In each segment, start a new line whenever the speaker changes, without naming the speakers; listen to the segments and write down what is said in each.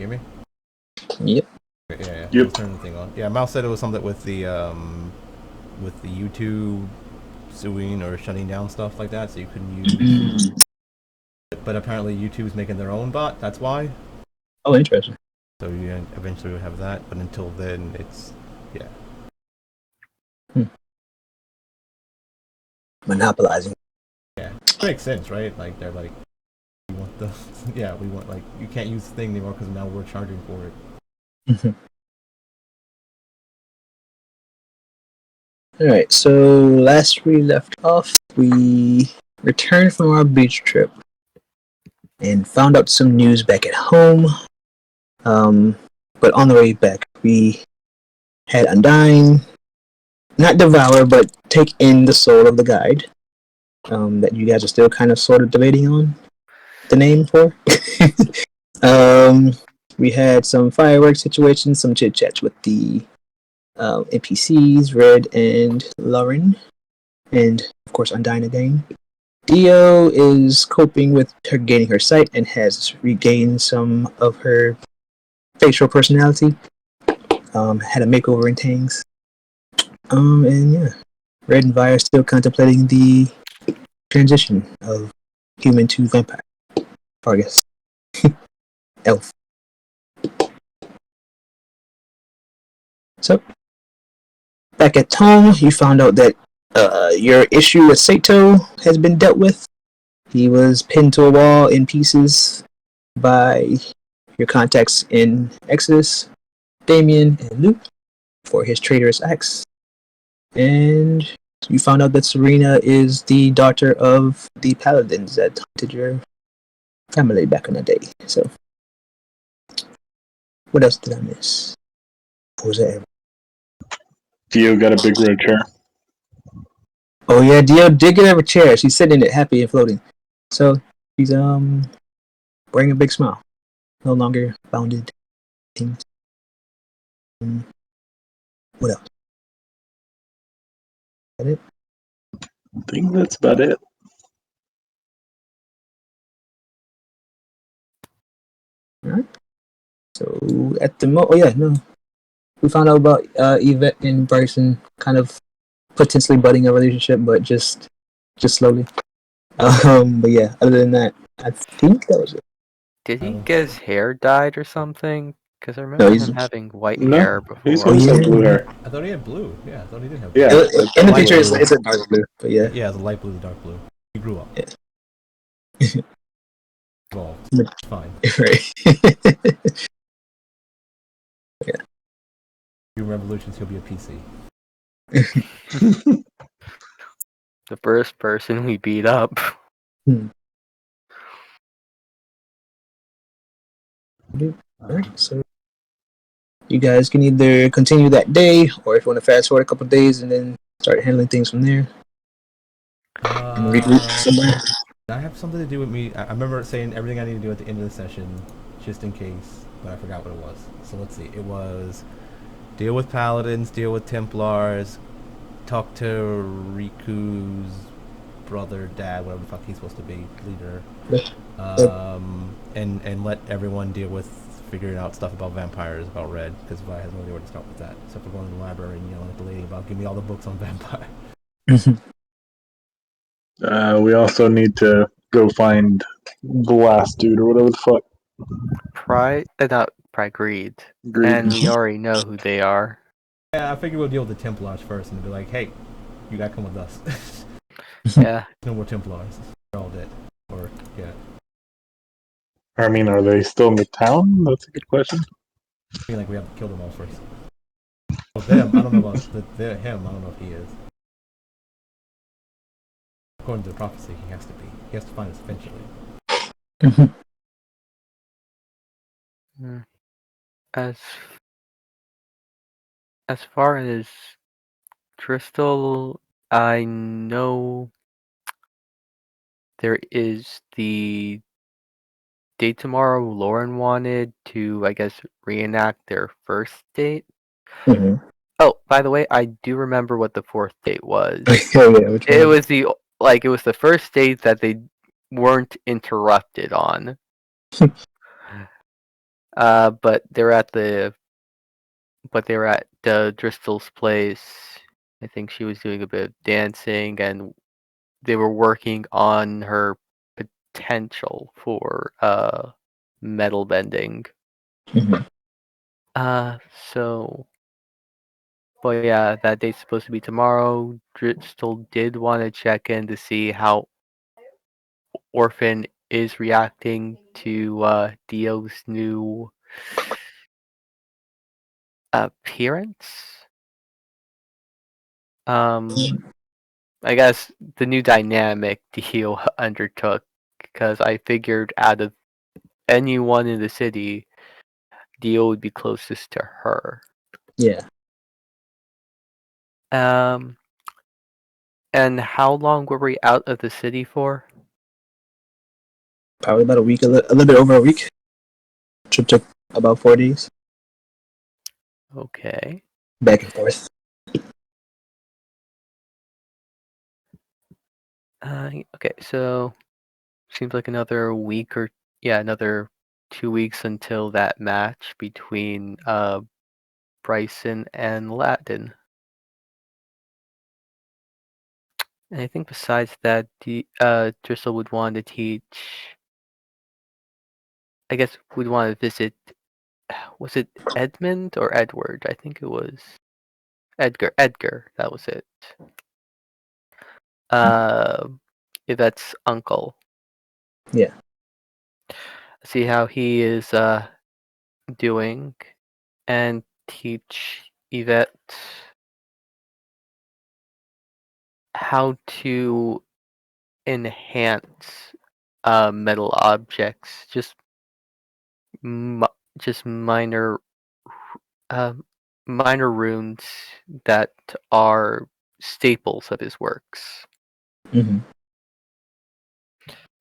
hear me?
Yep.
Okay, yeah.
Yep.
Let's turn the thing on. Yeah, Mouse said it was something with the YouTube suing or shutting down stuff like that, so you couldn't use. But apparently YouTube's making their own bot. That's why.
Oh, interesting.
So you eventually will have that, but until then, it's yeah.
Monopolizing.
Yeah, it makes sense, right? Like they're like, we want the yeah, we want like you can't use the thing anymore because now we're charging for it.
All right. So last we left off, we returned from our beach trip and found out some news back at home. But on the way back, we had Undyne not devour, but take in the soul of the guide. That you guys are still kind of sort of debating on the name for. We had some fireworks situations, some chit chats with the NPCs, Red and Lauren, and of course Undyne again. Dio is coping with her gaining her sight and has regained some of her facial personality. Had a makeover in Tangs. And yeah, Red and Vi are still contemplating the transition of human to vampire. Or I guess elf. So, back at home, you found out that your issue with Sato has been dealt with. He was pinned to a wall in pieces by your contacts in Exodus, Damien, and Luke for his traitorous acts. And you found out that Serena is the daughter of the paladins that hunted your family back in the day. So, what else did I miss? What was that?
Dio got a big red chair.
Oh yeah, Dio did get her a chair. She's sitting in it, happy and floating. So she's wearing a big smile. No longer bounded. Things. What else? Is that it?
I think that's about it.
All right. So at the we found out about Yvette and Bryson kind of potentially budding a relationship, but just slowly. But yeah, other than that, I think that was it.
Did he get his hair dyed or something? Because I
No,
remember
he's
him having white
No,
hair
he's
before.
always had blue hair.
I thought he had blue. Yeah, I thought he did have.
Yeah.
Blue.
in the
light
picture
blue.
it's a dark blue, but yeah.
Yeah, it's a light blue to dark blue. He grew up.
Yeah.
Evolved. It's fine.
Right. Yeah.
Few revolutions, he'll be a PC.
The first person we beat up.
Alright, so you guys can either continue that day, or if you want to fast forward a couple days and then start handling things from there and regroup somewhere.
I have something to do with me. I remember saying everything I need to do at the end of the session, just in case, but I forgot what it was. So let's see. It was deal with paladins, deal with Templars, talk to Riku's brother, dad, whatever the fuck he's supposed to be, leader, and let everyone deal with figuring out stuff about vampires, about Red, because I have no idea where to start with that, except for going to the library and yelling at the lady about, give me all the books on vampire.
We also need to go find the last dude or whatever the fuck.
Not Pride, Greed.
Greed.
And we already know who they are.
Yeah, I figure we'll deal with the Templars first and be like, hey, you gotta come with us.
Yeah.
No more Templars. They're all dead. Or, yeah.
I mean, are they still in the town? That's a good question.
I feel like we have to kill them all first. Well, them, I don't know about him, I don't know if he is. According to the prophecy, he has to be. He has to find us eventually.
As far as Crystal, I know there is the date tomorrow Lauren wanted to, I guess, reenact their first date.
Mhm.
Oh, by the way, I do remember what the fourth date was.
It
was the first date that they weren't interrupted on. But they were at the Driscoll's place. I think she was doing a bit of dancing, and they were working on her potential for metal bending.
Mhm.
So, but yeah, that date's supposed to be tomorrow. Driscoll did want to check in to see how Orphan is reacting to Dio's new appearance. I guess the new dynamic Dio undertook, because I figured out of anyone in the city, Dio would be closest to her.
Yeah.
And how long were we out of the city for?
Probably about a week, a little bit over a week. Trip took about 4 days.
Okay.
Back and forth.
Okay, so seems like another week or another 2 weeks until that match between Bryson and Latin. And I think besides that, Driscoll would want to teach. I guess we'd want to visit. Was it Edmund or Edward? I think it was Edgar. Edgar, that was it. Yvette's uncle.
Yeah.
See how he is doing, and teach Yvette how to enhance metal objects. Just minor minor runes that are staples of his works,
Hmm.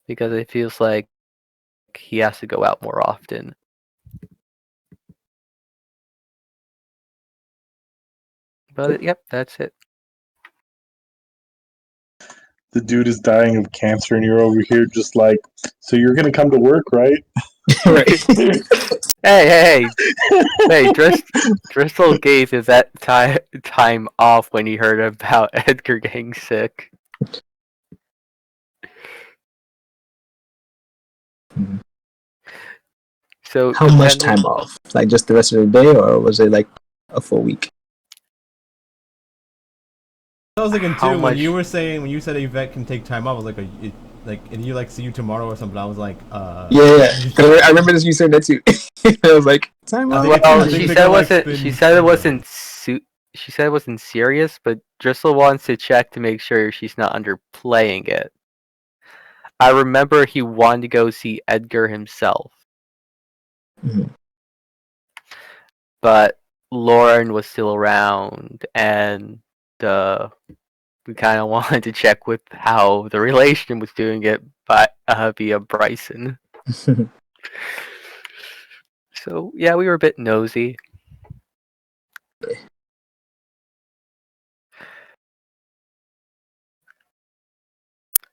because it feels like he has to go out more often. But yep, that's it.
The dude is dying of cancer, and you're over here just like, so you're gonna come to work, right?
Right.
Hey, Driscoll gave his that time off when he heard about Edgar getting sick.
Mhm.
So
How much time off? Like just the rest of the day, or was it like a full week?
I was thinking
How
too when
much?
you said Yvette can take time off. I was like, and you like see you tomorrow or something. I was like,
Yeah. 'Cause I remember you said that too. I was like, time
I
off.
think it's-
Well,
I think
she
they're
said it
gonna, like,
wasn't.
spend
She said it
time
wasn't. She said it wasn't serious, but Driscoll wants to check to make sure she's not underplaying it. I remember he wanted to go see Edgar himself,
Mhm.
but Lauren was still around, and we kind of wanted to check with how the relation was doing it, but via Bryson. So yeah, we were a bit nosy.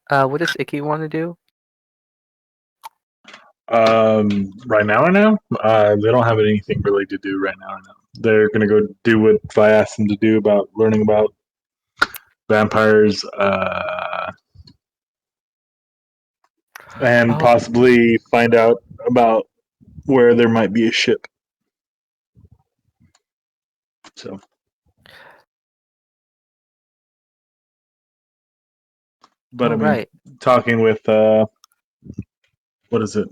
What does Icky want to do?
Right now, they don't have anything really to do right now. They're gonna go do what I asked them to do about learning about vampires, and
Oh.
possibly find out about where there might be a ship. So, but I mean,
Right.
talking with what is it?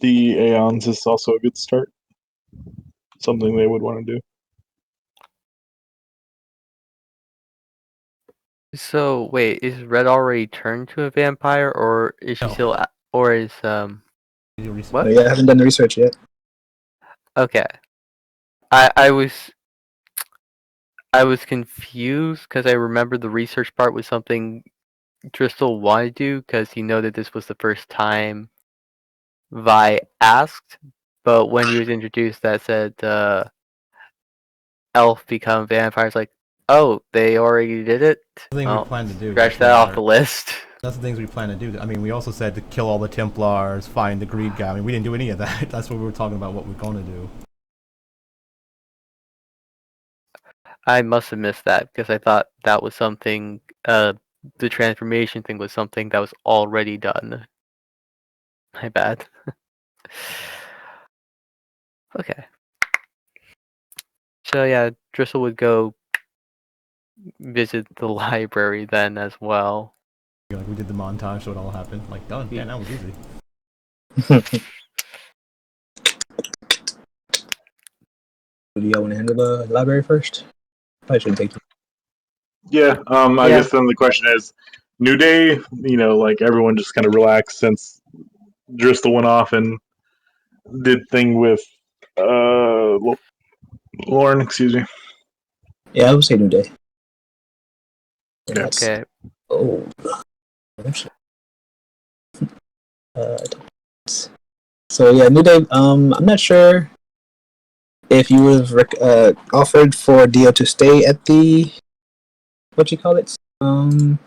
The Aeons is also a good start. Something they would want to do.
So wait, is Red already turned to a vampire, or is she
No.
still? Or is
Oh,
What?
yeah, I haven't done the research yet.
Okay. I was confused because I remember the research part was something Driscoll wanted to do because he noted this was the first time Vi asked, but when he was introduced, that said elf become vampires. Like, oh, they already did it.
Something we
Well,
plan to do.
scratch
That's
that
not
off the
our.
list.
That's the things we plan to do. I mean, we also said to kill all the Templars, find the greed guy. I mean, we didn't do any of that. That's what we were talking about, what we're going to do.
I must have missed that because I thought that was something. The transformation thing was something that was already done. My bad. Okay. So yeah, Driscoll would go visit the library then as well.
Like, we did the montage, so it all happened. Like, done. Yeah, that was easy.
Do y'all want to handle the library first? Probably should take.
Yeah. I
Yeah.
guess then the question is, New Day. Like everyone just kind of relaxed since Driscoll went off and did thing with Lauren. Excuse me.
Yeah, I would say New Day. And
Yeah.
that's
Okay.
oh. So yeah, New Day. I'm not sure if you would have offered for Dio to stay at the what you call it?
The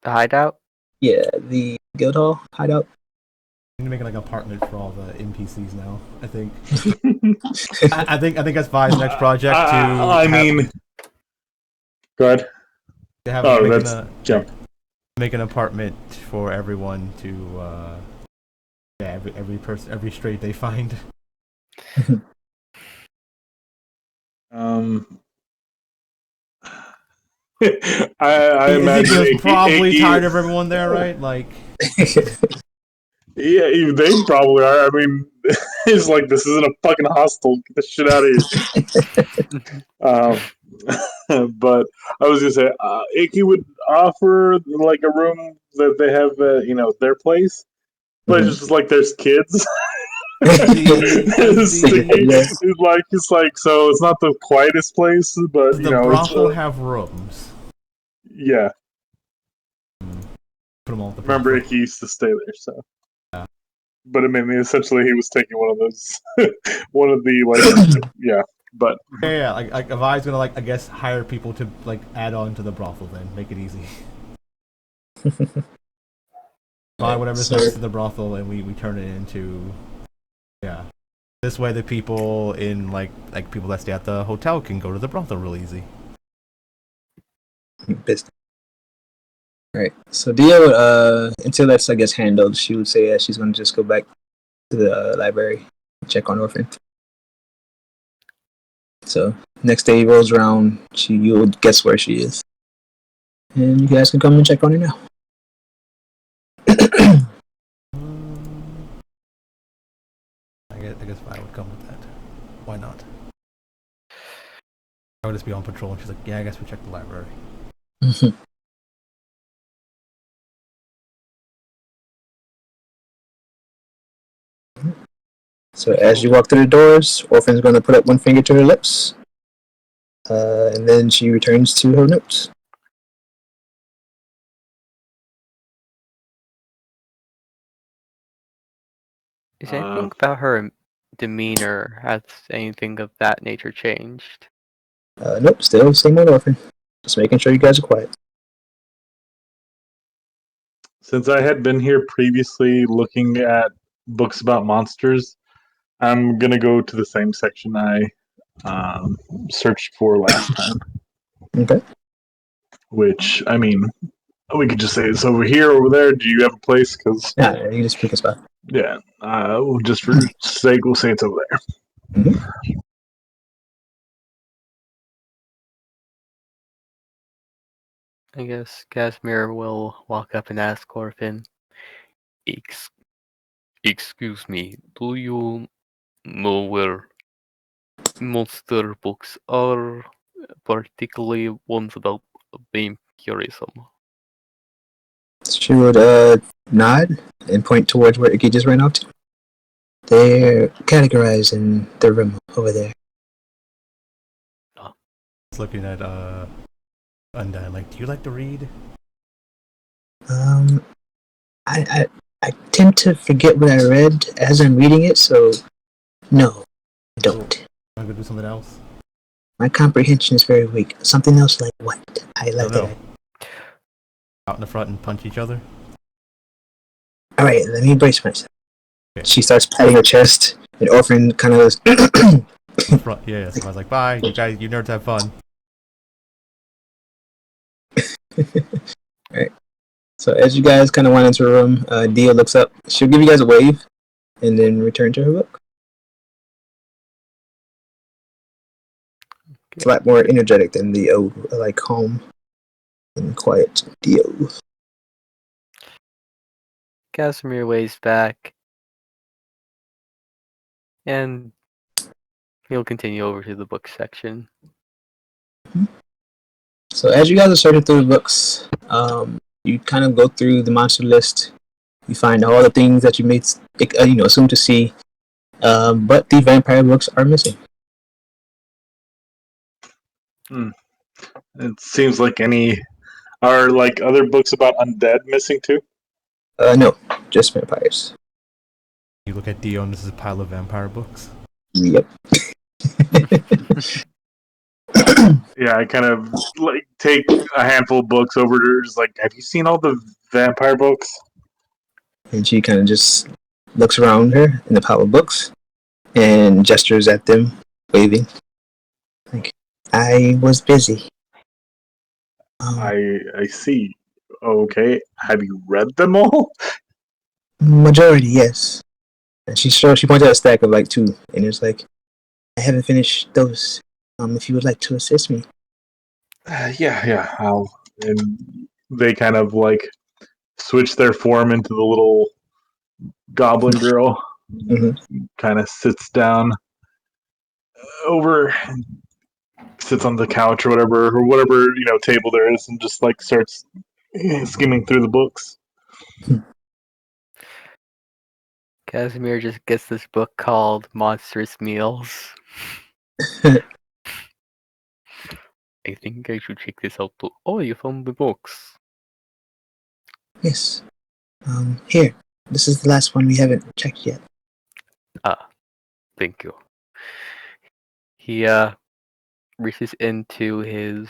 hideout.
Yeah, the Guildhall hideout.
We need to make like an apartment for all the NPCs now. I think. I think that's Vi's next project to.
I mean, go ahead.
To have
Oh,
make,
that's jump.
Make an apartment for everyone to. Yeah, every person, every stray they find.
I imagine
Ezekiel's probably
Ægis-
tired of everyone there, right? Like.
Yeah, they probably are. I mean, it's like this isn't a fucking hostel. Get the shit out of here. But I was gonna say, Icky would offer like a room that they have, their place, but it's just like there's kids. It's like so. It's not the quietest place, but
Does the brothel have rooms?
Yeah.
Put them all at the
Remember,
brothel.
Icky used to stay there, so.
Yeah.
But I mean, essentially, he was taking one of those, one of the yeah. But
yeah, like Avi's gonna I guess hire people to add on to the brothel, then make it easy. Buy whatever's next to the brothel, and we turn it into, yeah. This way, the people in like people that stay at the hotel can go to the brothel real easy.
Business. Right. So Dio, until that's I guess handled, she would say she's gonna just go back to the library, check on Orphan. So next day rolls around, you would guess where she is, and you guys can come and check on her now.
I guess I would come with that. Why not? I would just be on patrol, and she's like, "Yeah, I guess we check the library."
So as you walk through the doors, Orphan's going to put up one finger to her lips, and then she returns to her notes.
Is anything about her demeanor, has anything of that nature changed?
Nope, still same old Orphan. Just making sure you guys are quiet.
since I had been here previously looking at books about monsters, I'm gonna go to the same section I searched for last time.
Okay.
Which, I mean, we could just say it's over here, over there. Do you have a place? Because
Yeah, you just pick a spot.
yeah, just for sake, we'll say it's over there.
Mm-hmm.
I guess Casimir will walk up and ask Orphan, Excuse me, do you know where monster books are, particularly ones about vampirism?
She would nod and point towards where Icky just ran off to. They're categorized in the room over there.
It's looking at Undyne. Like, do you like to read?
I tend to forget what I read as I'm reading it, so no, I don't.
I'm gonna do something else.
My comprehension is very weak. Something else like what? I like
No.
that.
Out in the front and punch each other.
right, let me brace myself.
Okay.
She starts patting her chest, and Orphan kind of goes,
Yeah. So I was like, bye, you guys, you nerds have fun.
Alright. So as you guys kind of went into her room, Dia looks up. She'll give you guys a wave, and then return to her book. It's a lot more energetic than the old, like, calm and quiet Dio.
Casimir waves back, and he'll continue over to the book section.
So as you guys are sorting through the books, you kind of go through the monster list. You find all the things that you may, assume to see, but the vampire books are missing.
It seems like are like other books about undead missing too.
No, just vampires.
You look at Dio, and this is a pile of vampire books.
Yep.
Yeah, I kind of like take a handful of books over to her. Just like, have you seen all the vampire books?
And she kind of just looks around her in the pile of books and gestures at them, waving. Like, I was busy.
I see. Okay, have you read them all?
Majority, yes. And she points out a stack of like 2, and it's like, I haven't finished those. If you would like to assist me.
Yeah. And they kind of like switch their form into the little goblin girl.
Mm-hmm.
Kind of sits down sits on the couch or whatever table there is, and just like starts skimming through the books.
Casimir just gets this book called Monstrous Meals. I think I should check this out too. Oh, you found the books.
Yes. Here. This is the last one we haven't checked yet.
Thank you. He reaches into his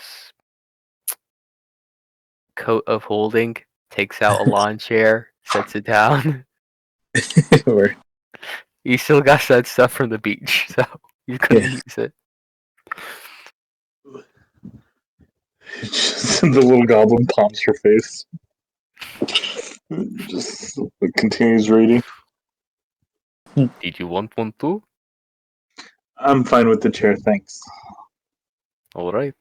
coat of holding, takes out a lawn chair, sets it down.
Or,
He still got that stuff from the beach, so he's gonna use it.
Just the little goblin palms her face. Just continues reading.
Did you want one too?
I'm fine with the chair, thanks.
Alright.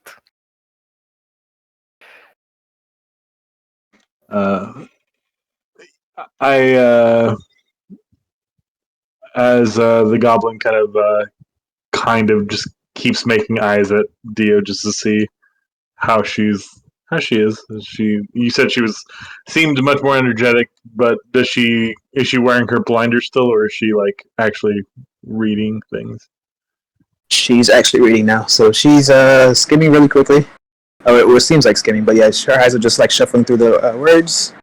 As the goblin kind of just keeps making eyes at Dio just to see how she is. You said she seemed much more energetic, but is she wearing her blinder still, or is she like actually reading things?
she's actually reading now, so she's skimming really quickly. It seems like skimming, but yeah, her eyes are just like shuffling through the words,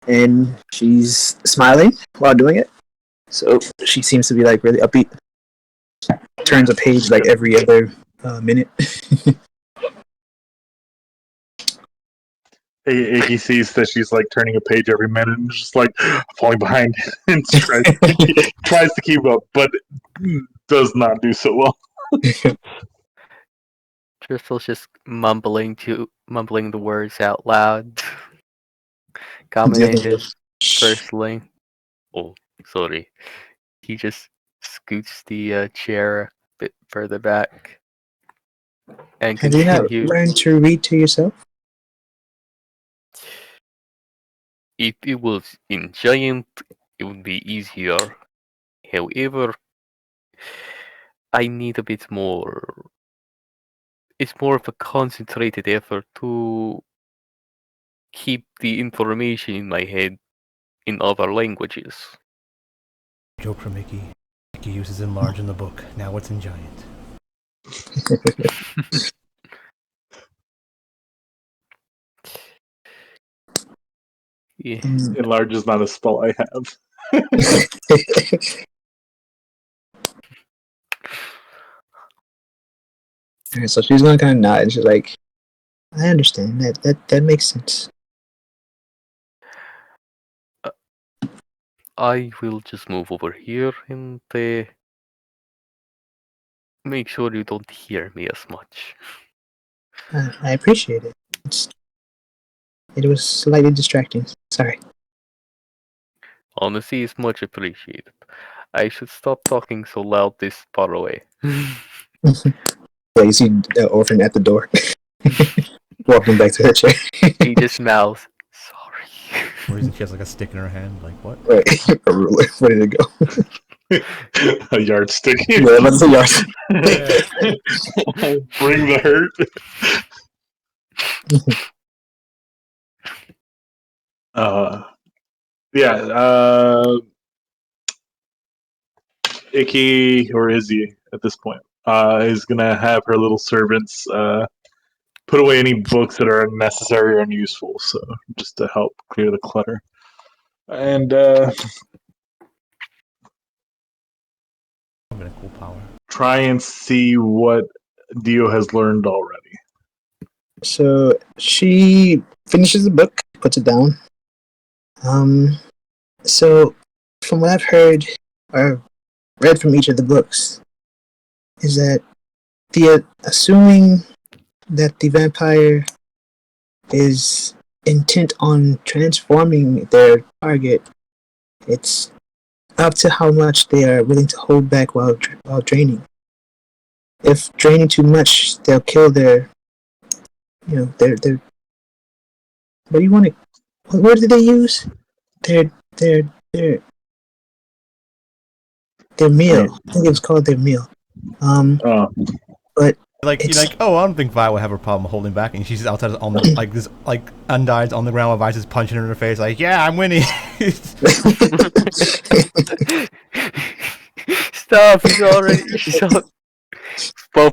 and she's smiling while doing it. So she seems to be like really upbeat. Turns a page like every other minute.
He sees that she's like turning a page every minute and just like falling behind and tries to keep up, but does not do so well.
Crystal's just mumbling the words out loud. Commenting his first link. Oh, sorry. He just scoots the chair a bit further back and
Have you not
continues.
learned to read to yourself?
If it was in Giant, it would be easier. However, I need a bit more. It's more of a concentrated effort to keep the information in my head in other languages.
Joke from Mickey. Mickey uses enlarge in the book. Now it's in giant.
Yeah.
Enlarge is not a spell I have.
Alright, so she's gonna kind of nod. And she's like, "I understand. That makes sense."
I will just move over here and make sure you don't hear me as much.
I appreciate it. It was slightly distracting. Sorry.
Honesty is much appreciated. I should stop talking so loud this far away.
Yeah, you see the orphan at the door, walking back to her chair.
He just mouths, sorry.
Or she has like a stick in her hand. Like what?
Right, a ruler, ready to go.
A yardstick.
Yeah, let's say yours.
Bring the hurt. Yeah. Icky, or is he at this point? Is gonna have her little servants put away any books that are unnecessary or unuseful, so just to help clear the clutter. And
I'm in a cool power.
try and see what Dio has learned already.
So she finishes the book, puts it down. So from what I've heard or read from each of the books, is that assuming that the vampire is intent on transforming their target, it's up to how much they are willing to hold back while draining. If draining too much, they'll kill their what do you want to? What word did they use? Their their their their meal. I think it was called their meal. But
Like you're like, oh, I don't think Vi would have a problem holding back, and she's outside on the like this like Undyne's on the ground while Vi's just punching her in the face, like, yeah, I'm winning.
Stop!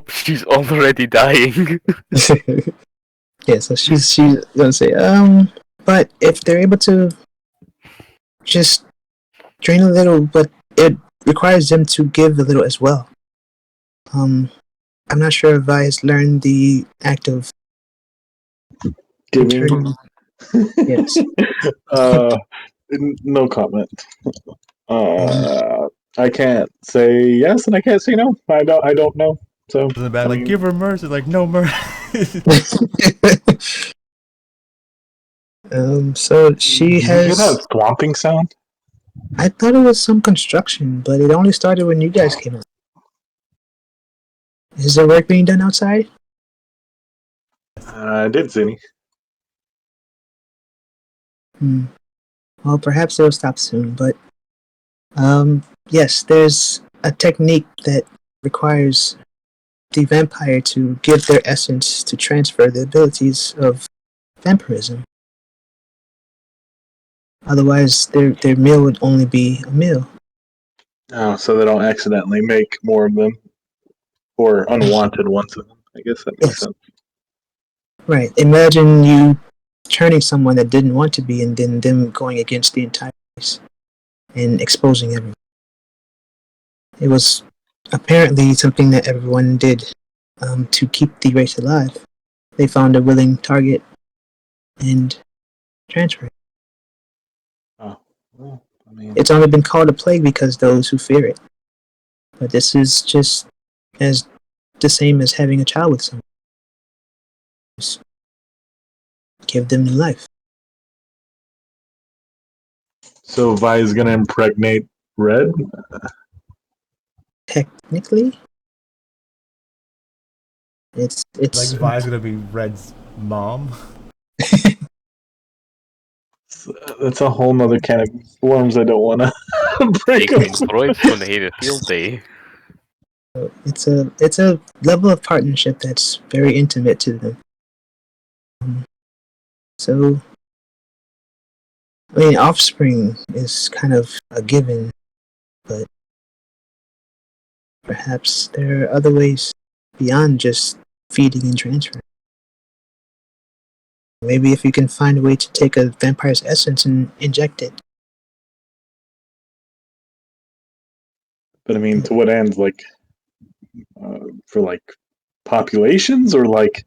She's already dying.
Yeah, so she's gonna say, but if they're able to just drain a little, but it requires them to give a little as well. I'm not sure if Vi has learned the act of
Giving.
Yes.
No comment. I can't say yes and I can't say no. I don't know. So
Isn't bad? Like, give her mercy. Like, no mercy.
So she has.
Did you hear that swamping sound?
I thought it was some construction, but it only started when you guys came out. Is there work being done outside?
I did, Zinni.
Well, perhaps it'll stop soon, but yes, there's a technique that requires the vampire to give their essence to transfer the abilities of vampirism. Otherwise, their meal would only be a meal.
Oh, so they don't accidentally make more of them, or unwanted ones of them. I guess that makes sense.
Right. Imagine you turning someone that didn't want to be, and then them going against the entire race and exposing everyone. It was apparently something that everyone did to keep the race alive. They found a willing target and transferred it.
Oh, well, I mean,
It's only been called a plague because those who fear it. But this is just as the same as having a child with someone. Just give them new life.
so Vi is gonna impregnate Red.
Technically, it's
Like, Vi's gonna be Red's mom.
That's a whole nother can of worms I don't want to break up.
Freud's gonna hate a field day.
It's a level of partnership that's very intimate to them. So, I mean, offspring is kind of a given, but perhaps there are other ways beyond just feeding and transferring. Maybe if you can find a way to take a vampire's essence and inject it.
But I mean, to what ends? Like, for like populations or like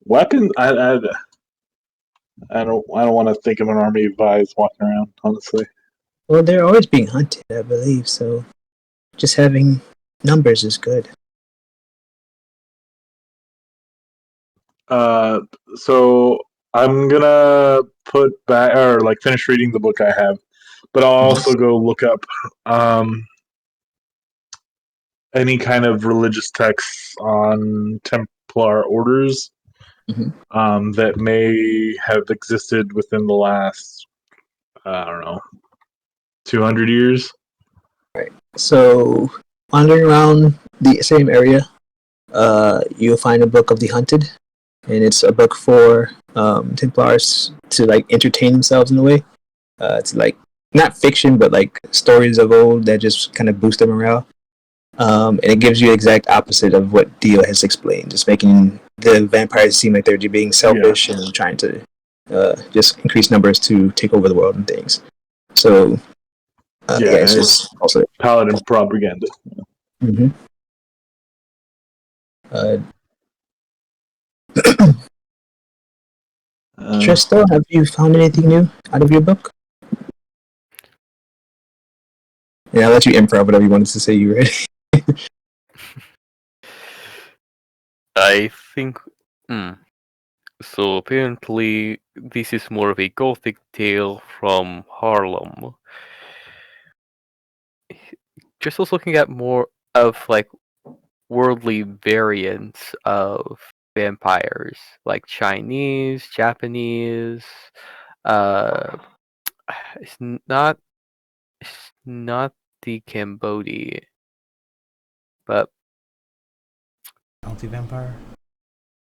weapons? I don't want to think of an army of Vi's walking around. Honestly,
Well, they're always being hunted, I believe. So just having numbers is good.
Uh, so I'm gonna put back or like finish reading the book I have, but I'll also go look up um, any kind of religious texts on Templar orders
Mhm.
that may have existed within the last I don't know 200 years.
Right. So wandering around the same area, you'll find a book of the hunted, and it's a book for Templars to like entertain themselves in a way. It's like not fiction, but like stories of old that just kind of boost their morale. And it gives you the exact opposite of what Dio has explained, just making the vampires seem like they're just being selfish and trying to just increase numbers to take over the world and things. So
Yeah,
it's
it's
just also.
paladin propaganda.
Mm-hmm. Uh, Tristo, have you found anything new out of your book? Yeah, I'll let you improv whatever you wanted to say. You ready?
I think. Hmm. So apparently, this is more of a gothic tale from Harlem. Just also looking at more of like worldly variants of vampires, like Chinese, Japanese. Uh, it's not. It's not the Cambodia, but
Bounty vampire?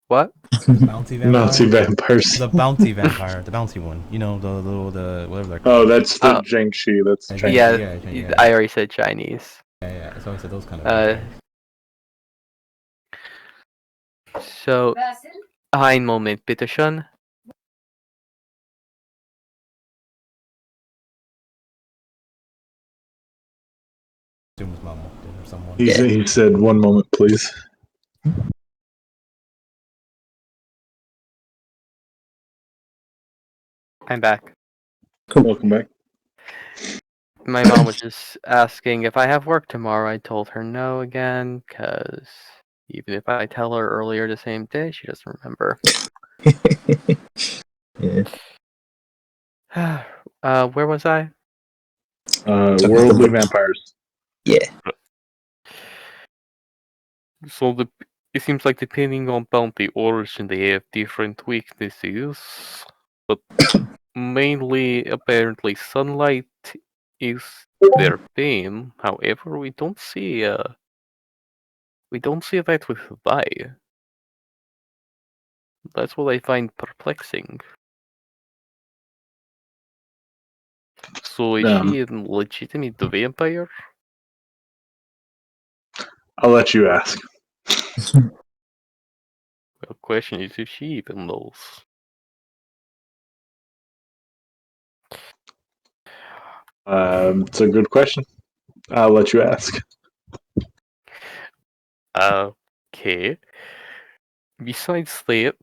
what?
The bounty
Nazi
vampire?
vampires.
The bounty vampire, the bounty one. You know, the little, the whatever they're
Oh,
called.
that's the
Uh,
Jiangxi. That's
Yeah,
Chinese.
yeah,
yeah, yeah, yeah,
I
yeah,
already said Chinese.
yeah. So I said those kind of
Uh,
vampires.
so ein Moment, bitte schön.
Assume his mom walked in or someone.
Yeah.
He said, "One moment, please."
I'm back.
Welcome back.
My mom was just asking if I have work tomorrow. I told her no again, because even if I tell her earlier the same day, she doesn't remember.
Yeah.
Where was I?
Talking about the
Worldly
book.
vampires.
Yeah.
So it seems like depending on bounty origin, they have different weaknesses, but mainly apparently sunlight is their bane. However, we don't see that with Vi. That's what I find perplexing. So is she a legitimate vampire?
I'll let you ask.
The question is if she even knows.
It's a good question. I'll let you ask.
Okay. Besides that,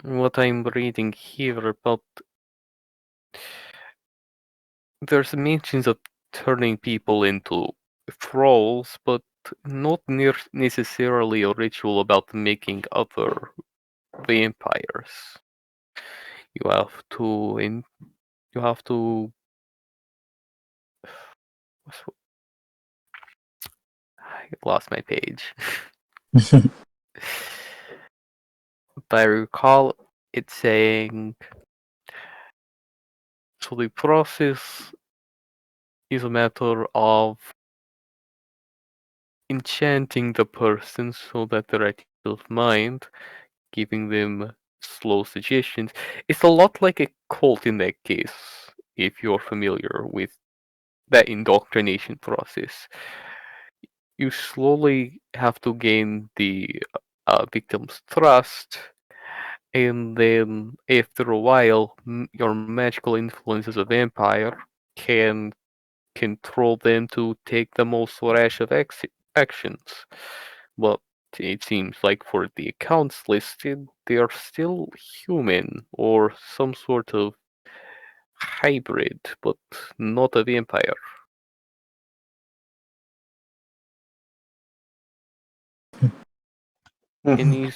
what I'm reading here about there's mentions of turning people into thralls, but not necessarily a ritual about making other vampires. You have to you have to I lost my page. But I recall it saying so the process is a matter of enchanting the person so that they're at ease of mind, giving them slow suggestions. It's a lot like a cult in that case, if you're familiar with that indoctrination process. You slowly have to gain the victim's trust, and then after a while, your magical influence as a vampire can control them to take the most rash of actions. But it seems like for the accounts listed, they are still human or some sort of hybrid, but not a vampire.
Mhm.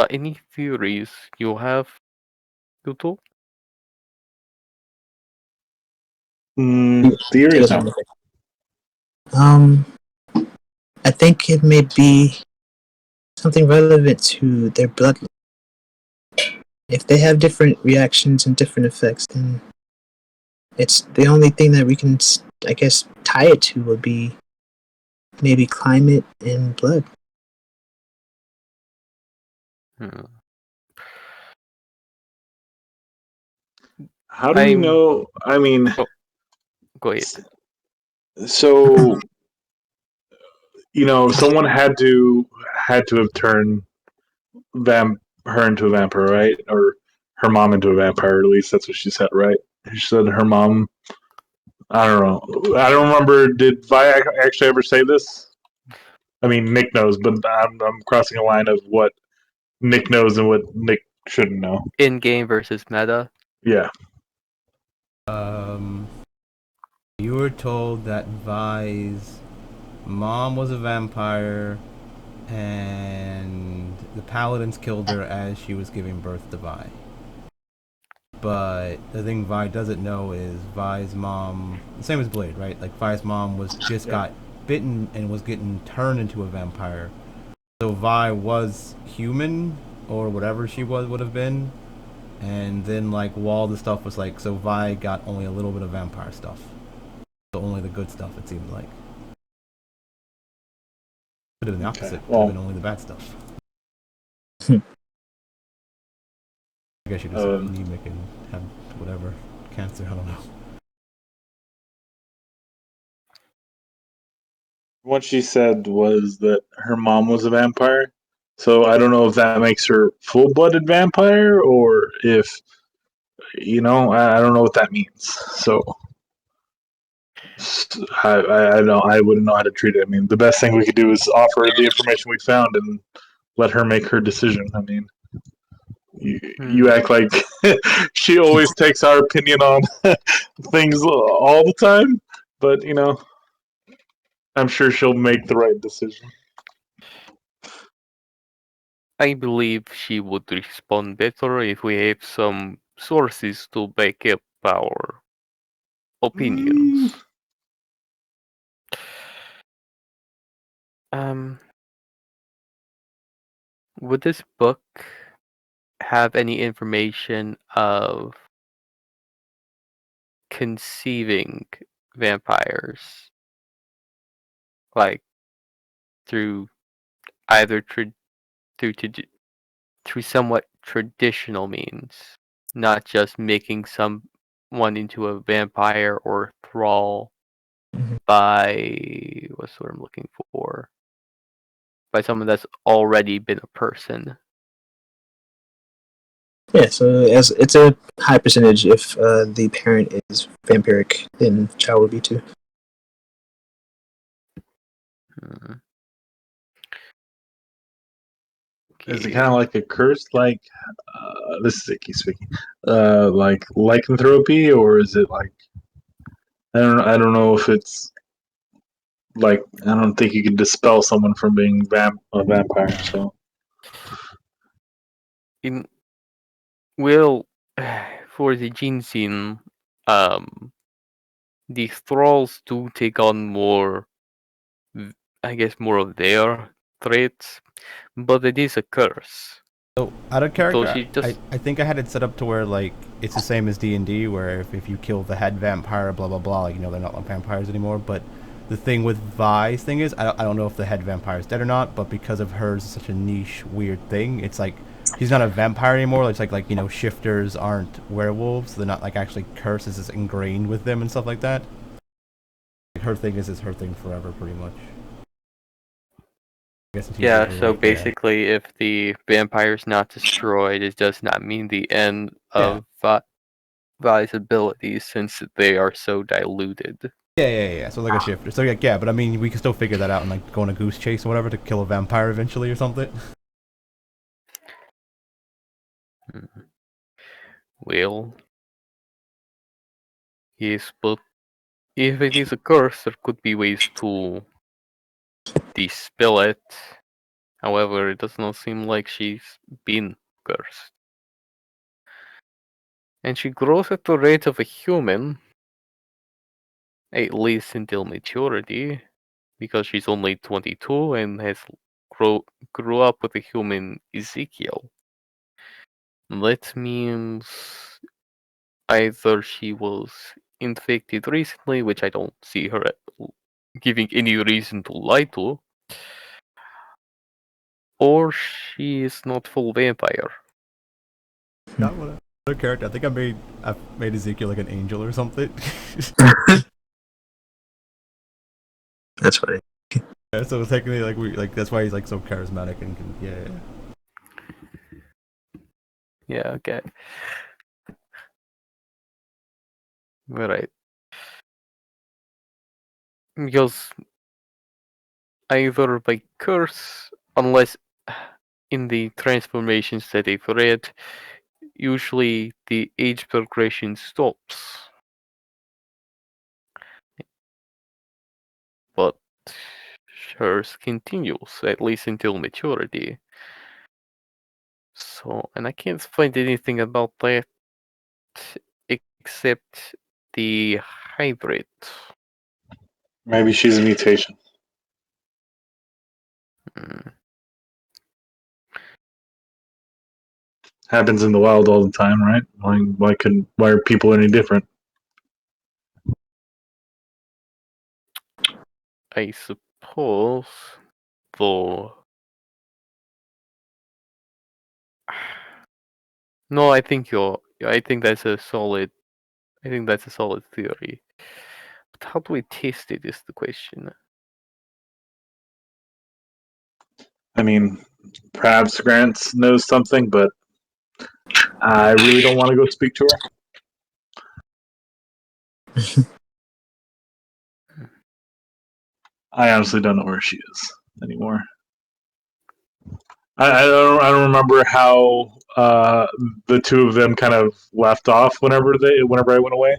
Any theories you have, Yuto?
She
Theories
doesn't
now.
look I think it may be something relevant to their bloodline. If they have different reactions and different effects, then it's the only thing that we can, I guess, tie it to would be maybe climate and blood.
Hmm.
How do we
I'm
know? I mean,
go ahead.
so someone had to have turned her into a vampire, right? Or her mom into a vampire. At least that's what she said, right? She said her mom. I don't know. I don't remember. Did Vi actually ever say this? I mean, Nick knows, but I'm crossing a line of what Nick knows and what Nick shouldn't know.
In-game versus meta.
Yeah.
You were told that Vi's mom was a vampire, and the paladins killed her as she was giving birth to Vi. But the thing Vi doesn't know is Vi's mom, the same as Blade, right? Like Vi's mom got bitten and was getting turned into a vampire. So Vi was human or whatever she would have been, and then like all the stuff was like, so Vi got only a little bit of vampire stuff, so only the good stuff, it seemed like. Could have been the opposite. Could have been only the bad stuff. I guess you just anemic and have whatever cancer. I don't know.
What she said was that her mom was a vampire. So I don't know if that makes her full-blooded vampire or if I don't know what that means. So I don't. I wouldn't know how to treat it. I mean, the best thing we could do is offer the information we found and let her make her decision. I mean, you act like she always takes our opinion on things all the time, but I'm sure she'll make the right decision.
I believe she would respond better if we have some sources to back up our opinions. Would this book have any information of conceiving vampires, like through either through through somewhat traditional means, not just making someone into a vampire or thrall by what's what I'm looking for, by someone that's already been a person.
Yeah, so as it's a high percentage if the parent is vampiric, then child will be too.
Is it
Okay.
kind of like a curse? Like this is Ægis speaking. Like lycanthropy, or is it like I don't know if it's like I don't think you can dispel someone from being a vampire. So
In well, for the gene scene, the thralls do take on more, I guess, more of their traits, but it is a curse.
So out of
So
character,
she just
I think I had it set up to where like it's the same as D&D, where if you kill the head vampire, blah blah blah, like they're not like vampires anymore. But the thing with Vi's thing is, I don't know if the head vampire is dead or not, but because of hers, such a niche weird thing, it's like she's not a vampire anymore. It's like shifters aren't werewolves, so they're not like actually curses is ingrained with them and stuff like that. Her thing is her thing forever, pretty much.
yeah. So basically, if the vampire's not destroyed, it does not mean the end of Vi's abilities, since they are so diluted.
Yeah. So like a shifter. So yeah, but I mean, we can still figure that out and like go on a goose chase or whatever to kill a vampire eventually or something.
Well, Yes, but if it is a curse, there could be ways to dispel it. However, it does not seem like she's been cursed. And she grows at the rate of a human, at least until maturity, because she's only 22 and grew up with a human Ezekiel. That means either she was infected recently, which I don't see her giving any reason to lie to, or she is not full vampire.
Not what a character. I think I made Ezekiel like an angel or something.
That's funny.
Yeah, so technically, like that's why he's like so charismatic and yeah.
Yeah, okay. Alright. Because either by curse, unless in the transformations that I've read, usually the age progression stops. But hers continues, at least until maturity. So, and I can't find anything about that except the hybrid.
Maybe she's a mutation.
Hmm.
Happens in the wild all the time, right? Why are people any different?
I suppose, though. No, I think you're. I think that's a solid. I think that's a solid theory. But how do we test it? Is the question.
I mean, perhaps Grant knows something, but I really don't want to go speak to her. I honestly don't know where she is anymore. I don't remember how the two of them kind of left off whenever I went away.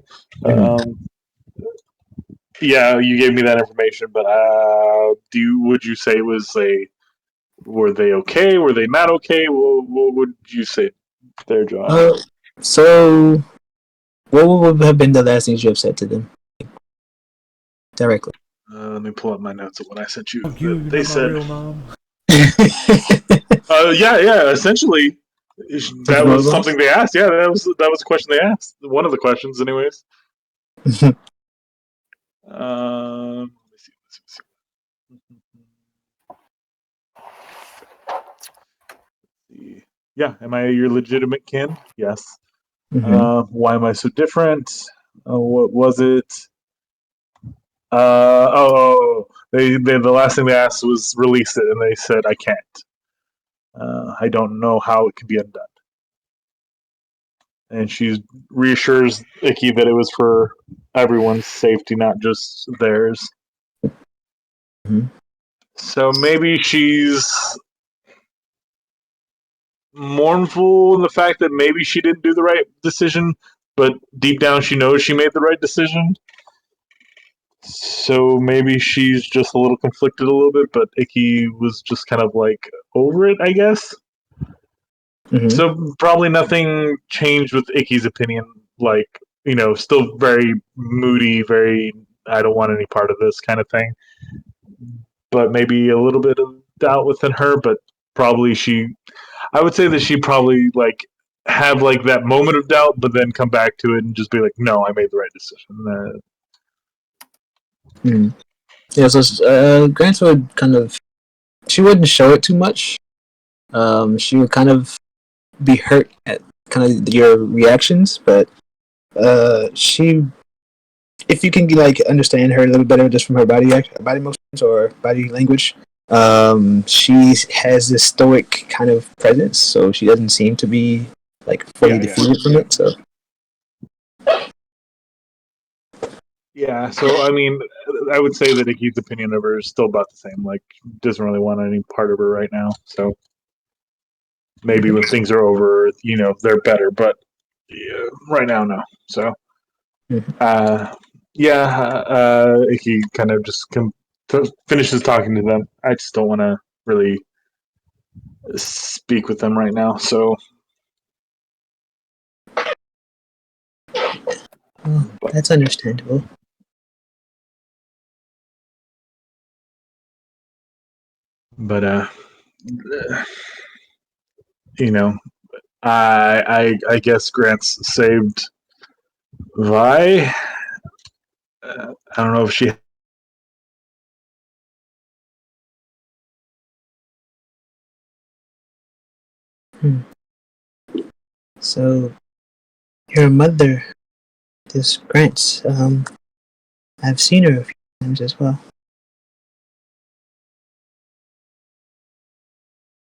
Yeah, you gave me that information, but would you say were they okay? Were they not okay? What would you say there, Joanna?
So, what would have been the last things you have said to them directly?
Let me pull up my notes of what I sent you.
Fuck you, you're
They
not my
said,
real mom.
yeah. Essentially, that was something they asked. Yeah, that was a question they asked. One of the questions, anyways. Let me see. Yeah, am I your legitimate kin? Yes. Why am I so different? What was it? The last thing they asked was release it, and they said I can't. I don't know how it could be undone. And she reassures Icky that it was for everyone's safety, not just theirs.
Mhm.
So maybe she's mournful in the fact that maybe she didn't do the right decision, but deep down she knows she made the right decision. So maybe she's just a little conflicted a little bit, but Icky was just kind of like over it, I guess. So probably nothing changed with Icky's opinion. Like, still very moody, very I don't want any part of this kind of thing. But maybe a little bit of doubt within her, but probably I would say that she probably like have like that moment of doubt, but then come back to it and just be like, no, I made the right decision.
Yeah, so Grant would she wouldn't show it too much. She would kind of be hurt at kind of your reactions, but she, if you can like understand her a little better just from her body motions or body language, she has this stoic kind of presence, so she doesn't seem to be like fully defeated from it. So
yeah, so I mean, I would say that Icky's opinion of her is still about the same. Like, doesn't really want any part of her right now. So maybe when things are over, they're better. But yeah, right now, no. So He kind of just finishes talking to them. I just don't want to really speak with them right now. So,
Well, that's understandable.
but you know, I guess Grant's saved Vi. I don't know if she.
So, your mother, this Grant, I've seen her a few times as well.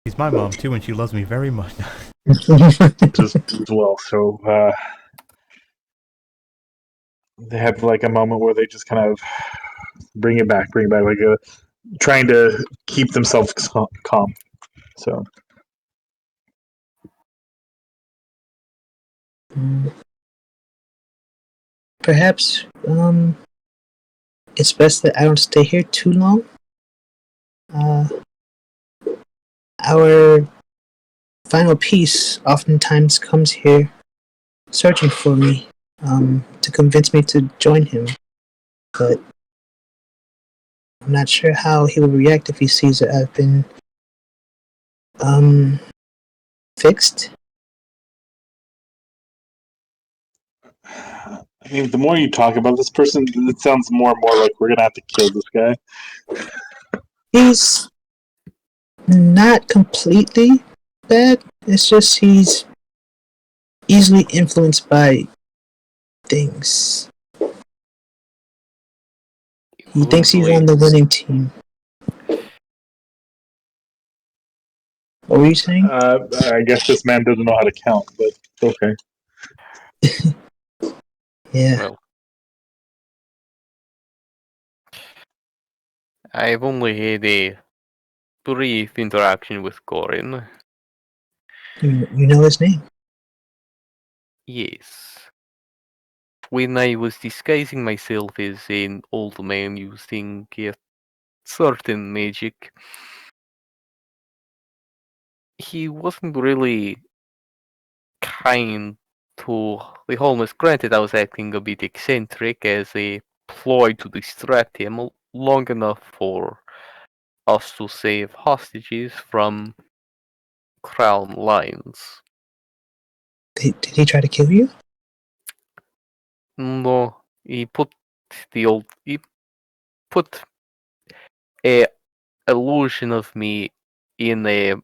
She's my mom too, and she loves me very much.
Just as well. So they have like a moment where they just kind of bring it back, like trying to keep themselves calm. So
Perhaps, it's best that I don't stay here too long. Our final piece oftentimes comes here searching for me, to convince me to join him, but I'm not sure how he will react if he sees that I've been, fixed.
I mean, the more you talk about this person, it sounds more and more like we're gonna have to kill this guy.
He's not completely bad, it's just he's easily influenced by things. He thinks he's on the winning team. What were you saying?
I guess this man doesn't know how to count, but okay.
Yeah.
Well, I've only had a brief interaction with Corin.
You know his name?
Yes. When I was disguising myself as an old man using a certain magic, he wasn't really kind to the homeless. Granted, I was acting a bit eccentric as a ploy to distract him long enough for us to save hostages from crown lines.
Did he try to kill you?
No, he put a illusion of me in a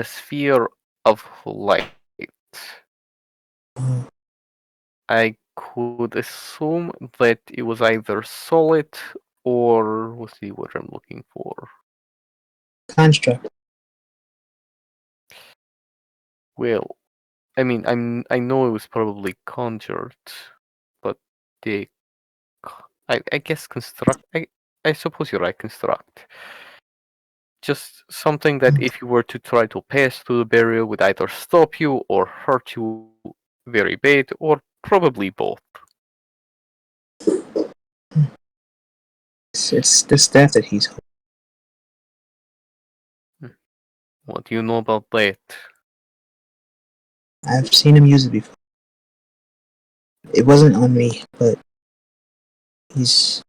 sphere of light.
Oh,
I could assume that it was either solid or what's the word I'm looking for?
construct.
Well, I mean, I know it was probably conjured, but the I guess construct. I suppose you're right. Construct. Just something that if you were to try to pass through the barrier would either stop you or hurt you very bad, or probably both.
It's the staff that he's holding.
What do you know about that?
I've seen him use it before. It wasn't on me, but he's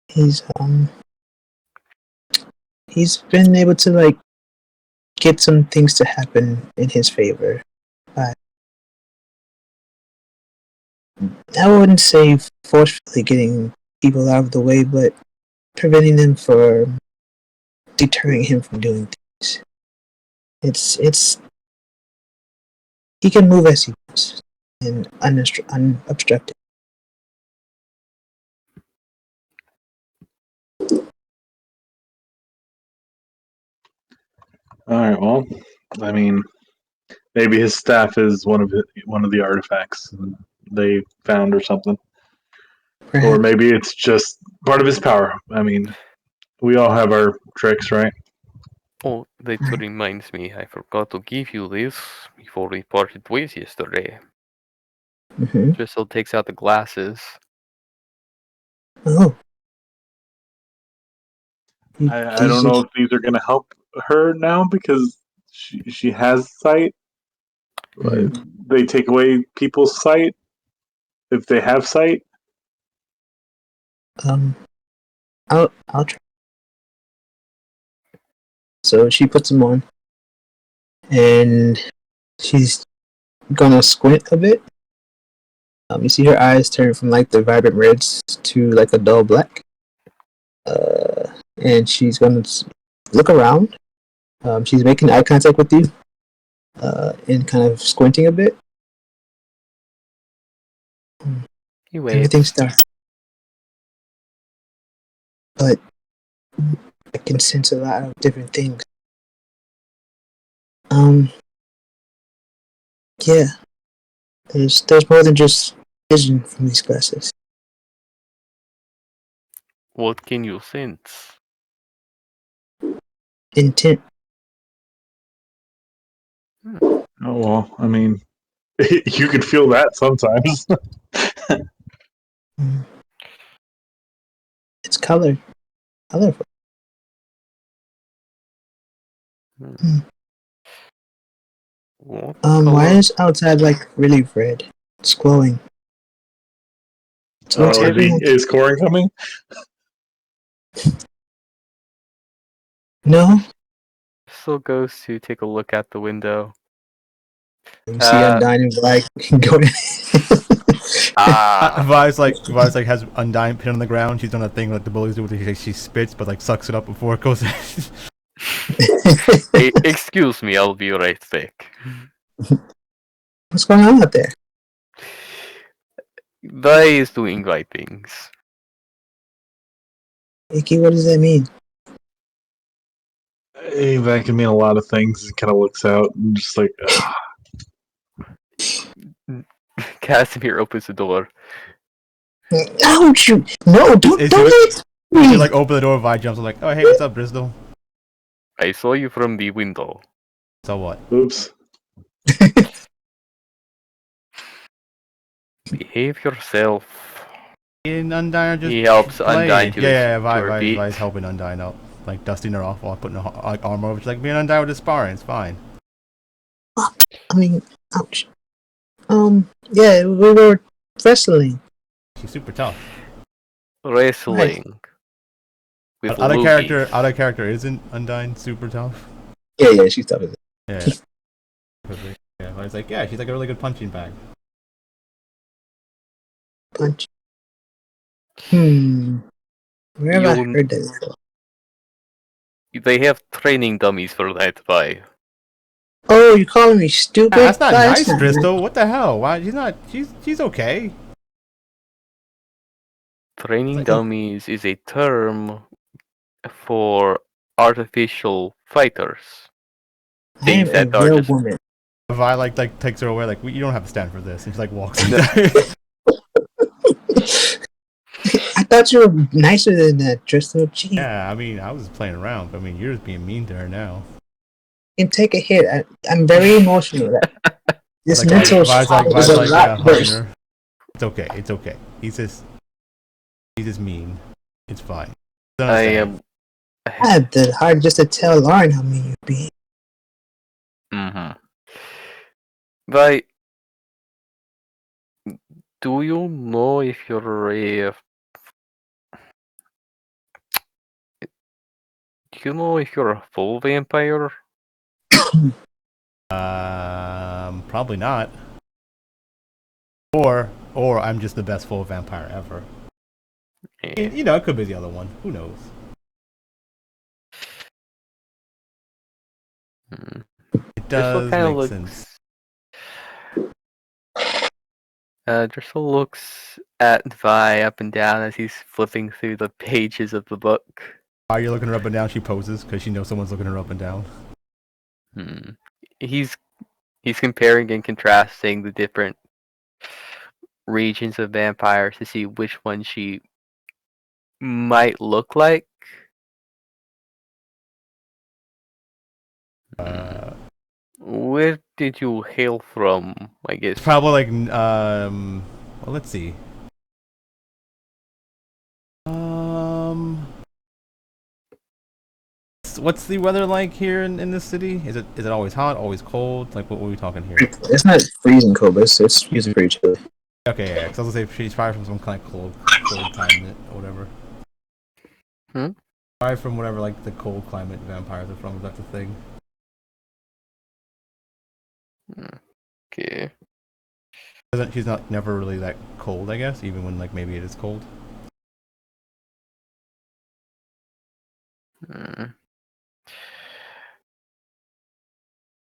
he's um he's been able to like get some things to happen in his favor. I wouldn't say forcefully getting people out of the way, but preventing them from deterring him from doing things. It's he can move as he wants and unobstructed.
All right. Well, I mean, maybe his staff is one of the artifacts they found or something, or
Perhaps.
maybe it's just part of his power. I mean, we all have our tricks, right?
Oh, that reminds me, I forgot to give you this before we parted ways yesterday.
Mm-hmm.
Driscoll takes out the glasses.
Oh.
I don't know if these are going to help her now because she has sight. Like, they take away people's sight if they have sight.
I'll try. So she puts them on, and she's gonna squint a bit. You see her eyes turn from like the vibrant reds to like a dull black. And she's gonna look around. She's making eye contact with you, and kind of squinting a bit.
He waves.
Everything's dark, but I can sense a lot of different things. Yeah, there's more than just vision from these glasses.
What can you sense?
Intent.
Oh well, I mean, you could feel that sometimes.
It's colorful.
What
Why
color?
is outside like really red? It's glowing. So what's
Oh,
happening?
is Corin coming?
No,
Driscoll goes to take a look at the window.
you see Undyne and Black going.
Vi's like has Undyne pin on the ground. She's done a thing like the bullies do with she spits, but like sucks it up before it goes in.
Excuse me, I'll be right back.
What's going on out there?
Vi is doing right things.
Icky, what does that mean?
Hey, that can mean a lot of things. It kind of looks out and just like,
Casimir opens the door.
Ouch! No, don't hit me!
You like open the door, Vi jumps. I'm like, oh hey, what's up, Bristol?
I saw you from the window.
So what?
oops.
Behave yourself.
In Undyne, just
He helps
playing.
Undyne to her feet.
Vi's helping Undyne out, like dusting her off while putting her like armor over. She's like, me and Undyne were just sparring. It's fine.
I mean, ouch. Yeah, we were wrestling.
She's super tough.
Wrestling. With
Out of
loogies.
character, isn't Undyne super tough?
Yeah, she's tough as it.
Yeah. Yeah, I was like, yeah, she's like a really good punching bag.
Punch. Where have I heard that before?
They have training dummies for that, Vi.
Oh, you're calling me stupid?
That's not
That's
nice, Bristol. What the hell? Why? She's okay.
Training dummies is a term for artificial fighters.
I am a real woman.
Vi like takes her away, like you don't have to stand for this, and she like walks.
I thought you were nicer than that, Tristan. Gee.
Yeah, I mean, I was playing around, but I mean, you're just being mean to her now.
And take a hit. I'm very emotional. This
like,
mental
Vi's
shock was a lot worse.
It's okay. He's just mean. It's fine.
I had the heart just to tell Lauren how mean you'd be.
But do you know if you're a... Do you know if you're a full vampire?
Probably not. Or I'm just the best full vampire ever.
Yeah.
You know, it could be the other one. Who knows? It does make sense.
Driscoll looks at Vi up and down as he's flipping through the pages of the book.
While you're looking her up and down, she poses because she knows someone's looking her up and down.
He's comparing and contrasting the different regions of vampires to see which one she might look like. Where did you hail from? I guess.
It's probably like well, let's see. What's the weather like here in this city? Is it always hot, always cold? Like what were we talking here?
It's not freezing cold, but it's usually pretty chilly.
Okay, yeah, because I was gonna say she's probably from some kind of cold climate or whatever. Probably from whatever like the cold climate vampires are from. If that's a thing.
Okay.
She's not never really that cold, I guess, even when like maybe it is cold.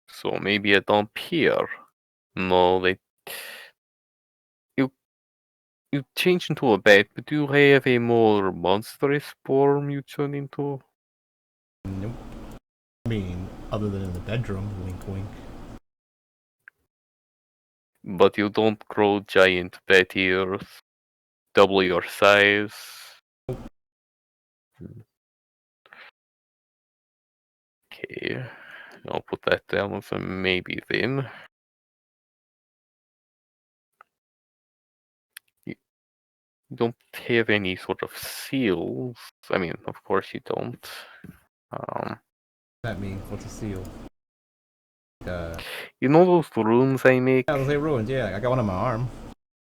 So maybe I don't appear. No, you change into a bat, but do you have a more monstrous form you turn into?
Nope. I mean, other than in the bedroom, wink, wink.
But you don't grow giant bat ears, double your size. Okay, I'll put that down as a maybe then. You don't have any sort of seals. I mean, of course you don't.
That means what's a seal?
You know those runes I make?
Yeah, those say ruins. Yeah, I got one on my arm.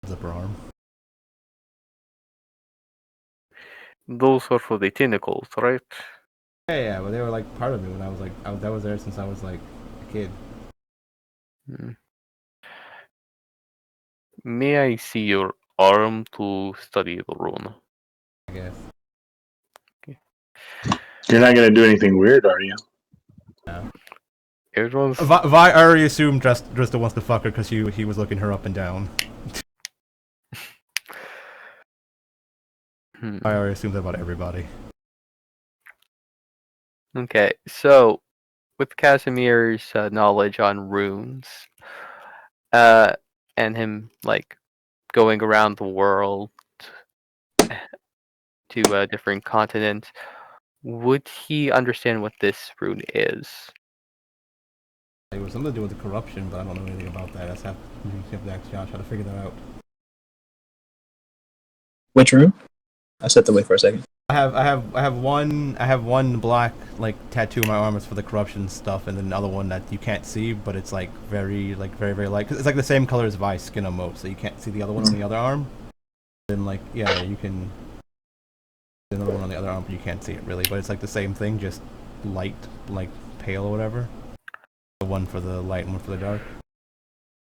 Zipper arm.
Those are for the tentacles, right?
Yeah, but they were like part of me when I was like, that was there since I was like a kid.
May I see your arm to study the rune?
I guess.
You're not gonna do anything weird, are you?
Yeah.
Everyone's
Vi already assumed Drista wants to fuck her because he was looking her up and down. I already assumed that about everybody.
Okay, so with Casimir's knowledge on runes, and him like going around the world to different continents, would he understand what this rune is?
It was something to do with the corruption, but I don't know anything about that. You have to actually try to figure that out.
Which room? I stepped away for a second.
I have one black like tattoo on my arm. It's for the corruption stuff, and then another one that you can't see, but it's like very light. Cause it's like the same color as Vi's skin almost, so you can't see the other one on the other arm. Then like yeah, you can. Another one on the other arm, but you can't see it really. But it's like the same thing, just light, like pale or whatever. One for the light and one for the dark.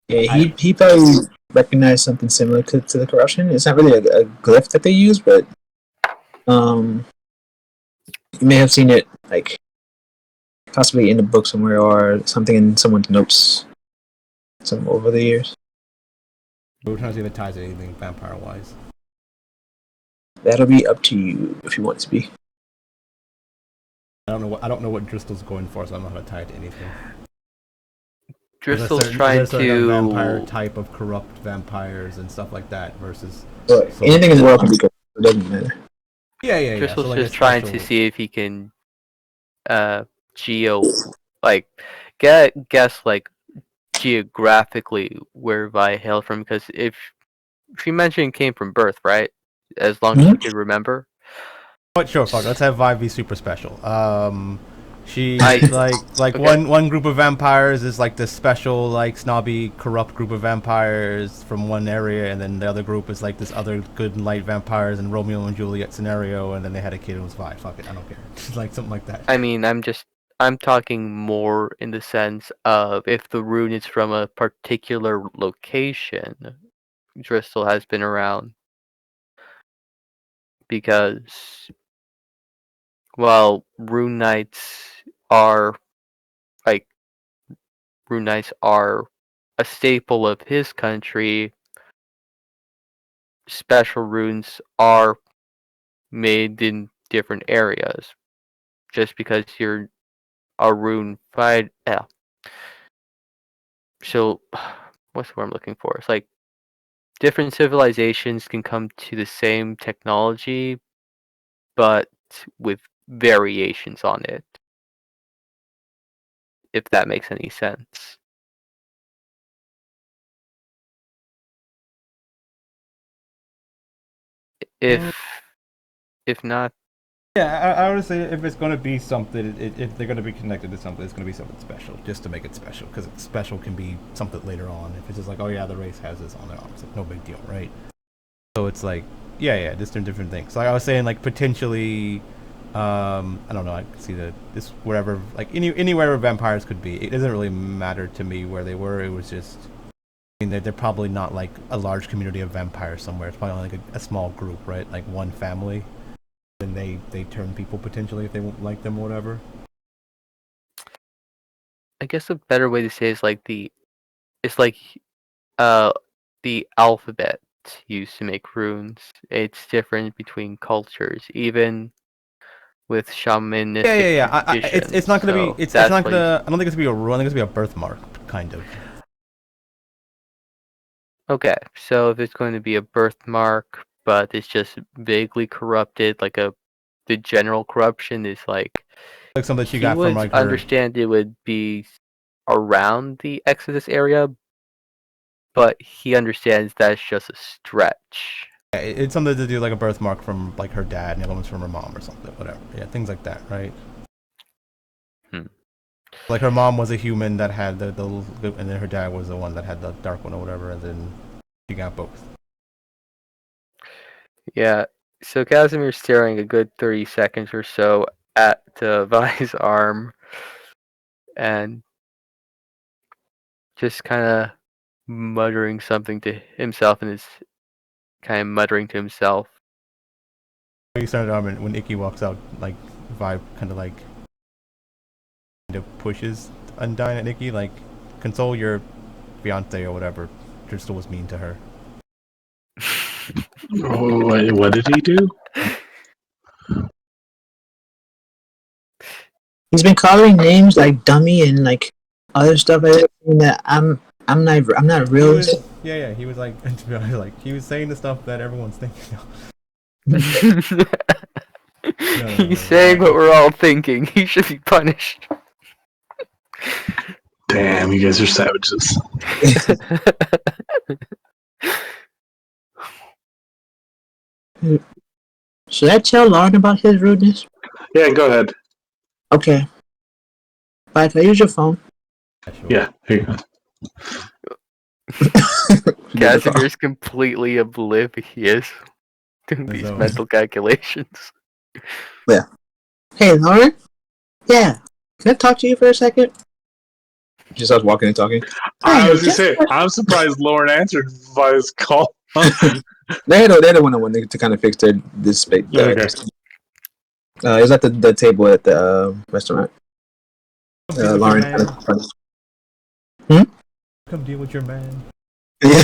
Yeah, he probably recognized something similar to the corruption. It's not really a glyph that they use, but you may have seen it like possibly in a book somewhere or something in someone's notes some over the years.
We're trying to see if it ties to anything vampire wise.
That'll be up to you if you want it to be.
I don't know what Driscoll's going for, so I don't know how to tie it to anything.
Driscoll's trying to
vampire type of corrupt vampires and stuff like that versus
anything in the world can be corrupt. It doesn't matter.
Yeah.
Driscoll's
So, like,
just trying to see if he can guess like geographically where Vi hailed from, because if she mentioned came from birth, right? As long as you could remember.
But sure, fuck. Let's have Vi be super special. Okay. one group of vampires is like this special, like snobby, corrupt group of vampires from one area, and then the other group is like this other good and light vampires and Romeo and Juliet scenario, and then they had a kid and it was Vi. Fuck it, I don't care. Like something like that.
I mean, I'm talking more in the sense of if the rune is from a particular location, Driscoll has been around. Because, well, rune knights are a staple of his country. Special runes are made in different areas. Just because you're a rune fight, yeah. So, what's the word I'm looking for? It's like different civilizations can come to the same technology, but with variations on it. if that makes any sense. If not,
Yeah, I would say if it's going to be something, if they're going to be connected to something, it's going to be something special, just to make it special. Because special can be something later on. If it's just like, oh yeah, the race has this on their arms, it's like no big deal, right? So it's like, yeah, just different things. So like I was saying, like potentially, I don't know, I could see this wherever, like anywhere where vampires could be. It doesn't really matter to me where they were. It was just, I mean, they're probably not like a large community of vampires somewhere. It's probably like a small group, right? Like one family. And they turn people potentially if they won't like them or whatever.
I guess a better way to say it's like the alphabet used to make runes. It's different between cultures, even with shamanistic
Yeah.
traditions.
It's not gonna
so
be. It's
that's
not
why
gonna. I don't think it's gonna be a rule. I think it's gonna be a birthmark, kind of.
Okay, so if it's going to be a birthmark, but it's just vaguely corrupted, like the general corruption is like
Like something she
he
got from
would
like her.
understand it would be around the Exodus area, but he understands that's just a stretch.
Yeah, it's something to do like a birthmark from like her dad, and the other one's from her mom or something. Whatever. Yeah, things like that, right? Like her mom was a human that had the and then her dad was the one that had the dark one or whatever, and then she got both.
Yeah, so Casimir's staring a good 30 seconds or so at Vi's arm and just kind of muttering something to himself and is kind of muttering to himself.
He started and when Icky walks out, like Vibe kind of pushes Undyne at Icky, like console your fiance or whatever. Crystal was mean to her.
Oh, what did he do?
He's been calling names like dummy and like other stuff that I'm not a realist.
He was like, to be honest, like he was saying the stuff that everyone's thinking of.
He's saying what we're all thinking. He should be punished.
Damn, you guys are savages.
Should I tell Lauren about his rudeness?
Yeah, go ahead.
Okay. Bye, can I use your phone?
Yeah, here you go.
Casimir's completely oblivious to these mental calculations.
Yeah. Hey, Lauren? Yeah. Can I talk to you for a second? She starts walking and talking.
I was just say, I'm surprised Lauren answered by his call.
They're the one I wanted to kind of fix this space.
Okay.
It was at the table at the restaurant. Lauren kind of.
Come deal with your man.
Yeah.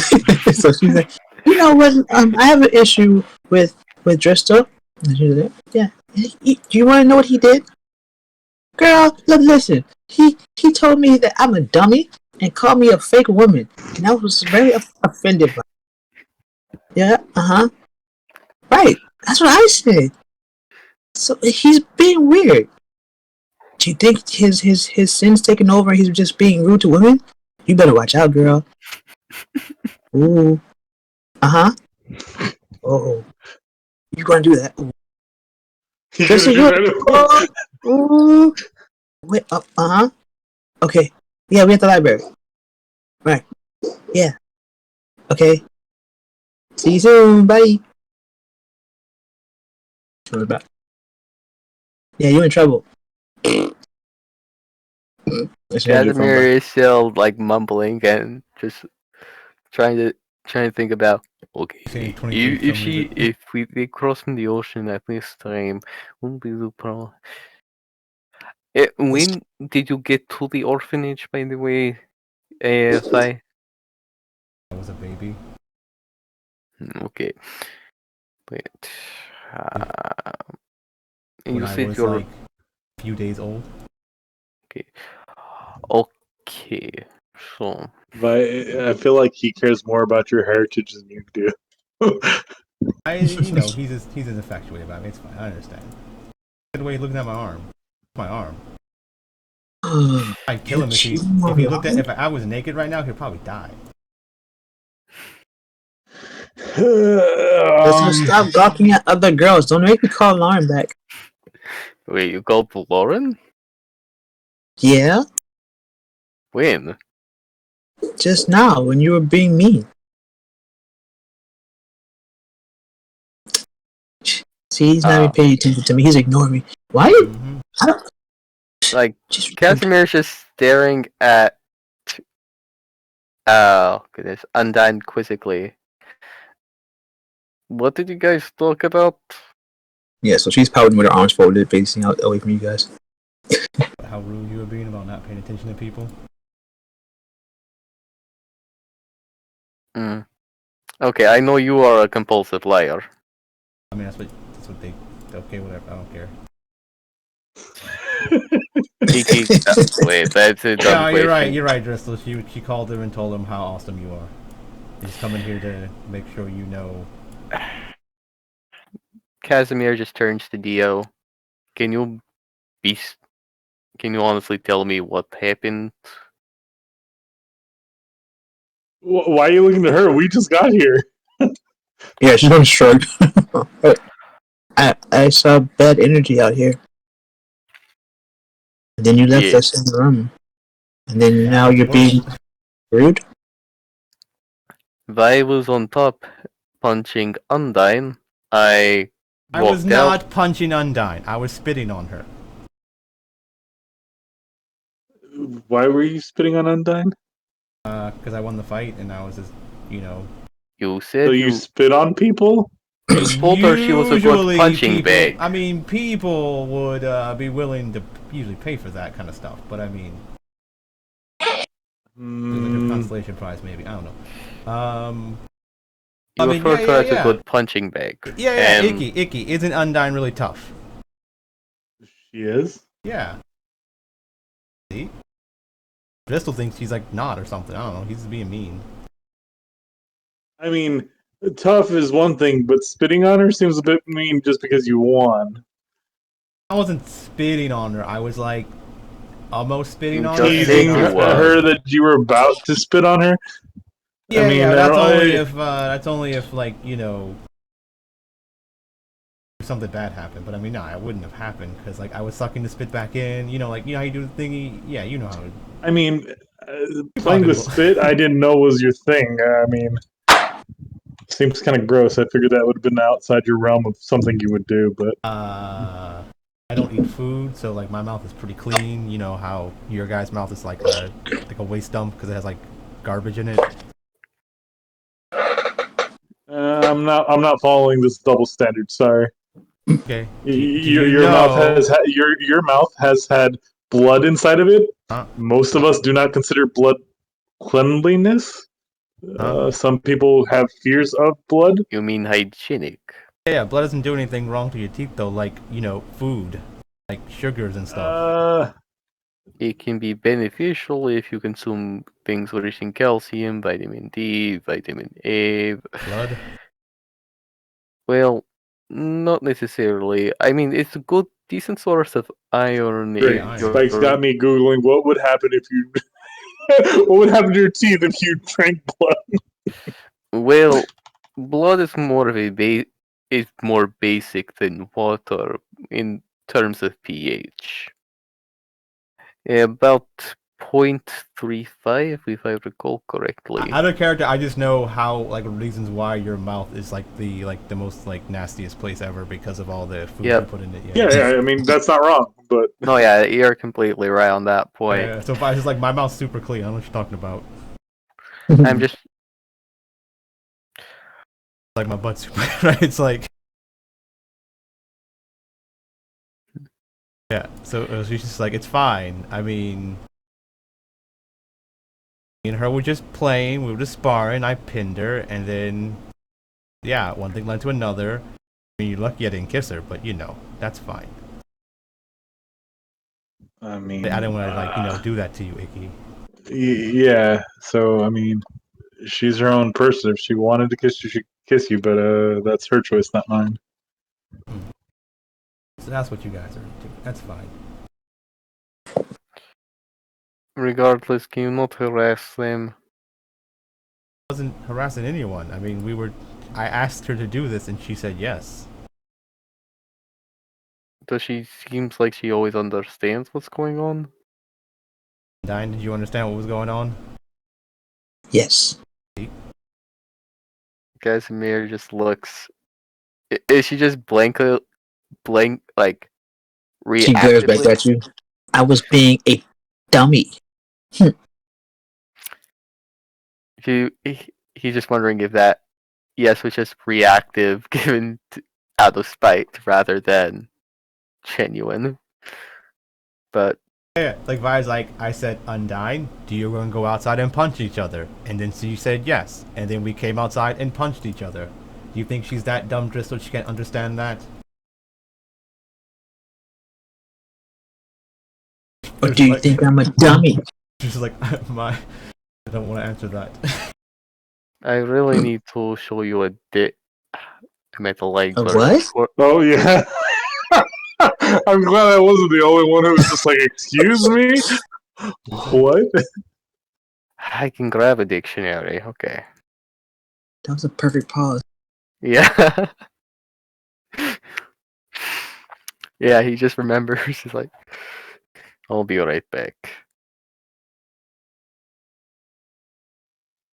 So she's like, you know what? I have an issue with Driscoll. And she's like, yeah. Do you want to know what he did? Girl, look, listen. He told me that I'm a dummy and called me a fake woman, and I was very offended by it. Yeah, right. That's what I said. So he's being weird. Do you think his sins taking over? He's just being rude to women. You better watch out, girl. Ooh. Oh. You gonna do that? Ooh. Ooh. Wait. Okay. Yeah, we at the library. Right. Yeah. Okay. See you soon. Bye. Back. Yeah, you're in trouble.
Casimir is still like mumbling and just trying to think about. Okay, if we cross in the ocean at this time, won't be the problem. When did you get to the orphanage, by the way, Sai?
I was a baby.
Okay, wait.
When
You
I
said
was
you're
like a few days old.
okay. So
But I feel like he cares more about your heritage than you do.
He's as infatuated about me. It's fine. I understand. The way he's looking at my arm. My arm. I'd kill him if he looked at if I was naked right now, he'd probably die.
Just stop gawking at other girls. Don't make me call Lauren back.
Wait, you called Lauren?
Yeah,
When?
just now when you were being mean. See, he's not even paying attention to me. He's ignoring me. Why?
Mm-hmm.
Like,
Just
Casimir's just staring at. Oh, goodness. Undyne quizzically. What did you guys talk about?
yeah. So she's pouting with her arms folded, facing out away from you guys.
How rude you were being about not paying attention to people.
Okay, I know you are a compulsive liar.
I mean, that's what they. Okay, whatever. I don't care.
Kiki, wait, that's a dumb
Yeah,
question.
you're right, Driscoll. She called him and told him how awesome you are. He's coming here to make sure you know.
Casimir just turns to Dio. Can you honestly tell me what happened?
Why are you looking at her? We just got here.
Yeah, she's gonna shrug. I saw bad energy out here. And then you left
Yeah.
us in the room. And then
Yeah,
now you're being rude?
I was on top punching Undyne. I
I was
walked
not
out.
punching Undyne. I was spitting on her.
Why were you spitting on Undyne?
Because I won the fight and I was just, you know.
You
So
said
you spit on people?
you told her she was a good
Usually
punching
people,
bag.
I mean, people would be willing to usually pay for that kind of stuff. But I mean, like a consolation prize, maybe. I don't know.
You
I mean,
referred to her as
yeah.
a good punching bag.
Yeah,
And
Icky. Isn't Undyne really tough?
She is?
Yeah. See? Bristol thinks she's like not or something. I don't know. He's just being mean.
I mean, tough is one thing, but spitting on her seems a bit mean just because you won.
I wasn't spitting on her. I was like almost spitting
You
on
just
her.
said
Teasing
you were.
her that you were about to spit on her?
Yeah,
I mean,
yeah. That's only if like, you know, something bad happened. But I mean, no, it wouldn't have happened because like I was sucking the spit back in. You know, like you know how you do the thingy. Yeah, you know how.
I mean, playing with spit, I didn't know was your thing. I mean, seems kind of gross. I figured that would have been outside your realm of something you would do, but
I don't eat food, so like my mouth is pretty clean. You know how your guy's mouth is like a waste dump because it has like garbage in it.
I'm not following this double standard. Sorry.
Okay.
Your mouth has had blood inside of it.
Huh?
Most of us do not consider blood cleanliness. Some people have fears of blood.
You mean hygienic?
Yeah, blood doesn't do anything wrong to your teeth though, like you know, food, like sugars and stuff.
It can be beneficial if you consume things rich in calcium, vitamin D, vitamin A.
Blood.
Well, not necessarily. I mean, it's a good, decent source of iron.
Great.
iron.
Spike's got me googling what would happen if you. What would happen to your teeth if you drank blood?
Well, blood is more of is more basic than water in terms of pH. About 0.35, if I recall correctly.
Out of character, I just know how like reasons why your mouth is like the most like nastiest place ever because of all the food you put in it.
Yeah. I mean, that's not wrong, but
No, yeah, you're completely right on that point.
Yeah, so if I just like my mouth's super clean, I don't know what you're talking about.
I'm just
Like my butt's super right. It's like yeah. So she's just like it's fine. I mean. Me and her were just playing, we were just sparring, I pinned her, and then, yeah, one thing led to another. I mean, you're lucky I didn't kiss her, but you know, that's fine.
I mean,
I didn't want to, like, you know, do that to you, Icky.
Yeah, so, I mean, she's her own person. If she wanted to kiss you, she could kiss you, but that's her choice, not mine.
So that's what you guys are into. That's fine.
Regardless, can you not harass them?
I wasn't harassing anyone. I mean, I asked her to do this, and she said yes.
Does she seems like she always understands what's going on?
Dine, did you understand what was going on?
Yes.
Casimir just looks. Is she just blank like
She glares back
reactively?
at you. I was being a dummy.
He's just wondering if that yes was just reactive, given out of spite rather than genuine. But
Yeah, like Vi's like, I said, Undyne, do you want to go outside and punch each other? And then she said yes. And then we came outside and punched each other. Do you think she's that dumb, Driscoll, she can't understand that?
Or do you think I'm a dummy?
She's like, I don't want to answer that.
I really need to show you a dick. I meant the leg.
A what?
Oh yeah. I'm glad I wasn't the only one who was just like, "Excuse me, what?"
I can grab a dictionary. Okay.
That was a perfect pause.
Yeah. Yeah, he just remembers. He's like, I'll be right back.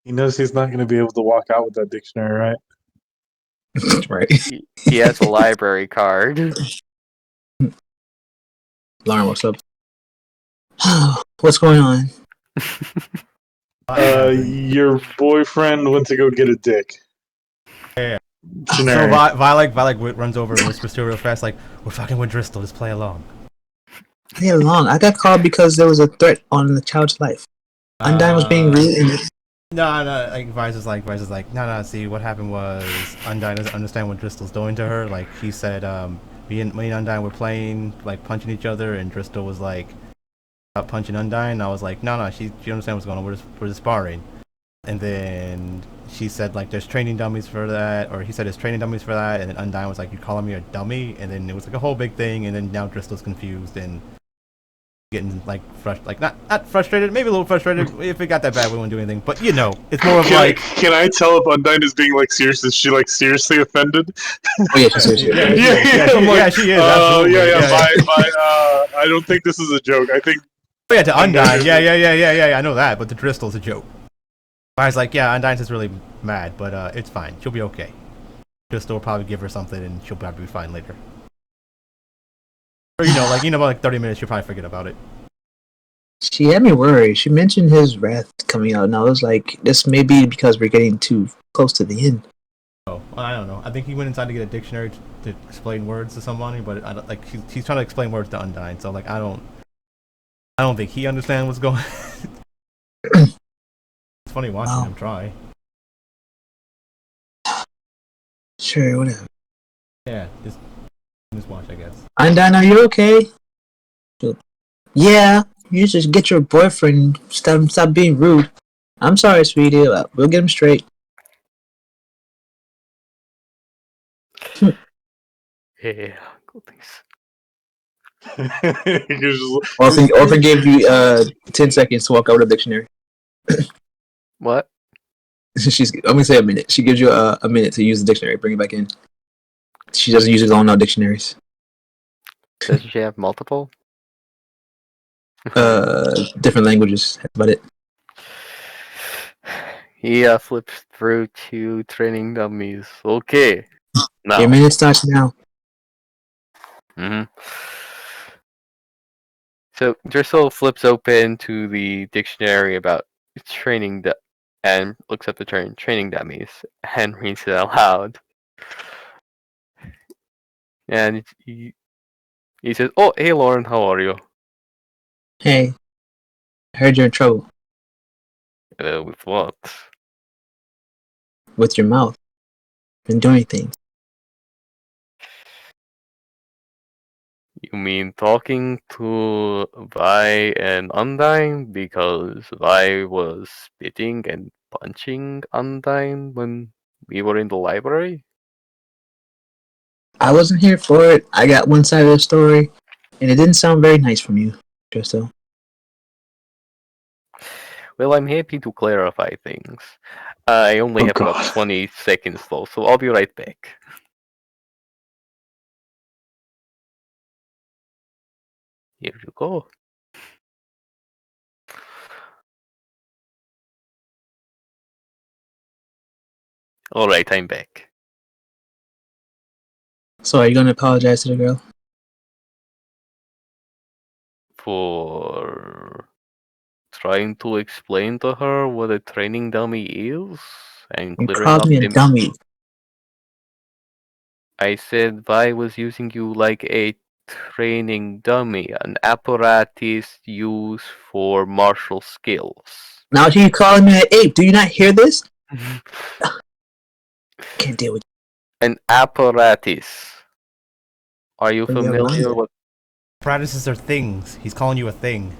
He knows he's not going to be able to walk out with that dictionary, right?
Right.
He has a library card.
Lauren, what's up? What's going on?
Your boyfriend went to go get a dick.
Yeah. So
Generic.
Vi runs over and whispers to her real fast, like, we're fucking with Driscoll, just play along.
Play along. I got called because there was a threat on the child's life. Undyne was being rude and
No, like Vice is like, no, see, what happened was Undyne doesn't understand what Driscoll's doing to her. Like, he said, me and Undyne were playing, like, punching each other, and Driscoll was like, stop punching Undyne. And I was like, no, she understands what's going on, we're just sparring. And then she said, like, there's training dummies for that, or he said there's training dummies for that, and then Undyne was like, you calling me a dummy? And then it was like a whole big thing, and then now Driscoll's confused and getting like not frustrated, maybe a little frustrated. If it got that bad, we wouldn't do anything. But you know, it's more of
Can I tell if Undyne is being like serious? Is she like seriously offended?
oh yeah, she's
yeah, she is.
Oh
Absolutely.
I don't think this is a joke. I think.
Oh, yeah, to Undyne, yeah. I know that, but to Driscoll's a joke. I was like, yeah, Undyne's just really mad, but it's fine. She'll be okay. Driscoll will probably give her something, and she'll probably be fine later. Or about like 30 minutes, she'll probably forget about it.
She had me worried. She mentioned his wrath coming out, and I was like, this may be because we're getting too close to the end.
Oh, well, I don't know. I think he went inside to get a dictionary to explain words to somebody, but I don't, like he's trying to explain words to Undyne. So like I don't think he understands what's going. It's funny watching him try.
Sure, whatever.
Yeah, just watch, I guess.
Undyne, are you okay? Yeah, you just get your boyfriend. Stop being rude. I'm sorry, sweetie. We'll get him straight.
Yeah, cool things.
Orphan gave you 10 seconds to walk out with a dictionary.
What?
I'm gonna say a minute. She gives you a minute to use the dictionary. Bring it back in. She doesn't use all dictionaries.
Does she have multiple?
Different languages. That's about it.
He flips through to training dummies. Okay. Now.
Your minute starts now.
So Driscoll flips open to the dictionary about training and looks up the term training dummies and reads it out loud. And he says, "Oh, hey Lauren, how are you?"
Hey, I heard you're in trouble.
With what?
With your mouth. Been doing things.
You mean talking to Vi and Undyne? Because Vi was spitting and punching Undyne when we were in the library?
I wasn't here for it. I got one side of the story, and it didn't sound very nice from you, Tristan.
Well, I'm happy to clarify things. I only
Oh,
have about
God.
20 seconds though, so I'll be right back. Here you go. Alright, I'm back.
So are you gonna apologize to the girl?
For trying to explain to her what a training dummy is and
You
clearing
called
up
me a
the.
dummy.
I said Vi was using you like a training dummy, an apparatus used for martial skills.
Now you calling me an ape. Do you not hear this? Can't deal with
An apparatus. Are you
you. You're
familiar
lying.
with?
Practices are things. He's calling you a thing.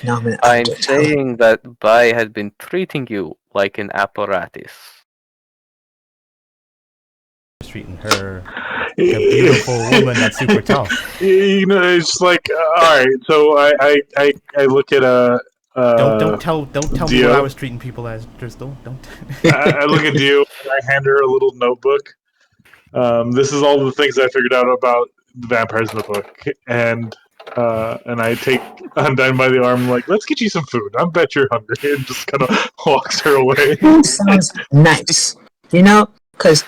Now I'm an
I'm
undertalent.
saying that Vi has been treating you like an apparatus.
Treating her like a beautiful woman that's super tough.
You know, it's like, all right. So I look at
Don't tell me what I
Dio.
was treating people as, Driscoll. Don't.
I look at Dio and I hand her a little notebook. This is all the things I figured out about the vampires in the book, and I take Undyne by the arm, like, let's get you some food. I bet you're hungry, and just kind of walks her away.
That sounds nice. You know, because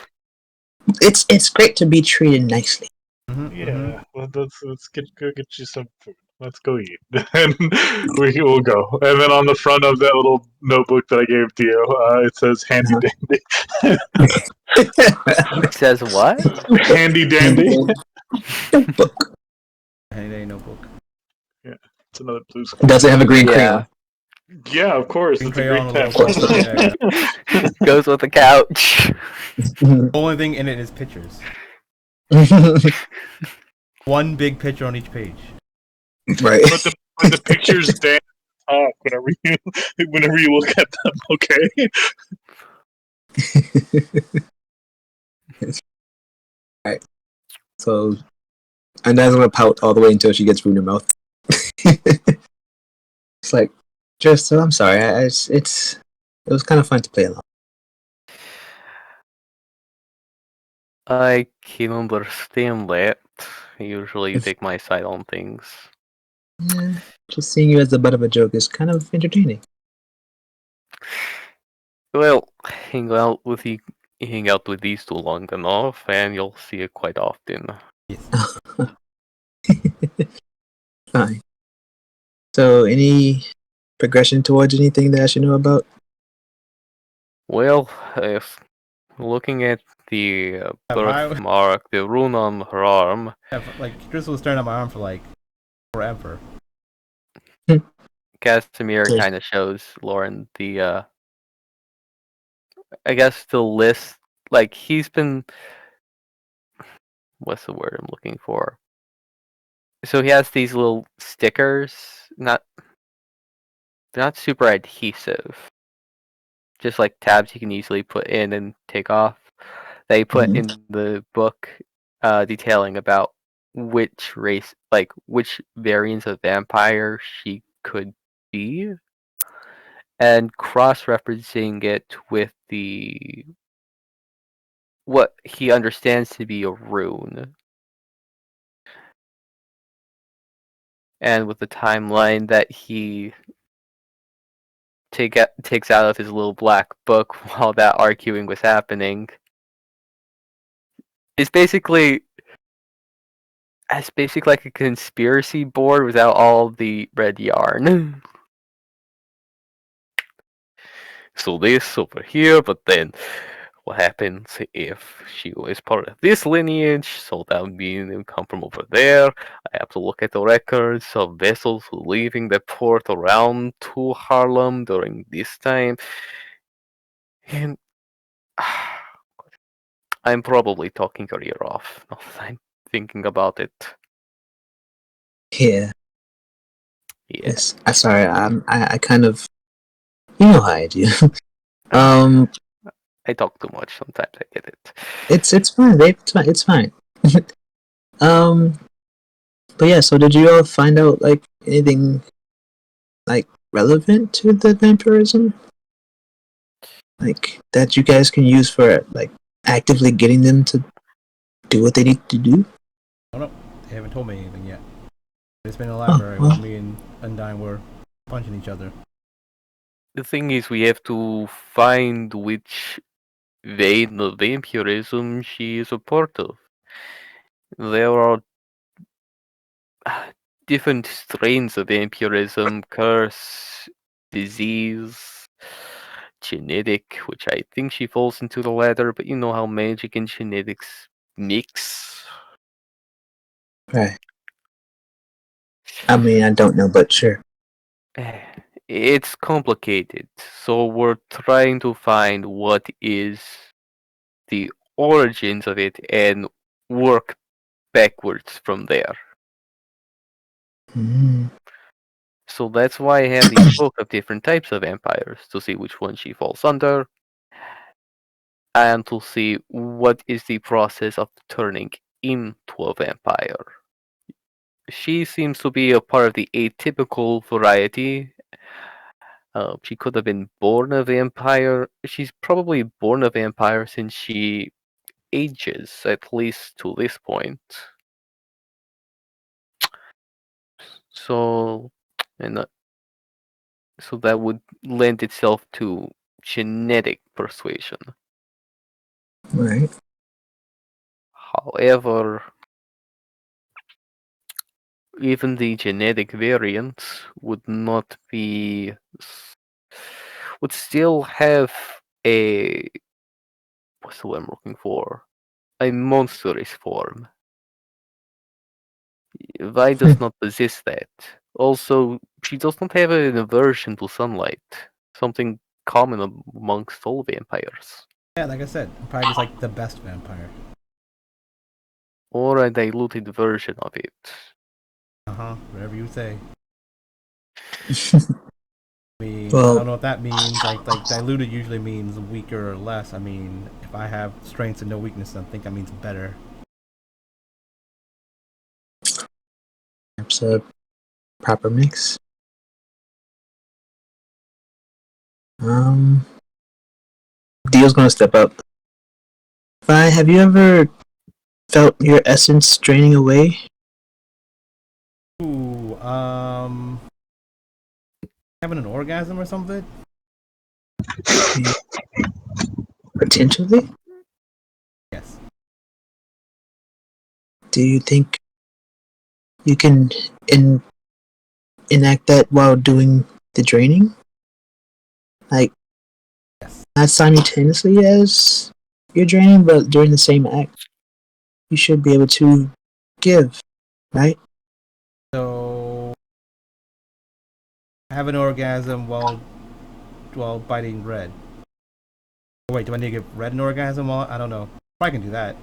it's great to be treated nicely.
Yeah, well, let's go get you some food. Let's go eat, and we will go. And then on the front of that little notebook that I gave Dio, it says "Handy Dandy."
It says what?
Handy Dandy.
Book.
Hey, notebook.
Yeah, it's another blue.
Does it have a green
Yeah.
crayon?
Yeah, of course.
Green
It's a green
crayon, a
pen.
little yeah.
Goes with the couch.
The only thing in it is pictures. One big picture on each page.
Right.
But the pictures stand talk whenever you look at them. Okay.
Alright. So, and that's gonna pout all the way until she gets food in her mouth. It's like, just I'm sorry. It was kind of fun to play along.
I can understand that. Usually you take my side on things.
Yeah, just seeing you as the butt of a joke is kind of entertaining.
Well, hang out with these two long enough, and you'll see it quite often.
Yes.
Fine. So, any progression towards anything that I should know about?
Well, if looking at the birthmark, the rune on her arm,
Like Driscoll was staring at my arm for like forever.
Casimir
Yes.
kind of shows Lauren the, I guess the list. Like he's been, what's the word I'm looking for? So he has these little stickers. They're not super adhesive. Just like tabs you can easily put in and take off. They put
Mhm.
in the book detailing about which race, like which variants of vampire she could be, and cross-referencing it with the what he understands to be a rune, and with the timeline that he takes out of his little black book while that arguing was happening. It's basically like a conspiracy board without all the red yarn. So this over here, but then what happens if she is part of this lineage? So that would mean it would come from over there. I have to look at the records of vessels leaving the port around to Harlem during this time. And I'm probably talking her ear off now that I'm thinking about it.
Yeah.
Yeah.
Yes. I'm sorry. I kind of, you know how I do.
I talk too much sometimes, I get it.
It's fine, babe. It's fine. But yeah. So did you all find out like anything, like relevant to the vampirism? Like, that you guys can use for, like, actively getting them to do what they need to do?
I don't know. They haven't told me anything yet. It's been in the
Oh,
library
well.
while me and Undyne were punching each other.
The thing is, we have to find which vein of vampirism she is a part of. There are different strains of vampirism: curse, disease, genetic, which I think she falls into the latter, but you know how magic and genetics mix.
Right. I mean, I don't know, but sure.
It's complicated, so we're trying to find what is the origins of it and work backwards from there.
Mm.
So that's why I have the book of different types of vampires, to see which one she falls under, and to see what is the process of turning into a vampire. She seems to be a part of the atypical variety. She could have been born a vampire. She's probably born a vampire since she ages, at least to this point. So, and so that would lend itself to genetic persuasion.
Right.
However, even the genetic variants would not be, would still have a, what's the word I'm looking for? A monstrous form. Vi does not possess that. Also, she does not have an aversion to sunlight, something common amongst all vampires.
Yeah, like I said, I'm probably just like the best vampire.
Or a diluted version of it.
Whatever you say. I mean, I
Well,
don't know what that means. Like diluted usually means weaker or less. I mean, if I have strengths and no weakness, I think that means better.
perhaps a proper mix. Dio's gonna step up. Vi, have you ever felt your essence draining away?
Ooh, having an orgasm or something?
Potentially?
Yes.
Do you think you can enact that while doing the draining? Like,
Yes.
not simultaneously as you're draining, but during the same act. You should be able to give, right?
So, have an orgasm while biting red. Oh, wait, do I need to give red an orgasm while I don't know? I can do that.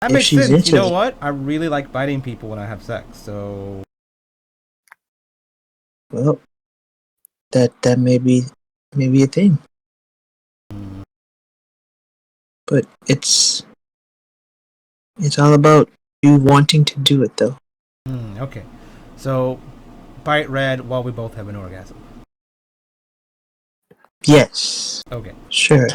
That
If
makes
she's
sense. You
into
know
it.
what? I really like biting people when I have sex. So,
Well, that may be a thing. But it's all about you wanting to do it, though.
okay. So, bite red while we both have an orgasm.
Yes,
Okay.
sure.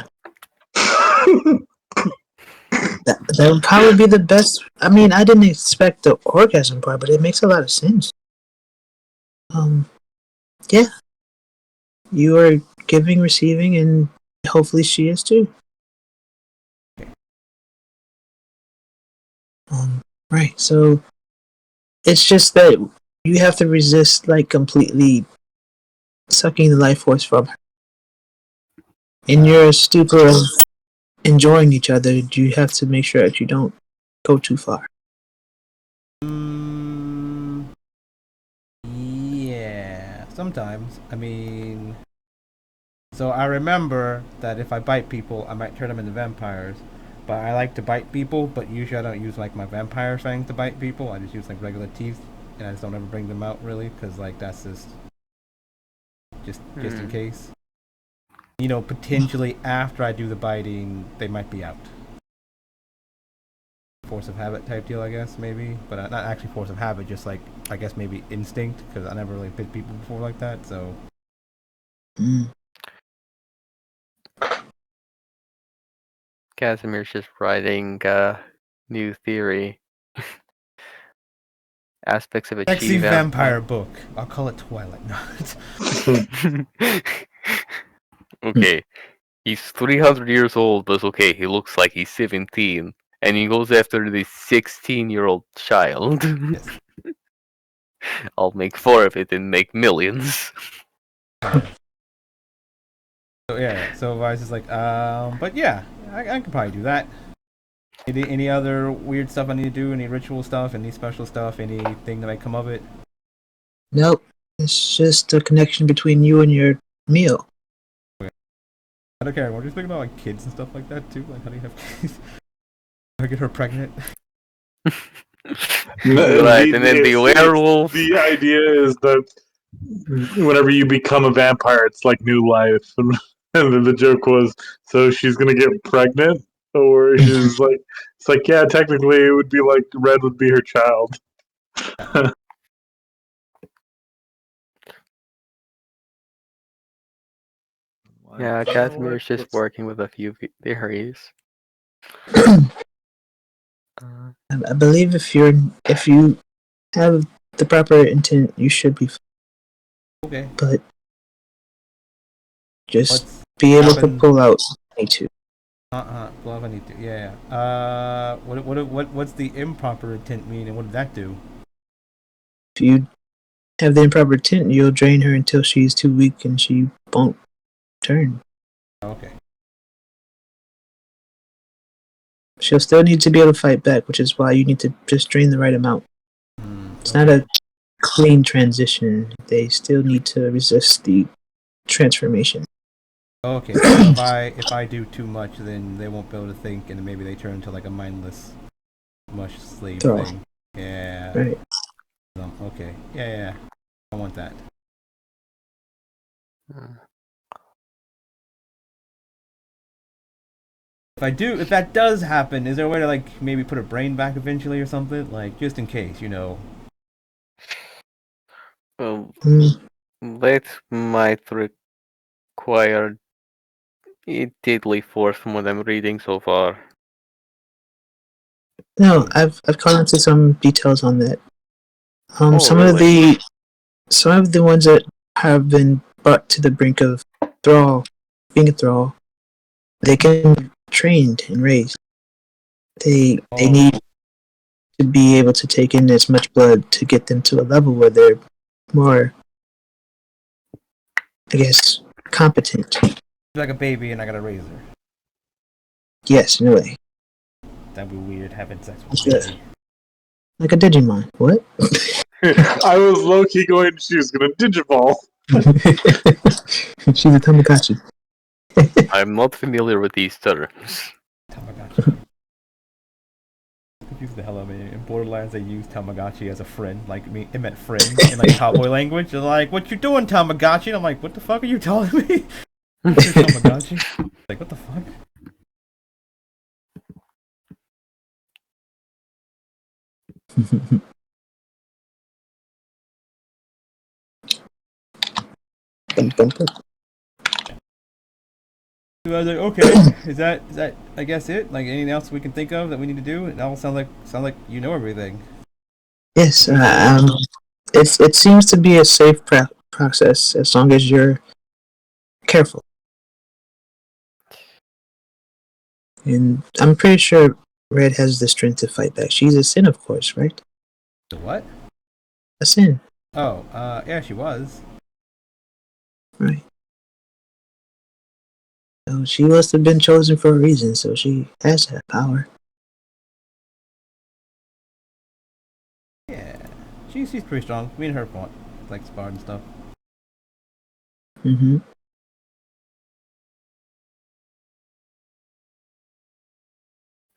That would probably be the best. I mean, I didn't expect the orgasm part, but it makes a lot of sense. Yeah. You are giving, receiving, and hopefully she is too. Right. So it's just that you have to resist, like, completely sucking the life force from her. In your stupor of enjoying each other, you have to make sure that you don't go too far.
Yeah. Sometimes. I mean, so I remember that if I bite people, I might turn them into vampires. But I like to bite people, but usually I don't use like my vampire fangs to bite people. I just use like regular teeth, and I just don't ever bring them out really, because like that's just in case. You know, potentially after I do the biting, they might be out. force of habit type deal, I guess, maybe. But not actually force of habit, just like, I guess maybe instinct, because I never really bit people before like that, so.
Mm.
Casimir's just writing new theory. Aspects of a
Sexy
chi
vampire book. I'll call it Twilight. No.
Okay, he's 300 years old, but okay, he looks like he's 17. And he goes after this 16-year-old child.
Yes.
I'll make 4 of it and make millions.
So yeah, so Vice is like, but yeah, I could probably do that. Any other weird stuff I need to do? Any ritual stuff? Any special stuff? Anything that might come of it?
Nope. It's just a connection between you and your meal.
I don't care. We're just thinking about like kids and stuff like that too. Like, how do you have kids? How do I get her pregnant?
Right, and then the werewolf.
The idea is that whenever you become a vampire, it's like new life. And then the joke was, so she's gonna get pregnant, or she's like, it's like, yeah, technically it would be like Red would be her child.
Yeah, Casimir's just working with a few theories.
I believe if you have the proper intent, you should be.
Okay.
But just
What's
be able to
happened?
pull out need to.
Well, if I need to. Yeah. What's the improper intent mean, and what did that do?
If you have the improper intent, you'll drain her until she's too weak and she won't turn.
Okay.
She'll still need to be able to fight back, which is why you need to just drain the right amount. It's not a clean transition. They still need to resist the transformation.
Okay. So if I do too much, then they won't be able to think, and maybe they turn into like a mindless, mush slave
Thrall.
thing. Yeah.
Right.
Okay. Yeah. I want that. If that does happen, is there a way to like maybe put her brain back eventually or something? Like just in case, you know.
Well,
Mm,
that might require a deadly force from what I'm reading so far.
no, I've gone into some details on that.
Oh,
Some
really?
of the ones that have been brought to the brink of being a thrall, they can be trained and raised. They need to be able to take in as much blood to get them to a level where they're more, I guess, competent.
She's like a baby, and I gotta raise her.
Yes, in a way.
That'd be weird having sex with a baby.
Like a Digimon. What?
I was low key going, she was gonna Digiball.
She's a Tamagotchi.
I'm not familiar with these terms.
Tamagotchi. Confuse the hell out of me. In Borderlands, they use Tamagotchi as a friend. Like, it meant friend in like cowboy language. They're like, "What you doing, Tamagotchi?" And I'm like, "What the fuck are you telling me?" Tamagotchi. Like, what the fuck? So I was like, okay, is that I guess it? Like anything else we can think of that we need to do? It all sounds like you know everything.
Yes, it seems to be a safe process as long as you're careful. And I'm pretty sure Red has the strength to fight back. She's a Sin, of course, right?
The what?
A Sin,
Oh, yeah, she was.
right? So she must have been chosen for a reason, so she has that power.
Yeah, she's pretty strong. Me and her fought, like sparred and stuff.
Mm-hmm.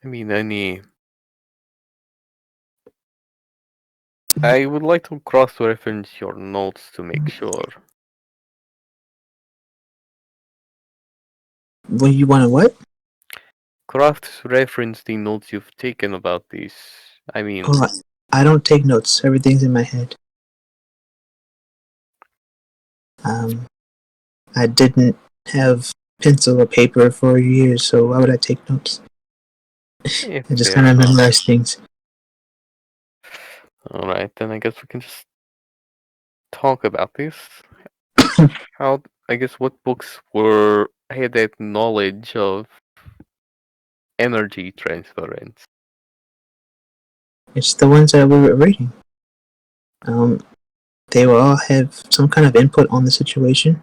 I mean, I would like to cross-reference your notes to make sure.
Well, you want to what?
cross-reference the notes you've taken about this. I mean,
Oh, I don't take notes. Everything's in my head. I didn't have pencil or paper for years, so why would I take notes? I just
fair
kind of
enough.
memorize things.
Alright, then I guess we can just talk about this. What books had that knowledge of energy transference?
It's the ones that we were reading. They will all have some kind of input on the situation.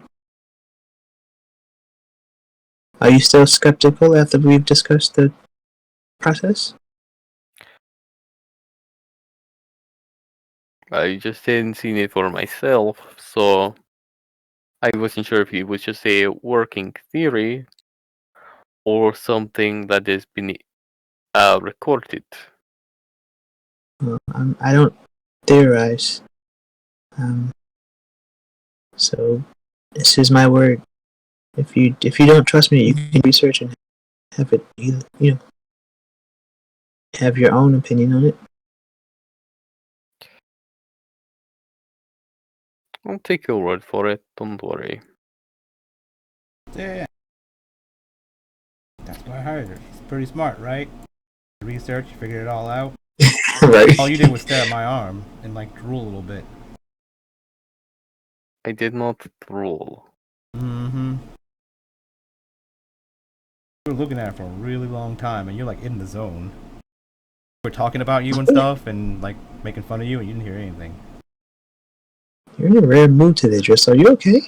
Are you still skeptical after we've discussed the process?
I just hadn't seen it for myself, so I wasn't sure if it was just a working theory or something that has been recorded.
Well, I don't theorize. So this is my word. If you don't trust me, you can research and have it. Have your own opinion on it.
I'll take your word for it. Don't worry.
Yeah. That's why I hired her. She's pretty smart, right? Research, you figured it all out.
Right.
All you did was stare at my arm and like drool a little bit.
I did not rule.
Mm-hmm. We were looking at it for a really long time, and you're like in the zone. We're talking about you and stuff, and like making fun of you, and you didn't hear anything.
You're in a rare mood today, Driss. Are you okay?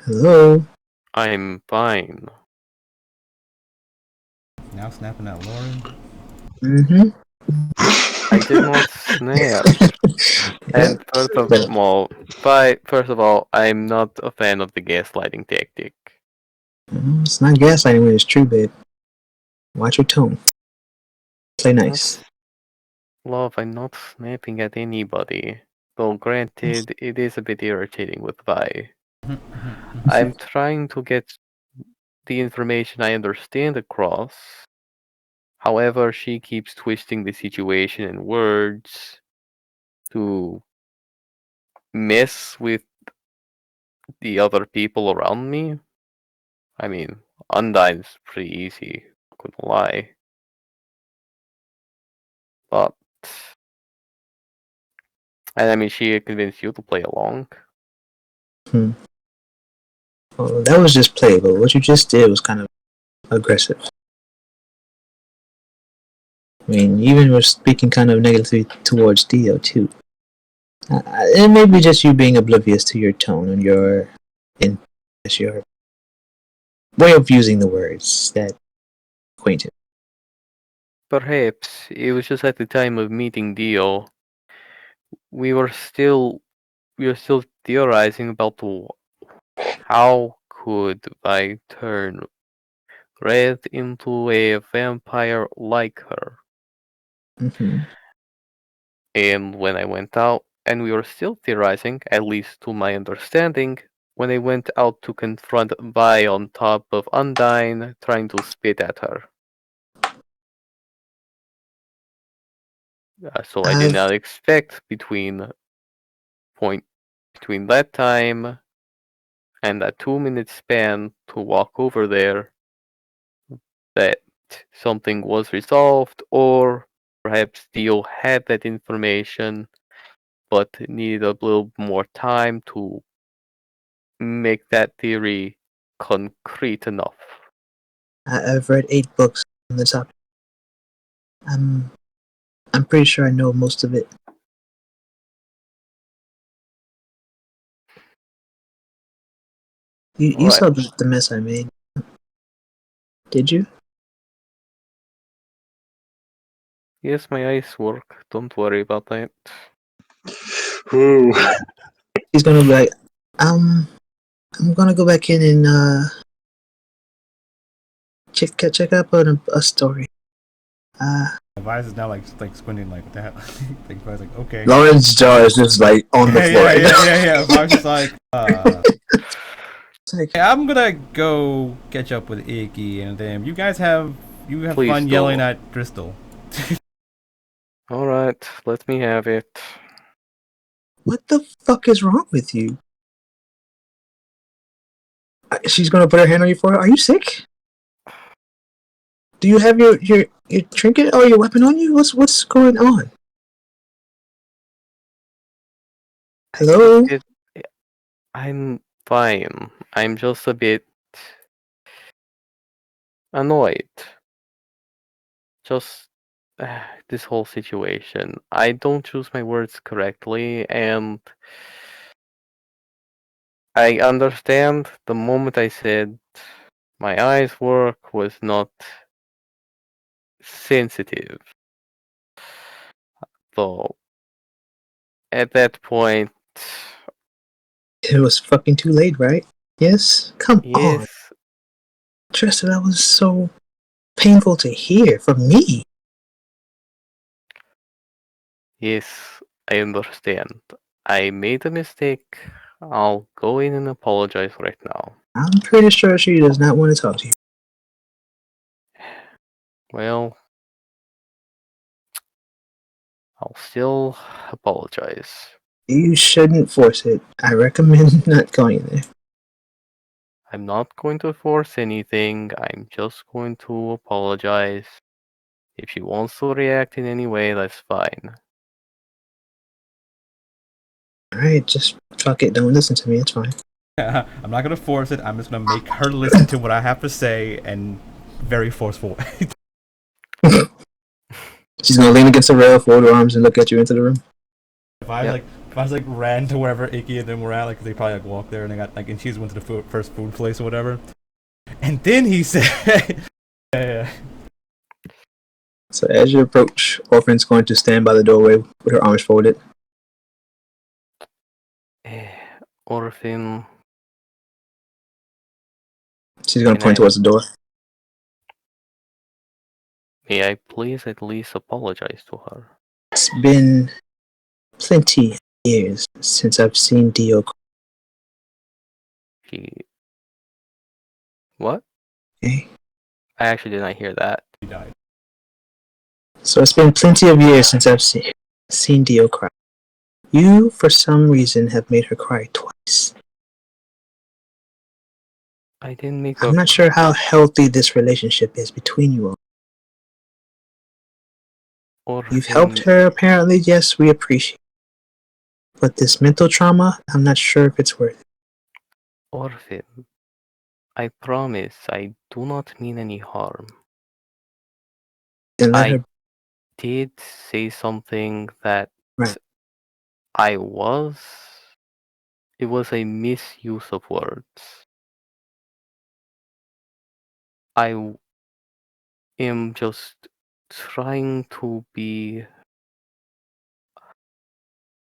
Hello?
I'm fine.
Now snapping at Lauren.
Mm-hmm.
I did not snap. And first of all, I'm not a fan of the gaslighting tactic.
It's not gaslighting when it's true, babe. Watch your tone. Play nice.
Love, I'm not snapping at anybody. Though granted, it is a bit irritating with Vi. I'm trying to get the information I understand across. However, she keeps twisting the situation and words to mess with the other people around me. I mean, Undyne's pretty easy, couldn't lie. But, and I mean, she convinced you to play along.
Well, that was just play, but what you just did was kind of aggressive. I mean, you even were speaking kind of negatively towards Dio, too. It may be just you being oblivious to your tone and your way of using the words that acquainted.
Perhaps it was just at the time of meeting Dio, we were still theorizing about how could I turn Red into a vampire like her.
Mm-hmm.
And when I went out, and we were still theorizing, at least to my understanding, when I went out to confront Vi on top of Undyne, trying to spit at her. So I did not expect between that time and that 2-minute span to walk over there that something was resolved, or perhaps Dio had that information but needed a little more time to make that theory concrete enough.
I've read 8 books on the topic. I'm pretty sure I know most of it. You
Right.
saw the mess I made, did you?
Yes, my eyes work. Don't worry about that.
Ooh.
He's gonna be like, I'm gonna go back in and check up on a story.
Vi's is now like squinting like what the hell. Like Vi's like okay.
Lauren's jaw is just like on the floor.
Yeah. Vi's is like
It's like,
I'm gonna go catch up with Iggy, and then you guys have
Please
fun
do.
yelling at Dristle.
All right, let me have it.
what the fuck is wrong with you? She's gonna put her hand on your forehead. Are you sick? Do you have your trinket or your weapon on you? What's going on? Hello?
I'm fine. I'm just a bit annoyed. Just this whole situation. I don't choose my words correctly, and I understand the moment I said my eyes work was not sensitive. So at that point,
It was fucking too late, right? Yes? Come on.
yes,
Trista, that was so painful to hear from me.
yes, I understand. I made a mistake. I'll go in and apologize right now.
I'm pretty sure she does not want to talk to you.
Well, I'll still apologize.
You shouldn't force it. I recommend not going there.
I'm not going to force anything. I'm just going to apologize. If she wants to react in any way, that's fine.
Alright, just fuck it. Don't listen to me. It's fine.
I'm not gonna force it. I'm just gonna make her listen to what I have to say, and very forceful.
She's gonna lean against the rail, fold her arms, and look at you into the room.
If I
Yep.
ran to wherever Icky and them were at, like they probably like walked there and they got like, and she just went to the first food place or whatever. And then he said, yeah.
So as you approach, Orphan's going to stand by the doorway with her arms folded.
Orphan,
She's gonna
Can
point
I-
towards the door.
may I please at least apologize to her?
It's been plenty of years since I've seen Dio.
She. What?
Okay?
I actually did not hear that.
He died.
So it's been plenty of years since I've seen Dio cry. You, for some reason, have made her cry twice.
I didn't make
I'm
a.
not sure how healthy this relationship is between you all. You've helped
Orphan,
her, apparently. Yes, we appreciate it. But this mental trauma, I'm not sure if it's worth it.
Orphan. I promise I do not mean any harm.
Then let
I
her.
did say something that
Right.
I was. It was a misuse of words. I am just trying to be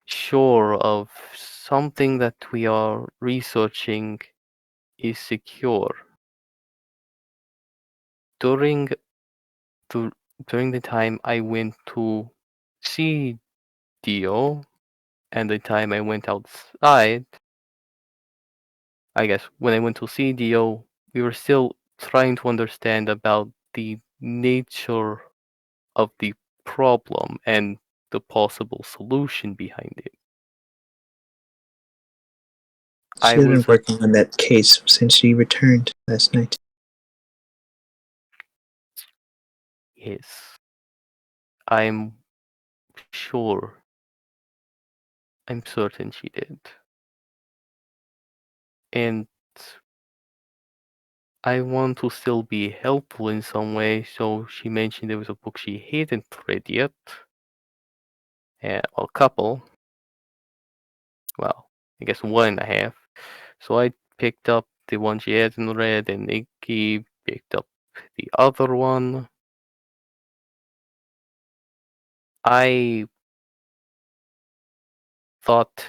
sure of something that we are researching is secure. During to during the time I went to see Dio and the time I went outside, I guess when I went to see Dio, we were still trying to understand about the nature of the problem and the possible solution behind it. I
She's been
was
working on that case since she returned last night.
yes. I'm sure. I'm certain she did. And I want to still be helpful in some way, so she mentioned there was a book she hadn't read yet. A couple. Well, I guess one and a half. So I picked up the one she hadn't read, and Nikki picked up the other one. I thought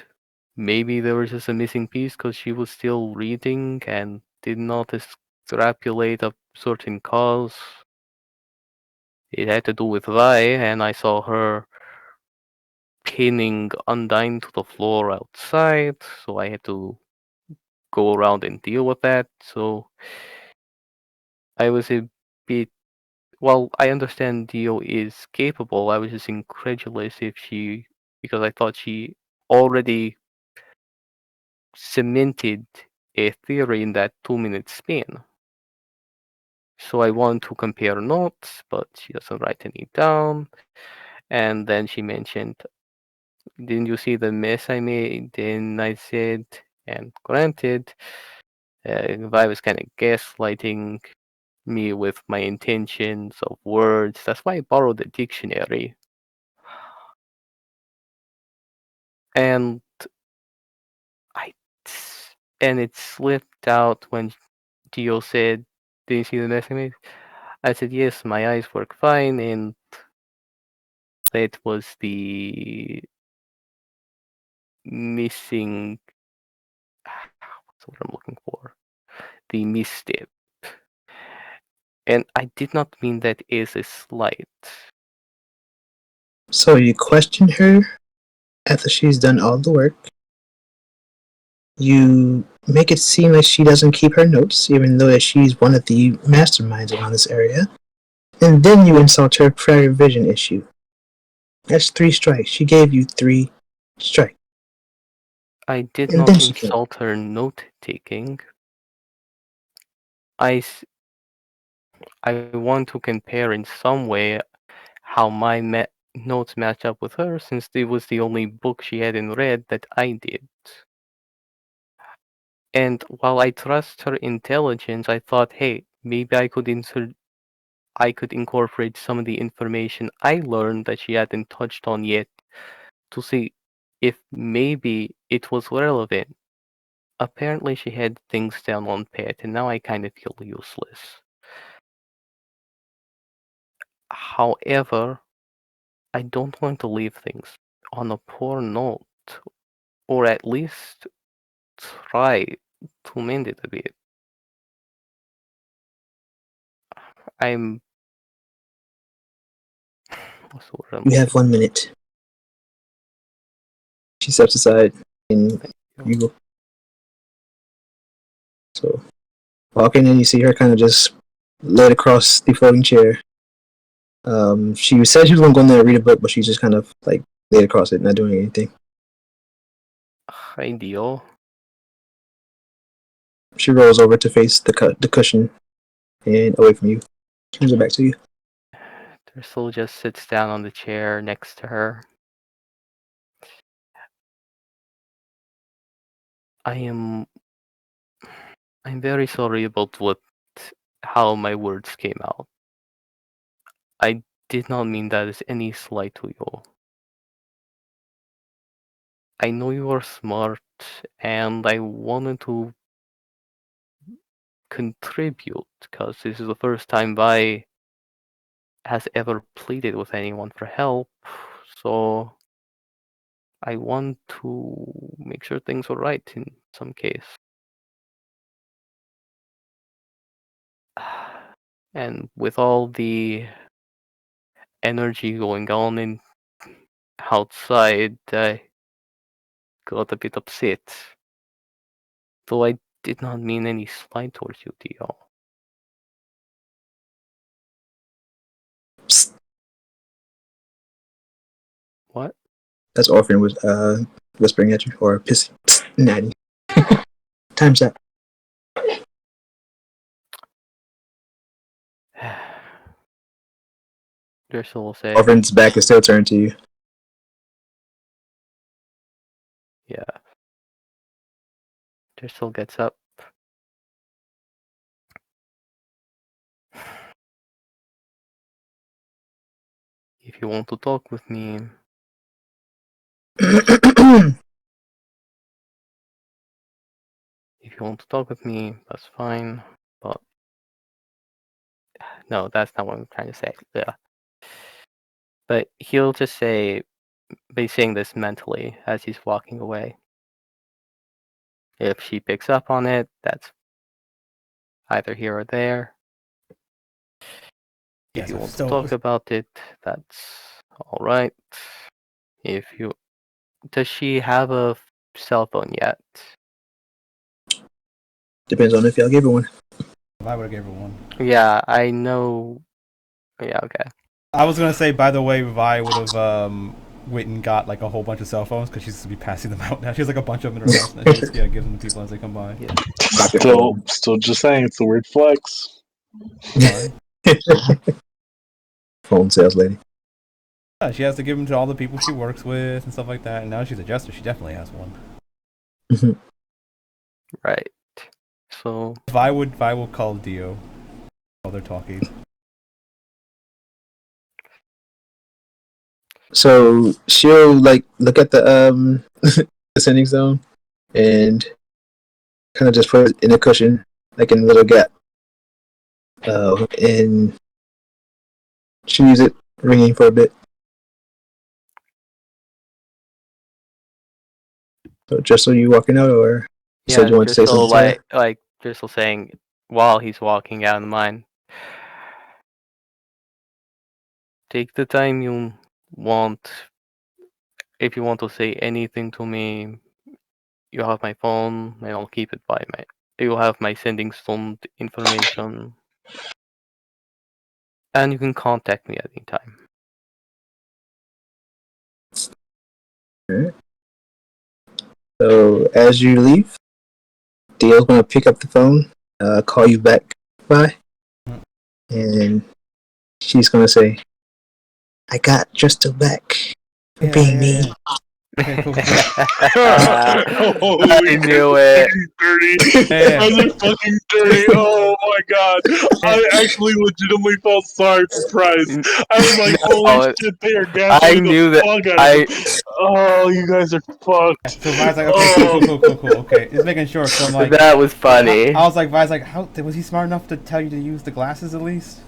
maybe there was just a missing piece because she was still reading and did not extrapolate a certain cause. It had to do with Vi, and I saw her pinning Undyne to the floor outside, so I had to go around and deal with that. So I was a bit. Well, I understand Dio is capable. I was just incredulous because I thought she already cemented a theory in that 2 minute span. So I want to compare notes, but she doesn't write any down. And then she mentioned, "Didn't you see the mess I made?" Then I said, and granted, I was kind of gaslighting me with my intentions of words. That's why I borrowed the dictionary. And I and it slipped out when Dio said, "Did you see the mess I made?" I said, "Yes, my eyes work fine," and it was the missing. What's what I'm looking for? The misstep. And I did not mean that as a slight.
So you question her after she's done all the work. You make it seem like she doesn't keep her notes, even though she's one of the masterminds around this area. And then you insult her prior vision issue. That's 3 strikes. She gave you 3 strikes.
I did
And
not
then she killed.
insult her note taking. I want to compare in some way how my notes match up with hers, since it was the only book she hadn't read that I did. And while I trust her intelligence, I thought, hey, maybe I could incorporate some of the information I learned that she hadn't touched on yet to see if maybe it was relevant. Apparently she had things down on pat, and now I kind of feel useless. However, I don't want to leave things on a poor note, or at least try to mend it a bit. I'm. What's the word I'm
You have
looking
1 minute. She steps aside and
for?
you go. So walking in, you see her kind of just laid across the floating chair. She said she was going to go in there and read a book, but she just kind of like laid across it, not doing anything.
Ideal.
She rolls over to face the cushion and away from you. Turns it back to you.
Drissel just sits down on the chair next to her. I'm very sorry about how my words came out. I did not mean that as any slight to you. I know you are smart, and I wanted to contribute because this is the first time Vi has ever pleaded with anyone for help. So I want to make sure things are right in some case. And with all the energy going on in outside, I got a bit upset. Though I did not mean any slight towards you, Dio.
Psst.
What?
That's Orphan was whispering at you or pissing. Psst, natty. Time's up.
Drissel will say,
Orphan's back is still turned to you.
yeah. Drissel gets up. If you want to talk with me, that's fine. But no, that's not what I'm trying to say. Yeah. But he'll just be saying this mentally as he's walking away. If she picks up on it, that's either here or there.
Yeah,
If you want to
so
talk about it, that's all right. Does she have a cell phone yet?
Depends on if y'all gave her one.
If I would have gave her one.
Yeah, I know. Yeah, okay.
I was gonna say, by the way, Vi would have went and got like a whole bunch of cell phones because she's to be passing them out now. She has like a bunch of them in her house, and she just gives them to people as they come by.
Yeah.
Still just saying, it's a weird flex.
Fine.
Phone sales lady.
Yeah, she has to give them to all the people she works with and stuff like that. And now she's a jester. She definitely has one.
Right. So
Vi will call Dio while they're talking.
So she'll like look at the ascending zone and kind of just put it in a cushion, like in a little gap. And she use it ringing for a bit. So just so you walking out, or you said you want to say
Driscoll,
something? To her?
like Driscoll saying while he's walking out of the mine. Take the time you want. If you want to say anything to me, you have my phone, and I'll keep it by my. You have my sending stone information, and you can contact me at any time.
Alright. So as you leave, Dale's gonna pick up the phone, call you back, bye, and she's gonna say, "I got Tristan back for being me."
Okay, cool.
I knew it.
Dirty.
Yeah.
Those are fucking dirty. Oh my god. I actually legitimately felt sorry for Price. I was like,
No,
holy shit, they are
I
gassing
knew
the
that.
fuck out of him. Oh, you guys are fucked.
So Vi's like, okay, cool. Okay, just making sure. So I'm like,
That was funny.
I was like, Vi's like, how was he smart enough to tell you to use the glasses at least?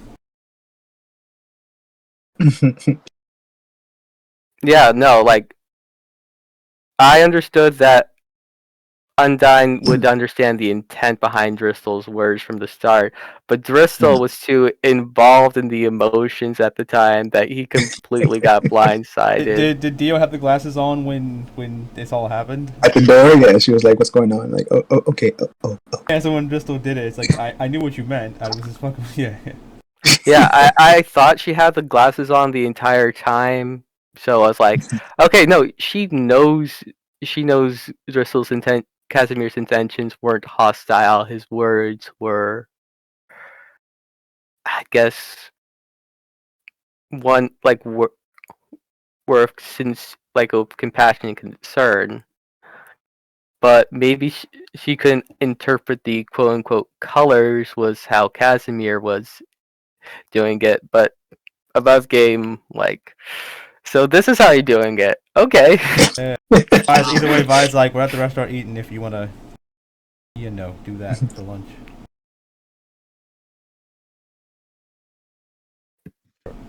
Yeah, no, like I understood that Undyne would understand the intent behind Driscoll's words from the start, but Driscoll was too involved in the emotions at the time that he completely got blindsided.
Did Dio have the glasses on when this all happened?
At the door, yeah, she was like, "What's going on?" Like, "Oh, okay, oh."
Yeah, so when Bristol did it, it's like I knew what you meant. I was just fucking yeah.
Yeah, I thought she had the glasses on the entire time, so I was like, okay, no, she knows Driscoll's intent. Casimir's intentions weren't hostile. His words were, I guess, one like were since like of compassion and concern. But maybe she couldn't interpret the quote unquote colors was how Casimir was doing it. But above game, like, so this is how you're doing it. Okay.
Either way, Vi's like, we're at the restaurant eating. If you wanna, do that for lunch.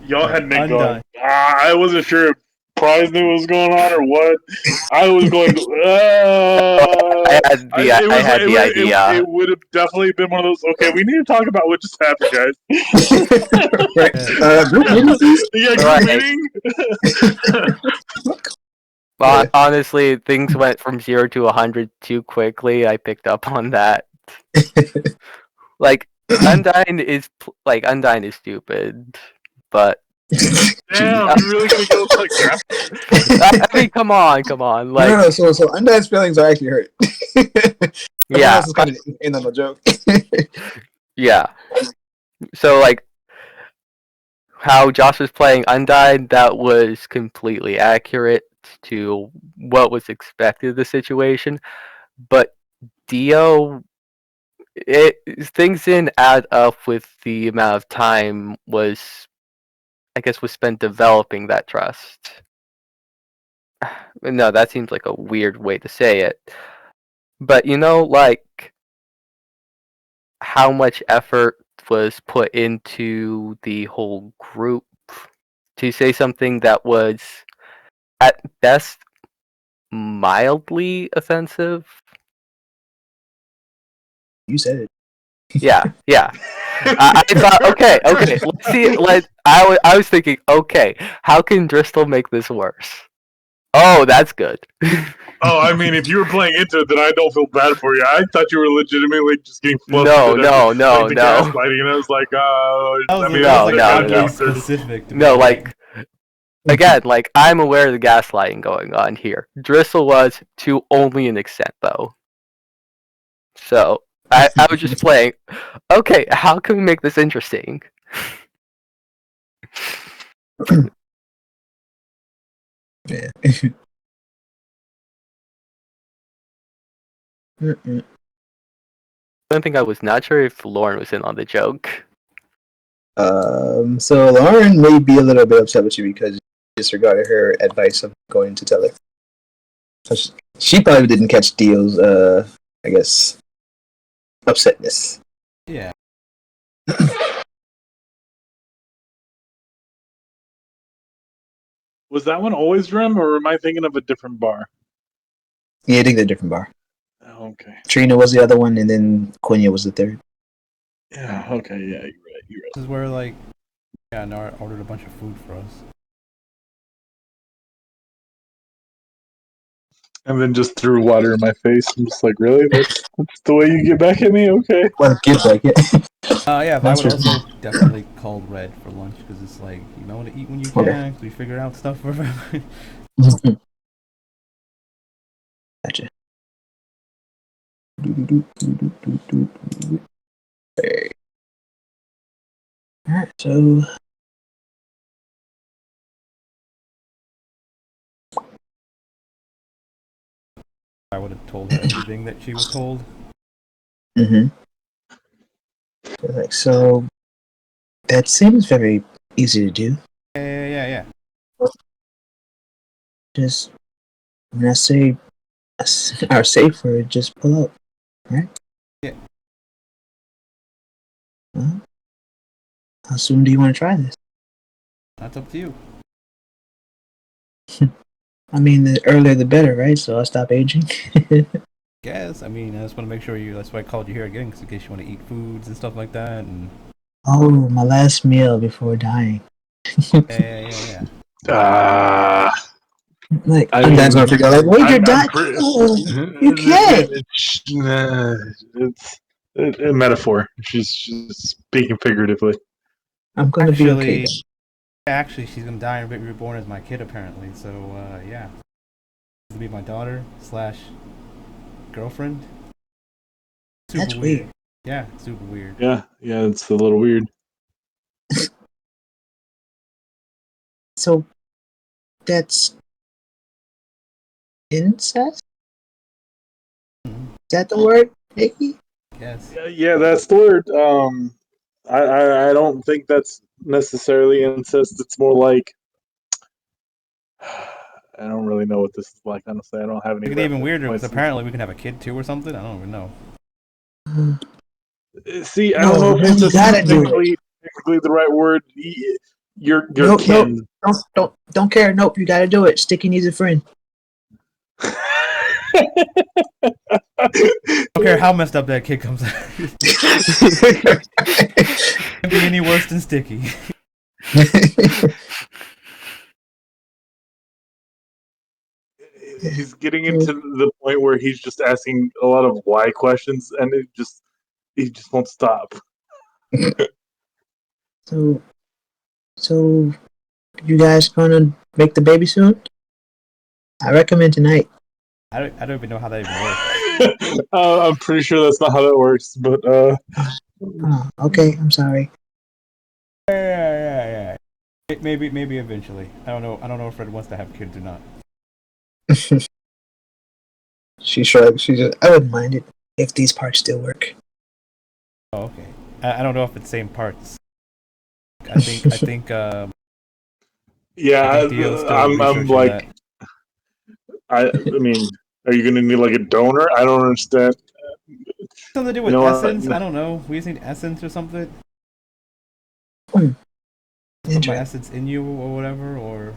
Y'all had Nick
Undyne.
going. I wasn't sure if Prize knew what was going on or what. I was going.
I had the idea.
It would have definitely been one of those. Okay, we need to talk about what just happened, guys.
Group meeting, please?
Yeah,
Right.
group meeting.
Well, honestly, things went from 0 to 100 too quickly. I picked up on that. Like Undyne is stupid, but
Damn, you really gonna go like that?
I mean, come on, like
no, so Undyne's feelings are actually hurt.
yeah,
This is kind of in on a joke.
yeah. So like how Josh was playing Undyne, that was completely accurate to what was expected of the situation, but Dio, things didn't add up with the amount of time was spent developing that trust. No, that seems like a weird way to say it. But like how much effort was put into the whole group to say something that was at best mildly offensive.
You said it.
Yeah. I thought, okay. Let's see. I was thinking, okay, how can Driscoll make this worse? Oh, that's good.
Oh, I mean, if you were playing into it, then I don't feel bad for you. I thought you were legitimately just getting flustered.
No,
like the
no.
gaslighting, and I was like,
That was,
I mean,
that was
No,
like
no,
oddly
no.
specific to
No,
me.
like again, like I'm aware of the gaslighting going on here. Driscoll was to only an extent though. So I was just playing. Okay, how can we make this interesting?
Yeah. Mm-mm.
I don't think I was not sure if Lauren was in on the joke.
So Lauren may be a little bit upset with you because you disregarded her advice of going to tell her. So she probably didn't catch Dio's, I guess, upsetness.
Yeah.
was that one always Rim, or am I thinking of a different bar?
Yeah, I think they're different bar.
Oh, okay.
Trina was the other one, and then Quenya was the third.
Yeah. Okay. Yeah. You're right.
This is where, like, yeah, Nara ordered a bunch of food for us.
And then just threw water in my face. I'm just like, really? That's the way you get back at me? Okay.
Well, kids like it.
Yeah, but I
That's
would
just-
also definitely call Red for lunch because it's like, you know what to eat when you
Okay.
can. We figure out stuff for everybody.
Gotcha. Alright, so
I would have told her everything that she was told.
like so that seems very easy to do.
Yeah.
Just when I say our safe word, just pull up, right?
Yeah.
Well, how soon do you want to try this?
That's up to you.
I mean, the earlier the better, right? So I'll stop aging.
Guess. I mean, I just want to make sure you. That's why I called you here again, cause in case you want to eat foods and stuff like that. And
Oh, my last meal before dying.
yeah.
Like,
I
I'm
mean,
gonna figure out, like, wait, you're
I'm
dying?
pretty.
Oh, you can't.
It's a metaphor. She's speaking figuratively.
I'm gonna be okay.
Actually, she's gonna die and be reborn as my kid apparently. So yeah, this will be my daughter slash girlfriend.
That's weird.
Yeah, super weird.
Yeah, it's a little weird.
So that's incest?
Mhm.
Is that the word, Nikki?
Yes.
Yeah, that's the word. I don't think that's necessarily incest. It's more like I don't really know what this is like. Honestly, I don't have any.
Make it even
reference
weirder because
points.
apparently we can have a kid too or something. I don't even know.
See, I
No,
don't know if
you
it's
gotta do it.
technically the right word. Your
Nope,
kin.
don't care. Nope, you gotta do it. Sticky needs a friend.
I don't care how messed up that kid comes out. Can't be any worse than Sticky.
He's getting into the point where he's just asking a lot of why questions, and he just won't stop.
So you guys gonna make the baby soon? I recommend tonight.
I don't even know how that even works.
I'm pretty sure that's not how that works, but
Oh, okay, I'm sorry.
Yeah. Maybe eventually. I don't know if Fred wants to have kids or not.
She shrugs. She just, I wouldn't mind it if these parts still work.
Oh, okay. I don't know if it's same parts. I think
yeah,
I think Dio's still
I'm
researching
like,
that.
I mean, are you gonna need like a donor? I don't understand.
Something to do with essence? I don't know. We just need essence or something. Put my
Interesting.
essence in you or whatever, or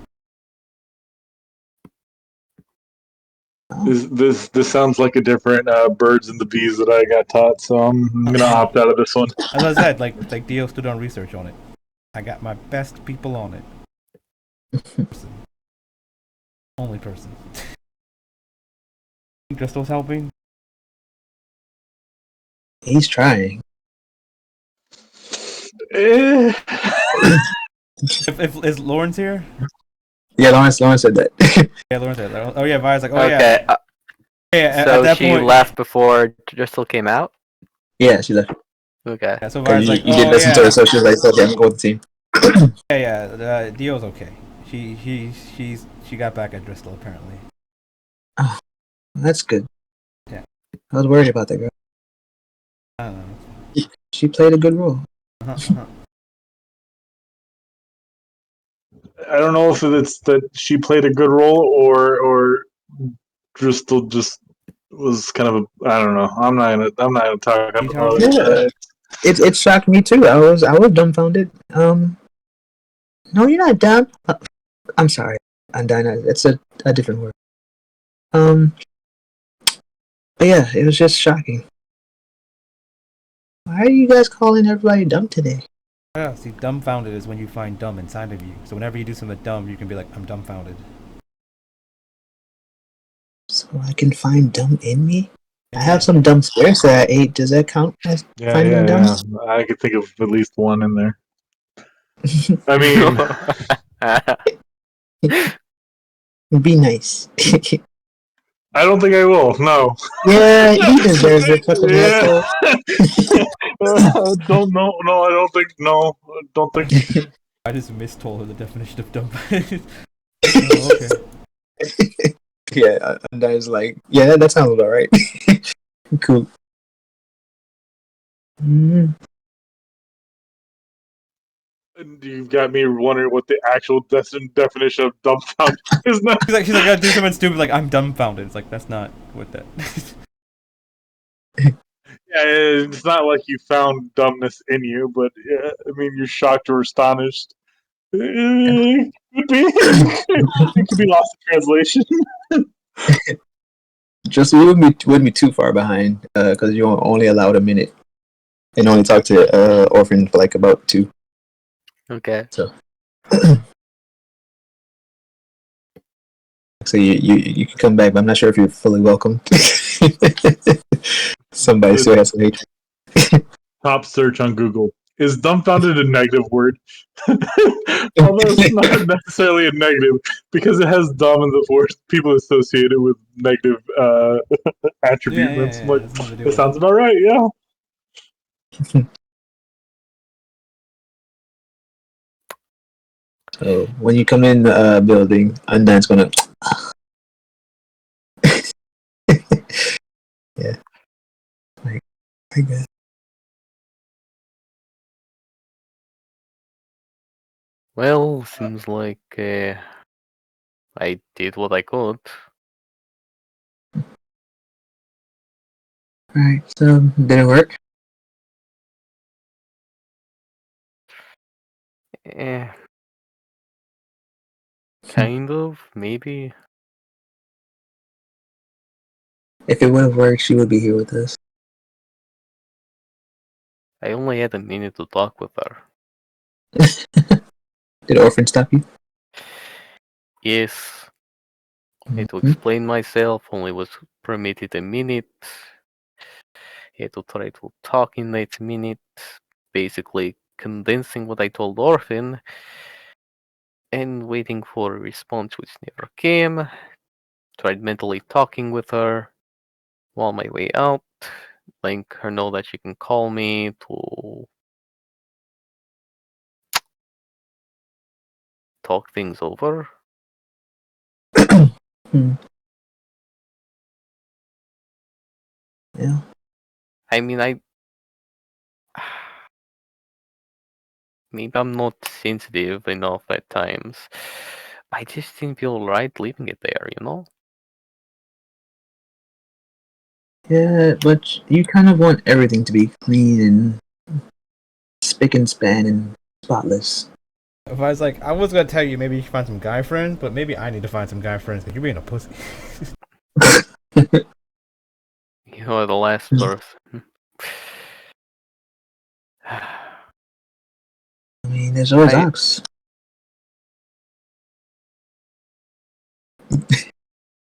This sounds like a different birds and the bees that I got taught, so I'm gonna opt out of this one.
as I said, like Dio stood on research on it. I got my best people on it. Only person. Crystal's helping.
He's trying.
Eh.
If is Lawrence here?
Yeah, Lawrence said that.
Yeah, Lawrence said that. Oh yeah, Vi's like, oh
Okay,
yeah. Yeah, at
so
that
she
point,
left before Crystal came out?
Yeah, she left.
Okay.
yeah, so
Because
Vi's like,
you did
oh
listen to
yeah,
her, so she was like, okay, I'm going to go with the team.
yeah. Dio's okay. She got back at Driscoll apparently.
Oh, that's good.
Yeah.
I was worried about that girl.
I don't know.
She played a good role.
I don't know if it's that she played a good role or Crystal just was kind of a. I don't know. I'm not gonna talk about
Yeah.
it.
It shocked me too. I was dumbfounded. No, you're not dumb. I'm sorry, Undina. It's a different word. But yeah, it was just shocking. Why are you guys calling everybody dumb today?
Yeah, see, dumbfounded is when you find dumb inside of you. So whenever you do something dumb, you can be like, I'm dumbfounded.
So I can find dumb in me? I have some dumb squares that I ate. Does that count as finding dumb?
Yeah. I could think of at least one in there. I mean,
Be nice.
I don't think I will. No.
Yeah, he deserves it. Fucking asshole.
Don't know. No, I don't think. No, I don't think.
I just mistold her the definition of dumbfounded. Oh, okay.
Yeah, Undina's like, yeah, that sounds about right. Cool. Mm.
You've got me wondering what the actual definition of dumbfounded is now.
She's like, gotta do something stupid. Like, I'm dumbfounded. It's like that's not what that.
Yeah, it's not like you found dumbness in you, but yeah, I mean, you're shocked or astonished. It could be. It could be lost in translation.
Just we wouldn't be too far behind because you're only allowed a minute and only talk to Orphan for like about 2.
Okay.
So you can come back, but I'm not sure if you're fully welcome. Somebody still has some hatred.
Top search on Google. Is dumbfounded a negative word? Although it's not necessarily a negative because it has dumb in the word. People associate it with negative attribute.
Yeah,
That's like,
that's nothing to do
that
with
sounds
it.
about right. Yeah.
So when you come in the building, Undyne's gonna. Yeah. Like, I guess.
Well, seems like I did what I could.
Alright, so did it work?
Eh, kind of, maybe.
If it would have worked, she would be here with us.
I only had a minute to talk with her.
Did Orphan stop you?
Yes, I had to
Mhm.
explain myself, only was permitted a minute. I had to try to talk in that minute, basically condensing what I told Orphan and waiting for a response which never came. Tried mentally talking with her on my way out, letting her know that she can call me to talk things over.
Hmm. Yeah.
I mean, maybe I'm not sensitive enough at times. I just didn't feel right leaving it there, you know?
Yeah, but you kind of want everything to be clean and spick and span and spotless.
If I was like, I was gonna tell you maybe you should find some guy friends, but maybe I need to find some guy friends because you're being a pussy.
You know, the last person.
I mean, there's always
I
Ox.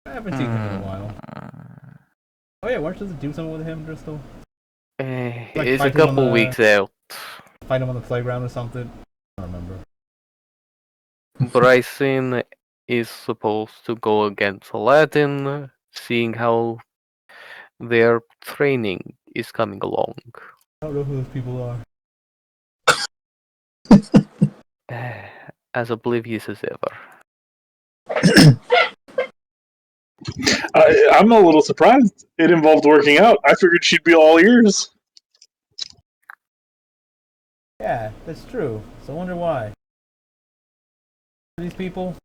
I haven't seen him in a while. Oh yeah, weren't you supposed to do something with him, Driscoll? Like
It's a
fight him on
couple
the-
weeks out.
Fight him on the playground or something? I don't remember.
Bryson is supposed to go against Aladdin, seeing how their training is coming along.
I don't know who those people are.
As oblivious as ever.
I'm a little surprised it involved working out. I figured she'd be all ears.
Yeah, that's true. So I wonder why. These people?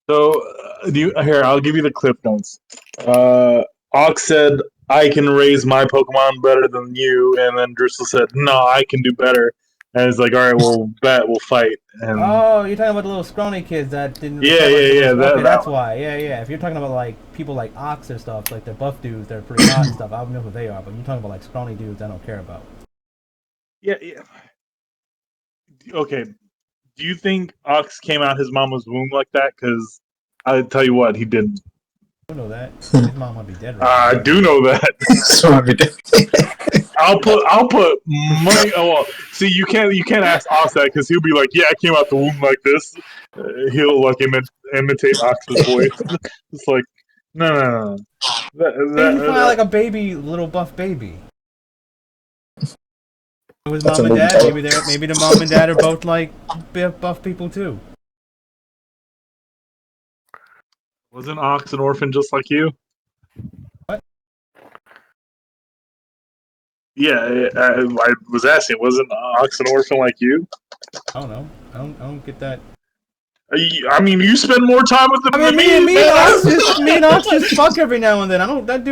So, here, I'll give you the clip notes. Ox said, I can raise my Pokemon better than you, and then Driscoll said, no, I can do better. And it's like, alright, we'll fight. And
Oh, you're talking about the little scrawny kids that didn't.
Yeah,
Okay, that's
one.
why. Yeah. If you're talking about like people like Ox or stuff, like the buff dudes, they're pretty hot and stuff. I don't know who they are, but you're talking about like scrawny dudes I don't care about.
Yeah. Okay, do you think Ox came out his mama's womb like that? Because I tell you what, he didn't.
I don't know that. His mom might be dead right
I
now.
do know that.
So I mean,
I'll put money. Oh, well, see, you can't ask Ox that because he'll be like, yeah, I came out the womb like this. He'll like imitate Ox's voice. It's like, no.
Maybe you find out like a baby, little buff baby. With
That's
mom
a
and dad,
movie
maybe the mom and dad are both like buff people too.
Wasn't Ox an orphan just like you?
What?
Yeah, I was asking, wasn't Ox an orphan like you?
I don't know. I don't get that.
I mean, you spend more time with them
I mean,
than
me and Ox just fuck every now and then. I don't. That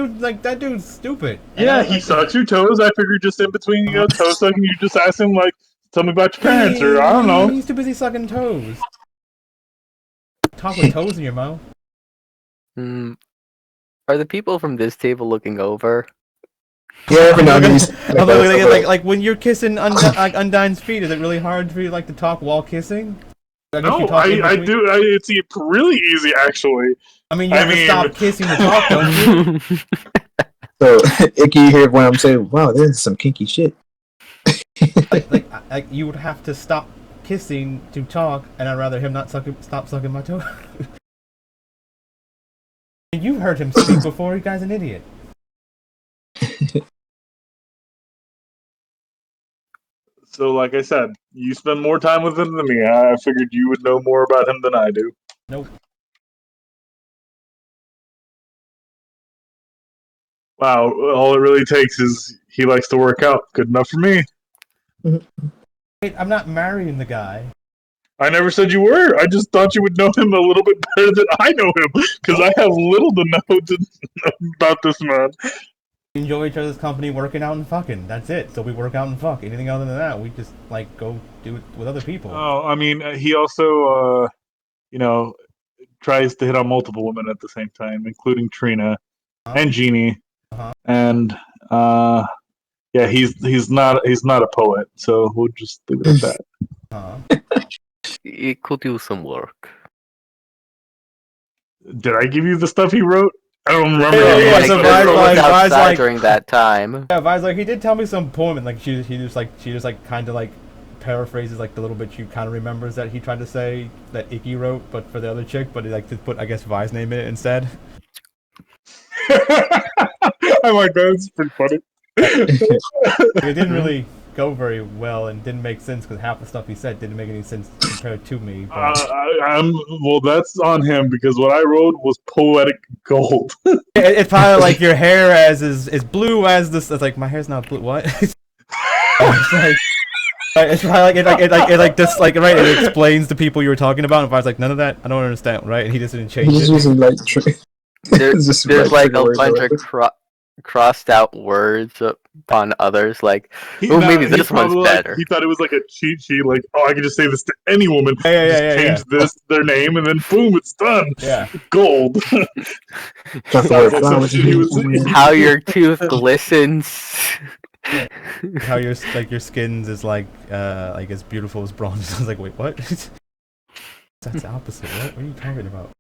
dude's stupid.
Yeah, he sucks your toes. I figured just in between toe sucking, you just ask him like, "Tell me about your parents," or I don't know.
He's too busy sucking toes. Talk with toes in your mouth.
Are the people from this table looking over?
yeah, every now and then he's
Like when you're kissing Undyne's feet, is it really hard for you like to talk while kissing? I guess you
No,
talk in
I
between?
do. It's really easy, actually.
I mean, you have to stop kissing to talk, don't you?
So, Icky, you hear when I'm saying, wow, this is some kinky shit.
like you would have to stop kissing to talk, and I'd rather him not stop sucking my toe. You've heard him speak before. You guy's an idiot.
So, like I said, you spend more time with him than me. I figured you would know more about him than I do.
Nope.
Wow, all it really takes is he likes to work out. Good enough for me.
Wait, I'm not marrying the guy.
I never said you were. I just thought you would know him a little bit better than I know him, because I have little to know about this man.
We enjoy each other's company, working out and fucking. That's it. So we work out and fuck. Anything other than that, we just like go do it with other people.
Oh, I mean, he also, tries to hit on multiple women at the same time, including Trina and Jeannie, and yeah, he's not a poet, so we'll just leave it at that.
It could use some work.
Did I give you the stuff he wrote? I don't remember.
Yeah, so
Crystal was
Vi's
outside
like-
during that time.
Yeah, Vi's like he did tell me some poem, and like she just kind of like paraphrases like the little bit she kind of remembers that he tried to say that Icky wrote, but for the other chick, but he like to put I guess Vi's name in it instead.
I like that. It's pretty funny.
It didn't really go very well and didn't make sense because half the stuff he said didn't make any sense compared to me. But
Well, that's on him because what I wrote was poetic gold.
it's probably like your hair is blue as this. It's like my hair's not blue. What? It's probably right. It explains the people you were talking about. And if I was like none of that, I don't understand, right? And he just didn't change
He's
it.
just using like
There's like a bunch of crossed out words upon others, like, maybe this one's better.
He thought it was like a cheat sheet, like, I can just say this to any woman. Change their name, and then boom, it's done.
Yeah.
Gold.
How your tooth glistens.
How your skins is like as beautiful as bronze. I was like, wait, what? That's the opposite. What are you talking about?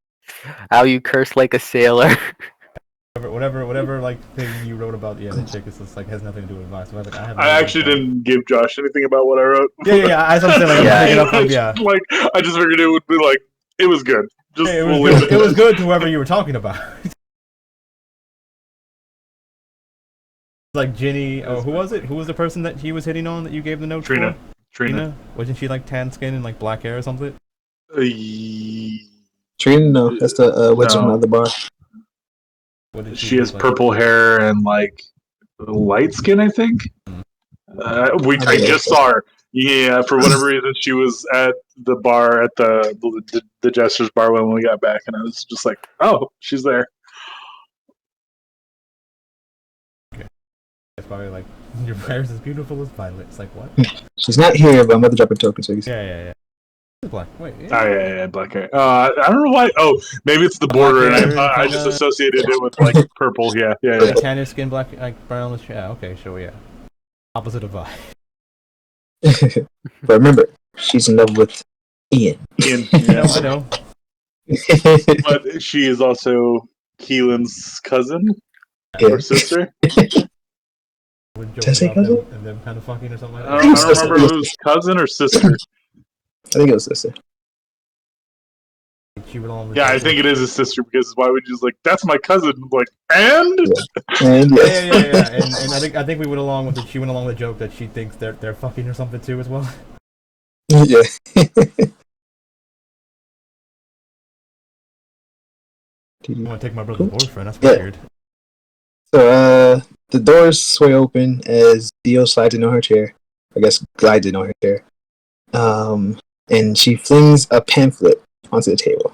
How you curse like a sailor.
Whatever like thing you wrote about the chick is just like has nothing to do with advice. So I was like, I have.
I actually didn't give Josh anything about what I wrote.
Yeah. As I'm saying, like,
Yeah,
I'm picking up.
Like I just figured it would be like it was good. Just
It was good. It was good to whoever you were talking about. Like Ginny, who was it? Who was the person that he was hitting on that you gave the note
Trina.
for?
Trina.
Wasn't she like tan skin and like black hair or something?
Trina, no, that's the witch
No.
on the bar.
What did
She has
look like?
purple hair and like light skin, I think. I just saw her. Yeah, for whatever reason, she was at the bar at the Jester's bar when we got back, and I was just like, "Oh, she's there."
It's probably like your hair is as beautiful as violet. It's like what?
She's not here, but I'm about to drop a token so you can see.
Yeah. It's black. Wait.
Oh yeah, black hair. I don't know why. Oh, maybe it's the border, and I just associated it with like purple. Yeah.
Tanner skin, black, like brown. Yeah. Okay. Sure. Yeah. Opposite of Vi.
But remember, she's in love with Ian.
Yeah,
I know.
But she is also Keelan's cousin or sister.
Did
I say cousin?
And them kind of fucking or something like
I
that.
don't remember if it was cousin or sister.
I think it was sister.
She would along with
Yeah, I think it is his sister because why would you just like that's my cousin? Like and
And
Yeah. And I think we went along with it. She went along with the joke that she thinks they're fucking or something too as well.
yeah.
You want to take my brother's boyfriend? That's
Yeah.
weird.
So the doors sway open as Dio slides into her chair. I guess glides into her chair. And she flings a pamphlet onto the table.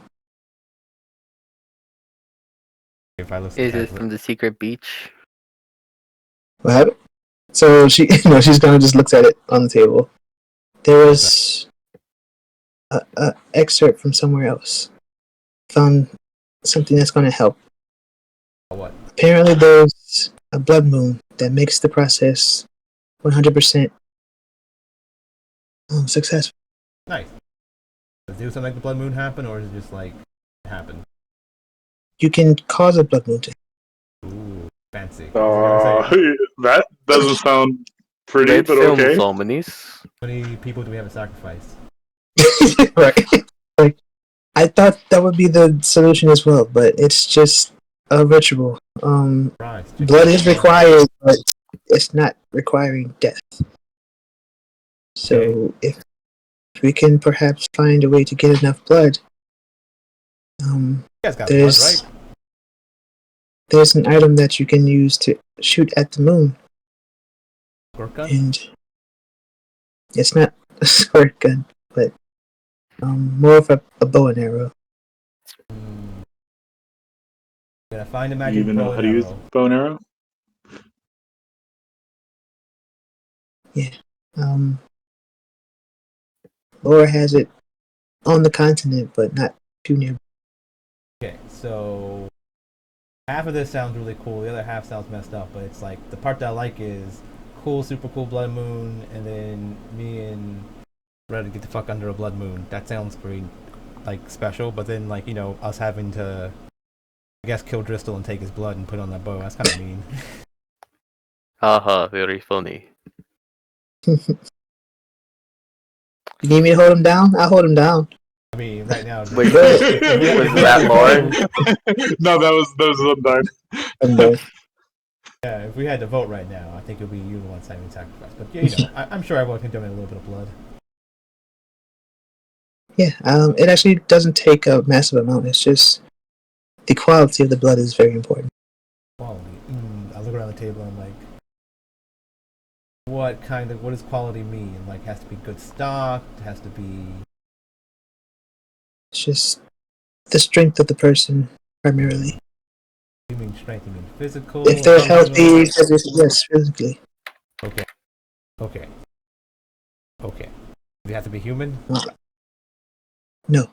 If I listen,
Is it from the secret beach?
What happened? So she, she's kind of just looks at it on the table. There was a excerpt from somewhere else. Found something that's going to help.
What?
Apparently, there's a blood moon that makes the process 100% successful.
Nice. Does it do something like the blood moon happen, or is it just like happen?
You can cause a blood moon to.
Ooh, fancy.
that doesn't sound pretty,
Red
but
film
okay.
ceremonies.
How many people do we have to sacrifice?
Right. Like, I thought that would be the solution as well, but it's just a ritual. Blood is required, but it's not requiring death. So if we can perhaps find a way to get enough blood,
You guys got blood,
there's
right?
there's an item that you can use to shoot at the moon,
Squirt gun?
and it's not a squirt gun, but more of a bow and arrow.
Gonna find a
Do
magic
you even know how to use bow and arrow?
Yeah. Laura has it on the continent, but not too near.
Okay, so half of this sounds really cool. The other half sounds messed up. But it's like the part that I like is cool, super cool blood moon, and then me and ready to get the fuck under a blood moon. That sounds pretty like special. But then like us having to, I guess, kill Driscoll and take his blood and put on that bow. That's kind of mean.
Haha, very funny.
You need me to hold him down? I'll hold him down.
I mean, right now.
Wait, was that Lauren?
No, that was Undyne.
And,
Yeah, if we had to vote right now, I think it would be you the one signing sacrifice. But yeah, I'm sure everyone can donate a little bit of blood.
yeah, it actually doesn't take a massive amount. It's just the quality of the blood is very important.
Quality. I look around the table and I'm like, what does quality mean? Like, it has to be good stock. It has to be.
It's just the strength of the person primarily.
You mean strength? You mean physical?
If they're healthy, yes, physically.
Okay. You have to be human?
No.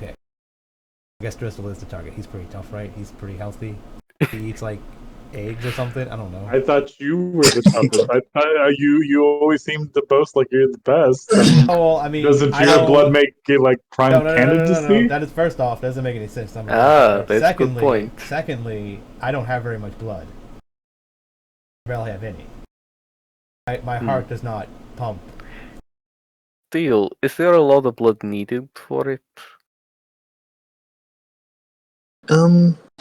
Okay. I guess Driscoll is the target. He's pretty tough, right? He's pretty healthy. He eats like eggs or something. I don't know.
I thought you were the toughest. I thought you always seem to boast like you're the best.
Oh, well, I mean,
Doesn't
I
your
don't.
blood make it like
No,
prime
no, no, no, no, no, no.
candidacy?
That is first off, doesn't make any sense. I'm a
Ah,
vampire.
that's a good point.
Secondly, I don't have very much blood. I barely have any. My heart does not pump.
Still, is there a lot of blood needed for it?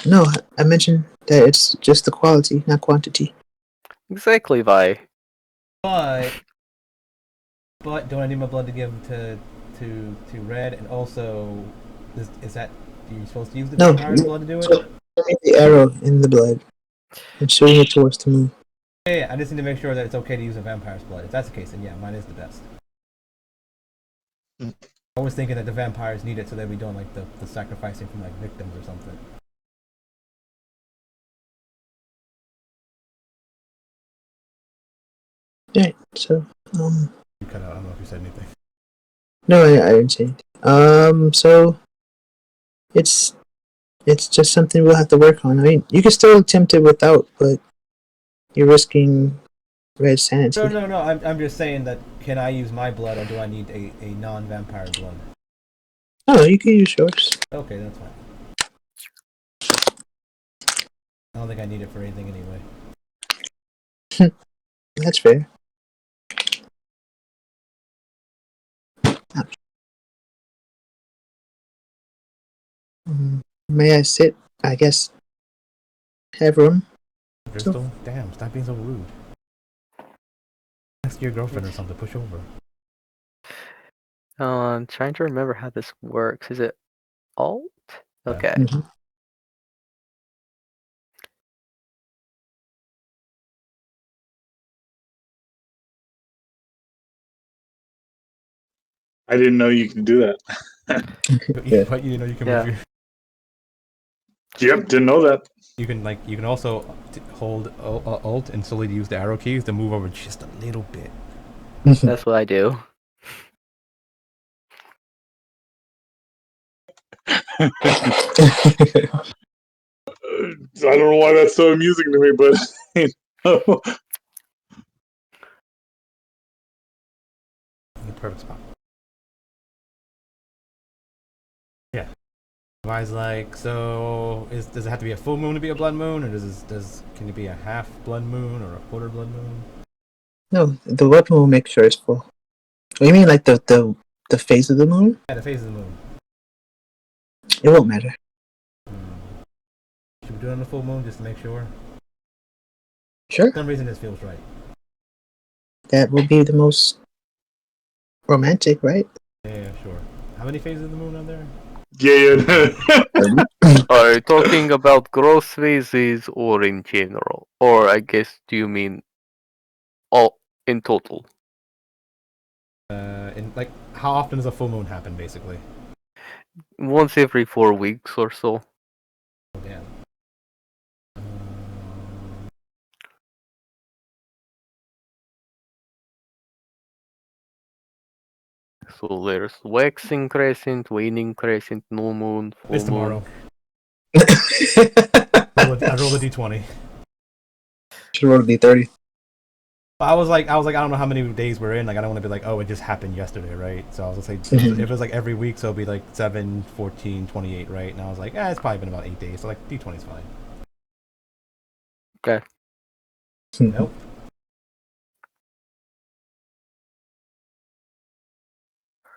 No, I mentioned that it's just the quality, not quantity.
Exactly, Vi.
But don't I need my blood to give to Red? And also, is that you supposed to use the
No,
vampire's blood to do it?
so the arrow in the blood and shooting it towards the moon.
Yeah, I just need to make sure that it's okay to use a vampire's blood. If that's the case, then yeah, mine is the best. I was thinking that the vampires need it so they'd be doing like the sacrificing from like victims or something.
Alright, so
You cut out. I don't know if you said anything.
no, I didn't say anything. So it's just something we'll have to work on. I mean, you can still attempt it without, but you're risking Red's sanity.
No. I'm just saying that can I use my blood or do I need a non-vampire blood?
Oh, you can use yours.
Okay, that's fine. I don't think I need it for anything anyway.
That's fair. Ouch. May I sit? I guess. Have room.
Crystal? Damn, stop being so rude. Ask your girlfriend or something, push over.
I'm trying to remember how this works. Is it Alt? Okay.
Mm-hmm.
I didn't know you could do that.
Yeah.
But you know you can
Yeah.
move
Yep, didn't know that.
you can also hold Alt and slowly use the arrow keys to move over just a little bit.
That's what I do.
I don't know why that's so amusing to me, but you know.
In the perfect spot. Yeah. Wise like, so does it have to be a full moon to be a blood moon, or can it be a half blood moon or a quarter blood moon?
No, the weapon will make sure it's full. What do you mean, like the phase of the moon?
Yeah, the phase of the moon.
It won't matter.
Should we do it on the full moon just to make sure?
Sure.
For some reason this feels right.
That will be the most romantic, right?
Yeah, sure. How many phases of the moon are there?
Yeah.
Are you talking about gross phases or in general? Or I guess do you mean all in total?
In like, how often does a full moon happen, basically?
Once every 4 weeks or so.
Oh, damn.
So there's waxing crescent, waning crescent, new moon, full
It's
moon.
tomorrow. I rolled a d20.
Should roll the D30.
I was like, I don't know how many days we're in. Like, I don't want to be like, oh, it just happened yesterday, right? So I was gonna say, if it was like every week, so it'd be like 7, 14, 28, right? And I was like, it's probably been about 8 days. So like, d20 is fine.
Okay.
Nope.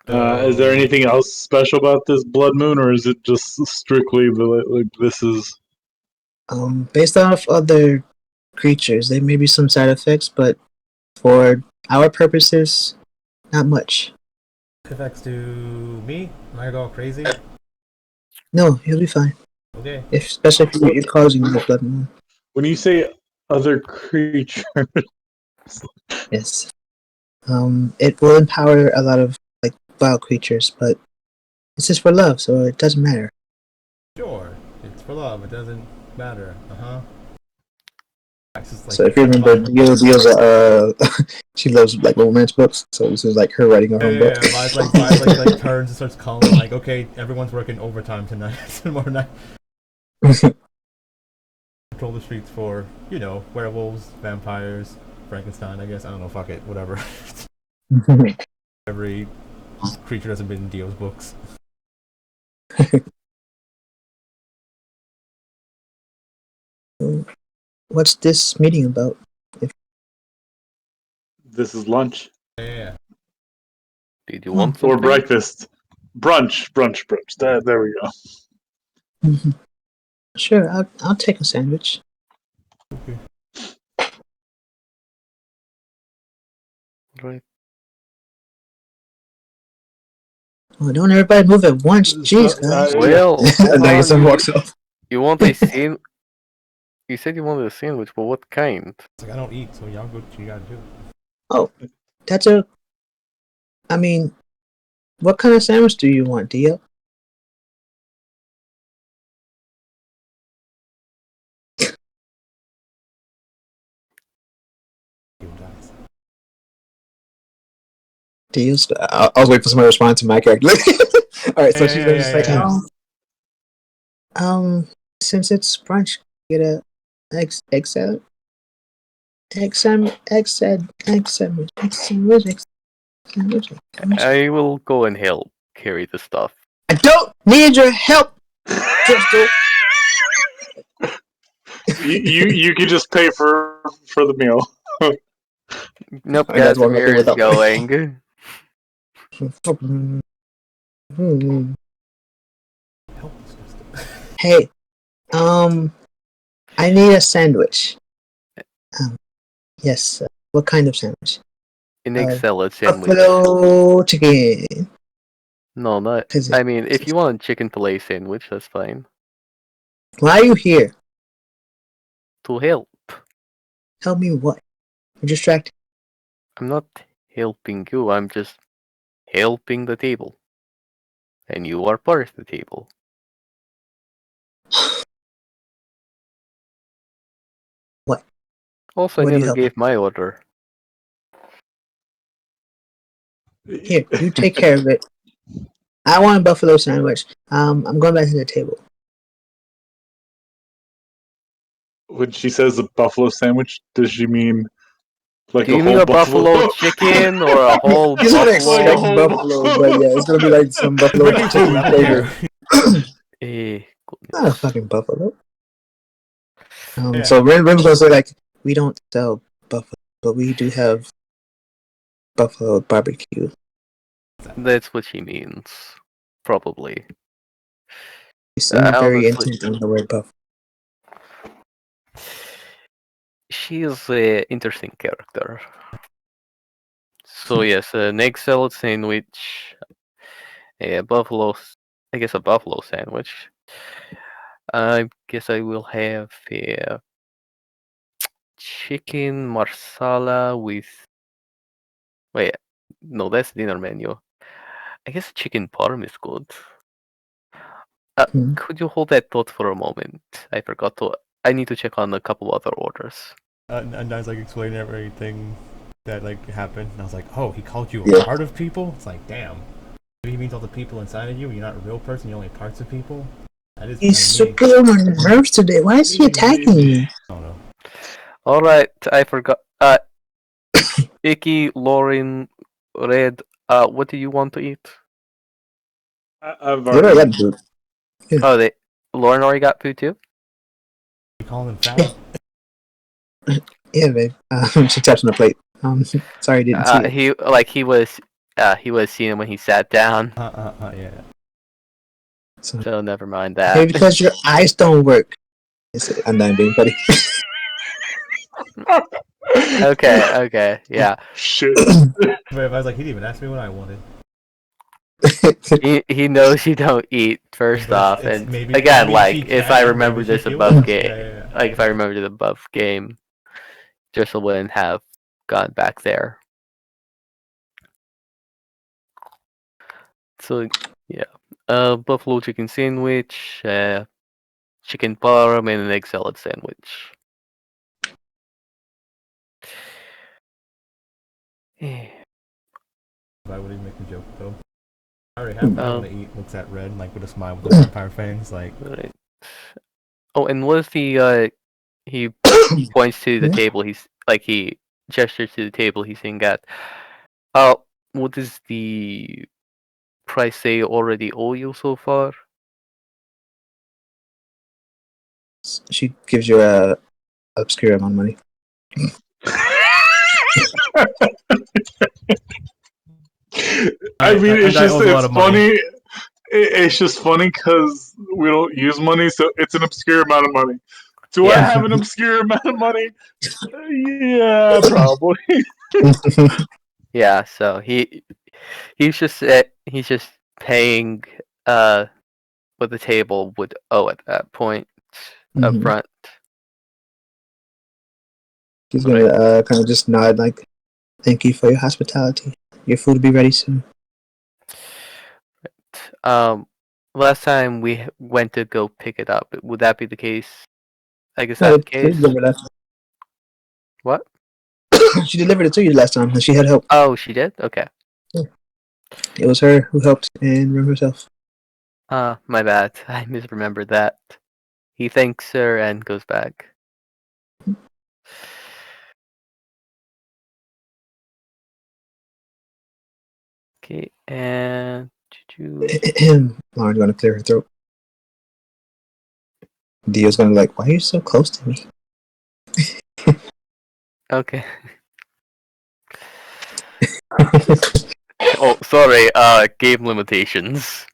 Is there anything else special about this blood moon, or is it just strictly like this is?
Based off other creatures, there may be some side effects, but for our purposes, not much.
Effects to me? Am I gonna go all crazy?
No, you'll be fine.
Okay.
Especially if you're causing the blood moon.
When you say other creature,
Yes. It will empower a lot of like wild creatures, but it's just for love, so it doesn't matter.
Sure. It's for love. It doesn't matter. Like,
So if you remember, Deal's she loves like romance books, so this is like her writing her own book.
Yeah, Vise like turns and starts calling like, okay, everyone's working overtime tonight tomorrow night. Patrol the streets for, werewolves, vampires, Frankenstein, I guess. I don't know, fuck it, whatever. Every creature hasn't been in Dio's books.
What's this meeting about?
This is lunch
Yeah.
Did you want
or
something?
breakfast, brunch. There we go.
Sure, I'll take a sandwich.
Okay.
Right.
Oh, don't everybody move at once. Jeez, guys.
Well,
And then
hold
son
on,
walks off.
You want a sandwich? You said you wanted a sandwich, but what kind?
It's like, I don't eat, so y'all go what you gotta do.
Oh, that's a. I mean, what kind of sandwich do you want, Dio?
Dio dies.
Dio's. I was waiting for somebody to respond to my character. All right, so she's just like, since it's brunch, get a egg salad, egg sandwich.
I will go and help carry the stuff.
I don't need your help, Crystal.
you could just pay for the meal.
Nope,
I guys walk up
Casimir
there
is
without-
going.
Help this Crystal.
Hey, I need a sandwich. Yes. What kind of sandwich?
An egg salad sandwich.
Buffalo chicken.
No, not.
'Cause
I mean, if you want a chicken fillet sandwich, that's fine.
Why are you here?
To help.
Help me what? You're distracted.
I'm not helping you, I'm just helping the table. And you are part of the table.
What?
Also, I
What do you
never
help?
gave my order.
Here, you take care of it. I want a buffalo sandwich. I'm going back to the table.
When she says a buffalo sandwich, does she mean like
Do you
a
mean
whole
a buffalo chicken or a whole
He's gonna
buffalo?
expect buffalo, but yeah, it's gonna be like some buffalo
Bring me food,
chicken
I don't
flavor.
care.
Eh,
Not a fucking buffalo.
Yeah.
So Rim's gonna say like, we don't sell buffalo, but we do have buffalo barbecue.
That's what she means. Probably.
You seem very
Honestly,
intent on the word buffalo.
she is an interesting character. So yes, an egg salad sandwich, a buffalo, I guess a buffalo sandwich. I guess I will have a chicken marsala with. Wait, no, that's dinner menu. I guess chicken parm is good.
Hmm.
Could you hold that thought for a moment? I forgot to. I need to check on a couple other orders.
And I was like explaining everything that like happened, and I was like, "Oh, he called you a
Yeah.
part of people." It's like, damn. Maybe he means all the people inside of you, and you're not a real person. You're only parts of people. That is.
He's
kinda mean.
super on my nerves today. Why is he attacking me?
I don't know.
All right, I forgot. Icky, Lauren, Red. What do you want to eat?
I've
You already
already.
got food.
Oh, Lauren already got food too.
You calling him fat?
Yeah, babe. She taps on the plate. Sorry, I didn't see it.
He was seeing him when he sat down.
Yeah.
So never mind
Maybe
that.
because your eyes don't work. I'm not being funny.
Okay, yeah.
Shit.
But if I was like, he didn't even ask me what I wanted.
He knows you don't eat first
But
off,
it's
and
maybe-
again,
maybe
like
she
if
can,
I
maybe
remember
she
this
feels
above
it.
game,
Yeah.
like if I remember the above game, Drissel wouldn't have gone back there. So yeah, buffalo chicken sandwich, chicken parm, and an egg salad sandwich.
I wouldn't even make a joke though. I already have what I want to eat. Looks at Red like with a smile with the vampire fangs. Like,
Right. Oh, and what is the he points to the table. He gestures to the table he's sitting at. What is the price they already owe you so far?
She gives you a obscure amount of money.
I mean, it's
Undyne owes a lot
it's
of money.
funny. It's just funny because we don't use money, so it's an obscure amount of money. Do I
Yeah.
have an obscure amount of money? Yeah, probably.
Yeah, so he's just paying what the table would owe at that point up
Mhm.
front.
She's gonna kind of just nod like, "Thank you for your hospitality. Your food will be ready soon."
Last time we went to go pick it up, would that be the case? I guess
No,
that's the
they
case.
delivered that.
What?
She delivered it to you last time, and she had help.
Oh, she did? Okay.
It was her who helped and Rim herself.
My bad. I misremembered that. He thanks her and goes back. Okay, and
Lauren's gonna clear her throat. Dio's gonna like, "Why are you so close to me?"
okay. Oh, sorry. Game limitations.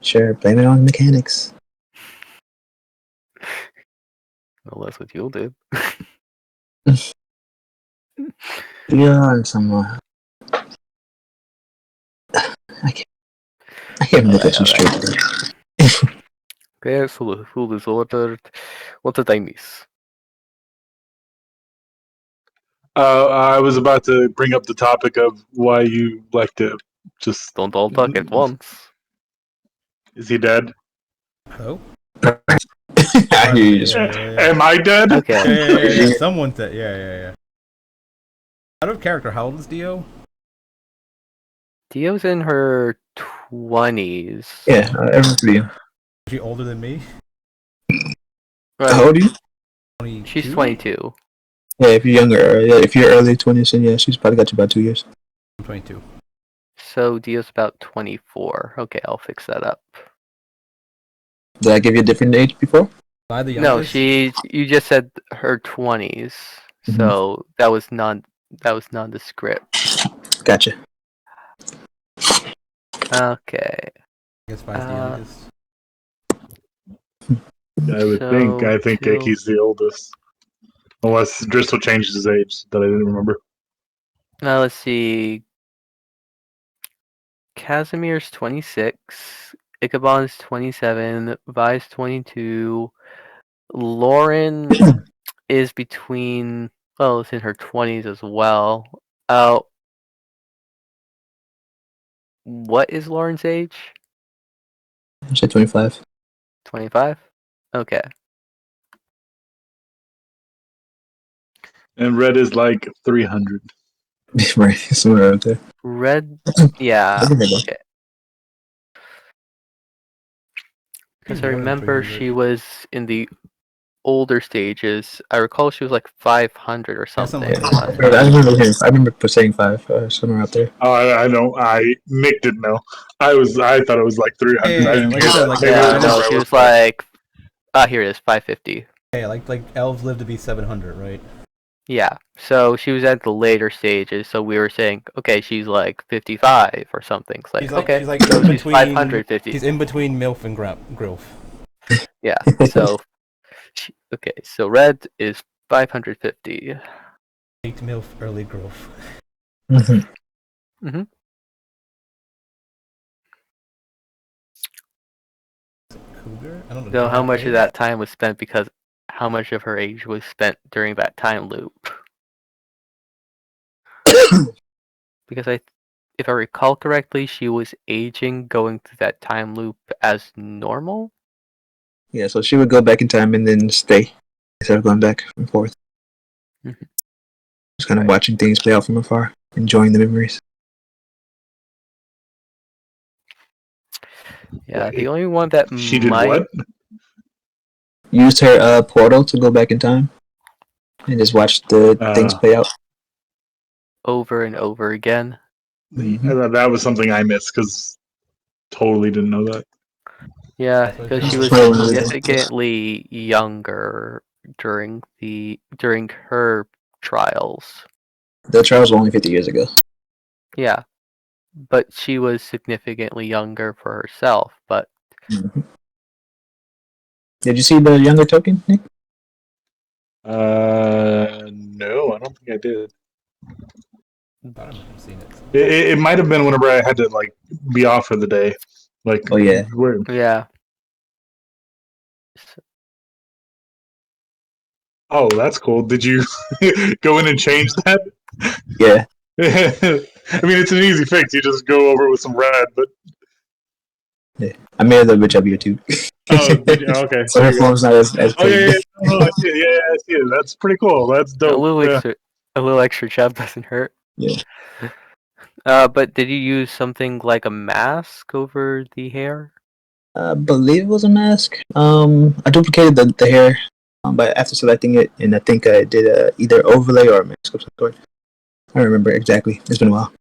Sure, blame it on mechanics.
Well, that's what you'll do.
Yeah, someone. I can't look at you straight.
Okay, so the food is ordered. What did I miss?
I was about to bring up the topic of why you like to just.
Don't all talk at once.
Is he dead?
Hello?
I hear you. Just,
Am I dead?
Okay.
Yeah. Someone said, yeah. Out of character, how old is Dio?
Dio's in her 20s.
yeah, everyone for you.
Is she older than me?
How
Right.
old are you?
22?
She's 22.
Yeah, if you're younger, yeah, if you're early 20s, then yeah, she's probably got you about 2 years.
I'm 22.
So Dio's about 24. Okay, I'll fix that up.
Did I give you a different age before?
Am I the
No,
youngest?
you just said her 20s.
Mhm.
So that was nondescript.
Gotcha.
Okay.
I guess Vi's the youngest.
I would think. I think
till-
Ægis the oldest. Unless Driscoll changed his age that I didn't remember.
Now let's see. Casimir's 26. Ichabod's 27. Vi's 22. Lauren is between. Well, it's in her 20s as well. What is Lauren's age?
I said 25.
25? Okay.
And Red is like 300.
Right, somewhere out there.
Red. Yeah.
I can hear that.
Okay. Because I
More than
remember
300.
she was in the older stages. I recall she was like 500 or
Yeah,
something.
something like that.
I remember saying 5, somewhere out there.
Oh, I know. Nick didn't know. I thought it was like 300.
Yeah,
I didn't
like
hear
I said,
that.
like,
Maybe
yeah,
it
Yeah,
was
I
no,
where I
she
was
was
from.
like. Here it is, 550.
Yeah, like elves live to be 700, right?
Yeah, so she was at the later stages, so we were saying, okay, she's like 55 or something. It's like, okay,
she's like
so
in
she's
between.
550.
She's in between MILF and Growth.
Yeah, so, okay, so red is 550.
Late MILF, early Growth.
Mm-hmm.
Mm-hmm.
Cougar? I don't know.
So how
Dragon
much of
Age?
that time was spent because how much of her age was spent during that time loop? Because if I recall correctly, she was aging going through that time loop as normal.
Yeah, so she would go back in time and then stay instead of going back and forth.
Mhm.
Just kind of
Right.
watching things play out from afar, enjoying the memories.
Yeah, the only one that
She did
might
what?
used her portal to go back in time and just watch the things play out
over and over again.
That was something I missed because totally didn't know that.
Yeah, because she was significantly younger during her trials.
The trials were only 50 years ago.
Yeah, but she was significantly younger for herself. But
did you see the younger token, Nick?
No, I don't think I did.
I don't know if I've seen it.
It might have been whenever I had to be off for the day.
Oh yeah,
yeah.
Oh, that's cool. Did you go in and change that?
Yeah.
I mean, it's an easy fix. You just go over it with some red, but
Yeah. I made a bitch up here too.
Okay.
So her form's not as
oh yeah, I see it. That's pretty cool. That's dope.
A little extra chub doesn't hurt.
Yeah.
But did you use something like a mask over the hair?
I believe it was a mask. I duplicated the hair, but after selecting it, and I think I did either overlay or a mask of some sort. I don't remember exactly. It's been a while.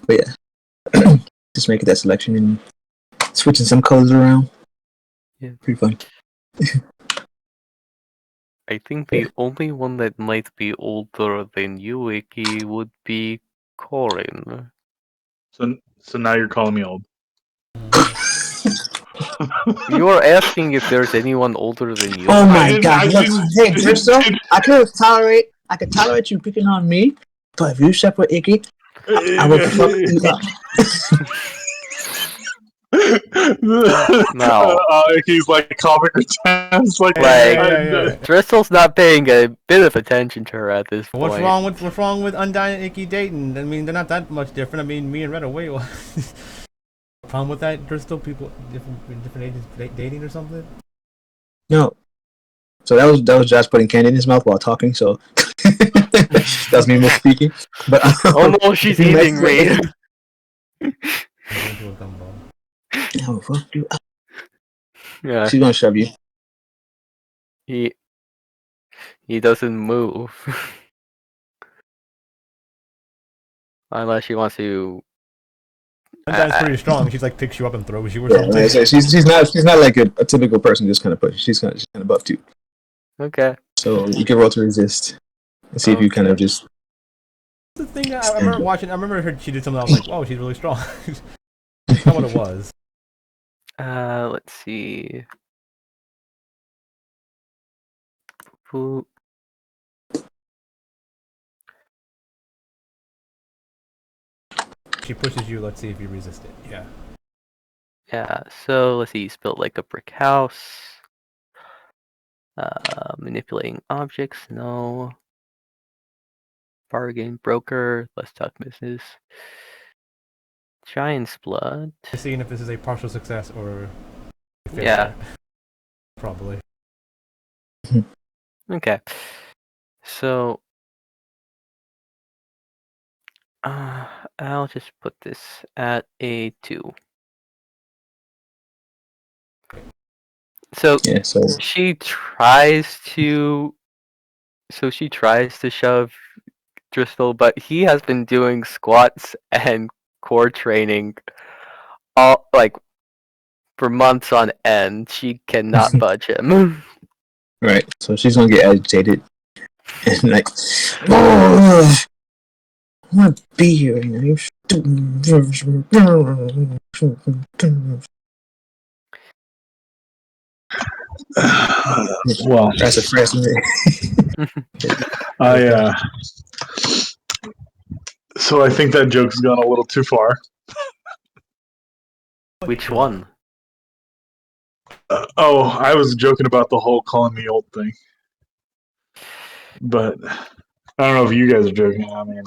But yeah, just making that selection and switching some colors around.
Yeah,
pretty fun.
I think the only one that might be older than you, Icky, would be Corin.
So now you're calling me old.
You were asking if there's anyone older than you.
Oh my god! Look, hey, Crystal, I could tolerate you picking on me, but if you separate Icky, I will fuck you up.
No.
He's like comic intense.
Driscoll's not paying a bit of attention to her at this point.
What's wrong with Undyne and Icky dating? I mean, they're not that much different. I mean, me and Red are way. Problem with that, Driscoll? People different ages dating or something?
No. So that was Josh putting candy in his mouth while talking. So that's me speaking. But
oh no, she's eating me.
Oh, fuck you.
Yeah.
She's gonna shove you.
He doesn't move. Unless she wants to.
Undyne's pretty strong. She's like picks you up and throws you or something.
Like I say, she's not like a typical person just kind of push. She's kind of buff too.
Okay.
So you can roll to resist and see if you kind of just.
The thing I remember watching, I remember she did something. I was like, "Whoa, she's really strong." That's not what it was.
Let's see. Who?
She pushes you. Let's see if you resist it. Yeah.
Yeah. So let's see. He's built like a brick house. Manipulating objects. No. Bargain broker. Let's talk business. Giant's blood.
Seeing if this is a partial success or.
Yeah.
Probably.
Okay. So. I'll just put this at a 2. So,
yeah, so
she tries to shove Driscoll, but he has been doing squats and core training all for months on end. She cannot budge him.
Right. So she's gonna get agitated and like, oh, I want to be here right now.
Well,
that's a fresh
So I think that joke's gone a little too far.
Which one?
I was joking about the whole calling me old thing. But I don't know if you guys are joking. I mean,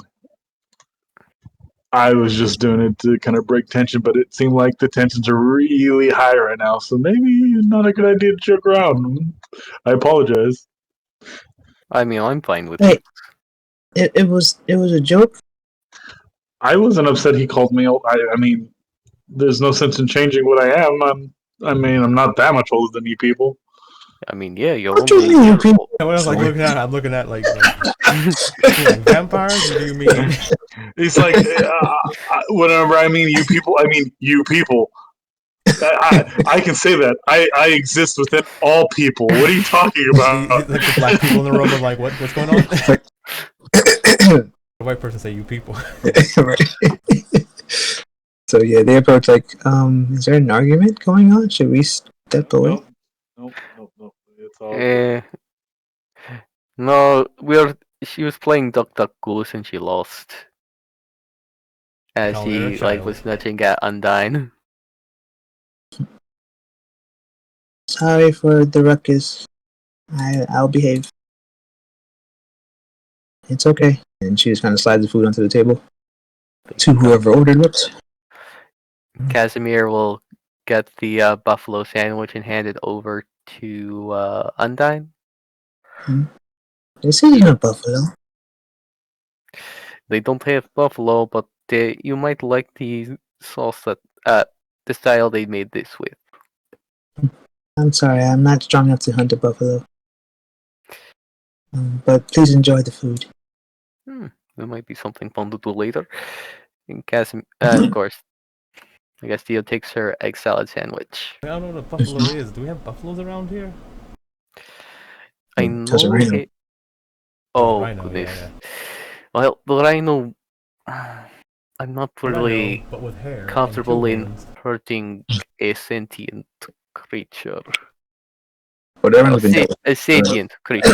I was just doing it to kind of break tension, but it seemed like the tensions are really high right now, so maybe not a good idea to joke around. I apologize.
I mean, I'm fine with it.
It was a joke.
I wasn't upset he called me old. I mean, there's no sense in changing what I am. I'm not that much older than you people.
I mean, yeah, you're
What do you
only a
mean, you
year
people?
old.
And when I was like
Sorry.
looking at, I'm looking at like vampires. Or do you mean?
He's like, whenever I mean you people, I mean you people. I can say that. I exist within all people. What are you talking about?
Like the black people in the room are like, what's going on? The white person say, you people.
Right. So yeah, they approach like, is there an argument going on? Should we step away?
Nope. It's all
Eh,
good.
no, she was playing Duck Duck Goose and she lost. As
Calling her a
she
child.
was nudging at Undyne.
Sorry for the ruckus. I'll behave. It's okay. And she just kind of slides the food onto the table to whoever ordered it.
Casimir will get the buffalo sandwich and hand it over to Undyne.
This isn't a buffalo.
They don't have buffalo, but you might like the sauce that the style they made this with.
I'm sorry, I'm not strong enough to hunt a buffalo. But please enjoy the food.
There might be something fun to do later. And of course, I guess Theo takes her egg salad sandwich.
I don't know what a buffalo is. Do we have buffaloes around here?
I
Tells a
know
rhino.
it. Oh,
Rhino,
goodness.
yeah.
Well, the rhino. I'm not really
Rhino, but with hair
comfortable
and
in
two horns.
hurting a sentient creature.
Whatever has been dealt with.
A sentient creature.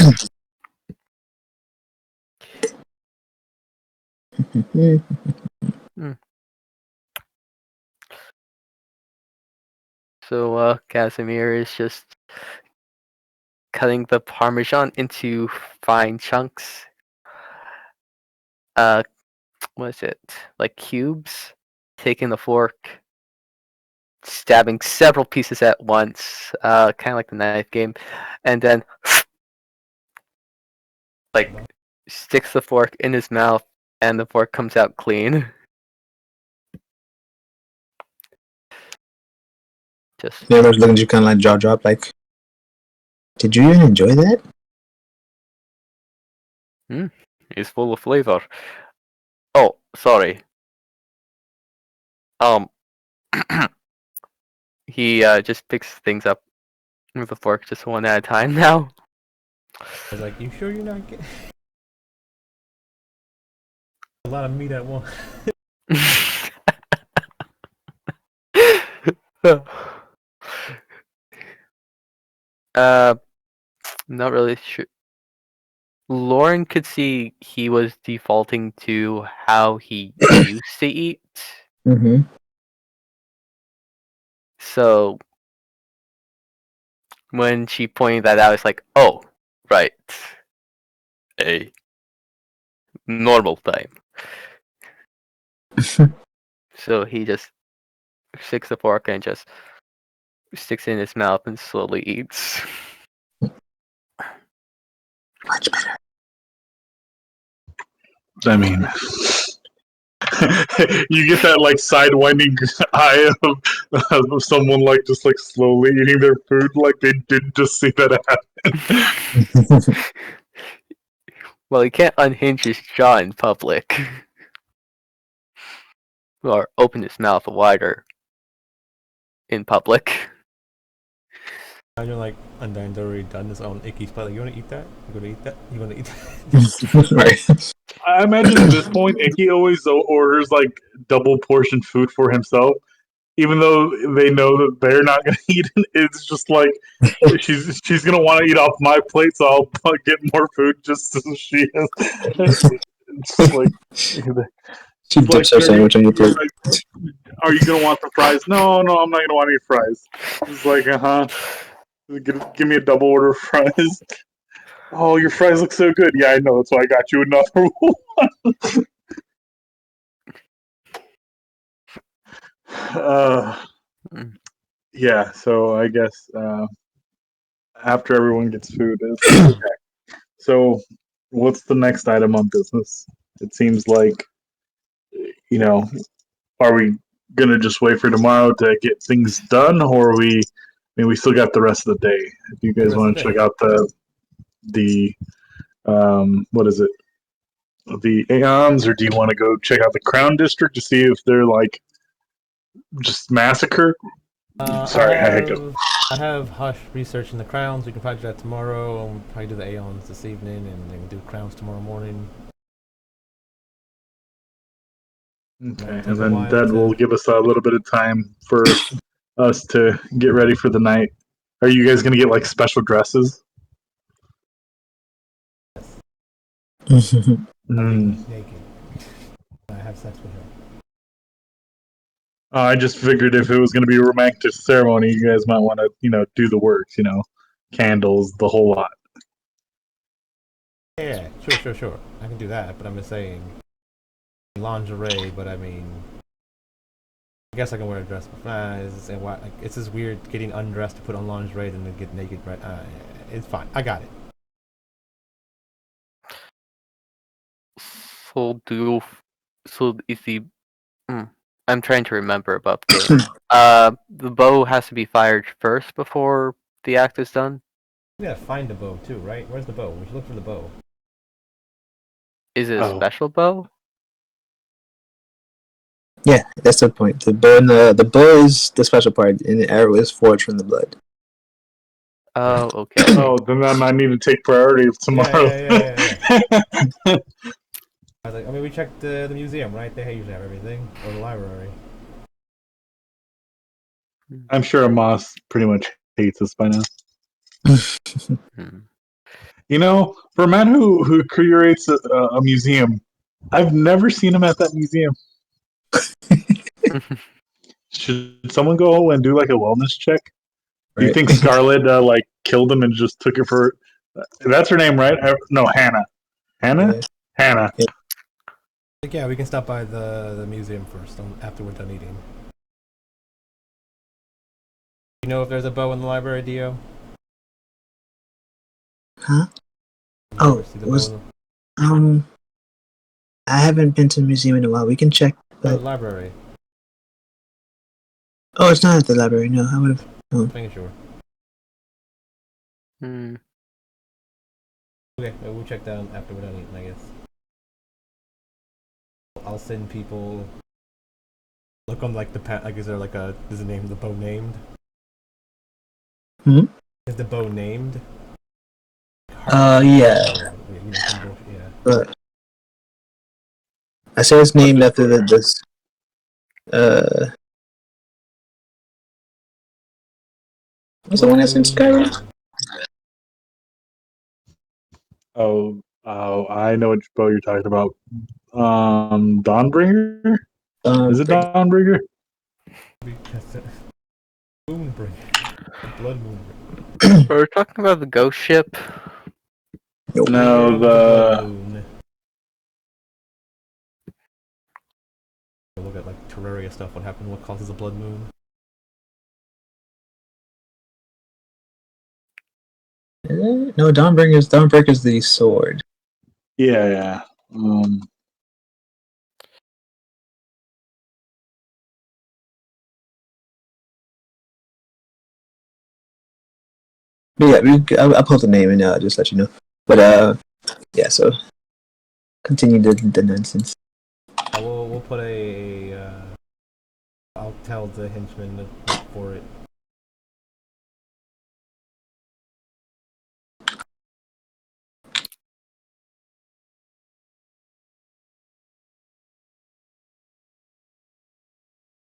So Casimir is just cutting the parmesan into fine chunks. What is it? Like cubes? Taking the fork, stabbing several pieces at once, kind of like the knife game, and then like sticks the fork in his mouth, and the fork comes out clean. Just
The others looking at you kind of like jaw drop, like, did you even enjoy that?
is full of flavor. Oh, sorry. He just picks things up with a fork just one at a time now.
I was like, you sure you're not getting a lot of meat at once?
uh, not really sure. Lauren could see he was defaulting to how he used to eat.
Mm-hmm.
So when she pointed that out, it's like, oh, right. A normal time. So he just sticks the fork and just sticks it in his mouth and slowly eats.
Much better.
I mean, you get that like sidewinding eye of someone like just like slowly eating their food, like they didn't just see that happen.
Well, he can't unhinge his jaw in public. Or open his mouth wider in public.
And you're like, Undyne's already done his own Ægis plate. Like, you want to eat that? You gonna eat that? You gonna eat that?
Right.
I imagine at this point, Icky always orders like double portion food for himself, even though they know that they're not going to eat it. It's just like she's going to want to eat off my plate, so I'll get more food just as she is. It's just like
She dips her sandwich on your plate.
like, are you going to want the fries? No, I'm not going to want any fries. It's like, give me a double order of fries. Oh, your fries look so good. Yeah, I know. That's why I got you another one. Yeah, so I guess after everyone gets food, it's okay. So, what's the next item on business? It seems like, are we gonna just wait for tomorrow to get things done, or are we mean, we still got the rest of the day. If you guys
rest
want
of
to
the
check
day.
out the what is it? The Aeons, or do you want to go check out the Crown District to see if they're like just massacre? Sorry, I hiccuped.
I have Hush researching the crowns. We can probably do that tomorrow. And we'll probably do the Aeons this evening, and then do crowns tomorrow morning.
Okay,
Take
and
a
then
while
that
to-
will give us a little bit of time for us to get ready for the night. Are you guys gonna get like special dresses?
I'll be
Mm.
naked. I have sex with her.
I just figured if it was gonna be a romantic ceremony, you guys might want to, do the works. Candles, the whole lot.
Yeah, sure. I can do that, but I'm just saying lingerie. But I mean, I guess I can wear a dress. It's just weird getting undressed to put on lingerie and then get naked. Right? It's fine. I got it.
So do you? So is the? I'm trying to remember about the game. The bow has to be fired first before the act is done.
We gotta find the bow too, right? Where's the bow? We should look for the bow.
Is it a
Oh.
special bow?
Yeah, that's the point. The bow is the special part, and the arrow is forged from the blood.
Oh, okay.
Oh, then that might need to take priority tomorrow.
Yeah. I mean, we checked the museum, right? They usually have everything, or the library.
I'm sure Amos pretty much hates us by now.
Hmm.
For a man who curates a museum, I've never seen him at that museum. Should someone go and do like a wellness check? Do you
Right.
think Scarlett killed him and just took it for? That's her name, right? No, Hannah. Hannah.
Yeah.
Hannah.
Yeah, we can stop by the museum first after we're done eating. You know if there's a bow in the library, Dio?
Huh?
You
Oh,
ever see the
was-
bow in
I haven't been to the museum in a while. We can check.
the
But
library?
it's not at the library. No, I would have.
Making sure.
Hmm.
Okay, we'll check that after we're done eating, I guess. I'll send people. Look on like the is there like is the name of the bow named?
Hmm?
Is the bow named?
Yeah.
Yeah.
But I said it's named after this. What's the one that's in Skyrim?
Oh, I know which bow you're talking about. Dawnbringer. Is it Dawnbringer?
Moonbringer. Blood Moonbringer.
We're talking about the ghost ship.
No,
Blood Moon. Look at like Terraria stuff. What happened? What causes a blood moon?
No, Dawnbreaker's the sword.
yeah.
But yeah, I'll pull the name and just let you know. But yeah. So continue the nonsense.
We'll put I'll tell the henchman to look for it.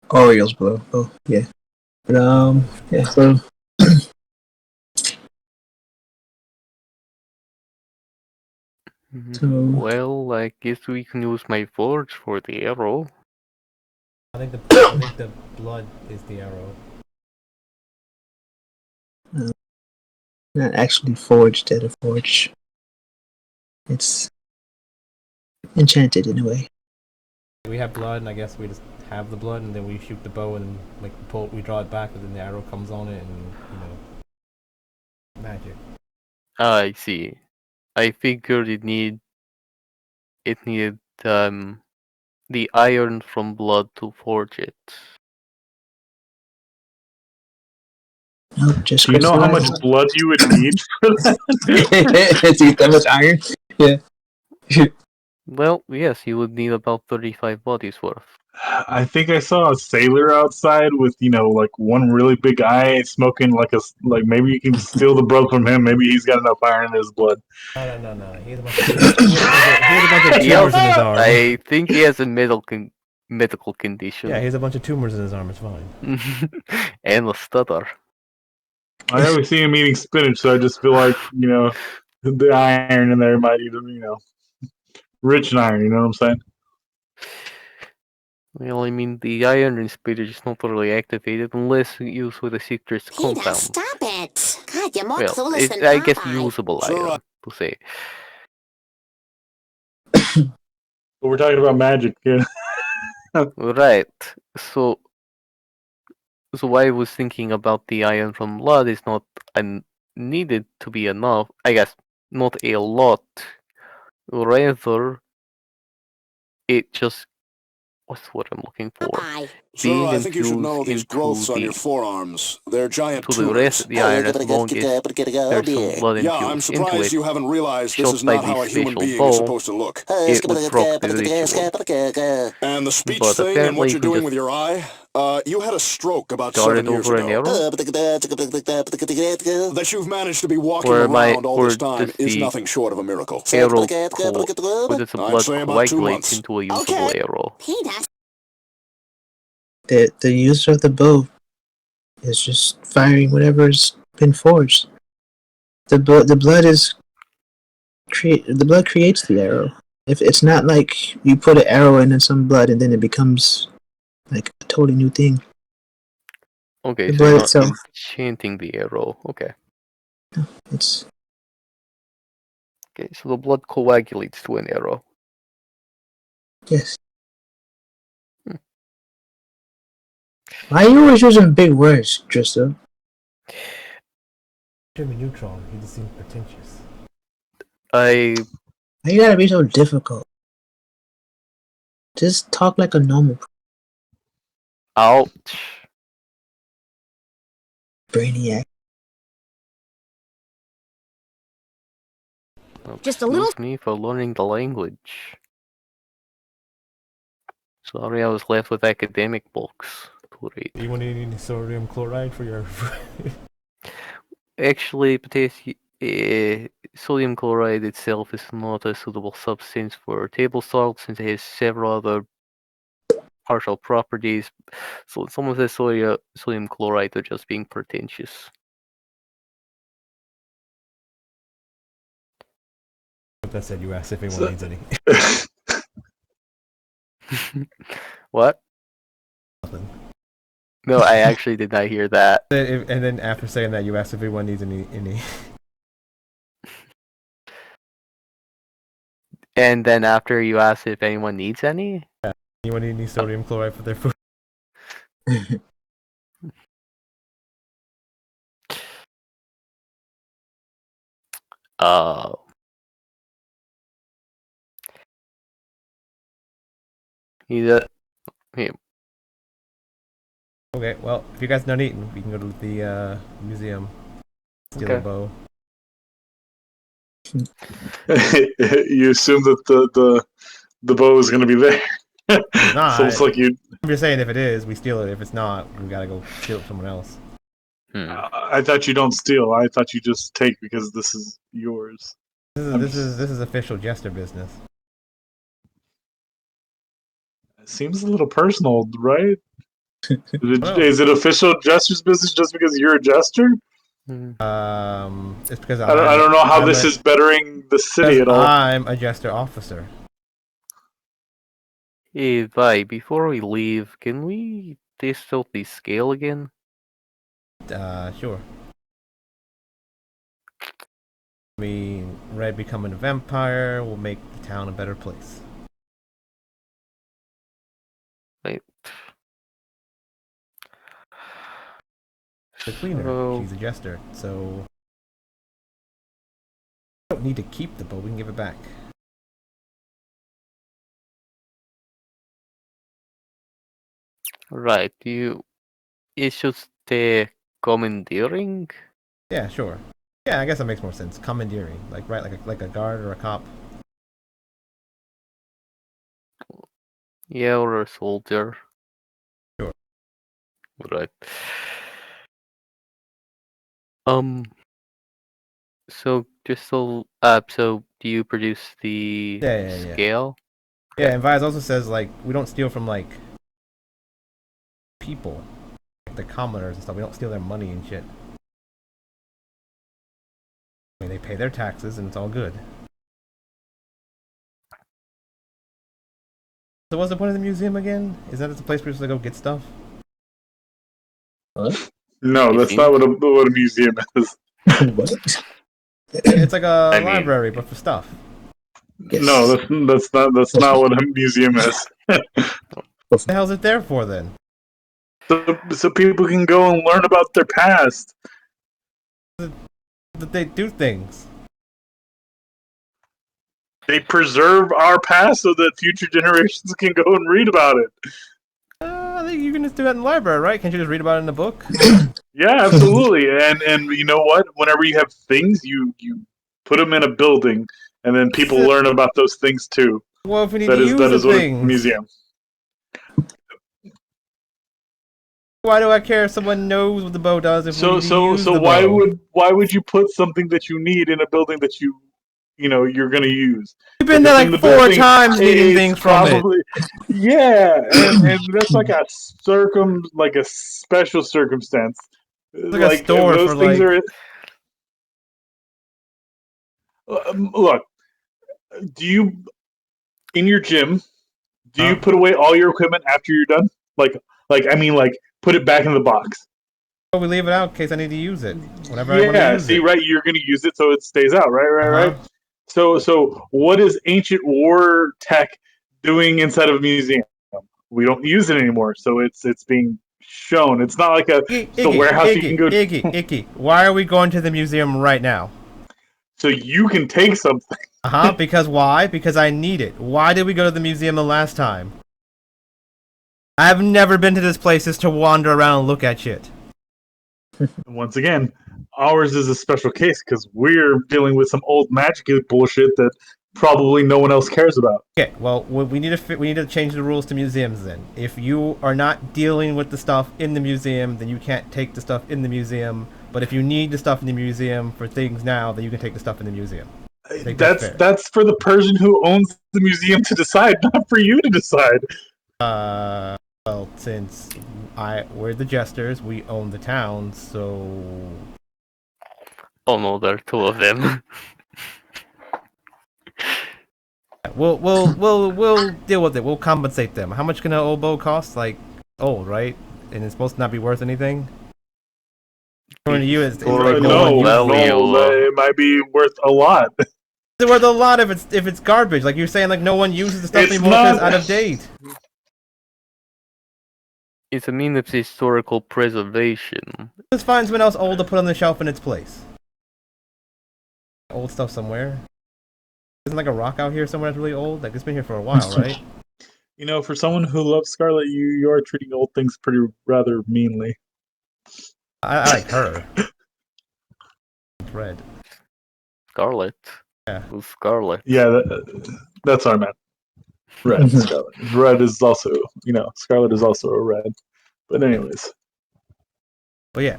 Orioles blow. Oh yeah. But yeah. So
Well, I guess we can use my forge for the arrow.
I think the blood is the arrow.
not actually forged at a forge. It's enchanted in a way.
We have blood, and I guess we just have the blood, and then we shoot the bow, and like we draw it back, and then the arrow comes on it, and magic.
I see. I figured it needed the iron from blood to forge it.
Nope, just
Do you know how much
crystallized.
blood you would need for that?
To get that much iron. Yeah.
Well, yes, you would need about 35 bodies worth.
I think I saw a sailor outside with, like one really big eye smoking like maybe you can steal the blood from him. Maybe he's got enough iron in his blood.
No. He has a bunch of tumors in his arm.
I think he has a medical condition.
Yeah, he has a bunch of tumors in his arm. It's fine.
And a stutter.
I always see him eating spinach, so I just feel like, the iron in there might even, rich in iron, you know what I'm saying?
Well, I mean, the iron in spinach is not really activated unless used with a citrus compound.
Stop it! God, you're more
Well,
clueless
it's,
than
I guess,
Popeye.
usable iron, to say.
But we're talking about magic here.
Right. So I was thinking about the iron from blood is not needed to be enough. I guess not a lot. Rather, it just what's what I'm looking for.
Popeye.
Being
Sir, I think you should know
infused
these growths on your
into
forearms. They're giant
the rest
tumors.
of the iron as long as there's some blood
Yeah, I'm
infused into
surprised
it.
you haven't realized this
Shot
is
by
not how a
this
human
facial
being is
ball,
supposed to look.
it would proc the ritual.
And the speech
But
thing and
apparently
what
you
you're
can
doing
just
with your eye, you had a stroke about
dart
7
it
years
over an
ago.
arrow.
That you've managed to be walking
Or
around all this
does
time is
the
nothing short of a miracle.
arrow or does the
I'd
blood
say about 2
coagulate
months.
into a usable arrow?
Peanuts.
The use of the bow is just firing whatever's been forged. The blood creates the arrow. If it's not like you put an arrow in some blood and then it becomes like a totally new thing.
Okay,
The
so you're
blood
not
itself,
enchanting the arrow. Okay.
it's
Okay, so the blood coagulates to an arrow.
yes.
Hmm.
Why are you always using big words, Trista?
Jimmy Neutron. He just seems pretentious.
I
Why you gotta be so difficult? Just talk like a normal
ouch.
brainiac.
Just a little.
Excuse me for learning the language. Sorry, I was left with academic books to read.
You want any sodium chloride for your?
Actually, sodium chloride itself is not a suitable substance for table salt since it has several other partial properties. So someone says sodium chloride are just being pretentious.
With that said, you asked if anyone needs any.
What?
Nothing.
No, I actually did not hear that.
And then after saying that, you asked if anyone needs any.
And then after you asked if anyone needs any?
Anyone need any sodium chloride for their food?
He's a
Okay, well, if you guys done eating, we can go to the museum. Steal a
Okay.
bow.
You assume that the bow is going to be there.
not.
So it's like you.
I'm just saying, if it is, we steal it. If it's not, we gotta go steal it from someone else.
I thought you don't steal. I thought you just take because this is yours.
This is official jester business.
It seems a little personal, right?
Well.
Is it official jester's business just because you're a jester?
It's because
I don't know how this is bettering the city at all.
I'm a jester officer.
Hey, Vi, before we leave, can we test out the scale again?
Sure. I mean, Red becoming a vampire will make the town a better place.
Right.
The cleaner,
So-
she's a jester, so we don't need to keep the bow. We can give it back.
Right, it's just commandeering?
Yeah, sure. Yeah, I guess that makes more sense. Commandeering, like right, like a guard or a cop.
Yeah, or a soldier.
Sure.
Right. So so do you produce the
Yeah.
scale?
Yeah, and Vise also says like we don't steal from like people, like the commoners and stuff. We don't steal their money and shit. I mean, they pay their taxes and it's all good. So what's the point of the museum again? Is that it's a place where you're supposed to go get stuff?
What?
No,
You
that's
seem-
not what a museum is.
What?
It's like a
I mean-
library, but for stuff.
Yes.
No, that's not what a museum is.
What the hell's it there for then?
So people can go and learn about their past.
That they do things.
They preserve our past so that future generations can go and read about it.
I think you can just do that in the library, right? Can't you just read about it in a book?
Yeah, absolutely. And you know what? Whenever you have things, you put them in a building, and then people learn about those things too.
Well, if we need
That
to
is
use
that
the
is what a
things,
museum.
why do I care if someone knows what the bow does? If we
So
need to use the
why
bow?
would you put something that you need in a building that you're going to use?
You've been there like 4 times needing things from it.
Yeah, and that's like a special circumstance.
like a store
those
for,
things
like-
are. Look, do you in your gym? Do you
Huh?
put away all your equipment after you're done? Like put it back in the box.
Oh, we leave it out in case I need to use it. Whenever I want to
Yeah,
use
see,
it.
right? You're going to use it so it stays out, right?
Uh-huh.
So what is ancient war tech doing inside of a museum? We don't use it anymore, so it's being shown. It's not like a warehouse you can go.
Iggy. Why are we going to the museum right now?
So you can take something.
Because why? Because I need it. Why did we go to the museum the last time? I've never been to this place just to wander around and look at shit.
Once again, ours is a special case because we're dealing with some old magic bullshit that probably no one else cares about.
Okay, well, we need to change the rules to museums then. If you are not dealing with the stuff in the museum, then you can't take the stuff in the museum. But if you need the stuff in the museum for things now, then you can take the stuff in the museum. I think that's fair.
That's for the person who owns the museum to decide, not for you to decide.
Well, since we're the jesters, we own the town, so
Oh no, there are 2 of them.
we'll deal with it. We'll compensate them. How much can an old bow cost? Like old, right? And it's supposed to not be worth anything. According to you, it's like
it might be worth a lot.
It's worth a lot if it's garbage. Like you're saying, like no one uses the stuff
It's
anymore because it's
not-
out of date.
It's a mean of historical preservation.
Just find something else old to put on the shelf in its place. Old stuff somewhere. Isn't like a rock out here somewhere that's really old? Like it's been here for a while, right?
You know, for someone who loves Scarlet, you are treating old things rather meanly.
I like her. Red.
Scarlet.
Yeah.
Who's Scarlet?
Yeah, that's our man. Red. Scarlet. Red is also, Scarlet is also a red. But anyways.
But yeah.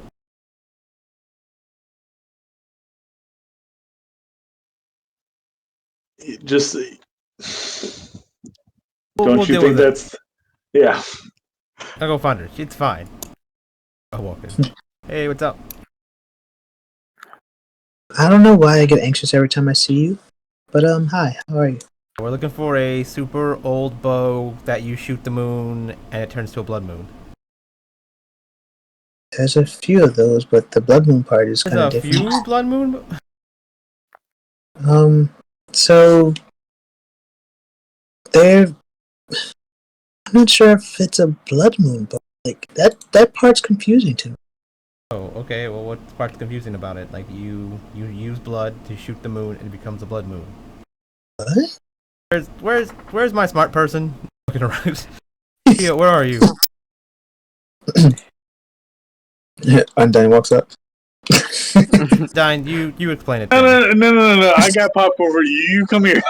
Just
We'll
don't you
deal
think
with it.
that's yeah.
I'll go find her. It's fine. I'll walk in. Hey, what's up?
I don't know why I get anxious every time I see you, but hi, how are you?
We're looking for a super old bow that you shoot the moon and it turns to a blood moon.
There's a few of those, but the blood moon part is kind of
There's a
different.
few blood moon.
So they're. I'm not sure if it's a blood moon, but like that part's confusing to me.
Oh, okay. Well, what part's confusing about it? Like you use blood to shoot the moon and it becomes a blood moon.
What?
Where's my smart person? Looking around. Yeah, where are you?
Undyne walks up.
Dine, you explain it.
No,
To me.
no. I got pop over you. You come here.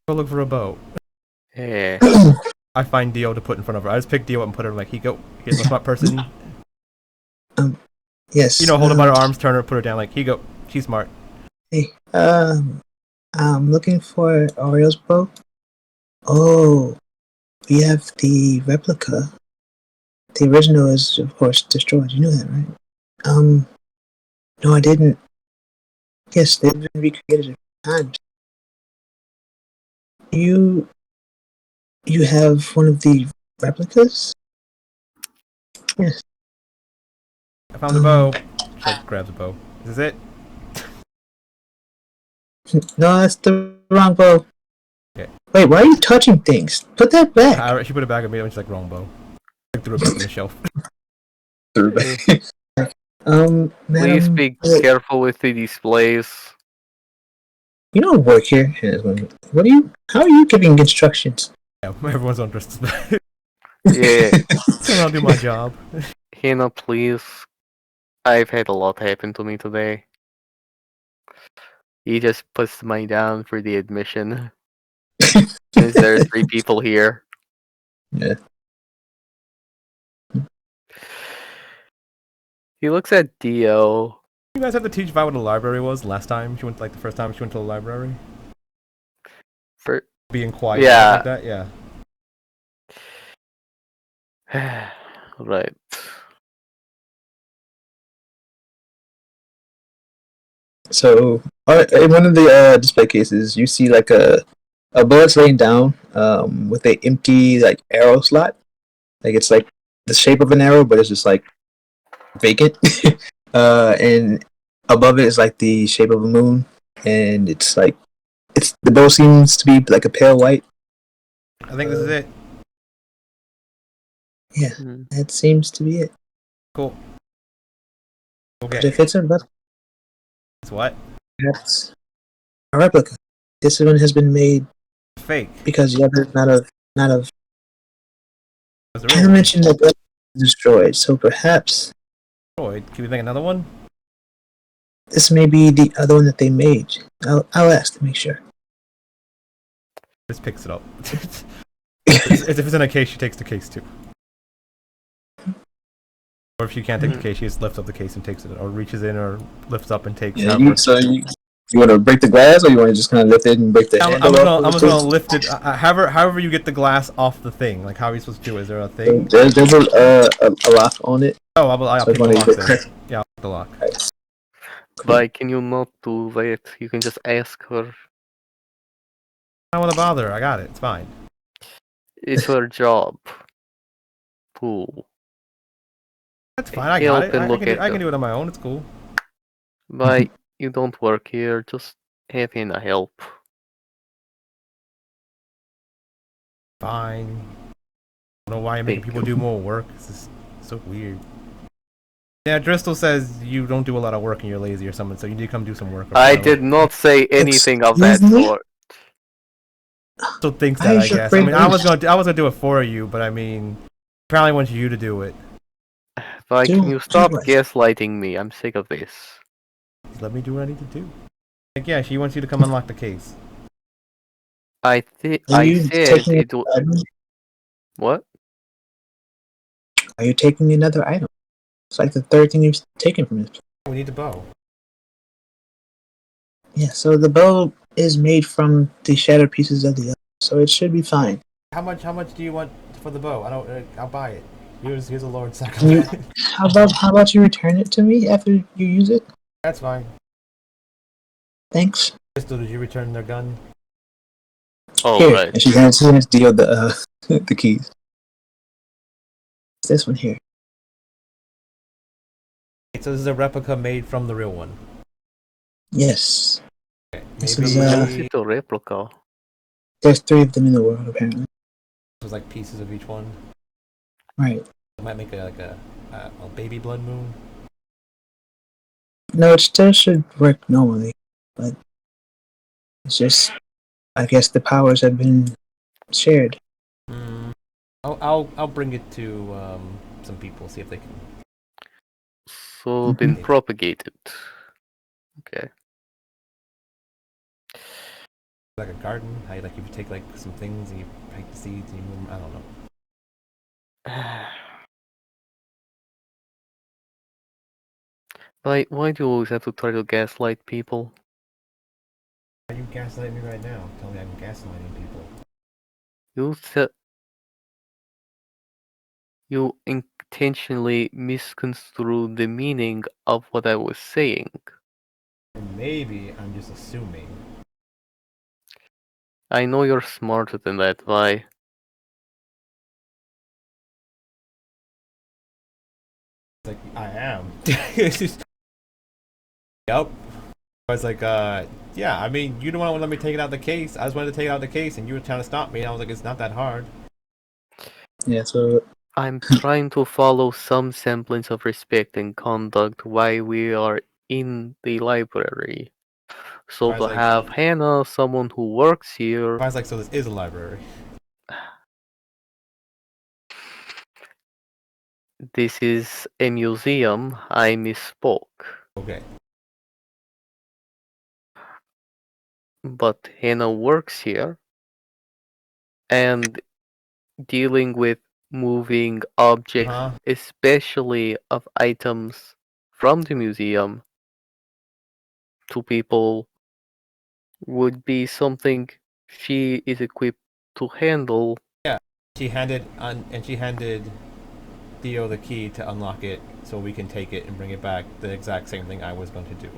Go look for a bow.
Yeah.
I find Dio to put in front of her. I just pick Dio up and put her like, here's my smart person.
Yes.
You know, hold her by her arms, turn her, put her down like, here you go. She's smart.
Hey, I'm looking for Oriole's bow. Oh, we have the replica. The original is, of course, destroyed. You knew that, right? No, I didn't. Yes, they've been recreated a few times. You have one of the replicas? Yes.
I found the bow. She like, grabs a bow. Is this it?
No, that's the wrong bow.
Okay.
Wait, why are you touching things? Put that back.
She put it back at me and she's like, wrong bow. I threw it back on the shelf.
Madam,
Please be careful with the displays.
You don't work here. How are you giving instructions?
Yeah, everyone's on dressed.
Yeah.
I'll do my job.
Hannah, please. I've had a lot happen to me today. He just puts money down for the admission. Since there are 3 people here.
Yeah.
He looks at Dio.
You guys have to teach Vi what the library was last time? She went, like, the first time she went to the library?
For
Being quiet
Yeah.
like that? Yeah.
Right.
So, in one of the display cases, you see like a bullet's laying down with a empty like arrow slot. Like it's like the shape of an arrow, but it's just like vacant. And above it is like the shape of a moon, and the bow seems to be like a pale white.
I think this is it.
Yeah,
Mm.
that seems to be it.
Cool.
But
Okay.
if it's a replica,
It's what?
that's a replica. This one has been made
Fake.
because the other not of.
It was a
I
real one.
mentioned that was destroyed, so perhaps
Can we make another one?
this may be the other one that they made. I'll ask to make sure.
Just picks it up. if it's in a case, she takes the case too. Or if she can't take the case, she just lifts up the case and takes it, or reaches in, or lifts up and takes it.
You want to break the glass, or you want to just kind of lift it and break the handle off?
I'm just gonna lift it. However you get the glass off the thing. Like, how are you supposed to do it? Is there a thing?
There's a lock on it.
Oh, I'll
So
pick the
if you
lock
wanna
then.
get-
Yeah, I'll pick the lock.
Why can you not do that? You can just ask her.
I don't want to bother her. I got it. It's fine.
It's her job. Cool.
That's fine. I got
Help
it.
and look at
I can
them.
do it on my own. It's cool.
Why you don't work here? Just have Hannah help.
Fine. I don't know why you're making
Thank
people do more work. This is so weird. Yeah, Dristle says you don't do a lot of work and you're lazy or something, so you need to come do some work.
I did not say anything of that
Excuse me?
sort.
Still thinks that,
I
I
should
guess. I mean,
bring-
I was gonna do it for you, but I mean, probably wants you to do it.
Why can
Do-
you stop
do what?
gaslighting me? I'm sick of this.
Just let me do what I need to do. Like, yeah, she wants you to come unlock the case.
I
Are you
said
taking
it. What?
Are you taking another item? It's like the third thing you've taken from it.
We need the bow.
Yeah, so the bow is made from the shattered pieces of the other, so it should be fine.
How much do you want for the bow? I'll buy it. Here's a large sack
Can you-
of it.
How about you return it to me after you use it?
That's fine.
Thanks.
Crystal, did you return their gun?
Oh
Here,
right.
and she hands Dio the the keys. It's this one here.
So this is a replica made from the real one.
Yes.
Okay,
This
maybe
is,
How's it a replica?
There's 3 of them in the world apparently.
it was like pieces of each one.
Right.
It might make a baby blood moon.
No, it still should work normally, but it's just, I guess the powers have been shared.
I'll bring it to some people, see if they can.
So been propagated. Okay.
Like a garden, how you, like if you take like some things and you plant the seeds and you move them, I don't know.
Why do you always have to try to gaslight people?
Why are you gaslighting me right now? Tell me I'm gaslighting people.
You intentionally misconstrued the meaning of what I was saying.
Or maybe I'm just assuming.
I know you're smarter than that, why?
It's like, I am. It's just... Yep. I was like, yeah, I mean, you don't want to let me take it out of the case. I just wanted to take it out of the case, and you were trying to stop me. And I was like, it's not that hard.
Yeah, so
I'm trying to follow some semblance of respect and conduct while we are in the library. So
I was
to
like,
have Hannah, someone who works here,
I was like, so this is a library.
this is a museum, I misspoke.
Okay.
But Hannah works here, and dealing with moving objects,
Huh?
especially of items from the museum, to people would be something she is equipped to handle.
She handed Theo the key to unlock it, so we can take it and bring it back. The exact same thing I was going to do.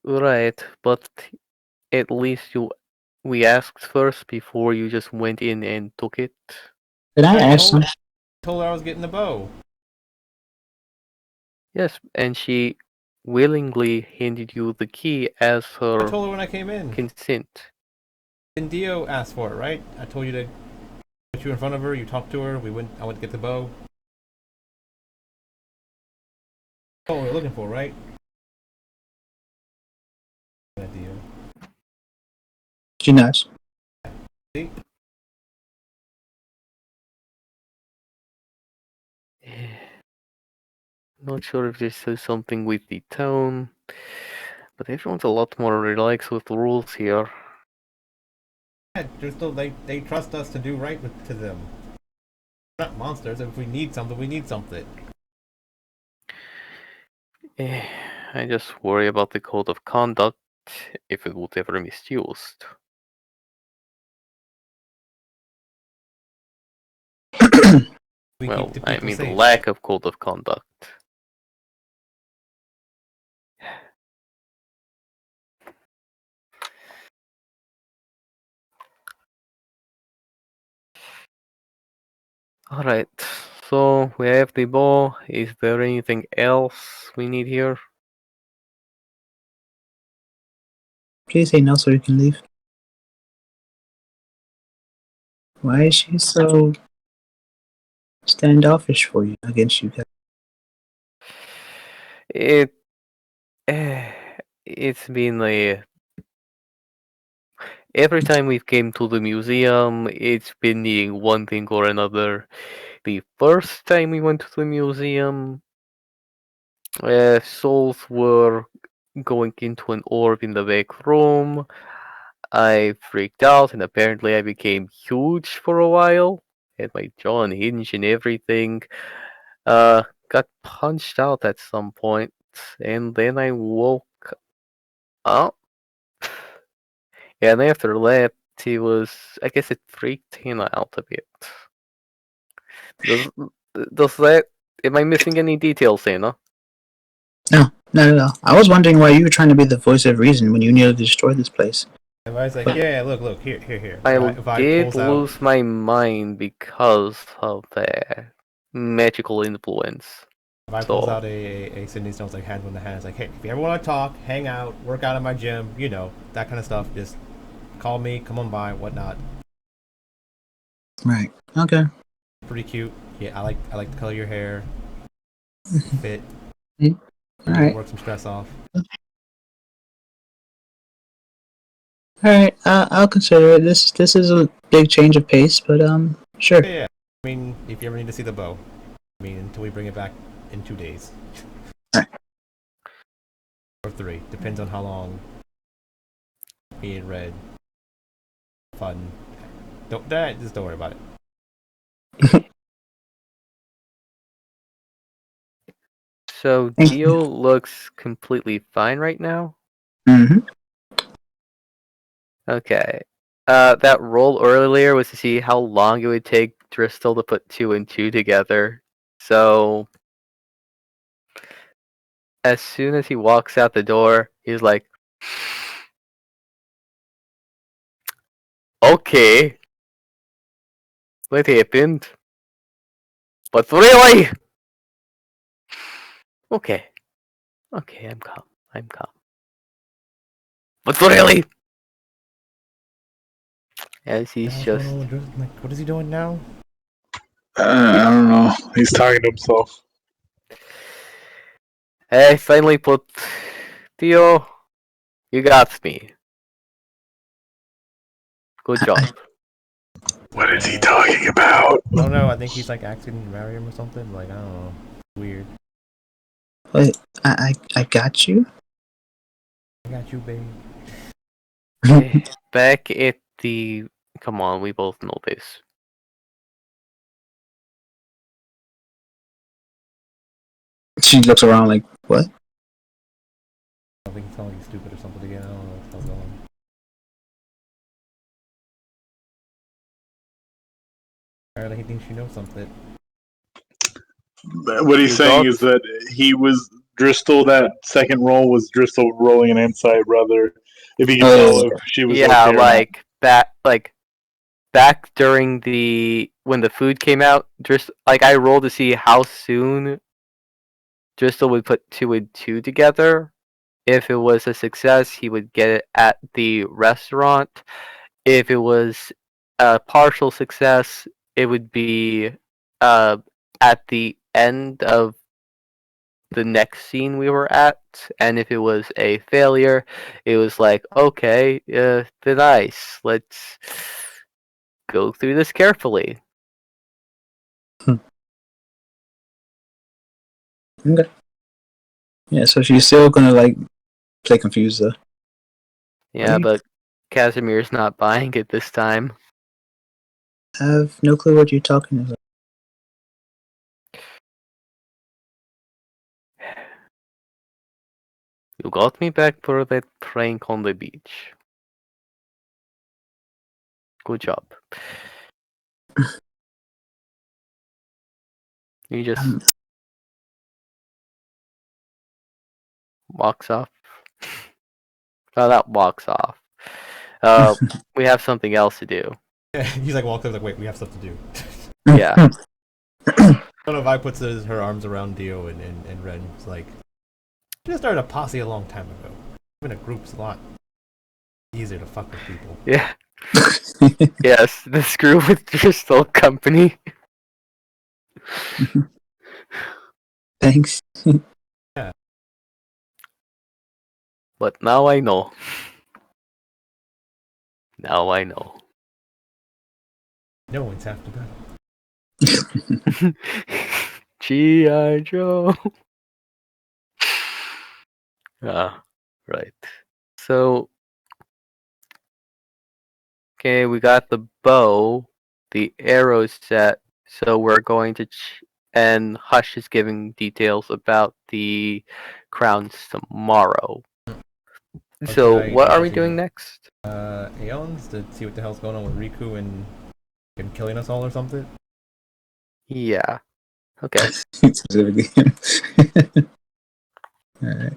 Right, but at least we asked first before you just went in and took it.
did I
I
ask
told,
some?
told her I was getting the bow.
Yes, and she willingly handed you the key as
I
her
told her when I came in.
consent.
And Dio asked for it, right? I told you to put you in front of her. You talked to her. I went to get the bow. Oh, we're looking for, right? Yeah, Dio.
She knows.
See?
Not sure if this is something with the tone, but everyone's a lot more relaxed with the rules here.
Yeah, they're still, they trust us to do right to them. We're not monsters. If we need something, we need something.
I just worry about the code of conduct if it would ever misused.
We
Well,
keep the
I
people
mean the
safe.
lack of code of conduct. Alright, so we have the ball. Is there anything else we need here?
Please say no so you can leave. Why is she so standoffish for you against you guys?
It it's been a every time we've came to the museum, it's been needing one thing or another. The first time we went to the museum, souls were going into an orb in the back room. I freaked out, and apparently I became huge for a while. Had my jaw unhinged and everything. Got punched out at some point, and then I woke up. And after that, he was. I guess it freaked him out a bit. Does does that? Am I missing any details, Anna?
No, not at all. I was wondering why you were trying to be the voice of reason when you nearly destroyed this place.
And I was like, yeah, look, here. If I
Did
pulls out,
lose my mind because of the magical influence.
if I pulls
So
out a Sydney Stone's like hands in the hands, like, hey, if you ever want to talk, hang out, work out in my gym, you know, that kind of stuff, just call me, come on by, whatnot.
Right. Okay.
Pretty cute. Yeah, I like the color of your hair. Fit.
All right.
Work some stress off.
All right. I'll consider it. This is a big change of pace, but sure.
Yeah. mean, if you ever need to see the bow. I mean, until we bring it back in 2 days.
Alright.
Or 3. Depends on how long me and Red fun. Just don't worry about it.
So Dio looks completely fine right now.
Mm-hmm.
Okay. That roll earlier was to see how long it would take Driscoll to put 2 and 2 together. So as soon as he walks out the door, he's like, "Okay, what happened? But really, okay, okay, I'm calm. I'm calm. But really." As he's
What's
just
going on with like, what is he doing now?
I don't know. He's talking to himself.
I finally put Theo, you got me. Good job.
What is he talking about?
I don't know. I think he's like asking to marry him or something. Like, I don't know. Weird.
Wait, I got you.
I got you, babe.
Okay, back at the. Come on, we both know this.
She looks around like, what?
I think he's telling you stupid or something again. I don't know what's the hell's going on. Apparently, he thinks you know something.
What he's saying is that he was Driscoll. That second roll was Driscoll rolling an inside brother. If he could tell if she was
Yeah,
okay or
like back during when the food came out, just like I rolled to see how soon Driscoll would put 2 and 2 together. If it was a success, he would get it at the restaurant. If it was a partial success, it would be uh, at the end of the next scene we were at. And if it was a failure, it was like, okay, nice. Let's go through this carefully.
Okay. Yeah, so she's still gonna like play confused though.
Yeah,
Right.
but Casimir's not buying it this time.
I have no clue what you're talking about.
You got me back for that prank on the beach. Good job. He just walks off. Oh, that walks off. We have something else to do.
Yeah, he's like walks up like, wait, we have stuff to do.
Yeah.
I don't know if I puts her arms around Dio and Ren. It's like, she just started a posse a long time ago. Even a group's a lot easier to fuck with people.
Yeah. Yes, the screw with Crystal Company.
Thanks.
Yeah.
But now I know. Now I know.
No one's half the battle.
G.I. Joe. Ah, right. So, okay, we got the bow, the arrow set. So we're going to, and Hush is giving details about the crowns tomorrow. So,
Okay,
what
I
are we
see.
doing next?
Aeons to see what the hell's going on with Riku and killing us all or something.
Yeah. Okay.
Specifically. Alright.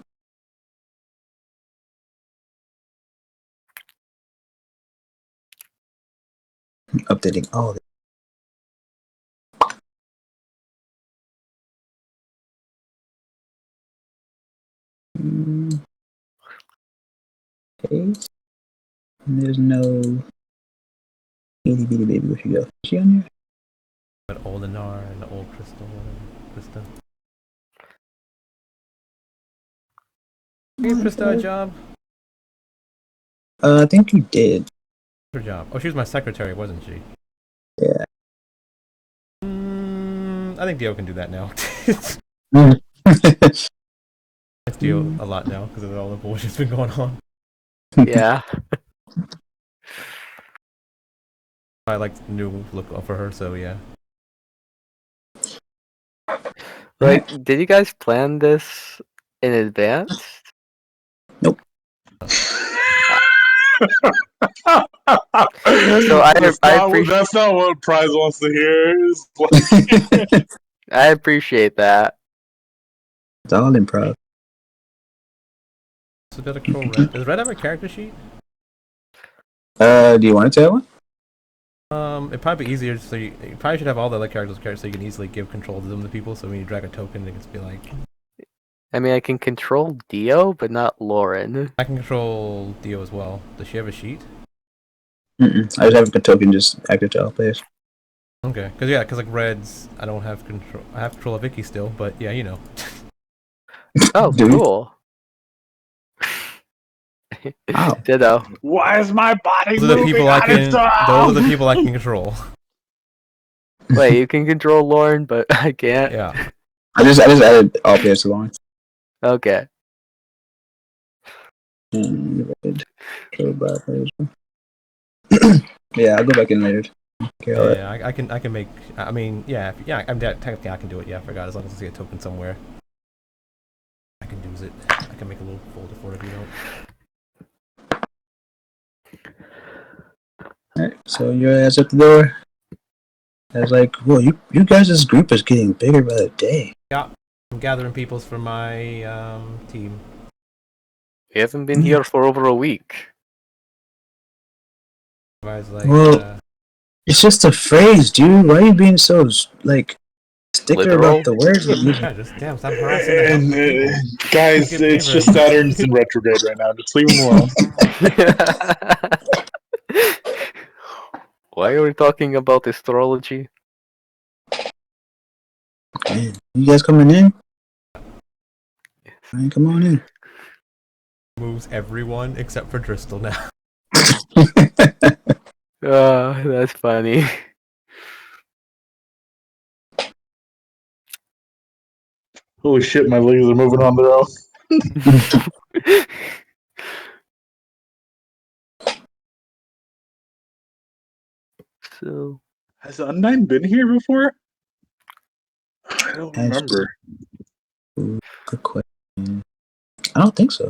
Updating all the okay. And there's no itty bitty baby. Where she go? Is she on here?
But old Anar and the old Crystal, Krista. Gave Krista a job.
I think you did.
Her job. Oh, she was my secretary, wasn't she?
Yeah.
I think Dio can do that now.
Mm.
It's Dio a lot now because of all the bullshit's been going on.
Yeah.
I like the new look for her, so yeah.
Like, did you guys plan this in advance?
Nope.
So I appreciate
That's not what Prize wants to hear.
I appreciate that.
It's all improv.
It's a bit of cool Red. Does Red have a character sheet?
Do you want to tell one?
It'd probably be easier. So you probably should have all the other characters so you can easily give control to them to people. So when you drag a token, it can just be like,
I mean, I can control Dio, but not Lauren.
I can control Dio as well. Does she have a sheet?
I just have a token just active to all players.
Okay, because like Reds, I don't have control. I have control of Vicky still, but yeah, you know.
Oh,
Do we?
cool.
Wow.
Ditto.
Why is my body
Those are the
moving
people I
on
can.
its own?
Those are the people I can control.
Wait, you can control Lauren, but I can't?
Yeah.
I just added all players to Lawrence.
Okay.
And control by players. Yeah, I'll go back in later. Okay, all right.
Yeah, I can make. I mean, yeah, I'm technically I can do it. Yeah, I forgot. As long as I see a token somewhere, I can use it. I can make a little folder for it if you don't.
Alright, so your ass at the door. I was like, whoa, you guys' group is getting bigger by the day.
Yeah, I'm gathering peoples for my team.
We haven't been here for over a week.
I was like,
Well, it's just a phrase, dude. Why are you being so, like, sticker
Literal?
about the words?
yeah, just damn, stop harassing the hell out of people.
Guys,
Give
it's
favors.
just Saturn's in retrograde right now. Just leave him alone.
Why are we talking about astrology?
Man, you guys coming in? Alright, come on in.
Moves everyone except for Dristle now.
That's funny.
Holy shit, my legs are moving on their own.
So,
Has Undyne been here before? I don't
Has
remember.
Good question. I don't think so.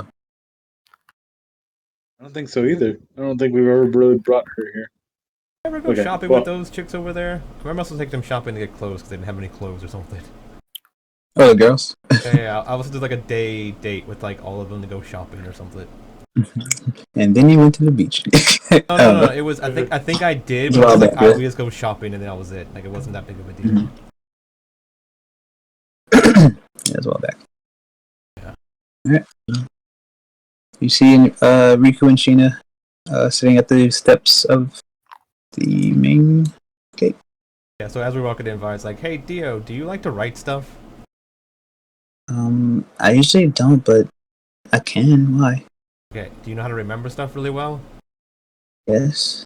I don't think so either. I don't think we've ever really brought her here.
Ever go
Okay,
shopping
well-
with those chicks over there? I must have taken them shopping to get clothes because they didn't have any clothes or something.
Oh, the girls?
Yeah, I was do like a day date with like all of them to go shopping or something.
And then you went to the beach.
No. It was I think I did, but
Well,
I was like,
that-
we just go shopping and then that was it. Like it wasn't that big of a deal.
Mhm. Yeah, it's a while back.
Yeah.
Alright. You see Riku and Sheena sitting at the steps of the main gate.
Yeah. So as we're walking in, Vi's like, "Hey Dio, do you like to write stuff?"
I usually don't, but I can. Why?
Okay. Do you know how to remember stuff really well?
Yes.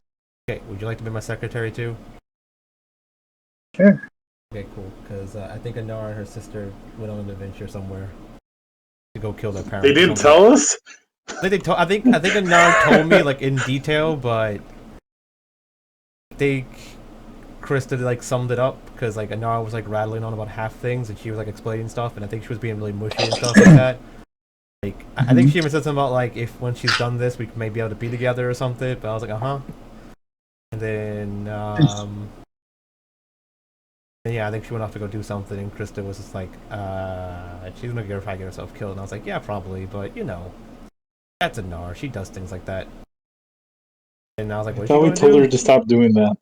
Okay. Would you like to be my secretary too?
Sure.
Okay, cool. Because I think Anara and her sister went on an adventure somewhere to go kill their parents.
They didn't tell us?
I think Anara told me like in detail, but I think Krista like summed it up because like Anara was like rattling on about half things and she was like explaining stuff, and I think she was being really mushy and stuff like that. Like I think she even said something about like if when she's done this we may be able to be together or something. But I was like, and then yeah, I think she went off to go do something, and Krista was just like, she's gonna probably get herself killed. And I was like, yeah, probably, but you know, that's Anar. She does things like that. And I was like,
I
what?
thought we told her to stop doing that.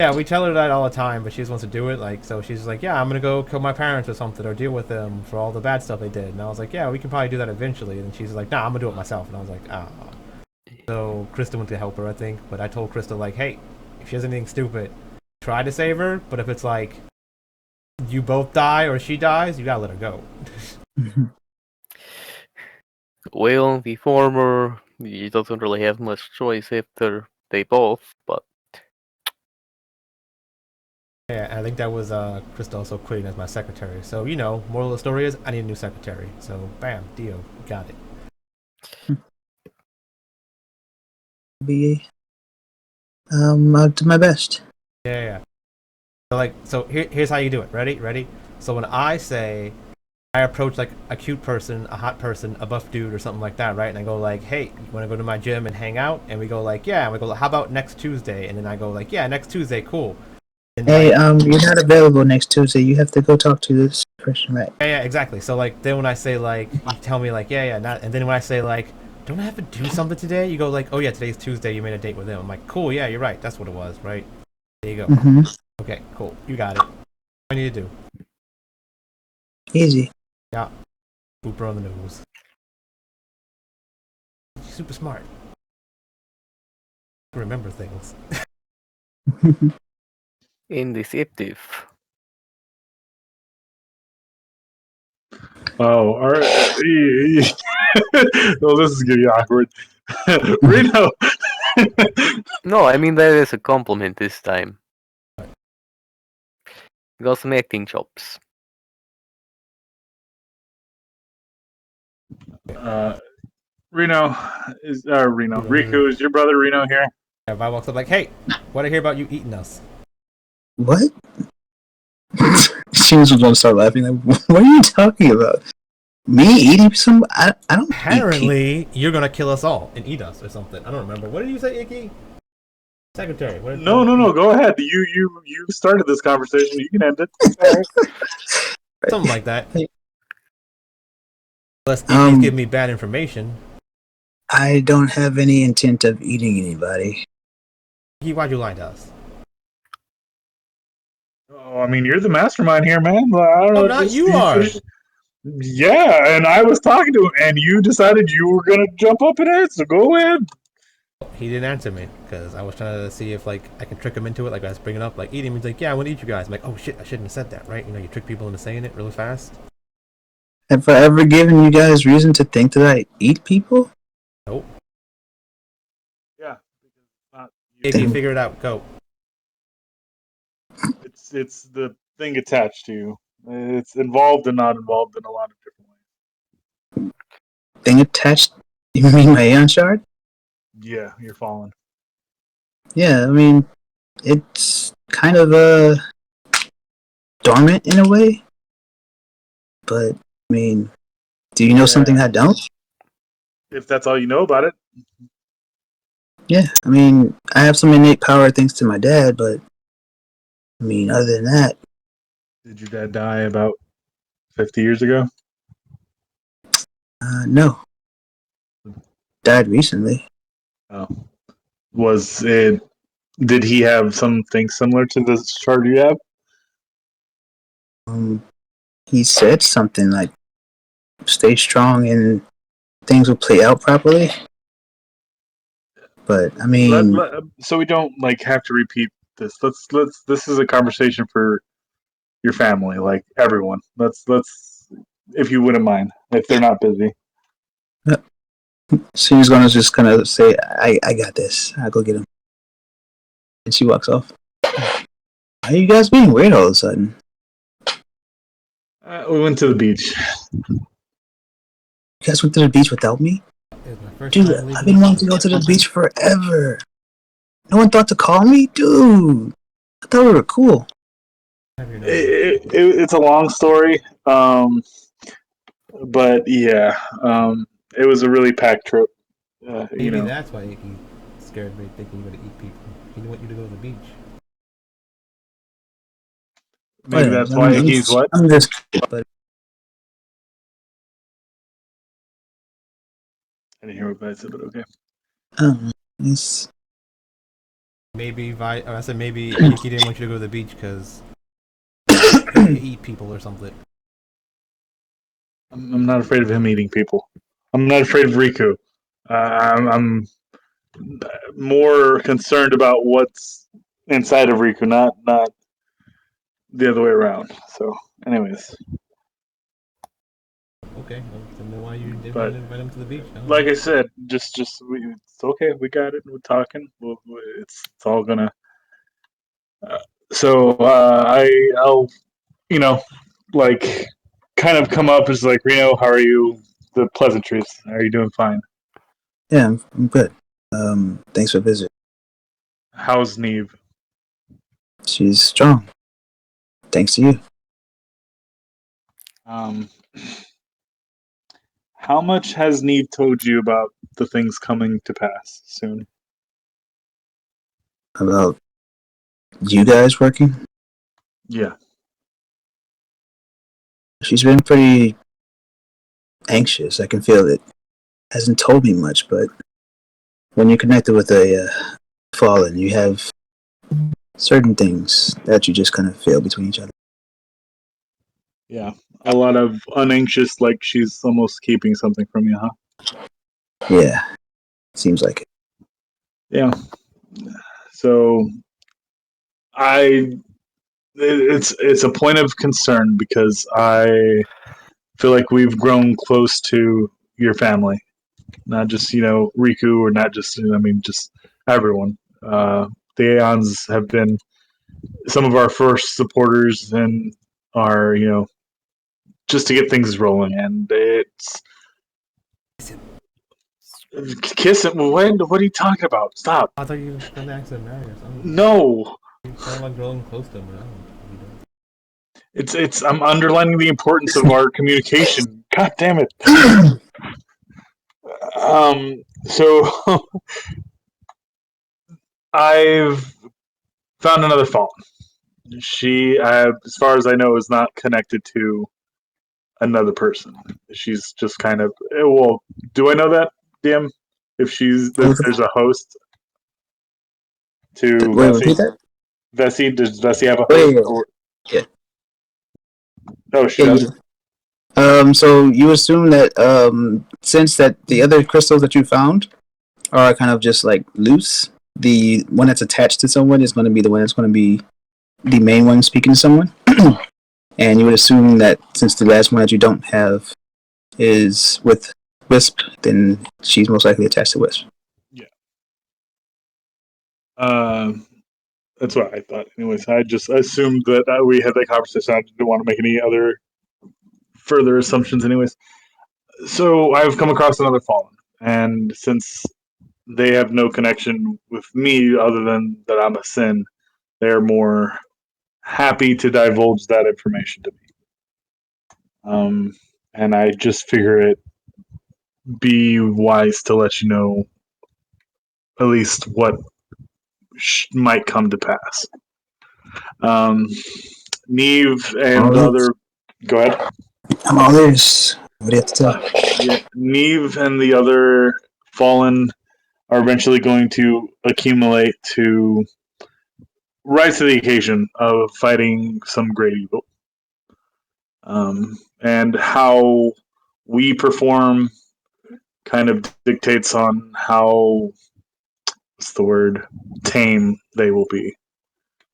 Yeah, we tell her that all the time, but she just wants to do it. Like, so she's like, yeah, I'm gonna go kill my parents or something, or deal with them for all the bad stuff they did. And I was like, yeah, we can probably do that eventually. And she's like, nah, I'm gonna do it myself. And I was like, ah. So Krista went to help her, I think, but I told Krista like, hey, if she has anything stupid, try to save her. But if it's like you both die or she dies, you gotta let her go.
well, the former, he doesn't really have much choice after they both, but
Yeah, I think that was Krista also quitting as my secretary. So, moral of the story is I need a new secretary. So, bam, Dio, got it.
I'll do my best.
Yeah. So here's how you do it. Ready? So when I say I approach like a cute person, a hot person, a buff dude or something like that, right? And I go like, hey, you want to go to my gym and hang out? And we go like, yeah. And we go, how about next Tuesday? And then I go like, yeah, next Tuesday, cool. And
hey, you're not available next Tuesday. You have to go talk to this person, right?
Yeah, exactly. So like then when I say like, you tell me like, yeah, not. And then when I say like, don't I have to do something today? You go like, oh yeah, today's Tuesday. You made a date with him. I'm like, cool, yeah, you're right. That's what it was, right? There you go.
Mm-hmm.
Okay, cool. You got it. What do I need to do?
Easy.
Yeah. Boop her on the nose. She's super smart. Can remember things.
Indecisive.
Oh, all right. Well, this is getting awkward. Reno.
No, I mean that is a compliment this time. You got some acting chops.
Reno is Reno. Riku, is your brother Reno here?
Yeah, Vi walks up like, hey, what I hear about you eating us?
What? She was going to start laughing. Like, what are you talking about? Me eating some? I don't.
Apparently, you're gonna kill us all and eat us or something. I don't remember. What did you say, Icky? Secretary. What
No. Go ahead. You started this conversation. You can end it.
Something like that. Unless Iggy's give me bad information.
I don't have any intent of eating anybody.
Iggy, why'd you lie to us?
Oh, I mean, you're the mastermind here, man. I don't know.
Not you are.
Yeah, and I was talking to him, and you decided you were gonna jump up and ask. So go ahead.
He didn't answer me because I was trying to see if like I can trick him into it. Like I was bringing up like eating. He's like, yeah, I want to eat you guys. I'm like, oh shit, I shouldn't have said that, right? You trick people into saying it really fast.
Have I ever given you guys reason to think that I eat people?
Nope.
Yeah.
Iggy, figure it out. Go.
It's the thing attached to you. It's involved and not involved in a lot of different ways.
Thing attached? You mean my Aeon shard?
Yeah, you're falling.
Yeah, I mean, it's kind of dormant in a way. But, I mean, do you know something I don't?
If that's all you know about it.
Yeah, I mean, I have some innate power thanks to my dad, but, I mean, other than that.
Did your dad die about 50 years ago?
No. Died recently.
Oh. Was it... Did he have something similar to the shard you have?
He said something like, stay strong and things will play out properly. But, I mean...
so we don't, have to repeat this. This is a conversation for your family, everyone. Let's, if you wouldn't mind, if they're not busy.
She's gonna just kind of say, I got this. I'll go get him. And she walks off. Why are you guys being weird all of a sudden?
We went to the beach.
You guys went to the beach without me? Dude, I've been wanting to go to the beach forever. No one thought to call me? Dude, I thought we were cool.
It's a long story. But yeah, it was a really packed trip.
Maybe that's why he scared me, thinking you're gonna eat people. He didn't want you to go to the beach.
Maybe that's why he's what?
I'm just, but
I didn't hear what I said, but okay.
It's...
Maybe I said maybe he didn't want you to go to the beach because you eat people or something.
I'm not afraid of him eating people. I'm not afraid of Riku. I'm more concerned about what's inside of Riku, not the other way around. So, anyways.
Okay, well, then why you didn't invite him to the beach?
Like I said, just it's okay. We got it. We're talking. It's all gonna. So I'll like kind of come up as like Reno, how are you? The pleasantries. Are you doing fine?
Yeah, I'm good. Thanks for visiting.
How's Neve?
She's strong. Thanks to you.
Um, how much has Neve told you about the things coming to pass soon?
About you guys working?
Yeah.
She's been pretty anxious. I can feel it. Hasn't told me much, but when you're connected with a fallen, you have certain things that you just kind of feel between each other.
Yeah. A lot of unanxious, like she's almost keeping something from you, huh?
Yeah, seems like it.
Yeah. So it's a point of concern because I feel like we've grown close to your family, not just Riku, or not just just everyone. The Aeons have been some of our first supporters and are just to get things rolling, and it's kiss him. What are you talking about? Stop.
I thought you were gonna accident marry or something.
No.
You sound like growing close to him, but I don't.
It's I'm underlining the importance of our communication. God damn it. So I've found another phone. She, as far as I know, is not connected to another person. She's just kind of well. Do I know that, DM? If there's a host to
Wait, repeat
Vessi.
that?
Vessi, does Vessi have a
Wait,
host?
yeah,
Or
yeah,
no, she
yeah. You
doesn't.
do. So you assume that since that the other crystals that you found are kind of just like loose, the one that's attached to someone is going to be the one that's going to be the main one speaking to someone, and you would assume that since the last one that you don't have is with Wisp, then she's most likely attached to Wisp.
Yeah. That's what I thought. Anyways, I just assumed that we had that conversation. I didn't want to make any other further assumptions. Anyways, so I've come across another fallen, and since they have no connection with me other than that I'm a sin, they're more happy to divulge that information to me. And I just figure it be wise to let you know at least what might come to pass. Um, Neve and the other. Go ahead.
I'm all ears. What do you have to tell?
Yeah, Neve and the other fallen are eventually going to accumulate to rise to the occasion of fighting some great evil. And how we perform kind of dictates on how, what's the word, tame they will be.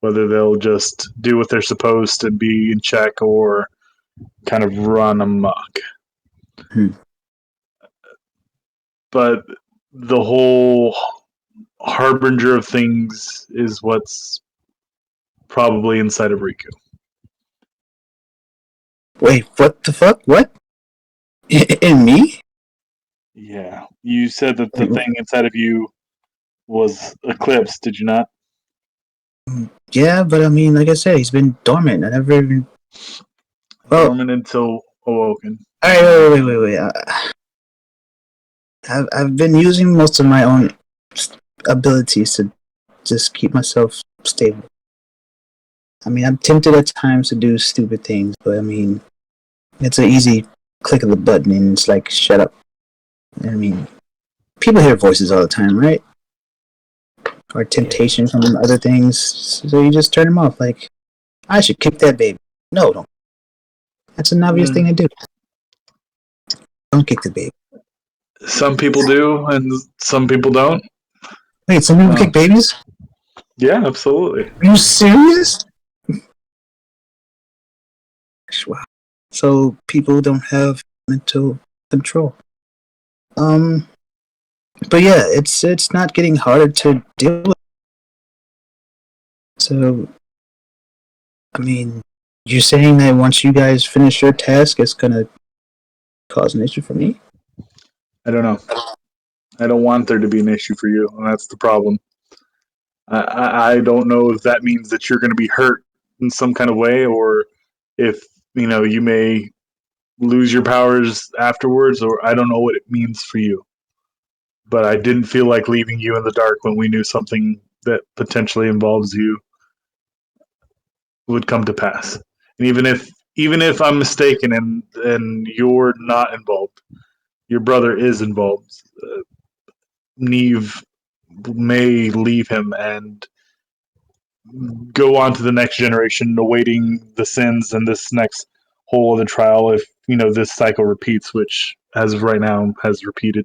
Whether they'll just do what they're supposed to be in check or kind of run amok.
Hmm.
But the whole harbinger of things is what's probably inside of Riku.
Wait, what the fuck? What? In me?
Yeah. You said that the thing inside of you was eclipsed, did you not?
Yeah, but I mean, like I said, he's been dormant. I never even. Well,
Dormant until awoken.
all right, wait. I've been using most of my own abilities to just keep myself stable. I mean, I'm tempted at times to do stupid things, but I mean, it's an easy click of the button and it's like, shut up. I mean, people hear voices all the time, right? Or temptation from other things, so you just turn them off. Like, I should kick that baby. No, don't. That's an obvious thing to do. Don't kick the baby.
Some people do, and some people don't.
Wait, some people kick babies?
Yeah, absolutely.
Are you serious? Wow. So people don't have mental control. But yeah, it's not getting harder to deal with. So I mean, you're saying that once you guys finish your task, it's gonna cause an issue for me?
I don't know. I don't want there to be an issue for you, and that's the problem. I don't know if that means that you're going to be hurt in some kind of way, or if you may lose your powers afterwards, or I don't know what it means for you. But I didn't feel like leaving you in the dark when we knew something that potentially involves you would come to pass. And even if I'm mistaken and you're not involved, your brother is involved. Neve may leave him and go on to the next generation, awaiting the sins and this next whole other trial if this cycle repeats, which as of right now has repeated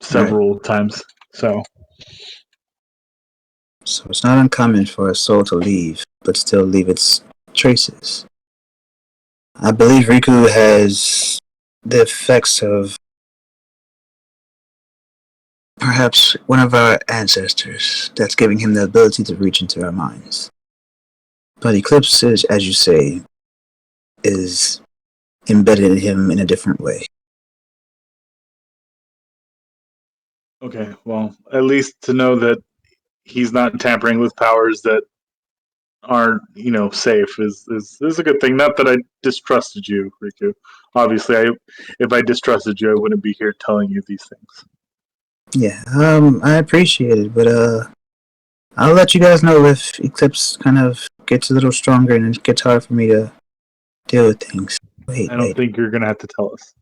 several times. So
it's not uncommon for a soul to leave, but still leave its traces. I believe Riku has the effects of perhaps one of our ancestors that's giving him the ability to reach into our minds. But Eclipse, as you say, is embedded in him in a different way.
okay, well, at least to know that he's not tampering with powers that aren't safe is a good thing. Not that I distrusted you, Riku. Obviously, if I distrusted you, I wouldn't be here telling you these things.
Yeah, I appreciate it, but I'll let you guys know if Eclipse kind of gets a little stronger and it gets hard for me to deal with things.
I don't think you're gonna have to tell us.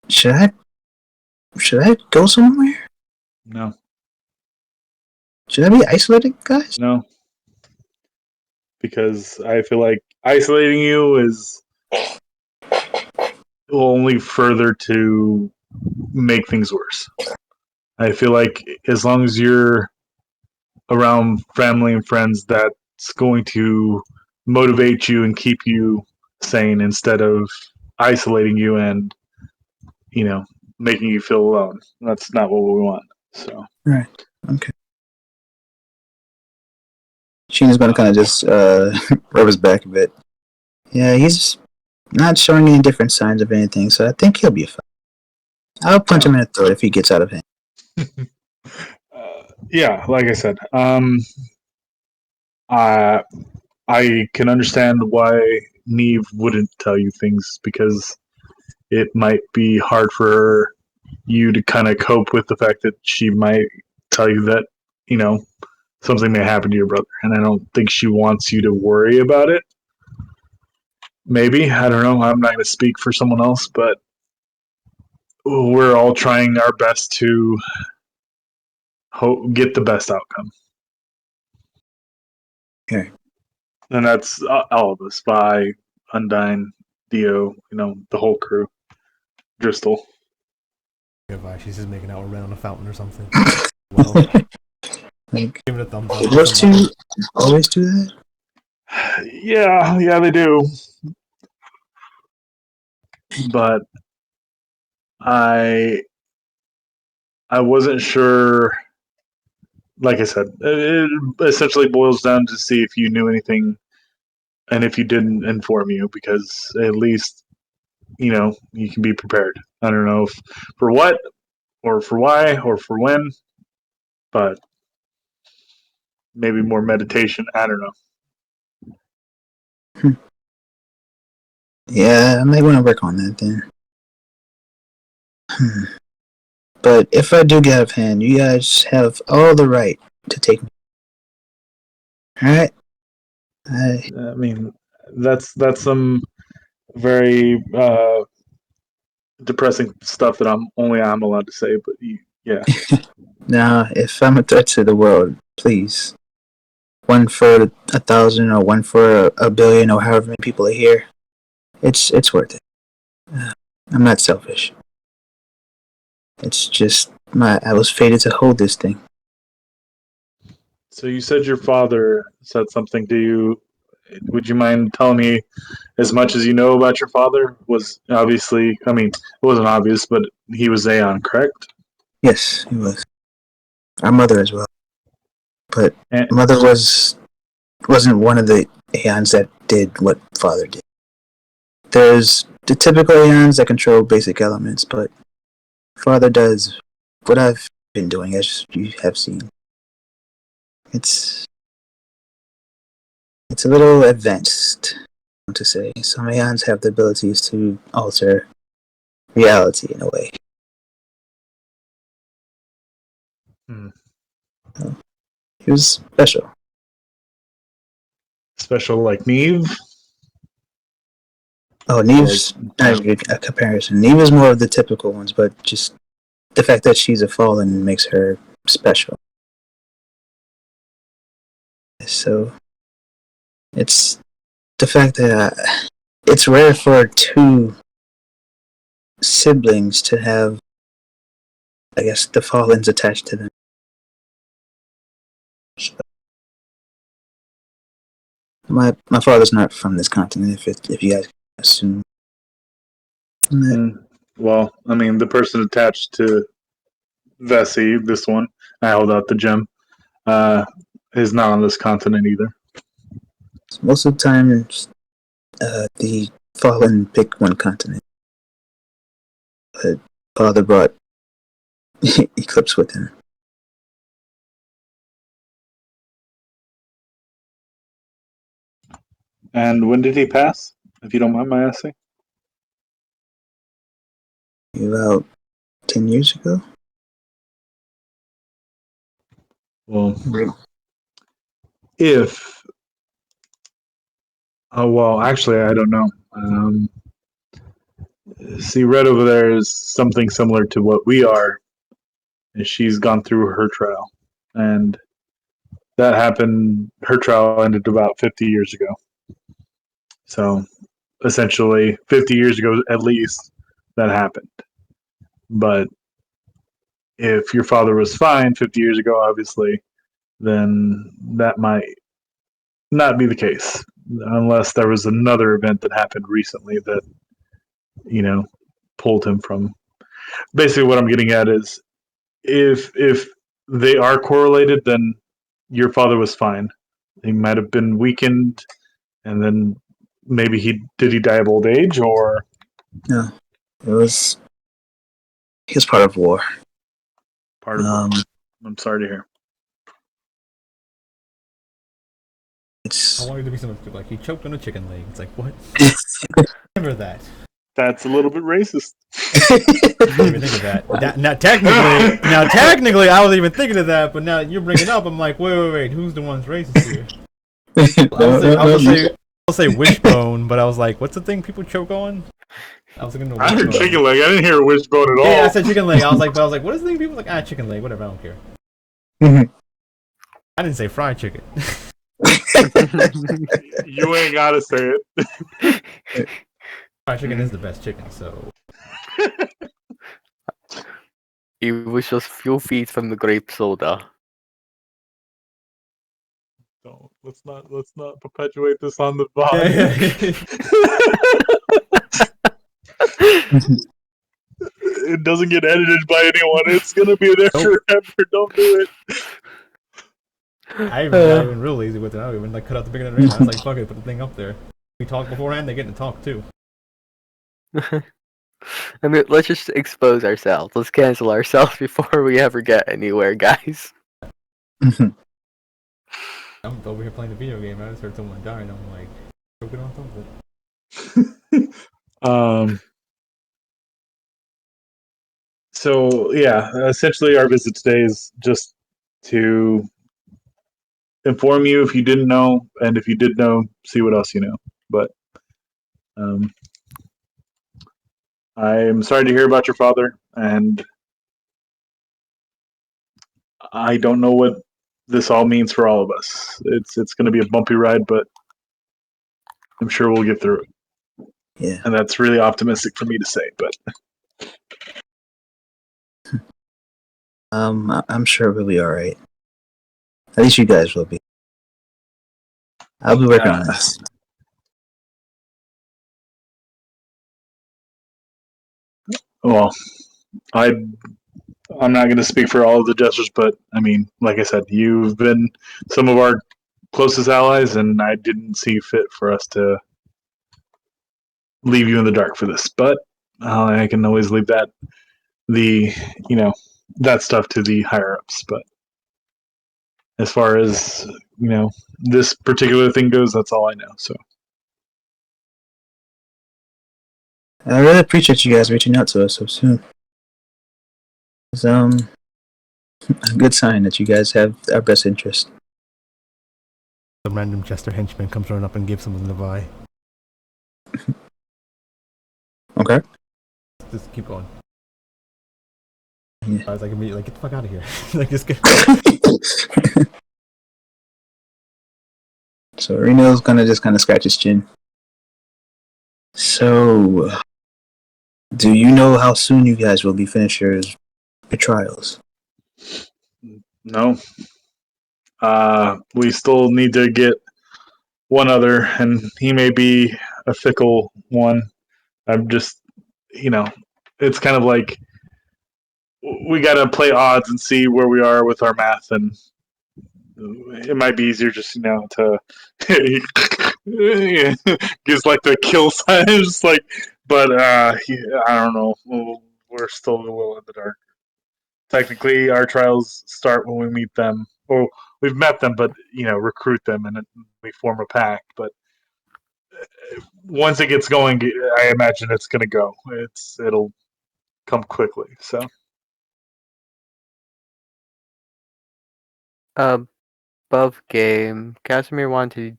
Should I go somewhere?
No.
Should I be isolated, guys?
No. Because I feel like isolating you will only further to make things worse. I feel like as long as you're around family and friends, that's going to motivate you and keep you sane instead of isolating you and making you feel alone. That's not what we want. So
Right. Okay. Sheena's gonna kind of just rub his back a bit. Yeah, he's not showing any different signs of anything, so I think he'll be fine. I'll punch him in the throat if he gets out of hand.
yeah, like I said, I can understand why Neve wouldn't tell you things because it might be hard for you to kind of cope with the fact that she might tell you that something may happen to your brother, and I don't think she wants you to worry about it. Maybe, I don't know. I'm not going to speak for someone else, but we're all trying our best to get the best outcome.
Okay.
And that's all of us. Vi, Undyne, Dio, the whole crew. Dristle.
She's just making out with Ren on a fountain or something. Well,
Like,
give it a thumbs up.
those two always do that?
Yeah, they do. But I wasn't sure. Like I said, it essentially boils down to see if you knew anything, and if you didn't, inform you, because at least you can be prepared. I don't know if for what, or for why, or for when, but maybe more meditation. I don't know.
Yeah, I might want to work on that then. But if I do get out of hand, you guys have all the right to take me. Alright?
I mean, that's some very depressing stuff that I'm allowed to say, but yeah.
Now, if I'm a threat to the world, please. 1 for 1,000 or 1 for a billion or however many people are here. It's worth it. I'm not selfish. It's just I was fated to hold this thing.
So you said your father said something. Would you mind telling me as much as you know about your father? Was obviously, I mean, it wasn't obvious, but he was Aeon, correct?
Yes, he was. Our mother as well. But
And,
mother was wasn't one of the Aeons that did what Father did. There's the typical Aeons that control basic elements, but Father does what I've been doing, as you have seen. It's a little advanced, to say. Some Aeons have the abilities to alter reality in a way. So, he was special.
Special like Neve.
Oh, Neve's not a comparison. Neve is more of the typical ones, but just the fact that she's a fallen makes her special. So it's the fact that it's rare for two siblings to have, I guess, the fallens attached to them. So, my father's not from this continent, if you guys assume.
Well, I mean, the person attached to Vessi, this one, I held out the gem, is not on this continent either.
Most of the time, the fallen pick one continent. But father brought Eclipse with him.
And when did he pass, if you don't mind my asking?
About 10 years ago.
Well, if... Oh, well, actually, I don't know. See, Red over there is something similar to what we are. And she's gone through her trial. And that happened, her trial ended about 50 years ago. So, essentially, 50 years ago at least, that happened. But if your father was fine 50 years ago, obviously, then that might not be the case. Unless there was another event that happened recently that, pulled him from. Basically, what I'm getting at is if they are correlated, then your father was fine. He might have been weakened, and then maybe he die of old age, or
No, he was part of war.
Part of war. I'm sorry to hear.
It's
I wanted to be so much like he choked on a chicken leg. It's like what? Remember that?
That's a little bit racist.
I didn't even think of that. Now technically, I wasn't even thinking of that. But now you're bringing it up. I'm like, wait. Who's the one's racist here? I'll say wishbone, but I was like, what's the thing people choke on? I was thinking.
I heard chicken leg. I didn't hear wishbone at all.
Yeah, I said chicken leg. I was like, what is the thing people like? Chicken leg. Whatever. I don't care. I didn't say fried chicken.
You ain't gotta say it.
Fried chicken is the best chicken, so.
It was just few feet from the grape soda.
Don't let's not perpetuate this on the pod. It doesn't get edited by anyone. It's gonna be there forever. Don't do it.
I got even real lazy with it. I don't even cut out the beginning of the I was like, fuck it, put the thing up there. We talk beforehand, they get to talk too.
I mean, let's just expose ourselves. Let's cancel ourselves before we ever get anywhere, guys.
I'm over here playing the video game. I just heard someone die, and I'm like, choking on something.
So yeah, essentially our visit today is just to inform you if you didn't know, and if you did know, see what else you know. But I'm sorry to hear about your father, and I don't know what this all means for all of us. It's going to be a bumpy ride, but I'm sure we'll get through it.
Yeah.
And that's really optimistic for me to say, but
I'm sure we'll be all right. At least you guys will be. I'll be working on this.
Well, I'm not going to speak for all of the jesters, but I mean, like I said, you've been some of our closest allies, and I didn't see fit for us to leave you in the dark for this. But I can always leave that that stuff to the higher ups. But as far as this particular thing goes, that's all I know. So
I really appreciate you guys reaching out to us so soon. It's a good sign that you guys have our best interest.
Some random jester henchman comes running up and gives him the eye.
Okay.
Just keep going.
Yeah.
I was like immediately, get the fuck out of here. Just get.
So Reno's gonna just kind of scratch his chin. So, do you know how soon you guys will be finished your trials?
no, we still need to get one other, and he may be a fickle one. I'm just, it's kind of like we got to play odds and see where we are with our math, and it might be easier just to gives like the kill sign, just like, but I don't know. We're still a little in the dark. Technically, our trials start when we meet them. Well, we've met them, but recruit them and we form a pact. But once it gets going, I imagine it's going to go. It'll come quickly. So
Above game, Casimir wanted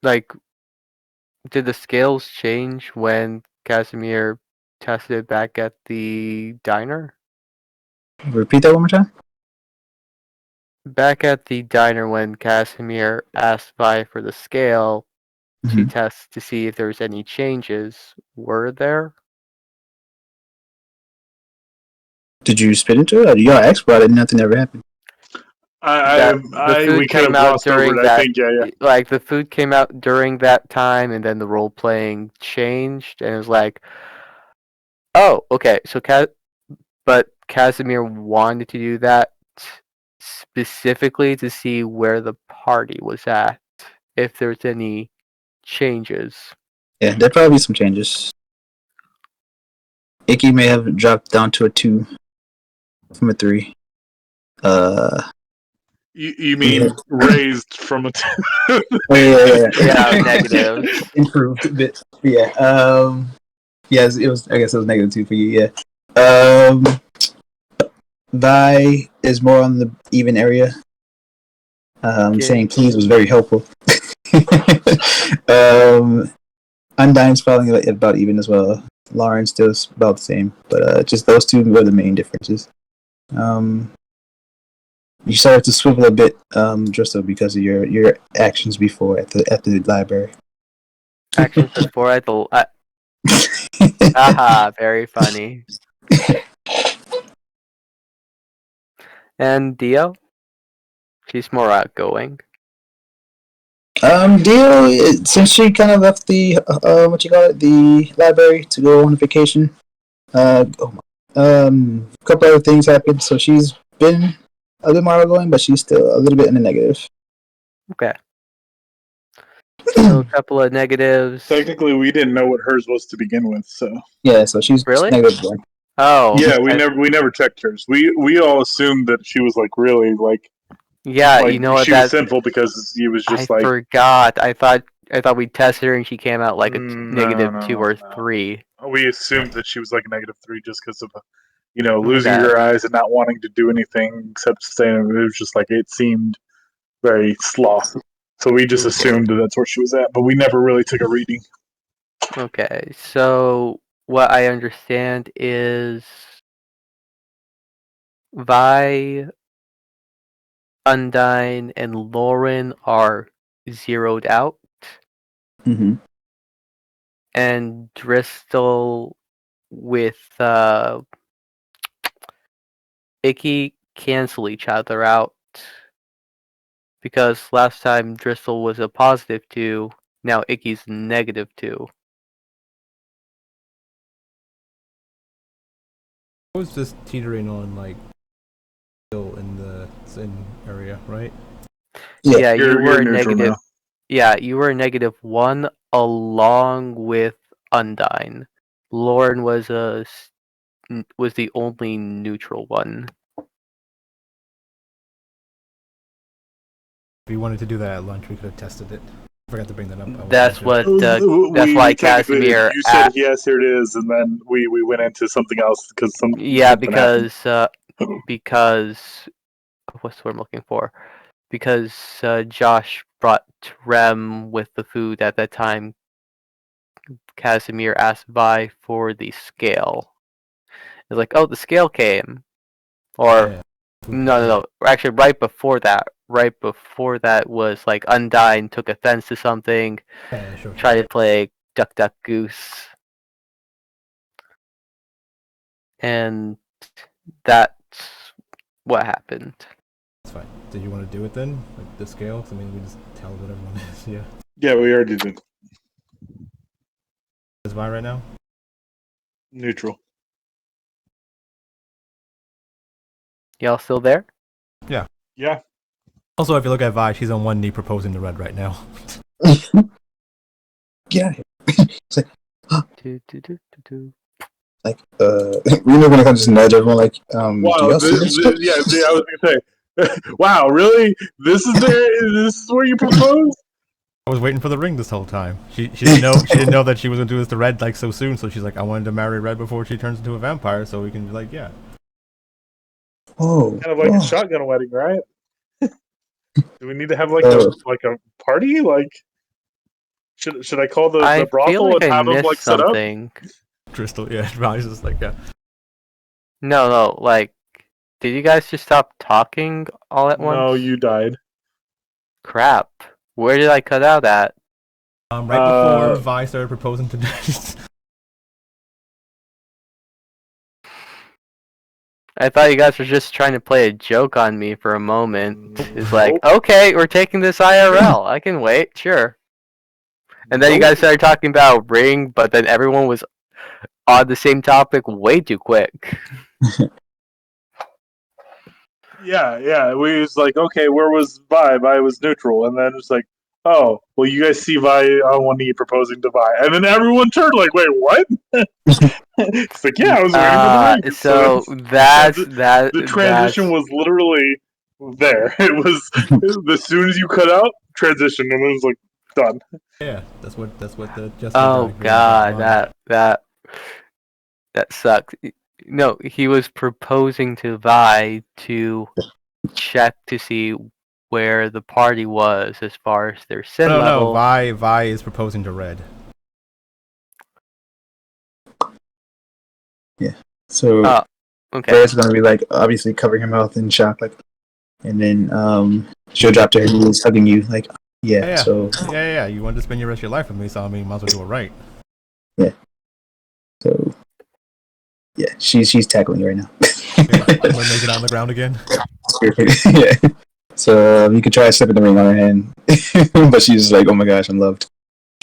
did the scales change when Casimir tested back at the diner?
Repeat that one more time.
Back at the diner when Casimir asked Vi for the scale to test to see if there's any changes, were there?
Did you spit into it? Or y'all asked about it and nothing ever happened?
The food
we kind
came
of
out
glossed over
during
it.
that.
I think, yeah.
Like the food came out during that time, and then the role playing changed, and it was like, oh, okay. So but Casimir wanted to do that specifically to see where the party was at, if there's any changes.
Yeah, there'd probably be some changes. Icky may have dropped down to a 2 from a 3.
You mean raised from a
Yeah, negative.
Improved a bit. Yeah. Yes, it was. I guess it was -2 for you. Yeah. Vi is more on the even area. Saying please was very helpful. Undyne's falling about even as well. Lauren still about the same, but just those two were the main differences. You started to swivel a bit, Dristo, because of your actions before at the library.
Actions before at the. Haha, very funny. And Dio? She's more outgoing.
Dio, since she kind of left the the library to go on vacation, a couple other things happened, so she's been a little more outgoing, but she's still a little bit in the negative.
Okay. So a couple of negatives.
Technically, we didn't know what hers was to begin with, so
yeah. So she's
really
negative.
Oh
yeah, we never checked hers. We all assumed that she was like really like
yeah. You know what?
She was sinful because he was just
I forgot. I thought we tested her and she came out like a -2 or 3.
We assumed that she was like a -3 just because of losing her eyes and not wanting to do anything except staying. It was just like it seemed very sloth. So we just assumed that's where she was at, but we never really took a reading.
Okay, so what I understand is Vi, Undyne, and Lauren are zeroed out.
Mm-hmm.
And Dristle with Icky cancel each other out. Because last time Dristle was a +2, now Icky's -2.
I was just teetering on like still in the Sin area, right?
Yeah.
you
You're
were
neutral
negative.
now.
Yeah, you were -1 along with Undyne. Lauren was was the only neutral one.
If you wanted to do that at lunch, we could have tested it. Forgot to bring that up. I was
That's
gonna
what. That's
We
why
technically did.
Casimir.
You said yes, here it is, and then we went into something else because
Yeah,
something happened.
because what's the word I'm looking for? Because Josh brought Trem with the food at that time. Casimir asked Vi for the scale. It's like, oh, the scale came, or
Yeah.
no. Actually, right before that was like Undyne took offense to something,
Yeah, sure.
tried to play Duck Duck Goose, and that's what happened.
That's fine. Did you want to do it then? Like the scale? 'Cause I mean, we just tell what everyone is. Yeah.
Yeah, we already did.
Is Vi right now?
Neutral.
Y'all still there?
Yeah.
Also, if you look at Vi, she's on one knee proposing to Red right now.
Yeah.
Do, do, do, do, do.
Like, we're gonna just nudge everyone like, do
Wow.
y'all see this?
Yeah, I was gonna say. Wow, really? This is where you propose?
I was waiting for the ring this whole time. She didn't know that she was gonna do this to Red like so soon. So she's like, I wanted to marry Red before she turns into a vampire, so we can be like, yeah.
Oh,
Kind of like a shotgun wedding, right? Do we need to have like a party? Like, should I call the
I feel
brothel
like
and
I
have them
missed
like set up?
something.
Crystal, yeah. Vi's just like, yeah.
No, like, did you guys just stop talking all at once?
No, you died.
Crap. Where did I cut out at?
Right before Vi started proposing to
I thought you guys were just trying to play a joke on me for a moment. It's like, okay, we're taking this IRL. I can wait, sure. And then you guys started talking about ring, but then everyone was on the same topic way too quick.
Yeah. We was like, okay, where was Vi? Vi was neutral, and then it's like, oh, well, you guys see Vi on one knee proposing to Vi, and then everyone turned like, wait, what? It's like, yeah, I was waiting for the ring.
So
the transition was literally there. It was as soon as you cut out, transition, and it was like done.
Yeah, that's what the Justin.
Oh god, that sucks. No, he was proposing to Vi to check to see where the party was as far as their sin level.
No, Vi is proposing to Red.
Yeah. So
okay.
Red's gonna be like obviously covering her mouth in shock, like, and then she'll drop to her knees, hugging you, like, yeah. So
yeah. You wanted to spend your rest of your life with me, so I mean, might as well do it right.
Yeah. So yeah, she's tackling you right now.
We're making it on the ground again.
Yeah. So you could try slipping the ring on her hand, but she's like, "Oh my gosh, I'm loved."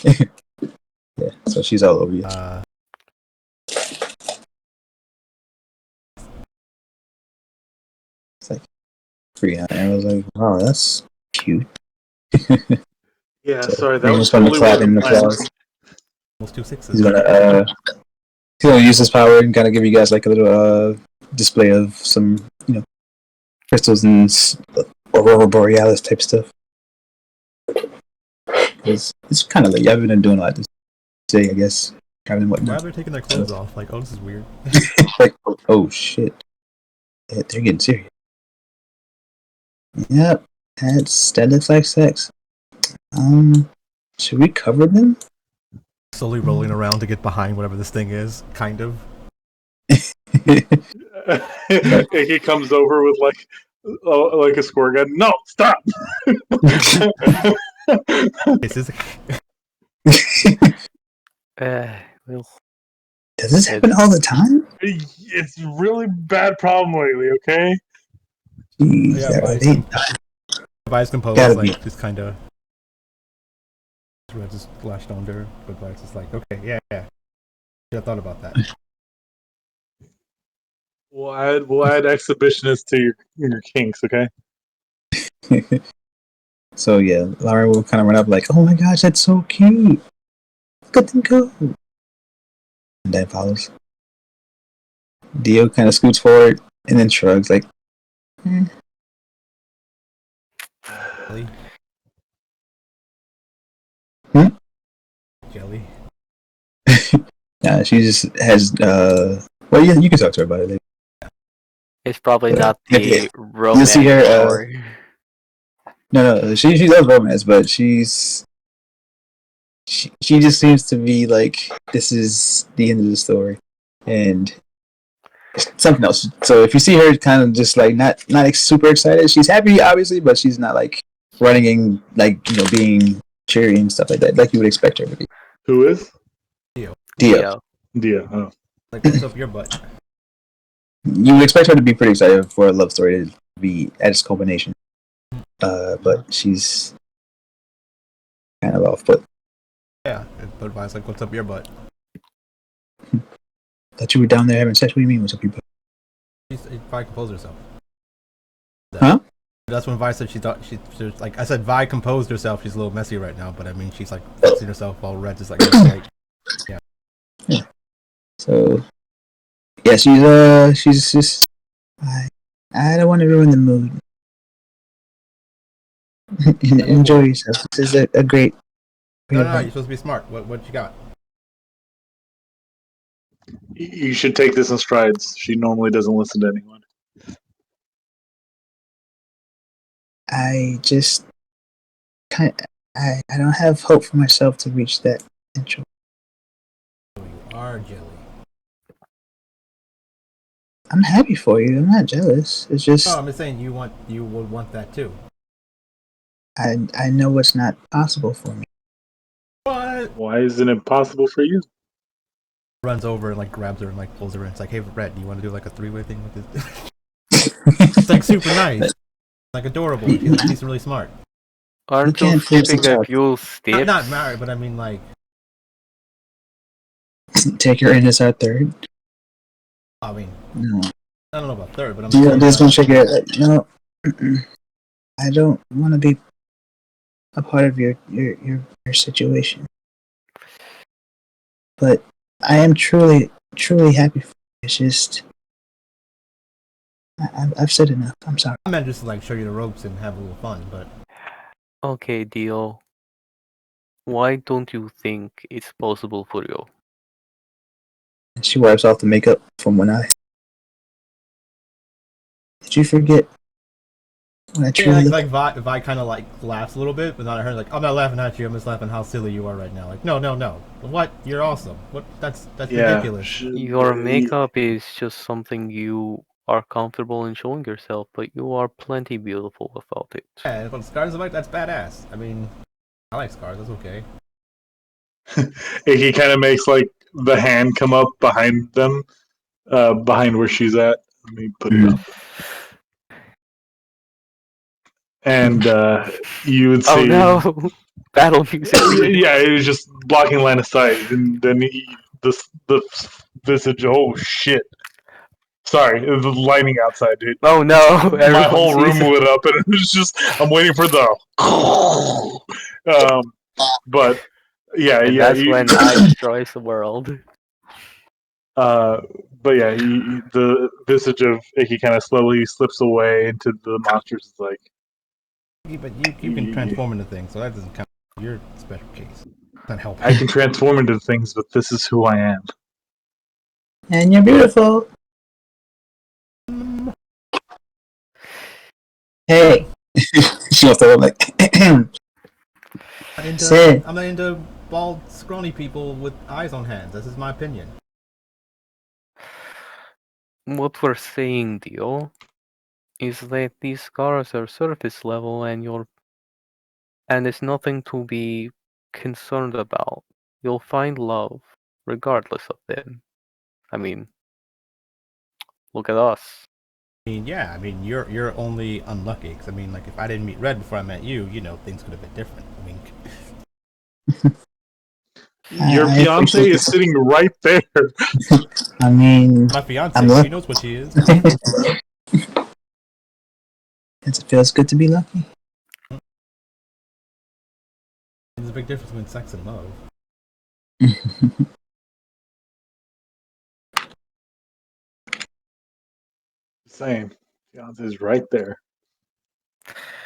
Yeah. So she's all over you. It's like free. I was like, "Wow, that's cute."
Yeah,
So
sorry, that
he's
was
gonna
totally
clap in applause.
Almost 2 6s.
He's gonna use his power and kind of give you guys like a little display of some, crystals and aurora borealis type stuff. It's kind of like I've been doing a lot this day, I guess.
Why are they taking their clothes off? Like, oh, this is weird.
Like, oh shit, yeah, they're getting serious. Yep, that looks like sex. Should we cover them?
Slowly rolling around to get behind whatever this thing is, kind of.
He comes over with like a squirt gun. No, stop!
This is.
Well,
Does this happen all the time?
It's a really bad problem lately. Okay.
Jeez,
Vi's composed,
Gotta
like,
be.
just kind of. Just lashed on her, but Vi's just like, okay, yeah. Should have thought about that.
We'll add exhibitionist to your kinks. Okay.
So yeah, Lara will kind of run up like, "Oh my gosh, that's so cute! Look at them go!" And then follows. Dio kind of scoots forward and then shrugs like,
Jelly.
Hmm?
Jelly.
Nah, she just has. Well, yeah, you can talk to her about it later.
It's probably
But,
not
yeah,
the
you'll see her.
romance story.
No, she loves romance, but she just seems to be like this is the end of the story, and something else. So if you see her kind of just like not like, super excited, she's happy obviously, but she's not like running and like being cheery and stuff like that, like you would expect her to be.
Who is?
Dio.
Dia. Oh.
Like, what's up your butt?
You would expect her to be pretty excited for a love story to be at its culmination. But she's kind of off. But
Yeah, but Vi's like, what's up your butt?
thought you were down there having sex. What do you mean? What's up your butt?
Vi composed herself.
Huh?
That's when Vi said she thought she was like, I said Vi composed herself. She's a little messy right now, but I mean she's like fixing herself all red, just like yeah.
So yeah, she's just I don't want to ruin the mood. Enjoy yourself. This is a great.
No, you're supposed to be smart. What you got?
You should take this in strides. She normally doesn't listen to anyone.
I just kind of, I don't have hope for myself to reach that potential.
Oh, you are jelly.
I'm happy for you. I'm not jealous. It's just
No, I'm just saying you would want that too.
I know what's not possible for me.
What?
Why isn't it possible for you?
Runs over and like grabs her and like pulls her in. It's like, hey, Brett, do you want to do like a three-way thing with this? It's like super nice, like adorable. She's really smart.
Aren't
You
you
can't force
skipping
the
a
child.
few steps?
Not married, but I mean like.
Take her in as our third.
I mean,
No.
I don't know about third, but I'm
You're just gonna
like,
shake it. Like, no, I don't want to be a part of your situation. But I am truly happy for you. It's just I've said enough. I'm sorry.
I meant just to like show you the ropes and have a little fun, but
Okay, Dio. Why don't you think it's possible for you?
And she wipes off the makeup from one eye. Did you forget when I
yeah,
truly
like Vi kind of like laughs a little bit, but not at her. Like, I'm not laughing at you. I'm just laughing how silly you are right now. Like, no. What? You're awesome. What? That's ridiculous.
Your makeup is just something you are comfortable in showing yourself, but you are plenty beautiful without it.
Yeah, but scars are like that's badass. I mean, I like scars. That's okay.
He kind of makes like the hand come up behind them, behind where she's at. Let me put it up. And you would see.
Oh no! Battle music.
Yeah, it was just blocking line of sight, and then the visage. Oh shit! Sorry, it was lightning outside, dude.
Oh no!
My whole room
sees it.
lit up, and it was just I'm waiting for the. But yeah,
And
yeah.
that's when I destroys the world.
But yeah, the visage of Icky kind of slowly slips away into the monsters. It's like,
Yeah, but you can transform into things, so that doesn't count. You're a special case. Not helping.
I can transform into things, but this is who I am.
And you're beautiful. Hey. She wants to like Sid.
I'm not into bald, scrawny people with eyes on hands. This is my opinion.
What we're saying, Dio, is that these scars are surface level and it's nothing to be concerned about. You'll find love regardless of them. I mean, look at us.
I mean, yeah. I mean, you're only unlucky. Cause I mean, like if I didn't meet Red before I met you, things could have been different. I mean,
Your fiance is sitting right there.
I mean,
my fiance, she knows what she is.
It feels good to be lucky.
There's a big difference between sex and love.
Same. Fiance's right there.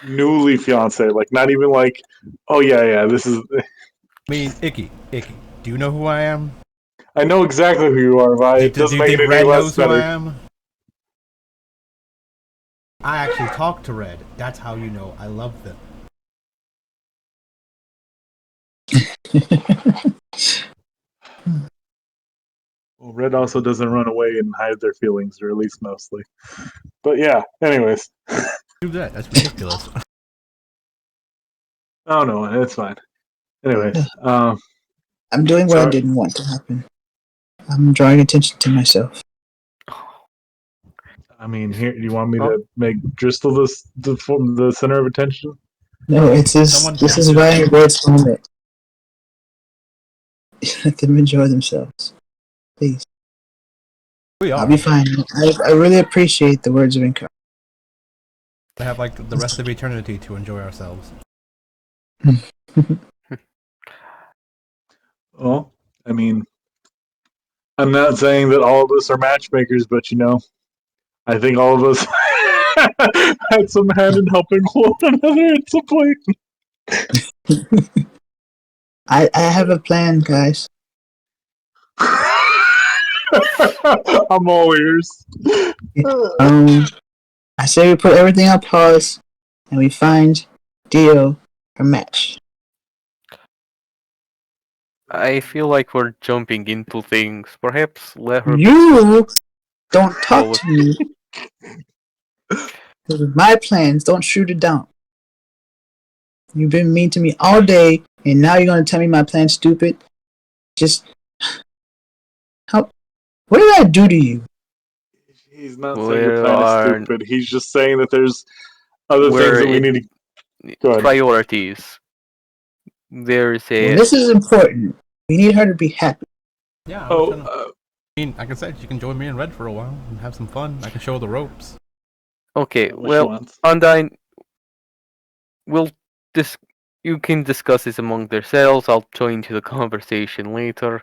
Newly fiance, like not even like, oh yeah, this is.
I mean, Icky, do you know who I am?
I know exactly who you are, Vi. It
Do
doesn't
you
make
think
it any
Red
less
knows who I
better.
am? I actually talked to Red. That's how you know I love them.
Well, Red also doesn't run away and hide their feelings, or at least mostly. But yeah, anyways.
Do that. That's ridiculous.
Oh no, it's fine. Anyways,
I'm doing what I
sorry.
didn't want to happen. I'm drawing attention to myself.
I mean, here, you want me to make Dristle the center of attention?
No, it's this.
Someone
This
can.
is Ryan Red's moment. Let them enjoy themselves, please.
We
I'll
are.
be fine. I really appreciate the words of encouragement.
We have like the rest of eternity to enjoy ourselves.
Well, I mean, I'm not saying that all of us are matchmakers, but I think all of us had some hand in helping one another at some point.
I have a plan, guys.
I'm all ears.
I say we put everything on pause and we find Dio her match.
I feel like we're jumping into things. Perhaps let her.
You don't talk
Well,
to me. This is my plans. Don't shoot it down. You've been mean to me all day, and now you're gonna tell me my plan's stupid. Just how? What did I do to you?
He's not saying your plan is stupid. He's just saying that there's other things
Where
that we need to. Go ahead.
priorities. There's a.
Well, this is important. We need her to be happy.
Yeah.
Oh,
I mean, like I said, you can join me and Red for a while and have some fun. I can show her the ropes.
Okay,
what she
well,
wants.
Undyne, you can discuss this among yourselves. I'll join into the conversation later.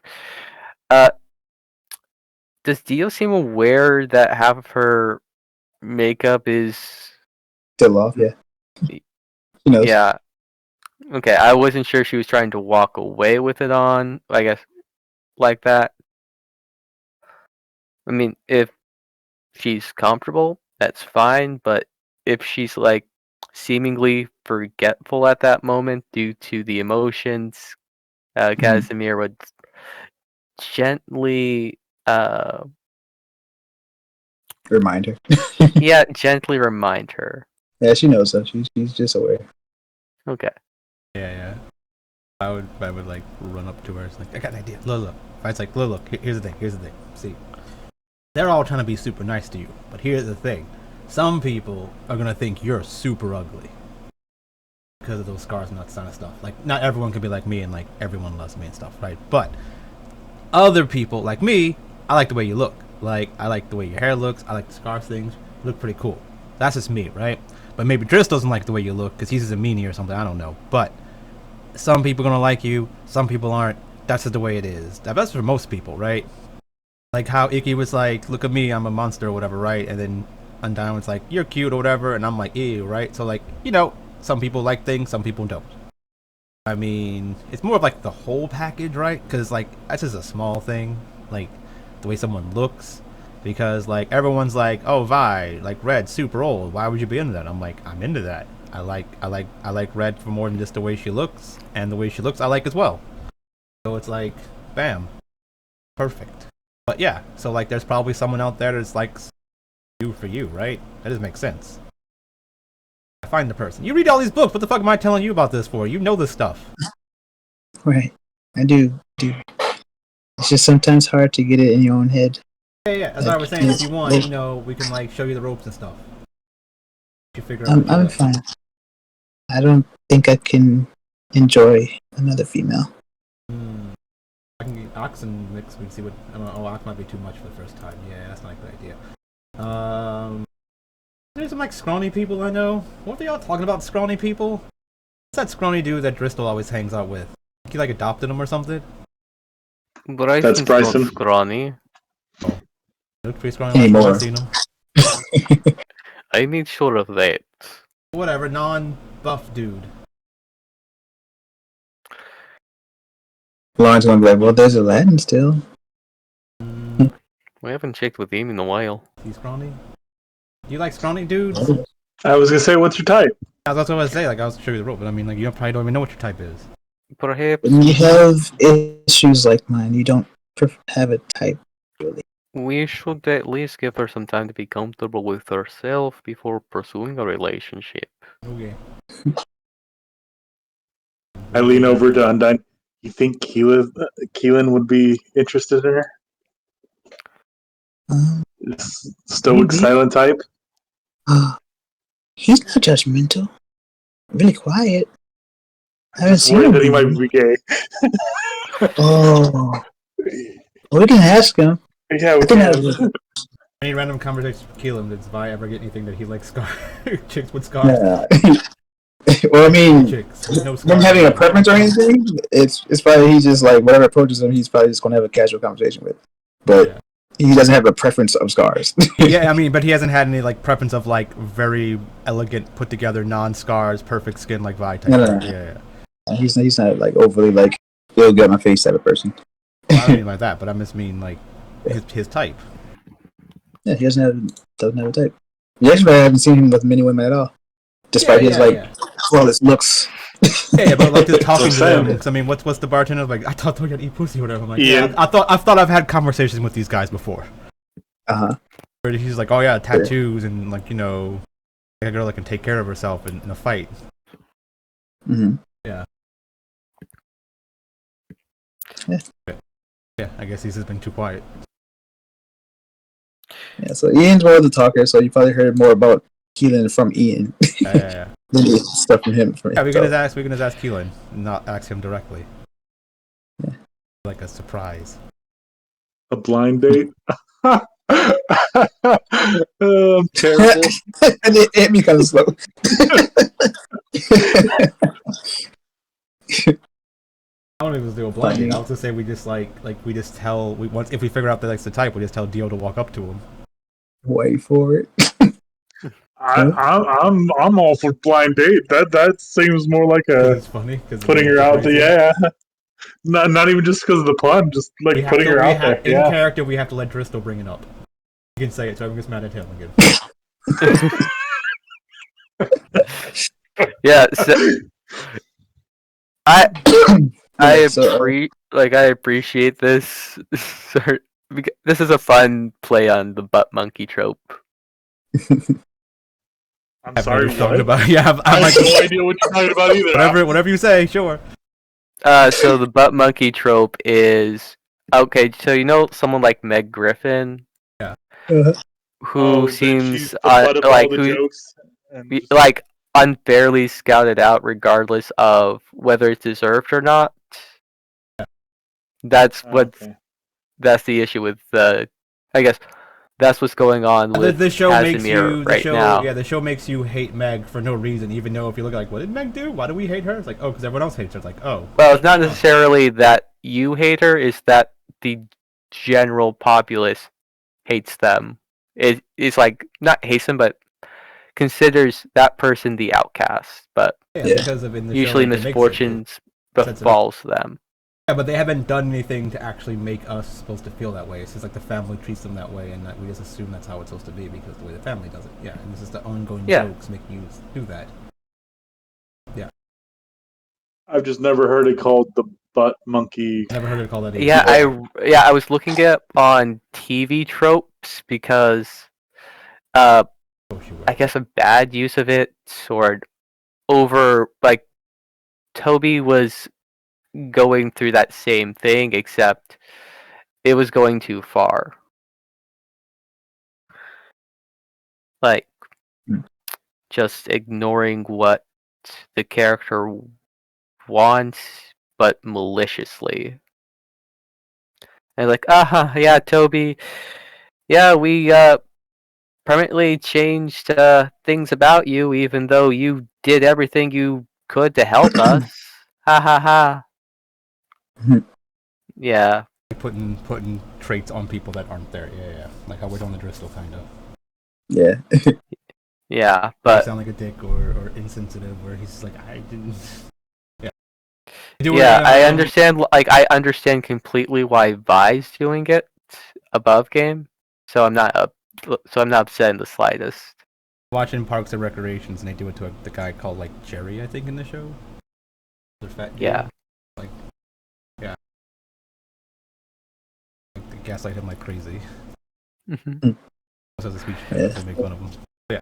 Does Dio seem aware that half of her makeup is?
Still off, yeah. She knows.
Yeah. Okay, I wasn't sure she was trying to walk away with it on. I guess like that. I mean, if she's comfortable, that's fine. But if she's like seemingly forgetful at that moment due to the emotions, Casimir would gently,
Remind her.
gently remind her.
Yeah, she knows though. She's just aware.
Okay.
Yeah. I would like run up to her. It's like, I got an idea. Look. It's like, look. Here's the thing. See, they're all trying to be super nice to you, but here's the thing: some people are gonna think you're super ugly because of those scars and that kind of stuff. Like, not everyone can be like me and like everyone loves me and stuff, right? But other people like me, I like the way you look. Like, I like the way your hair looks. I like the scarf things. You look pretty cool. That's just me, right? But maybe Driss doesn't like the way you look because he's a meanie or something. I don't know. But some people are gonna like you. Some people aren't. That's just the way it is. That's for most people, right? Like how Icky was like, look at me, I'm a monster or whatever, right? And then Undyne was like, you're cute or whatever. And I'm like, ew, right? So like, some people like things, some people don't. I mean, it's more of like the whole package, right? Because like, that's just a small thing. Like, the way someone looks. Because like, everyone's like, oh, Vi, like Red, super old. Why would you be into that? I'm like, I'm into that. I like Red for more than just the way she looks. And the way she looks, I like as well. So it's like, bam. Perfect. But yeah, so like, there's probably someone out there that's like you for you, right? That doesn't make sense. Find the person. You read all these books. What the fuck am I telling you about this for? You know this stuff.
Right. I do. It's just sometimes hard to get it in your own head.
Yeah. As I was saying, if you want, we can like show you the ropes and stuff. You figure out.
I'm fine. I don't think I can enjoy another female.
I can get Ox and mix. We can see what. I don't know. Oh, Ox might be too much for the first time. Yeah, that's not a good idea. There's some like scrawny people I know. What are they all talking about? Scrawny people? that scrawny dude that Driscoll always hangs out with? He like adopted him or something?
That's
Bryson's not
Bryson.
scrawny.
He looks pretty scrawny last time
Anymore.
I've seen him.
I made sure of that.
Whatever, non-buff dude.
Lauren's gonna be like, well, there's Aladdin still.
We haven't checked with him in a while.
He's scrawny. Do you like scrawny dudes?
I was gonna say, what's your type?
I was going to say, like, I was sure you the role, but I mean, like, you probably don't even know what your type is.
Perhaps
When you have issues like mine, you don't have a type.
we should at least give her some time to be comfortable with herself before pursuing a relationship.
Okay.
I lean over to Undyne. You think Keelan would be interested in her? Stoic,
maybe.
silent type.
He's not judgmental. Really quiet. I haven't seen
Worried
him.
that he might be gay.
Oh, well, we can ask him.
Yeah,
I
we
think
can.
that
Any random conversations with Keelan, does Vi ever get anything that he likes chicks with scars?
yeah. Well, I mean,
Chicks. No
him
scars.
having a preference or anything, it's probably he's just like whatever approaches him, he's probably just gonna have a casual conversation with. But
Yeah.
he doesn't have a preference of scars.
Yeah, I mean, but he hasn't had any, like, preference of, like, very elegant, put-together, non-scars, perfect skin like Vi type.
No.
Yeah.
He's not like overly like it'll get on my face type of person.
Well, I don't mean by that, but I just mean, like, his type.
Yeah, he doesn't have a type. Yeah, actually, I haven't seen him with many women at all, despite his flawless looks.
Yeah, but like just talking to
Same.
them. 'Cause, I mean, what's the bartender like? I thought they were gonna eat pussy or whatever. I'm like,
Ian.
yeah, I thought I've had conversations with these guys before. Where he's like, oh yeah, tattoos and like a girl that can take care of herself in a fight.
Mm-hmm.
Yeah, I guess he's just been too quiet.
Yeah, so Ian's more of the talker, so you probably heard more about Keelan from Ian
Yeah.
than the stuff from him.
Yeah, we can just ask Keelan, not ask him directly.
Yeah.
Like a surprise.
A blind date. I'm terrible.
And it hit me kind of slow.
I don't even do a blind date. I was just say we just we just tell once if we figure out that that's the type, we just tell Dio to walk up to him.
Wait for it.
I'm all for blind date. That seems more like
It's funny because
putting her out there. Yeah, not even just because of the pun, just like putting her out there.
In
Yeah.
character, we have to let Driscoll bring it up. You can say it, so everyone gets mad at him again.
Yeah, so I
So,
appreciate this. This is a fun play on the butt monkey trope.
I'm
I've
sorry.
never thought
What?
about. Yeah,
I have no idea what you're talking about either.
whatever you say. Sure.
So the butt monkey trope is okay. So someone like Meg Griffin,
uh-huh.
who
that
seems
she's the butt of all the
who
jokes and
like unfairly scouted out, regardless of whether it's deserved or not. That's
okay.
that's the issue with I guess that's what's going on with
The show makes
Casimir
you
right now.
Yeah, the show makes you hate Meg for no reason, even though if you look like, what did Meg do? Why do we hate her? It's like, oh, because everyone else hates her. It's like, oh.
Well, it's not necessarily that you hate her; it's that the general populace hates them. It's like not hates them, but considers that person the outcast. But
Yeah,
Yeah.
because of in the
usually
show, it makes
misfortunes befalls them.
Yeah, but they haven't done anything to actually make us supposed to feel that way. It's just like the family treats them that way, and that we just assume that's how it's supposed to be because the way the family does it. Yeah, and this is the ongoing jokes making you do that. Yeah.
I've just never heard it called the butt monkey.
Never heard it called that. Either.
Yeah, I was looking it up on TV tropes because
Oh, sure.
I guess a bad use of it or over like Toby was going through that same thing, except it was going too far. Like just ignoring what the character wants, but maliciously. And like, yeah, Toby, yeah, we permanently changed things about you, even though you did everything you could to help us. Ha ha ha. Yeah.
Putting traits on people that aren't there. Yeah. Like how we're doing the Driscoll, kind of.
Yeah.
Yeah,
They
but
sound like a dick or insensitive, where he's like, I didn't. Yeah.
yeah, I understand. Like, I understand completely why Vi's doing it above game, so I'm not upset in the slightest.
Watching Parks and Recreations, and they do it to the guy called like Jerry, I think, in the show. The fat dude.
Yeah.
Like, yeah. Like, they gaslight him like crazy.
Mhm.
Also has a speech
Yeah.
to make fun of him. Yeah.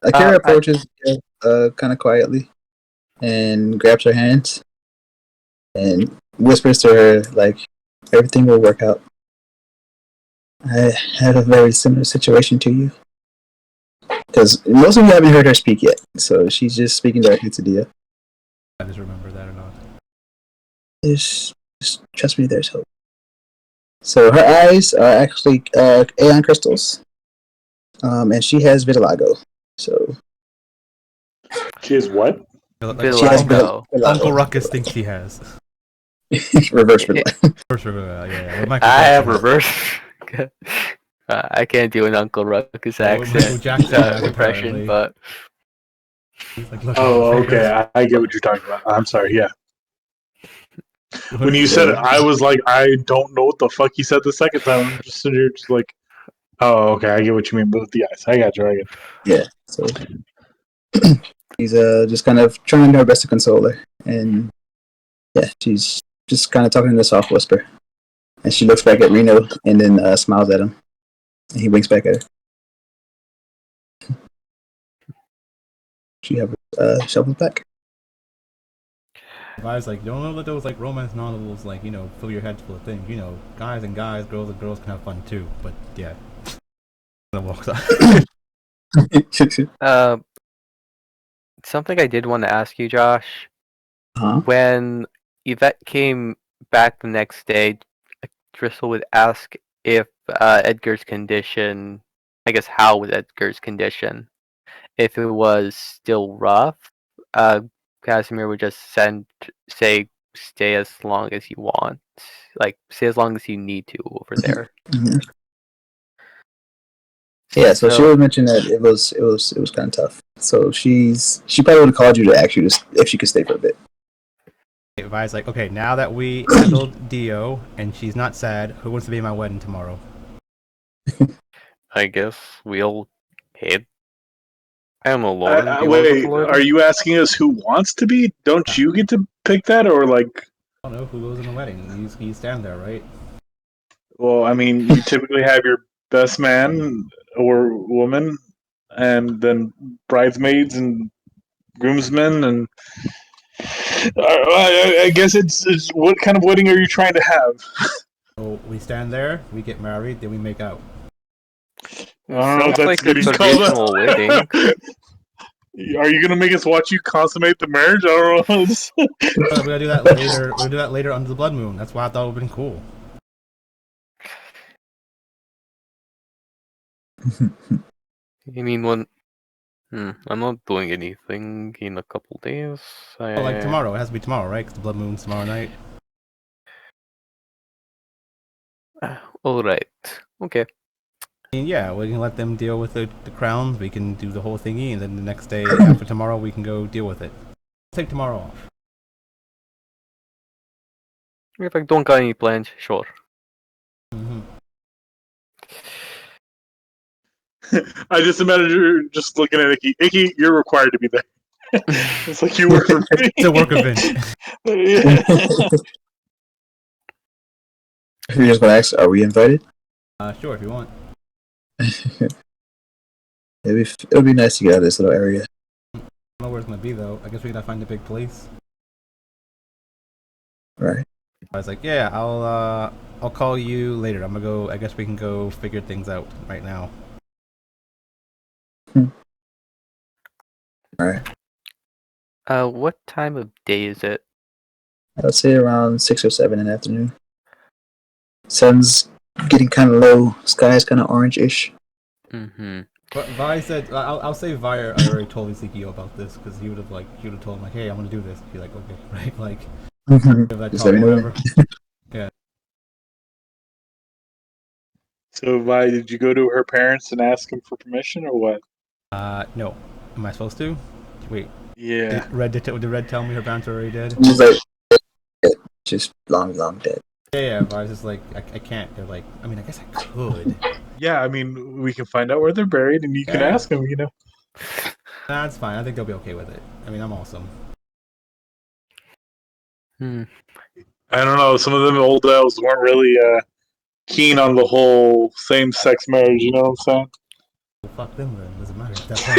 Akira approaches kind of quietly and grabs her hands and whispers to her, like, everything will work out. I had a very similar situation to you. Because most of you haven't heard her speak yet, so she's just speaking directly to Dia.
I just remember that or not.
Just trust me, there's hope. So her eyes are actually Aeon crystals, and she has vitiligo. So
She is what?
she has
Vitiligo.
Uncle Ruckus thinks he has.
reverse vitiligo.
First, yeah. With Michael
I have
Jackson.
reverse. I can't do an Uncle Ruckus
Well, with Michael
accent
Jackson has,
impression,
apparently.
but
He's like, look,
Oh, okay. I get what you're talking about. I'm sorry. Yeah. When you
Yeah.
said it, I was like, I don't know what the fuck you said the second time. I'm just sitting here, just like, oh, okay. I get what you mean. But with the eyes, I got you.
Yeah. So he's just kind of trying her best to console her, and yeah, she's just kind of talking in a soft whisper, and she looks back at Reno and then smiles at him, and he winks back at her. She have shovels back.
Vibes like, don't let those like romance novels like, fill your head full of things. Guys and guys, girls and girls can have fun too. But yeah. Then walks off.
something I did want to ask you, Josh.
Huh?
When Yvette came back the next day, Driscoll would ask if Edgar's condition, I guess how was Edgar's condition? If it was still rough, Casimir would just say, stay as long as you want. Like, stay as long as you need to over there.
Mhm. Yeah, so she would mention that it was kind of tough. So she probably would have called you to ask you if she could stay for a bit.
Vibes like, okay, now that we handled Dio and she's not sad, who wants to be at my wedding tomorrow?
I guess we'll head. I am a Lauren. Do you want to
Wait,
go to Lauren?
are you asking us who wants to be? Don't you get to pick that, or like?
I don't know who goes in the wedding. You stand there, right?
Well, I mean, you typically have your best man or woman, and then bridesmaids and groomsmen, and I guess it's what kind of wedding are you trying to have?
So we stand there, we get married, then we make out.
I don't know if
Sounds
that's
like a
getting
traditional
called
wedding.
Are you gonna make us watch you consummate the marriage? I don't know.
But we gotta do that later. We'll do that later under the blood moon. That's why I thought it would have been cool.
You mean when? I'm not doing anything in a couple days.
Oh, like tomorrow. It has to be tomorrow, right? 'Cause the blood moon's tomorrow night.
All right. Okay.
I mean, yeah, we can let them deal with the crowns. We can do the whole thingy, and then the next day after tomorrow, we can go deal with it. Take tomorrow off.
If I don't got any plans, sure.
Mm-hmm.
I just imagine you're just looking at Icky. Icky, you're required to be there. It's like you work for free.
It's a work event.
Yeah.
You're just gonna ask, are we invited?
Sure, if you want.
It'll be nice to get out of this little area.
I don't know where it's gonna be though. I guess we gotta find a big place.
Right.
I was like, yeah, I'll call you later. I'm gonna go. I guess we can go figure things out right now.
Alright.
What time of day is it?
I'd say around 6 or 7 in the afternoon. Sun's getting kind of low. Sky's kind of orange-ish.
Mm-hmm.
But Vi said, I'll say Vi already told Ezekiel about this because he would have told him like, hey, I'm gonna do this. Be like, okay, right, like, give that
Just
talk
let
or
me know.
whatever. Yeah.
So, Vi, did you go to her parents and ask them for permission or what?
No. Am I supposed to? Wait.
Yeah.
Did Red tell me her parents are already dead?
He's like, just long dead.
Yeah. Vi was just like, I can't. They're like, I mean, I guess I could.
Yeah, I mean, we can find out where they're buried and you can
Yeah.
ask them, you know.
That's fine. I think they'll be okay with it. I mean, I'm awesome.
Hmm.
I don't know. Some of them old elves weren't really keen on the whole same-sex marriage. You know what I'm saying?
Well, fuck them then. Doesn't matter at that point.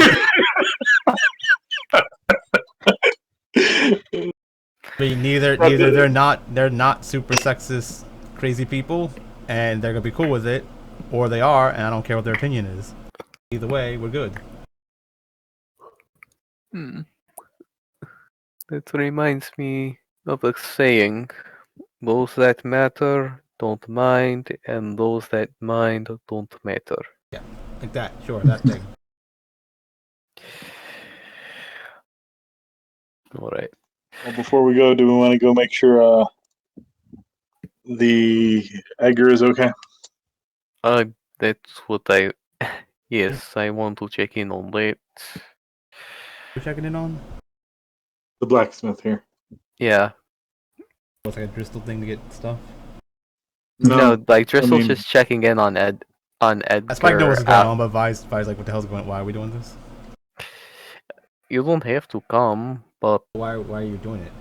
I mean, neither they're not super sexist crazy people, and they're gonna be cool with it, or they are, and I don't care what their opinion is. Either way, we're good.
Hmm. That reminds me of a saying: those that matter don't mind, and those that mind don't matter.
Yeah, like that. Sure, that thing.
All right.
Well, before we go, do we want to go make sure the Edgar is okay?
That's what I. Yes, I want to check in on that.
We're checking in on.
The blacksmith here.
Yeah.
It's like a Driscoll thing to get stuff.
No, like
I
Driscoll's
mean,
just checking in on Edgar.
Spike knows what's going on, but Vi's like, what the hell's going on? Why are we doing this?
You don't have to come, but
Why are you doing it?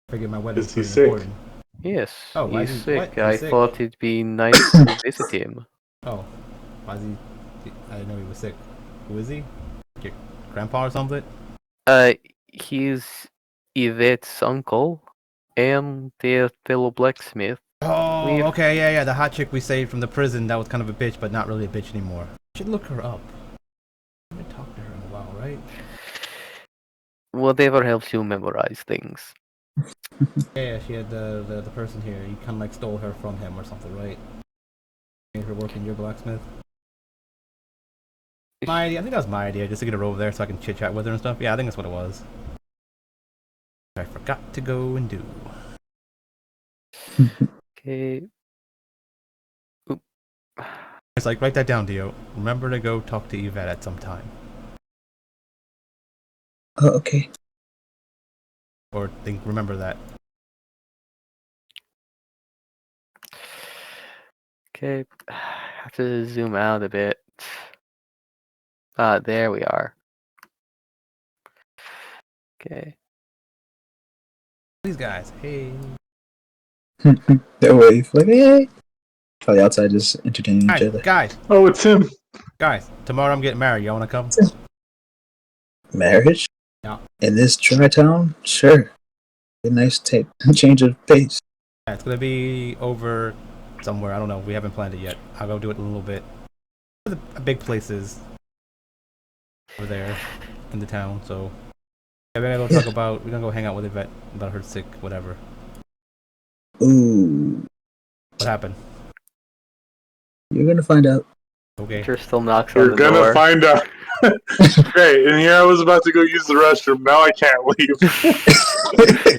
I figured my wedding's
is he
pretty
sick?
important.
yes,
Oh, why
he's
is he
sick.
what?
I
He's sick.
thought it'd be nice to visit him.
Oh, why is he? I didn't know he was sick. Who is he? Your grandpa or something?
He's Yvette's uncle and their fellow blacksmith.
Oh,
We've
okay, yeah. The hot chick we saved from the prison that was kind of a bitch, but not really a bitch anymore. Should look her up. I haven't talked to her in a while, right?
whatever helps you memorize things.
Yeah, she had the person here. You kind of like stole her from him or something, right? Made her work in your blacksmith. My idea. I think that was my idea, just to get her over there so I can chit chat with her and stuff. Yeah, I think that's what it was. I forgot to go and do.
Okay. Oop.
It's like, write that down, Dio. Remember to go talk to Yvette at some time.
Oh, okay.
Or remember that.
Okay. Have to zoom out a bit. Ah, there we are. Okay.
These guys, hey.
They wave like, hey. Probably outside just entertaining each other.
Guys,
Oh, it's him.
tomorrow I'm getting married. Y'all wanna come?
Marriage?
Yeah.
In this dry town? Sure. A nice change of pace.
Yeah, it's gonna be over somewhere. I don't know. We haven't planned it yet. I'll go do it in a little bit. The big places over there in the town. So yeah, we're gonna go talk about. We're gonna go hang out with Yvette about her sick, whatever.
Ooh.
What happened?
You're gonna find out.
Okay.
Still knocks
You're
on the
gonna
door.
find out. Great, and here I was about to go use the restroom. Now I can't leave.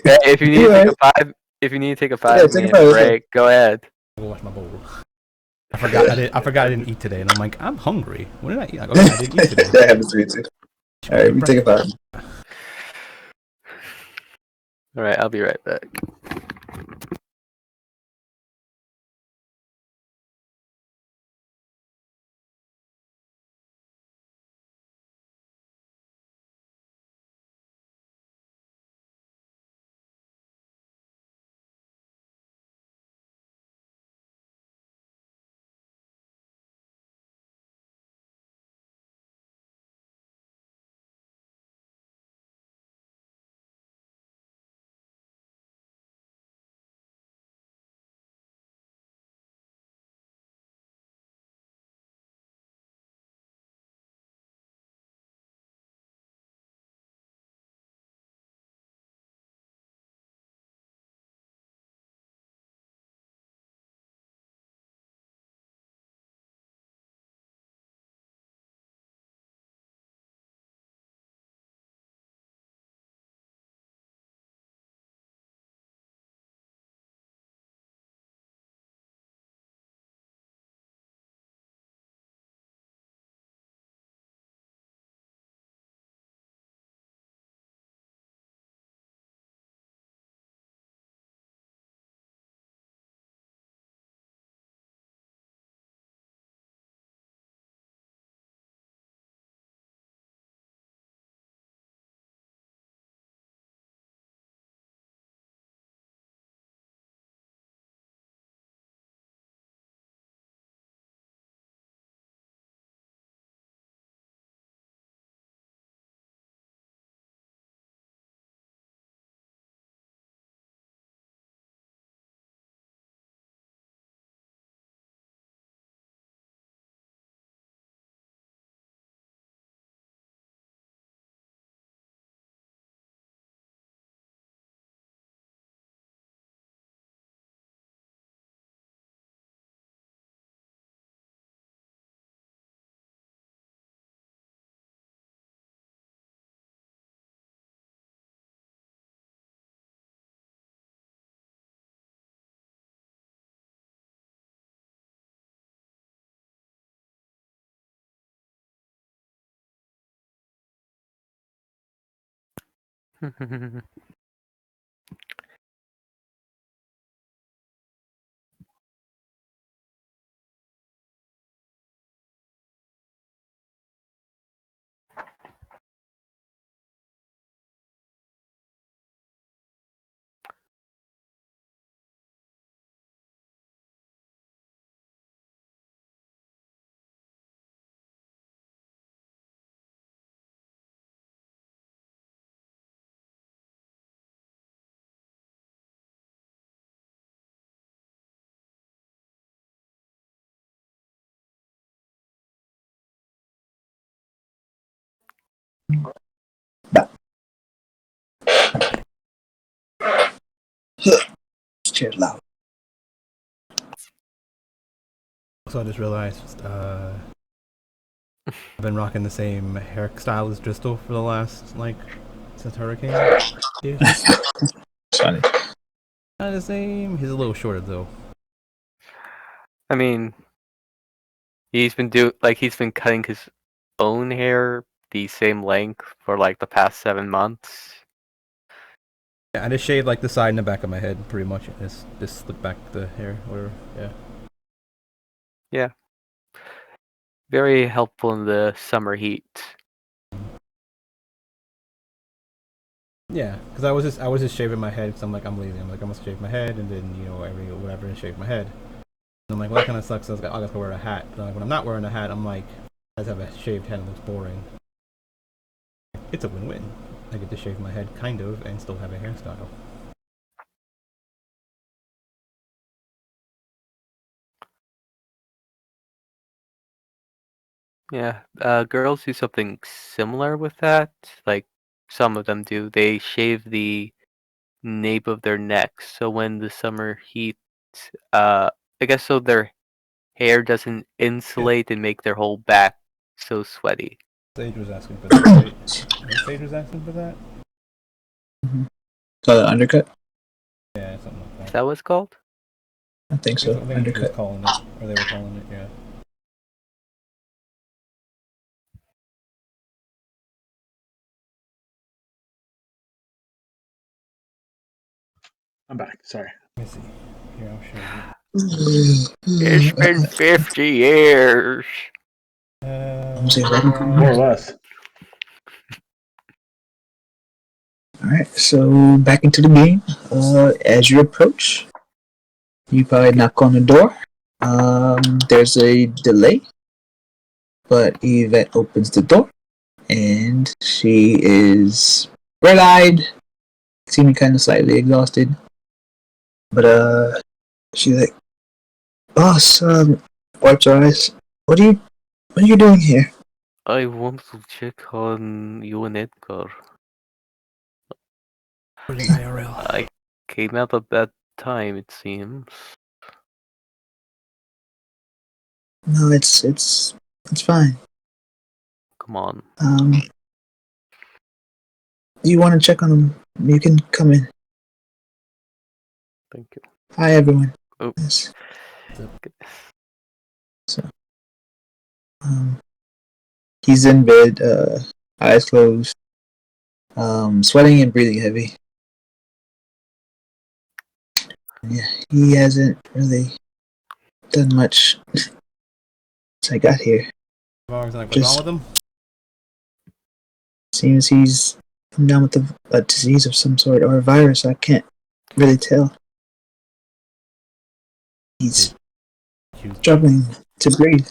Yeah, if you need to
Yeah.
take a if you need to take a
Yeah, take a
5 minute
5
break, go ahead.
Go wash my bowl. I forgot. I forgot I didn't eat today, and I'm like, I'm hungry. What did I eat? Like, okay, I didn't eat today.
That happens to me too. Alright, we take a 5.
All right, I'll be right back.
This chair's loud.
So I just realized I've been rocking the same hairstyle as Dristle for the last, since Hurricane.
Funny.
Not the same. He's a little shorter, though.
I mean, he's been cutting his own hair the same length for like the past 7 months.
Yeah, I just shaved, the side and the back of my head, pretty much. Just slick back the hair, whatever. Yeah.
Yeah. Very helpful in the summer heat.
Yeah, because I was just shaving my head because I'm lazy. I'm gonna shave my head and then whatever and shave my head. And I'm like, well, that kind of sucks. So I was gonna wear a hat. But when I'm not wearing a hat, I'm like, I just have a shaved head. It looks boring. It's a win-win. I get to shave my head kind of and still have a hairstyle.
Yeah, girls do something similar with that. Like some of them do. They shave the nape of their necks, so when the summer heat, I guess so their hair doesn't insulate and make their whole back so sweaty.
Sage was asking for that, right? Sage was asking for that?
So the undercut?
Yeah, something like that.
Is that what it's called?
I think so.
I think he was
Undercut.
calling it, or they were calling it, yeah.
I'm back. Sorry.
Let me see. Here, I'll show you.
It's been 50 years.
More or less.
Alright, so back into the game. As you approach, you probably knock on the door. There's a delay, but Yvette opens the door, and she is red-eyed, seeming kind of slightly exhausted. But she's like, "Boss, wipes her eyes. What are you doing here?"
I want to check on you and Edgar.
Where's the IRL?
I came out at that time, it seems.
No, it's fine.
Come on.
You want to check on him? You can come in.
Thank you.
Hi, everyone.
Oh.
Yes.
Okay.
So, he's in bed, eyes closed, sweating and breathing heavy. Yeah, he hasn't really done much since I got here.
What's wrong with him?
Seems he's come down with a disease of some sort or a virus. I can't really tell. He's struggling to breathe.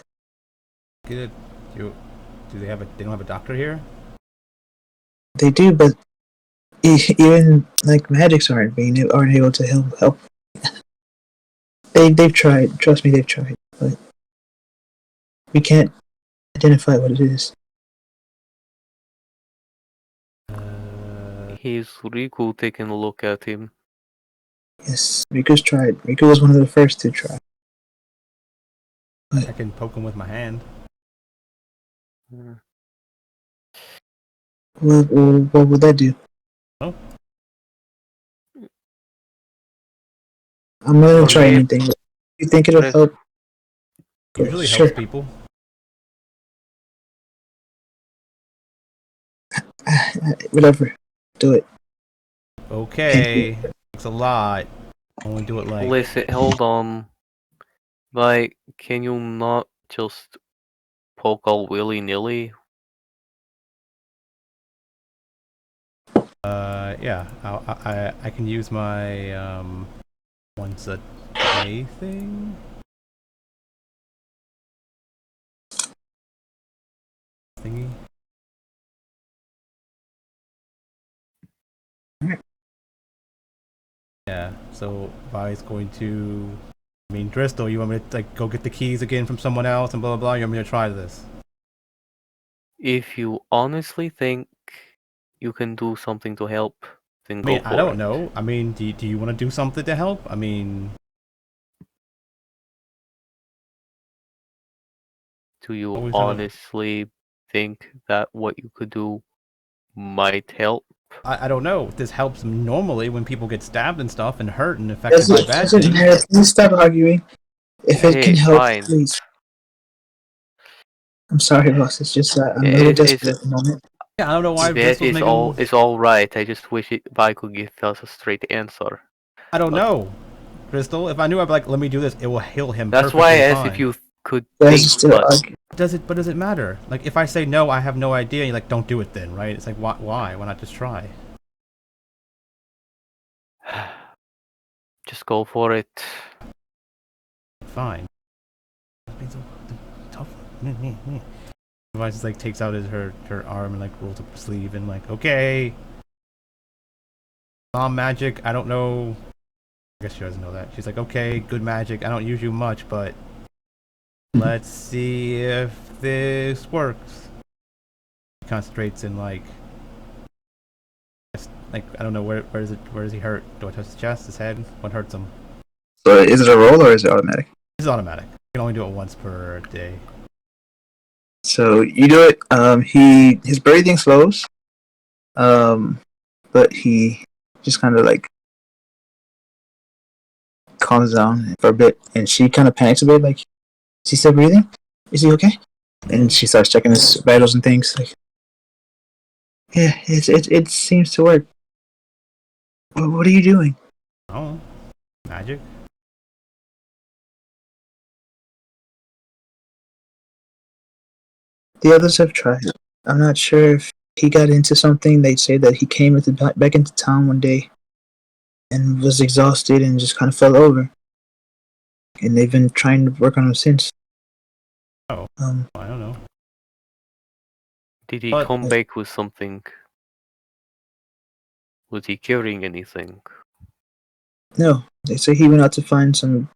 Good. Do they don't have a doctor here?
They do, but even magics aren't able to help. They've tried. Trust me, they've tried, but we can't identify what it is.
He's Riku taking a look at him.
Yes, Riku's tried. Riku was one of the first to try.
I can poke him with my hand.
What would that do?
Oh.
I'm not gonna try anything. You think it'll help?
Usually
Sure.
helps people.
Whatever. Do it.
Okay. Thanks a lot. Only do it like.
Listen, hold on. Like, can you not just poke all willy-nilly?
Yeah. I can use my once a day thing. Thingy. Yeah. So Vi's going to. I mean, Dristle, you want me to like go get the keys again from someone else and blah blah blah? You want me to try this?
If you honestly think you can do something to help, then
I
go
mean, I
for
don't
it.
know. I mean, do you want to do something to help? I mean,
Do you
always have a.
honestly think that what you could do might help?
I don't know. This helps normally when people get stabbed and stuff and hurt and affected by bad
Doesn't
things.
matter. Please stop arguing. If it can
Hey,
help,
fine.
please. I'm sorry, boss. It's just I'm a little
It's
desperate at the moment.
Yeah, I don't know why
that
Bristol's
is
making.
all right. I just wish if I could give us a straight answer.
I don't
But
know, Bristol. If I knew, I'd be like, let me do this. It will heal him
that's
perfectly
why I asked
fine.
if you could
You guys
think,
are still
but
arguing.
Does it? But does it matter? Like, if I say no, I have no idea. You're like, don't do it then, right? It's like, why? Why not just try?
just go for it.
Fine. It's so tough. Device just like takes out her arm and like rolls up her sleeve and like, okay. Mom magic. I don't know. I guess she doesn't know that. She's like, okay, good magic. I don't use you much, but let's see if this works. Concentrates in like I don't know where is he hurt? Do I touch his chest, his head? What hurts him?
So is it a roll or is it automatic?
This is automatic. You can only do it once per day.
So you do it. His breathing slows. But he just kind of like calms down for a bit, and she kind of panics a bit. Like, is he still breathing? Is he okay? And she starts checking his vitals and things. Like, yeah, it seems to work. What are you doing?
Oh, magic.
The others have tried. I'm not sure if he got into something. They say that he came back into town one day and was exhausted and just kind of fell over. And they've been trying to work on him since.
Oh, I don't know.
Did he
But-
come back with something? Was he carrying anything?
No, they say he went out to find some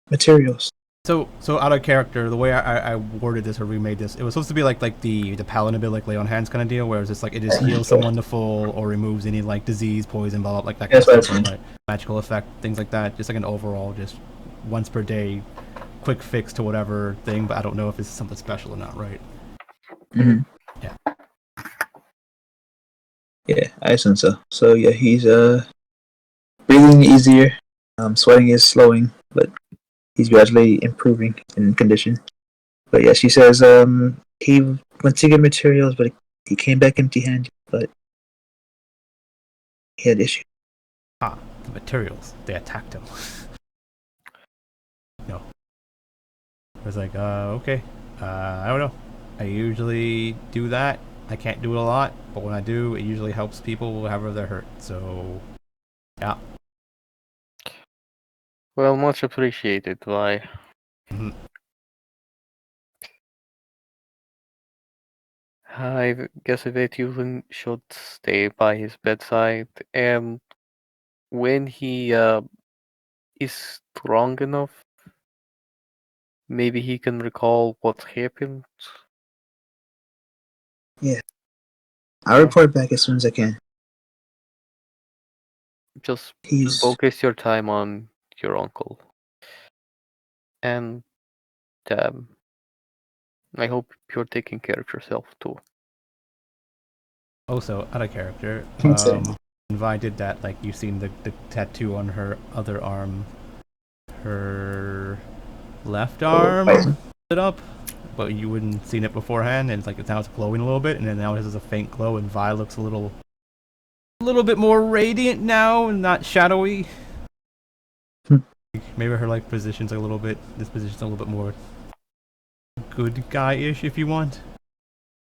materials.
So out of character, the way I worded this or remade this, it was supposed to be like the paladin ability, like lay on hands kind of deal, where it's just like it just heals someone to full or removes any like disease, poison, blah blah, like that kind
That's
of stuff,
what I
like magical effect, things like that. Just like an overall, just once per day, quick fix to whatever thing. But I don't know if it's something special or not, right?
Mm-hmm.
Yeah.
Yeah, I assume so. So yeah, he's breathing easier. Sweating is slowing, but he's gradually improving in condition. But yeah, she says he went to get materials, but he came back empty-handed. But he had issues.
Ah, the materials. They attacked him. No. I was like, okay. I don't know. I usually do that. I can't do it a lot, but when I do, it usually helps people wherever they're hurt. So, yeah.
Well, much appreciated. Why?
Mhm.
I guess that you should stay by his bedside, and when he is strong enough, maybe he can recall what happened.
I'll report back as soon as I can.
Just
He's
focus your time on your uncle, and um, I hope you're taking care of yourself too.
Also, out of character,
Considering.
Vi did that, like, you've seen the tattoo on her other arm. Her left arm lit up, but you wouldn't seen it beforehand, and it's like now it's glowing a little bit, and then now it has a faint glow, and Vi looks a little a little bit more radiant now and not shadowy. Maybe her like position's a little bit. This position's a little bit more good guy-ish, if you want.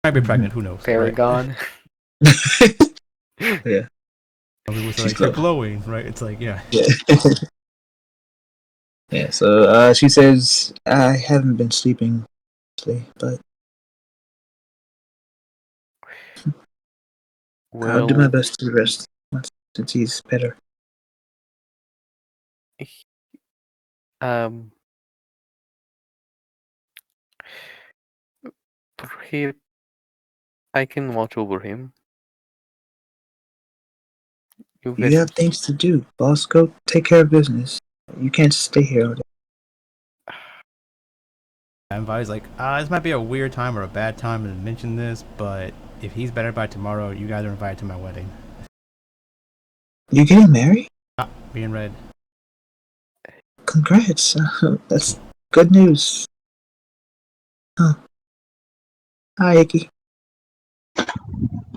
Might be pregnant. Who knows?
Paragon.
Yeah.
Right?
She's
Like, you're glowing, right? It's like, yeah.
Yeah. Yeah. So she says, "I haven't been sleeping lately, but I'll do my
Well,
best to rest since he's better."
um, he, I can watch over him. You
You have
get
things to do, boss. Go take care of business. You can't stay here all day.
And Vi's like, this might be a weird time or a bad time to mention this, but if he's better by tomorrow, you guys are invited to my wedding.
You getting married?
Being red.
Congrats. That's good news. Huh. Hi, Icky.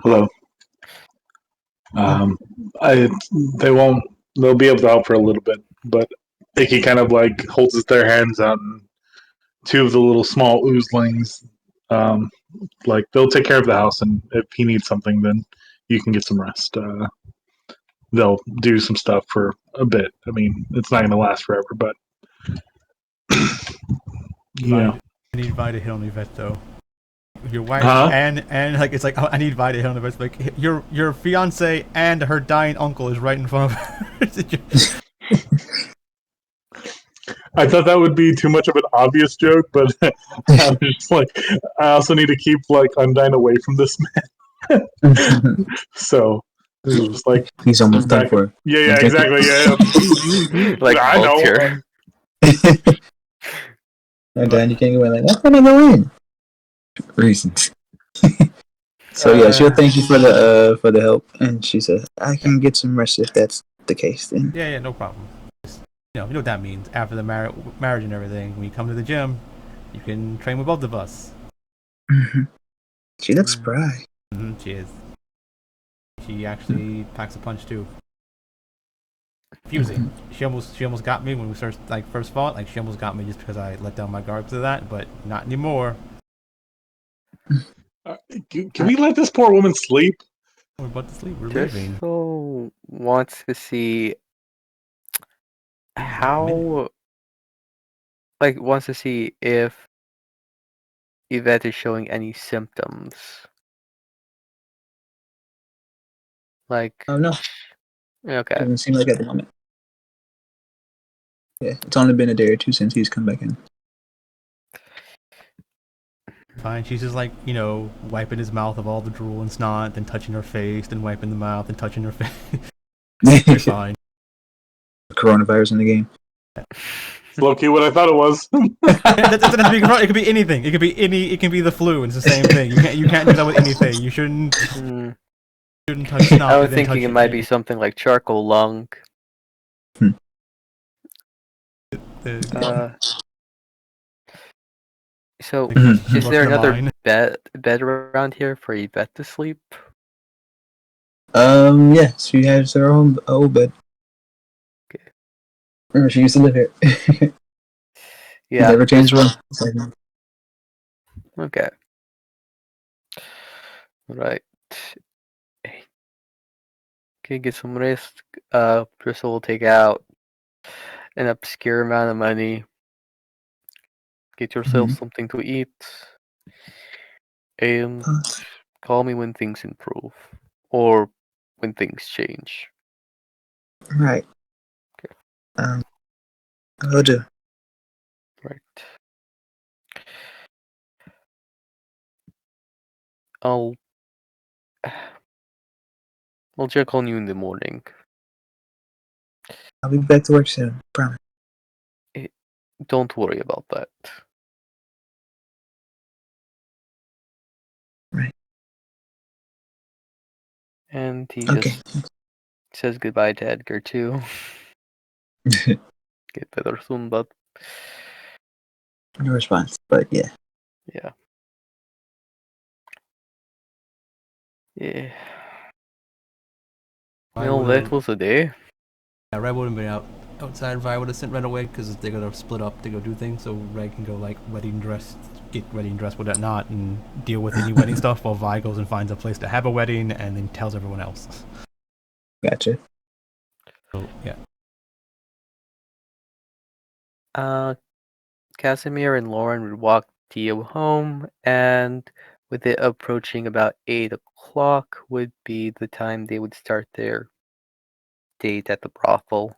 Hello. I they won't. They'll be able to help for a little bit, but Icky kind of like holds their hands out, and two of the little small oozlings, like they'll take care of the house, and if he needs something, then you can get some rest. They'll do some stuff for a bit. I mean, it's not going to last forever, but yeah.
I need Vi to hit on Yvette though. Your wife
Huh?
and like it's like, oh, I need Vi to hit on Yvette. Like your fiance and her dying uncle is right in front of her.
I thought that would be too much of an obvious joke, but I was just like, I also need to keep like Undyne away from this man. So it's just like
He's almost done for.
Yeah, exactly. Yeah.
like
I
vulture.
know.
And then you can't go in like, that's gonna go in. Reasons. So yeah, she'll thank you for the help, and she said, "I can get some rest if that's the case." Then
Yeah, no problem. Just, you know what that means. After the marriage and everything, when you come to the gym, you can train with both of us.
She looks spry.
She is. She actually packs a punch too. Confusing. She almost got me when we first fought. Like she almost got me just because I let down my guard because of that, but not anymore.
Can we let this poor woman sleep?
We're about to sleep. We're
Just
leaving.
so wants to see how, like, wants to see if Yvette is showing any symptoms. Like,
Oh no,
okay,
doesn't seem like at the moment. Yeah, it's only been a day or two since he's come back in.
Fine. She's just like, wiping his mouth of all the drool and snot, then touching her face, then wiping the mouth, and touching her face. They're fine.
Coronavirus in the game.
It's low key what I thought it was.
That doesn't have to be corona. It could be anything. It could be It can be the flu. And it's the same thing. You can't do that with anything. You shouldn't touch snot.
I was thinking it might be something like charcoal lung. So, is there another bed around here for Yvette to sleep?
Yeah, she has her own old bed.
Okay.
Remember, she used to live here.
Yeah.
Never changed room.
Okay. Right. Okay, get some rest. Crystal will take out an obscure amount of money. Get yourself something to eat. And call me when things improve. Or when things change.
Right.
Okay.
I'll do.
Right. I'll check on you in the morning.
I'll be back to work soon. Promise.
Don't worry about that.
Right.
And he just says goodbye to Edgar too. Get better soon, bud.
No response, but yeah.
Yeah. Yeah. That was a day.
Yeah, Red wouldn't been outside. Vi would have sent Red away because they're gonna split up to go do things. So Red can go like get wedding dress, whatnot, and deal with any wedding stuff. While Vi goes and finds a place to have a wedding and then tells everyone else.
Gotcha.
So yeah.
Casimir and Lauren would walk Dio home, and with it approaching about 8 o'clock would be the time they would start their date at the brothel.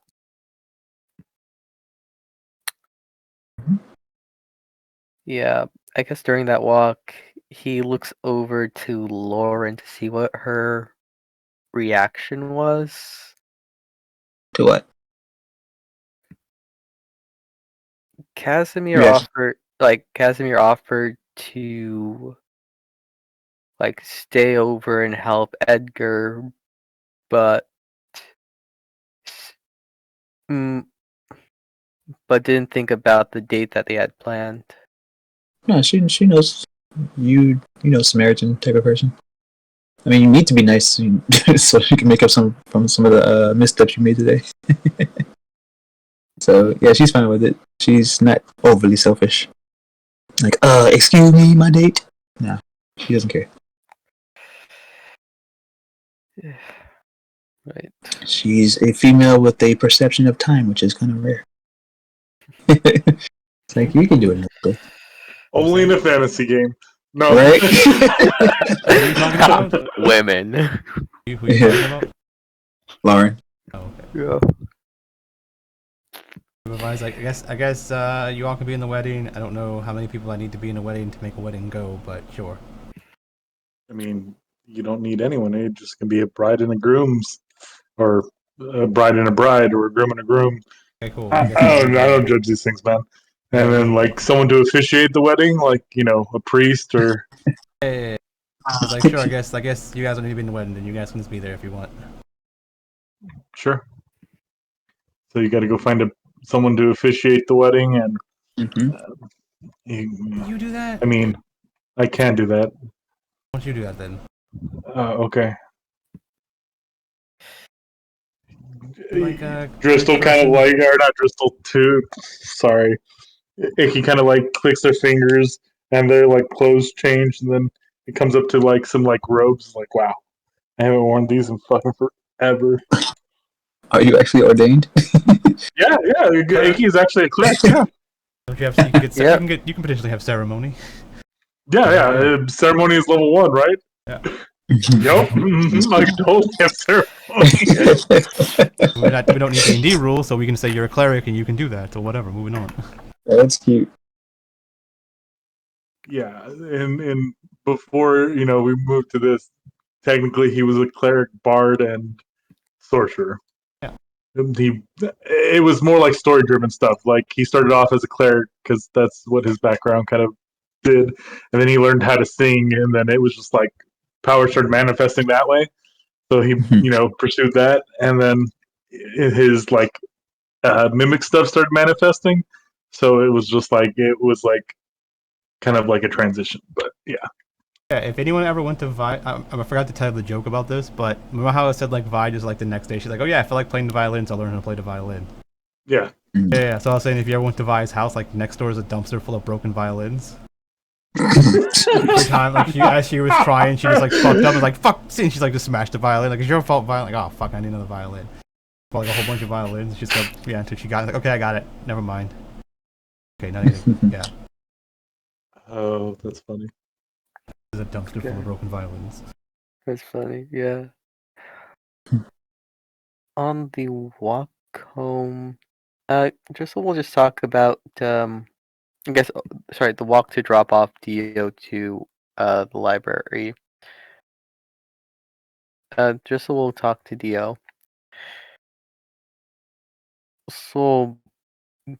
Yeah, I guess during that walk, he looks over to Lauren to see what her reaction was.
To what?
Casimir
Reaction.
offered to stay over and help Edgar, but mm, but didn't think about the date that they had planned.
No, she knows you know Samaritan type of person. I mean, you need to be nice so you can make up some of the missteps you made today. So yeah, she's fine with it. She's not overly selfish. Like, excuse me, my date. No, she doesn't care.
Right.
She's a female with a perception of time, which is kind of rare. It's like you can do it another day,
Only in a fantasy game. No.
right?
What are you talking about?
Women.
Who are you talking about?
Lauren.
Oh, okay.
Yeah.
Vi's like, I guess you all can be in the wedding. I don't know how many people I need to be in a wedding to make a wedding go, but sure.
I mean, you don't need anyone. It just can be a bride and a groom's, or a bride and a bride, or a groom and a groom.
Okay, cool.
I don't judge these things, man. And then like someone to officiate the wedding, like a priest or.
Yeah. It's like, sure, I guess you guys don't need to be in the wedding, then you guys can just be there if you want.
Sure. So you got to go find someone to officiate the wedding, and
You do that?
I mean, I can do that.
Why don't you do that then?
Okay.
Like
Driscoll kind of like, or not Driscoll too. Sorry, Icky kind of like clicks their fingers, and their like clothes change, and then it comes up to like some like robes. Like, wow, I haven't worn these in fucking forever.
Are you actually ordained?
Yeah. Icky is actually a cleric. Yeah.
Don't you have? You can potentially have ceremony.
Yeah. Ceremony is level 1, right?
Yeah.
Yep. I totally have ceremony.
We don't need D&D rules, so we can say you're a cleric and you can do that. So whatever. Moving on.
That's cute.
Yeah, and before we moved to this, technically he was a cleric, bard, and sorcerer.
Yeah.
It was more like story driven stuff. Like he started off as a cleric because that's what his background kind of did, and then he learned how to sing, and then it was just like power started manifesting that way. So he pursued that, and then his like mimic stuff started manifesting. So it was kind of like a transition, but yeah.
Yeah, if anyone ever went to Vi, I forgot to tell the joke about this, but remember how I said like Vi just like the next day she's like, oh yeah, I feel like playing the violin, so I'll learn how to play the violin.
Yeah.
Yeah. So I was saying if you ever went to Vi's house, like next door is a dumpster full of broken violins. Every time, like as she was trying, she just like fucked up and was like fuck, and she's like just smashed the violin. Like it's your fault, violin. Like oh fuck, I need another violin. Bought like a whole bunch of violins. She's like until she got it. Like okay, I got it. Never mind. Okay, not even. Yeah.
Oh, that's funny.
There's a dumpster full of broken violins.
That's funny, yeah. On the walk home, we'll just talk about the walk to drop off Dio to the library. We'll talk to Dio. So,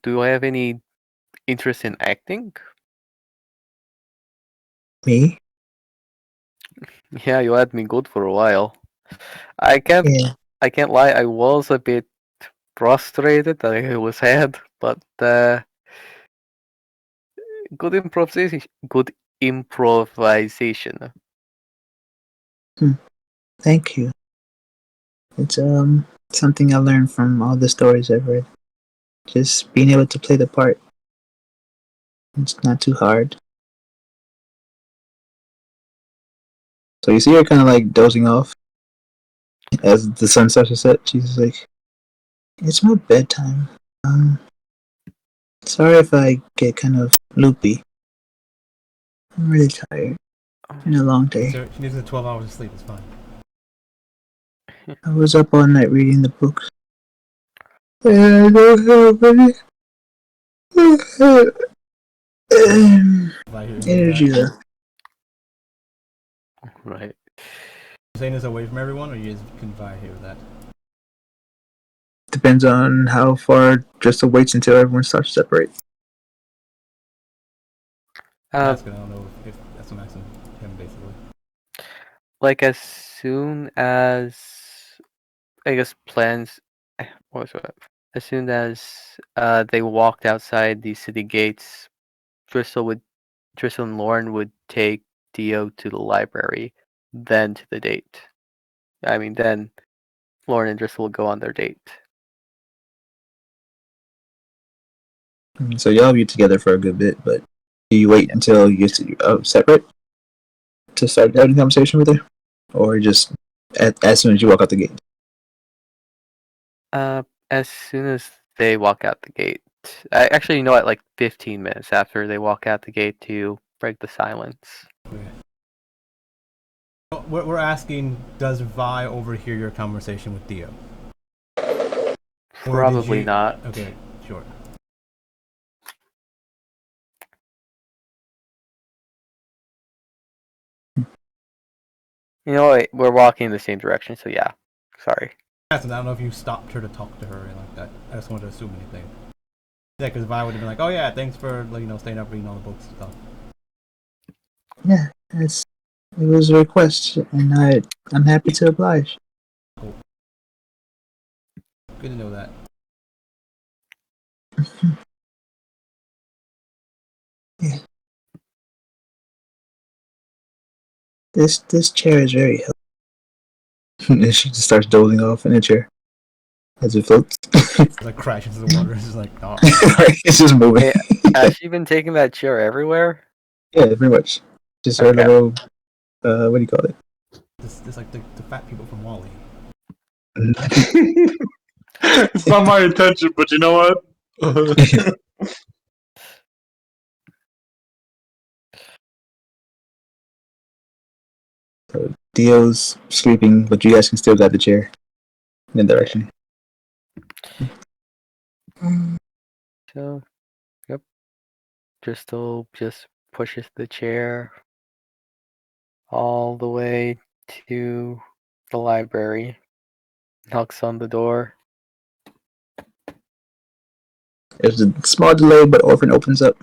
do I have any interest in acting?
Me?
Yeah, you had me good for a while. I can't lie, I was a bit frustrated that I was had, but good improvisation. Good improvisation.
Thank you. It's something I learned from all the stories I've read. Just being able to play the part. It's not too hard. So you see her kind of like dozing off as the sun starts to set. She's like, "It's my bedtime. Um, sorry if I get kind of loopy. I'm really tired. Been a long day.
So she needs the 12 hours of sleep. It's fine.
I was up all night reading the books. And I don't have any
If I hear you
energy
that.
left.
Right.
Saying this away from everyone, or you just can vibe here with that?
Depends on how far just waits until everyone starts to separate.
That's good. I don't know if that's what maximum him basically.
Like as soon as I guess plans. What was it? As soon as they walked outside the city gates, Driscoll and Lauren would take Dio to the library, then to the date. I mean, then Lauren and Driscoll would go on their date.
So y'all be together for a good bit, but do you wait until you get to separate to start having a conversation with her, or just as soon as you walk out the gate?
As soon as they walk out the gate. Actually, you know what? Like 15 minutes after they walk out the gate to break the silence.
Okay. We're asking, does Vi overhear your conversation with Dio? Or did
Probably
you-
not.
Okay, sure.
You know what? We're walking in the same direction, so yeah. Sorry.
I don't know if you stopped her to talk to her or anything like that. I just wanted to assume anything. Yeah, because Vi would have been like, "Oh yeah, thanks for staying up reading all the books and stuff."
Yeah, it was a request, and I'm happy to oblige.
Cool. Good to know that.
Yeah. This chair is very helpful. And she just starts dozing off in a chair as it floats.
It's like crash into the water. It's just like, oh.
It's just moving.
Hey, has she been taking that chair everywhere?
Yeah, pretty much. Just her
Okay.
little, what do you call it?
This like the fat people from Wally.
It's not my intention, but you know what?
So Dio's sleeping, but you guys can still got the chair in the direction.
So, yep. Crystal just pushes the chair all the way to the library, knocks on the door.
There's a small delay, but Orphan opens up,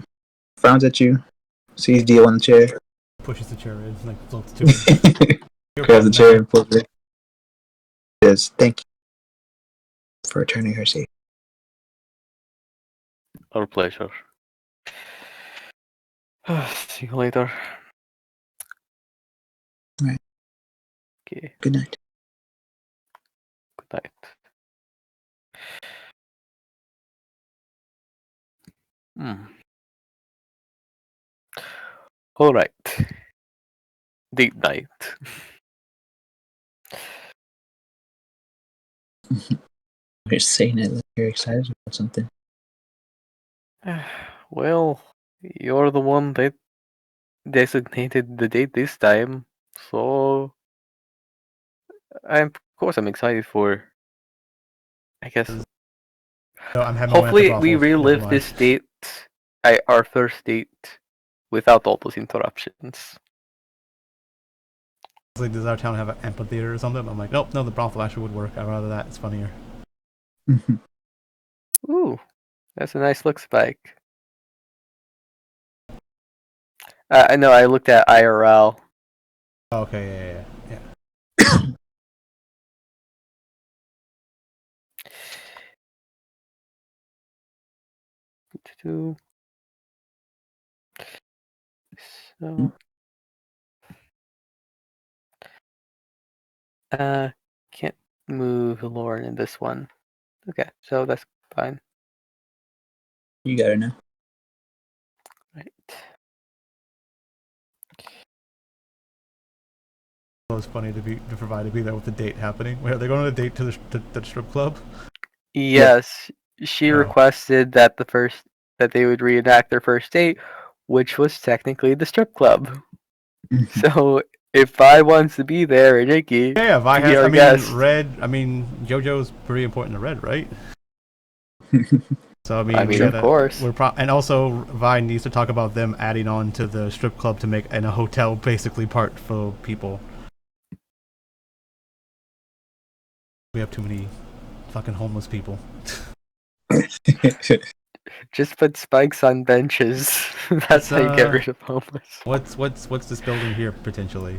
frowns at you, sees Dio on the chair,
Pushes the chair in, like floats to it.
grabs the chair and pulls it. Says, "Thank you for returning her safe."
Our pleasure. See you later.
Right.
Okay,
Good night.
good night. All right. Date night.
You're saying it like you're excited about something.
Well, you're the one that designated the date this time, so of course I'm excited for. I guess
So I'm having one at the
hopefully we
brothels. Never
relive
mind.
this date, our first date, without all those interruptions.
It's like, does our town have an amphitheater or something? I'm like, nope, no, the brothel actually would work. I'd rather that. It's funnier.
Ooh, that's a nice look spike. I know. I looked at IRL.
Oh, okay, yeah.
So, can't move Lauren in this one. Okay, so that's fine.
You got it now.
Right.
It was funny to be there with the date happening. Wait, are they going on a date to the strip club?
Yes, she
Oh.
requested that that they would reenact their first date, which was technically the strip club. So if Vi wants to be there and Iggy,
Yeah, Vi
be
has.
our
I mean,
guest.
Red. I mean, JoJo's pretty important to Red, right? So I mean, we
of
gotta.
course.
And also Vi needs to talk about them adding on to the strip club to make and a hotel basically part for people. We have too many fucking homeless people.
Just put spikes on benches. That's how you get rid of homeless.
What's this building here potentially?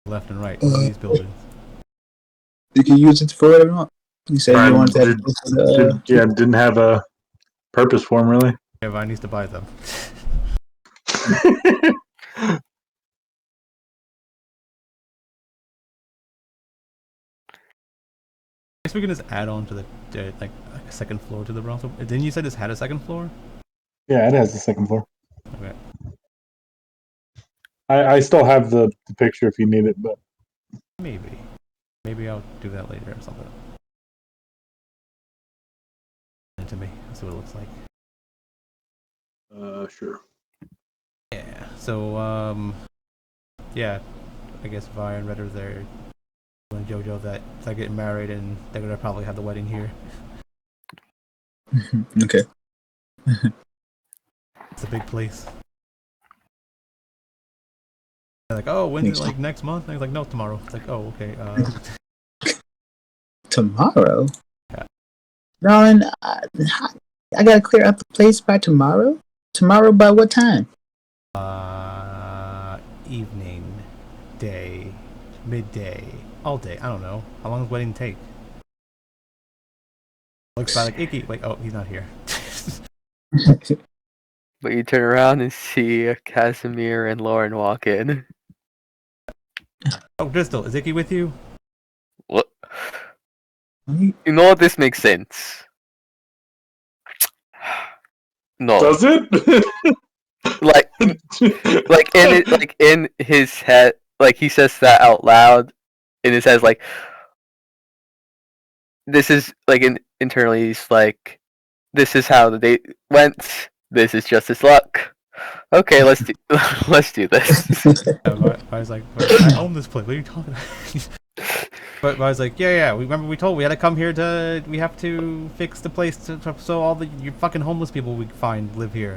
Left and right. What are these buildings?
You can use it for whatever you want. You said you wanted to have
didn't have a purpose for him, really.
Yeah, Vi needs to buy them. I guess we can just add on to the like a second floor to the brothel. Didn't you say this had a second floor?
Yeah, it has the second floor.
Okay.
I still have the picture if you need it, but
Maybe I'll do that later or something. Send it to me. Let's see what it looks like.
Sure.
Yeah. So yeah, I guess Vi and Red are there. And JoJo that they're getting married and they're gonna probably have the wedding here.
Okay.
It's a big place. They're like, oh, when's it, like next month? And I was like, no, tomorrow. It's like, oh, okay.
Tomorrow?
Yeah.
Ron, I gotta clear out the place by tomorrow? Tomorrow by what time?
Evening, day, midday, all day. I don't know. How long does wedding take? Looks by like Icky. Wait, oh, he's not here.
But you turn around and see Casimir and Lauren walk in.
Oh, Crystal, is Icky with you?
What? You know what? This makes sense. No.
Does it?
like in his head, like he says that out loud in his head, like this is like internally he's like, this is how the date went. This is just his luck. Okay, let's do this.
I was like, I own this place. What are you talking about? But I was like, yeah. We had to come here we have to fix the place so all you fucking homeless people we find live here.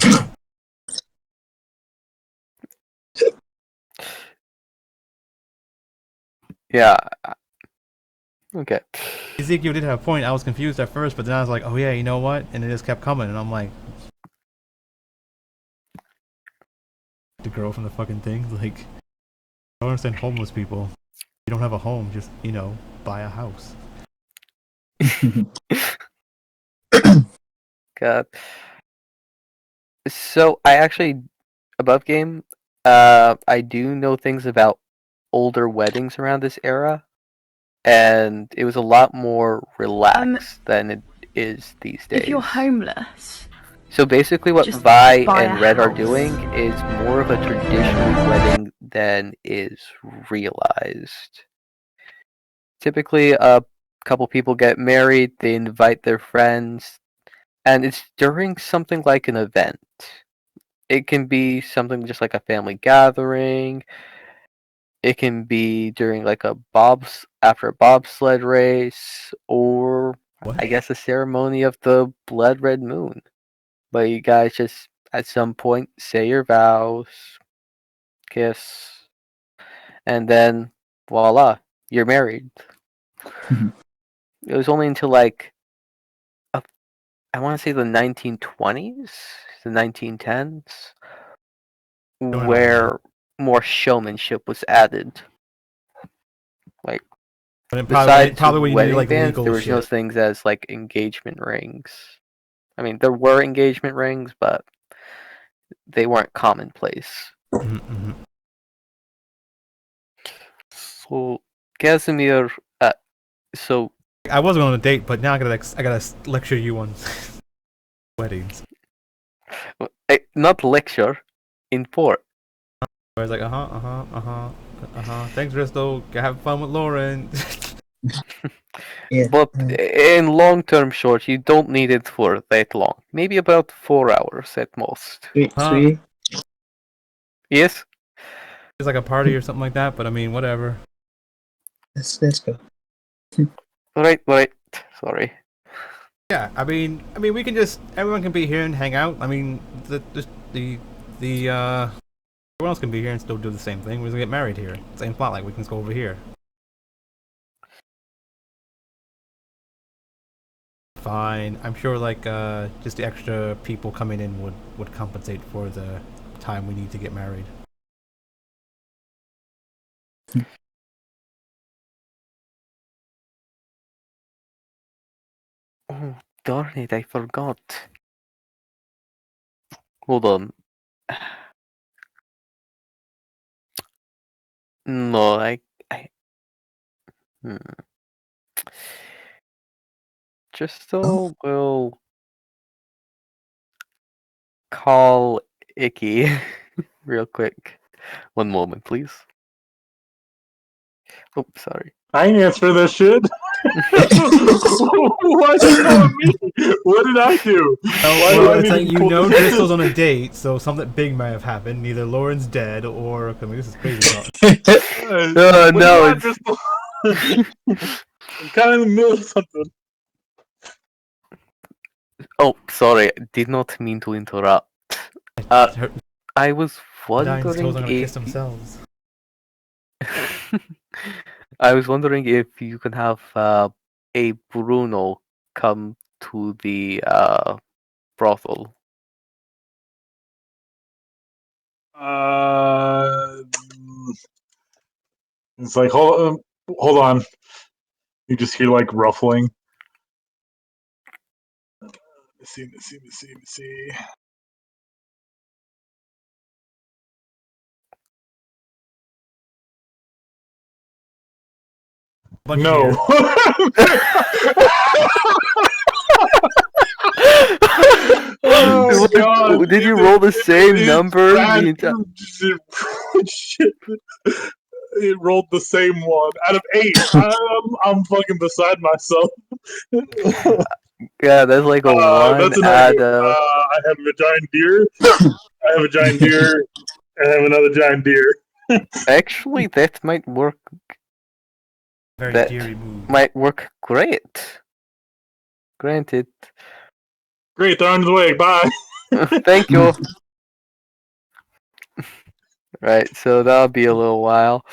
Yeah. Okay.
Ezekiel did have a point. I was confused at first, but then I was like, oh yeah, you know what? And it just kept coming, and I'm like, the girl from the fucking thing, like, I don't understand homeless people. You don't have a home, just, buy a house.
God. So I actually, above game, I do know things about older weddings around this era, and it was a lot more relaxed than it is these days.
If you're homeless,
so basically what
just
Vi
buy
and
a
Red are
house.
doing is more of a traditional wedding than is realized. Typically, a couple people get married, they invite their friends, and it's during something like an event. It can be something just like a family gathering. It can be during like after a bobsled race, or
What?
I guess a ceremony of the blood red moon. But you guys just at some point say your vows, kiss, and then voila, you're married. It was only until like I want to say the 1920s, the 1910s, where more showmanship was added. Like besides
probably when you
wedding
need like
bands,
legal
there was
shit.
no things as like engagement rings. I mean, there were engagement rings, but they weren't commonplace.
Mm-hmm.
So Casimir, so
I was going on a date, but now I gotta lecture you on weddings.
Not lecture, inform.
I was like, Thanks, Bristol. Have fun with Lauren.
Yeah.
But in long-term short, you don't need it for that long. Maybe about 4 hours at most.
Three.
Yes?
It's like a party or something like that, but I mean, whatever.
Let's go.
Right. Sorry.
Yeah, I mean, we can just everyone can be here and hang out. I mean, everyone else can be here and still do the same thing. We're just gonna get married here, same spot. Like we can just go over here. Fine. I'm sure like just the extra people coming in would compensate for the time we need to get married.
Oh, darn it, I forgot. Hold on. No, hmm. Crystal will call Icky real quick. One moment, please. Oh, sorry.
I ain't answer this shit. Why did you call me? What did I do? Why do I
it's
need
like
to be
you
pulled
know
into this?
Driscoll's on a date, so something big might have happened. Either Lauren's dead, or I mean, this is crazy talk.
What do
No,
you
it's...
want, Bristol? I'm kind of in the middle of something.
Oh, sorry. Did not mean to interrupt. I was
Dying souls are
wondering
gonna kiss
if...
themselves.
I was wondering if you can have a Bruno come to the brothel.
It's like hold on. You just hear like ruffling. Let's see.
Bunch
No. Oh god!
Did you roll the same number?
Shit. It rolled the same one out of 8. I'm fucking beside myself.
Yeah, that's like a one
That's an
out
I have a giant deer. I have a giant deer. I have another giant deer.
Actually, that might work.
Very
That
deary move.
might work great. Granted.
Great, they're on the way. Bye.
Thank you. Right, so that'll be a little while.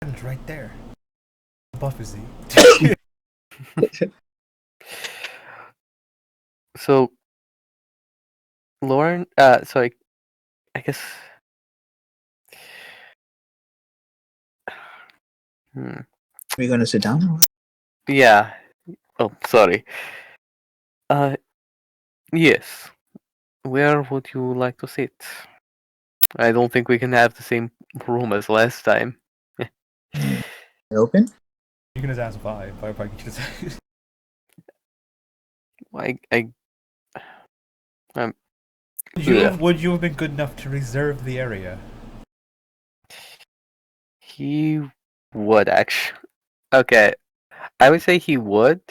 It's right there. Buff is he?
So, Lauren, so I guess.
Are we gonna sit down?
Yeah. Oh, sorry. Yes. Where would you like to sit? I don't think we can have the same room as last time.
Open?
You can just ask 5. 5 probably just.
Yeah.
Would you have been good enough to reserve the area?
He would actually. Okay, I would say he would,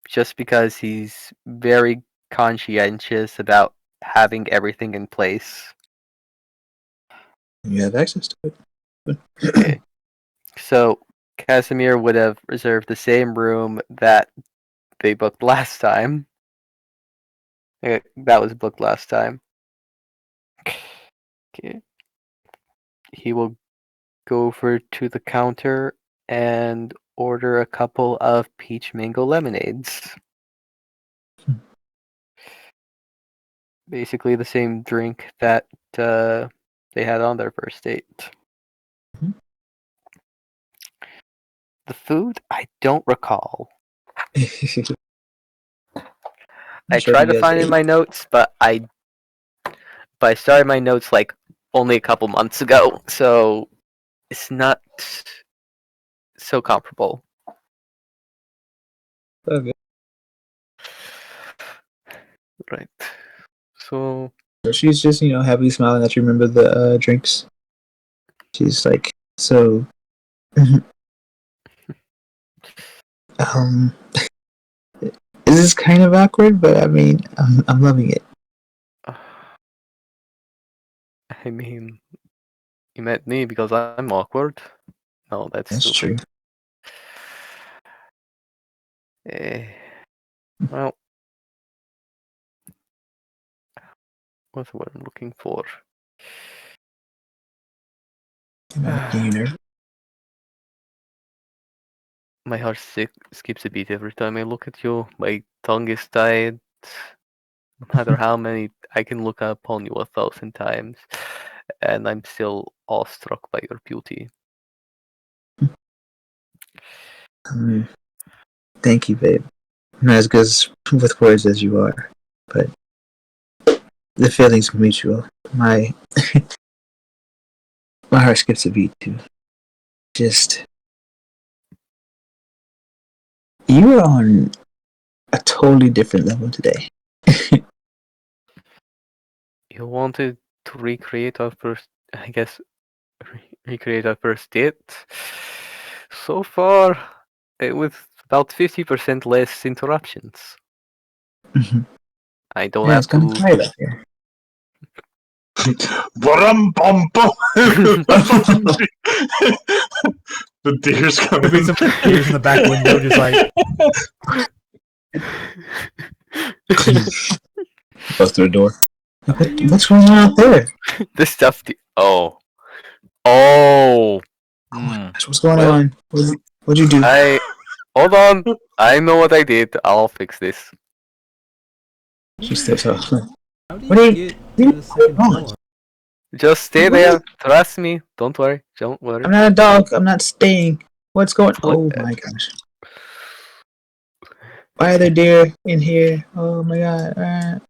just because he's very conscientious about having everything in place.
You have access to it.
Okay. So Casimir would have reserved the same room that they booked last time. That was booked last time. Okay. He will go over to the counter and order a couple of peach mango lemonades. Basically the same drink that they had on their first date.
Mhm.
The food, I don't recall. I
Sure
tried
you
to
guys
find it in
ate.
my notes, but I started my notes like only a couple months ago, so it's not so comparable.
Okay.
Right. So
So she's just, happily smiling that you remember the drinks. She's like, so, um, this is kind of awkward, but I mean, I'm loving it.
I mean, you met me because I'm awkward. No, that's
That's
stupid.
true.
Well, what's what I'm looking for?
Making you nervous.
My heart skips a beat every time I look at you. My tongue is tied. No matter how many, I can look upon you 1,000 times, and I'm still awestruck by your beauty.
Thank you, babe. I'm not as good with words as you are, but the feeling's mutual. My heart skips a beat too. Just you are on a totally different level today.
You wanted to recreate our first, I guess, recreate our first date. So far, with about 50% less interruptions. I don't
Yeah,
have
it's kind of
to.
quiet out here.
Ba-dum-bum-bum. The deer's coming.
There'll be some deers in the back window, just like
Goes through the door.
you.
What's going on out there?
The stuff. Oh. Oh.
Oh my
Hmm.
gosh, what's going
Well,
on? What'd you do?
Hold on. I know what I did. I'll fix this.
She steps up.
How do
What are
you
you?
get to the second
Oh,
floor?
Just stay
What?
there. Trust me. Don't worry. Don't worry.
I'm not a dog. I'm not staying. What's going?
Pl-
Oh my gosh! Why are there deer in here? Oh my god!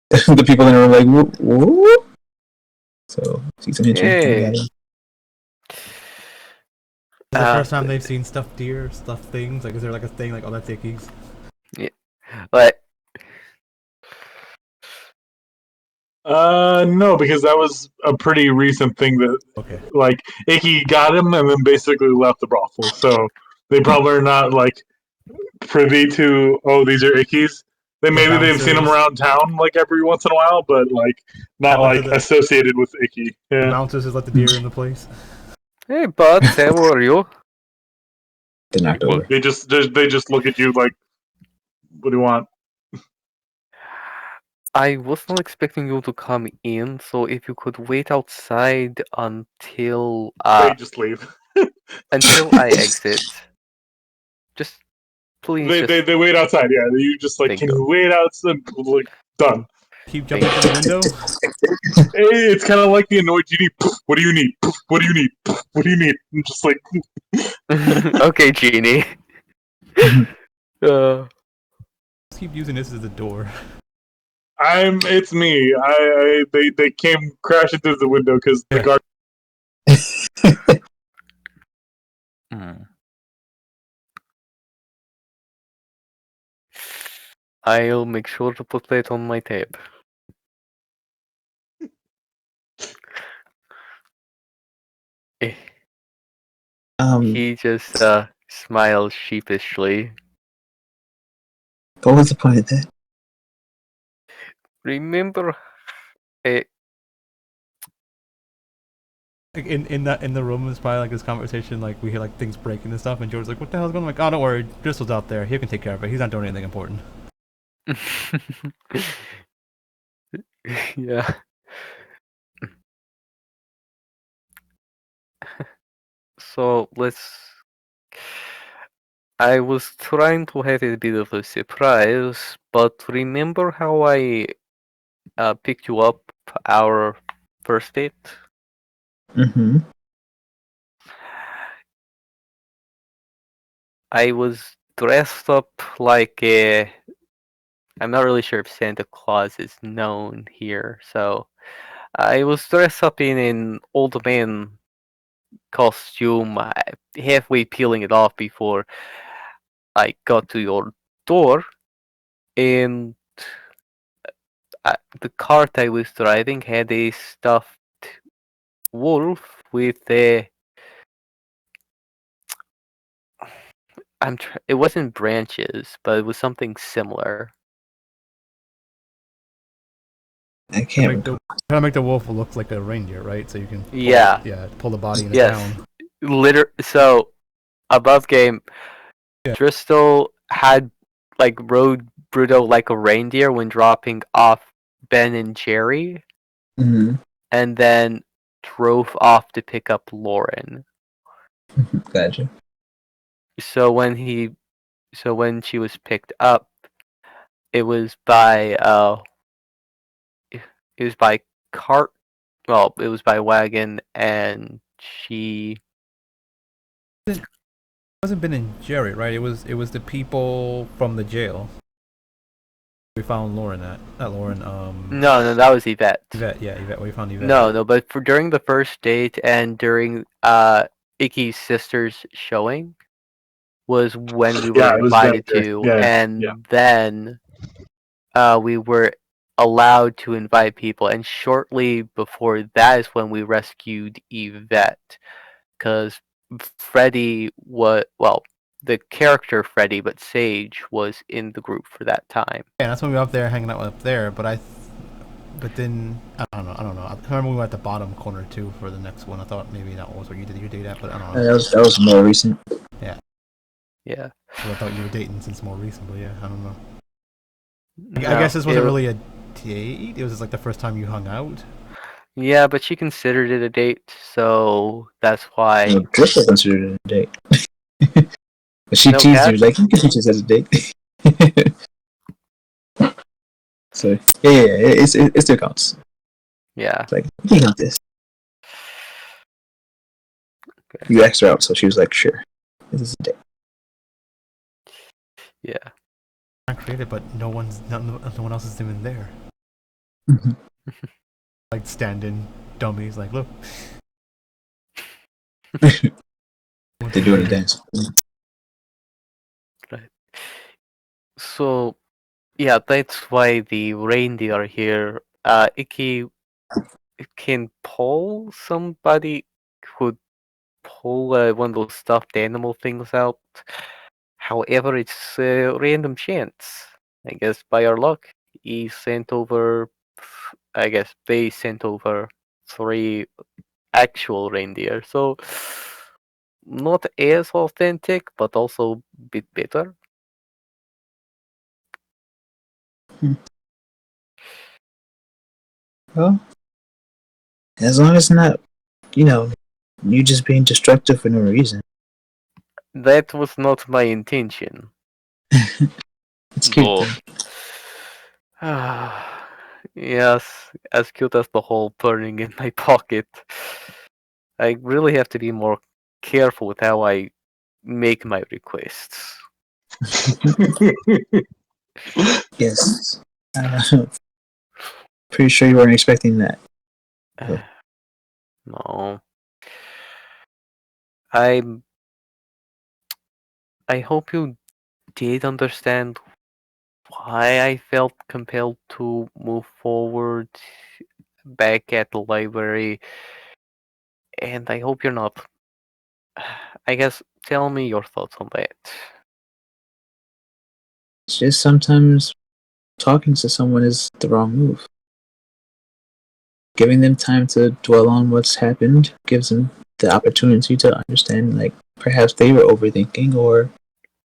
The people in the room are like, whoop, whoop. So see some henchmen kind of
Hey.
gathering.
Is it the first time they've seen stuffed deer, stuffed things? Like, is there like a thing like, oh, that's Ægis?
But
No, because that was a pretty recent thing that,
Okay.
like, Icky got him and then basically left the brothel. So they probably are not, like, privy to, oh, these are Ickies. Maybe they've seen them
bouncers.
around town, like, every once in a while, but, like, not,
Happened to
like, associated with Icky.
The
Yeah.
bouncers just let the deer in the place.
hey, buds, how are you?
They're knocked over.
They just look at you like, what do you want?
I was not expecting you to come in, so if you could wait outside until
They just leave.
I exit. Just please,
They wait outside, yeah. You just like,
Thank
can
you.
you wait outside? Like, done.
Keep jumping through the window.
Hey, it's kind of like the annoyed genie. What do you need? What do you need? What do you need? I'm just like,
Okay, Genie.
Just keep using this as a door.
it's me. They came crashing through the window because the
Yeah.
guard.
Hmm. I'll make sure to put that on my tab. Eh, He just smiles sheepishly.
What was the point of that?
Remember,
Like in the room is probably like this conversation, like we hear like things breaking and stuff, and George's like, "What the hell's going on?" I'm like, "Oh, don't worry, Driscoll's out there. He can take care of it. He's not doing anything important."
yeah. So I was trying to have a bit of a surprise, but remember how I picked you up our first date?
Mm-hmm.
I was dressed up like a. I'm not really sure if Santa Claus is known here, so I was dressed up in an old man costume, halfway peeling it off before I got to your door, and the cart I was driving had a stuffed wolf with a. It wasn't branches, but it was something similar.
I
To
can't
make the
recall.
trying to make the wolf look like a reindeer, right? So you can
Yeah.
pull the body in
Yes.
down.
So above game,
Yeah.
Driscoll had rode Bruto like a reindeer when dropping off Ben and Jerry,
Hmm.
and then drove off to pick up Lauren.
Gotcha.
So when she was picked up, it was by it was by cart. Well, it was by wagon, and she.
It wasn't Ben and Jerry, right? It was the people from the jail. We found Lauren at not Lauren.
No, that was Yvette.
Yvette. We found Yvette.
No, but for during the first date and during Icky's sister's showing was when we
Yeah,
were
it was that
invited
day.
to,
Yeah,
and
yeah.
then we were allowed to invite people, and shortly before that is when we rescued Yvette, because Freddy the character Freddy, but Sage was in the group for that time.
Yeah, that's when we were up there hanging out up there. But then I don't know. I remember we were at the bottom corner too for the next one. I thought maybe that was where you did your date at, but I don't know.
That was more recent.
Yeah.
So I thought you were dating since more recent, but yeah, I don't know. I
No,
guess this wasn't really a date. It was just like the first time you hung out.
Yeah, but she considered it a date, so that's why.
Driscoll considered it a date. But she
No,
teased
Kat?
you like, you can teach us as a date. So yeah, it still counts.
Yeah.
It's like, you can count this.
Okay.
You asked her out, so she was like, sure, this is a date.
Yeah.
I created, but no one else is even there.
Mhm.
Like stand-in dummies. Like, look.
They're doing a dance.
Right. So, yeah, that's why the reindeer here, Icky can pull somebody who pull one of those stuffed animal things out. However, it's a random chance. I guess by our luck, he sent over. I guess they sent over 3 actual reindeer. So not as authentic, but also a bit better.
Well, as long as it's not, you just being destructive for no reason.
That was not my intention.
It's cute
Though.
though.
Yes, as cute as the hole burning in my pocket. I really have to be more careful with how I make my requests.
Yes. Pretty sure you weren't expecting that.
No. I hope you did understand why I felt compelled to move forward back at the library, and I hope you're not. I guess tell me your thoughts on that.
It's just sometimes talking to someone is the wrong move. Giving them time to dwell on what's happened gives them the opportunity to understand, like, perhaps they were overthinking or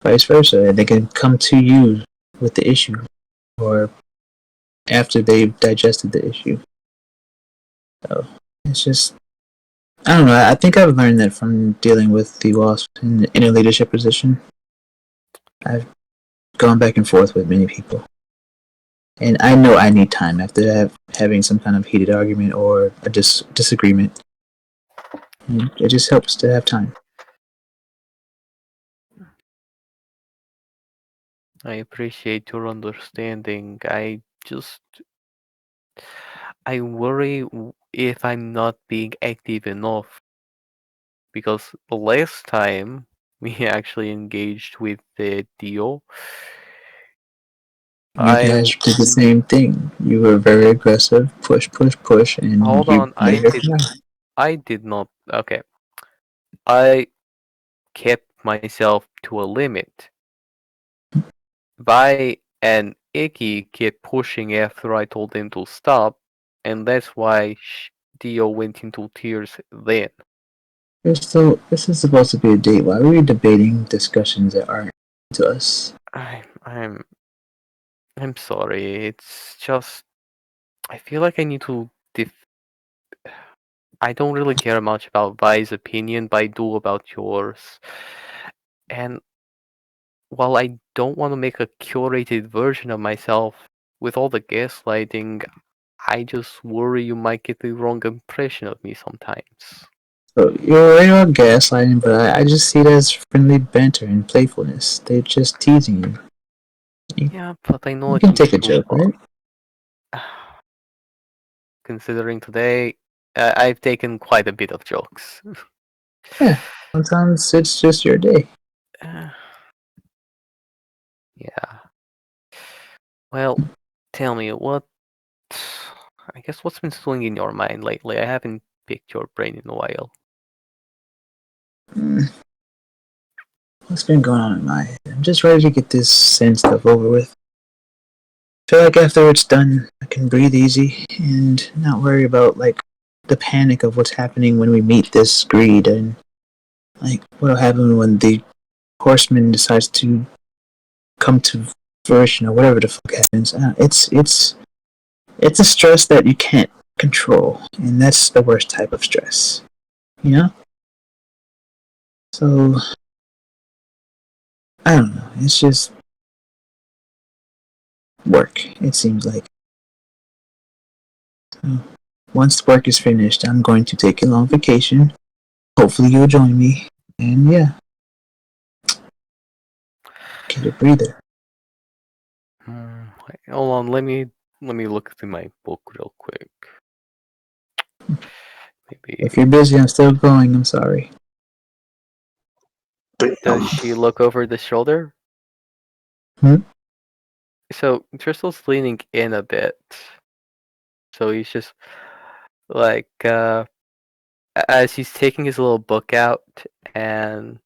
vice versa, and they can come to you with the issue or after they've digested the issue. So it's just, I don't know. I think I've learned that from dealing with the wasp in a leadership position. I've gone back and forth with many people, and I know I need time after having some kind of heated argument or a disagreement. And it just helps to have time.
I appreciate your understanding. I worry if I'm not being active enough because the last time we actually engaged with the deal,
You guys did the same thing. You were very aggressive, push, and
hold
you
on,
made her cry.
I did not. Okay, I kept myself to a limit. Vi and Icky kept pushing after I told them to stop, and that's why Dio went into tears then.
Crystal, this is supposed to be a date. Why are we debating discussions that aren't to us?
I'm sorry. It's just I feel like I need to I don't really care much about Vi's opinion, but I do about yours. And while I don't want to make a curated version of myself with all the gaslighting, I just worry you might get the wrong impression of me sometimes.
So you're right about gaslighting, but I just see it as friendly banter and playfulness. They're just teasing you.
Yeah, but I know
You
it
can
can be
take a
too
joke, right?
far. Considering today, I've taken quite a bit of jokes.
Yeah. Sometimes it's just your day.
Yeah. Well, tell me, I guess what's been swinging in your mind lately? I haven't picked your brain in a while.
What's been going on in my head? I'm just ready to get this Sin stuff over with. I feel like after it's done, I can breathe easy and not worry about like the panic of what's happening when we meet this greed and like what'll happen when the horseman decides to come to fruition or whatever the fuck happens. It's a stress that you can't control, and that's the worst type of stress. You know? So I don't know. It's just work, it seems like. So, once work is finished, I'm going to take a long vacation. Hopefully you'll join me. And yeah. Get a breather.
Hold on, let me look through my book real quick. Maybe
If you're busy, I'm still going. I'm sorry.
does she look over the shoulder?
Hmm?
So Crystal's leaning in a bit. So he's just like as he's taking his little book out and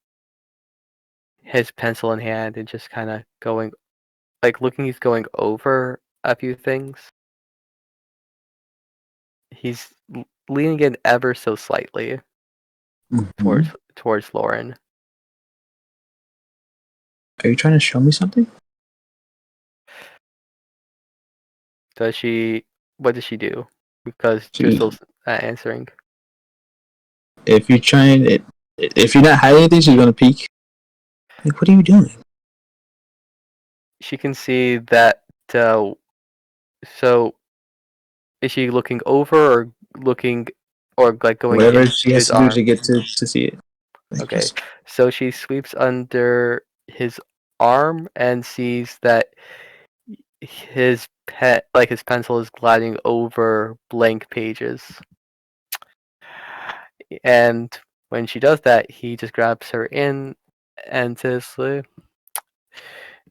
his pencil in hand and just kind of going he's going over a few things. He's leaning in ever so slightly towards Lauren.
Are you trying to show me something?
Does she? What does she do? Because
She,
Crystal's answering.
if you're trying it, if you're not hiding anything, she's gonna peek. Like, what are you doing?
She can see that. So, is she looking over or looking, or like going
Whatever
into
she has
his
to do
arm?
to get to see it. Like,
Okay, so she sweeps under his arm and sees that his pencil is gliding over blank pages. And when she does that, he just grabs her in and says, "It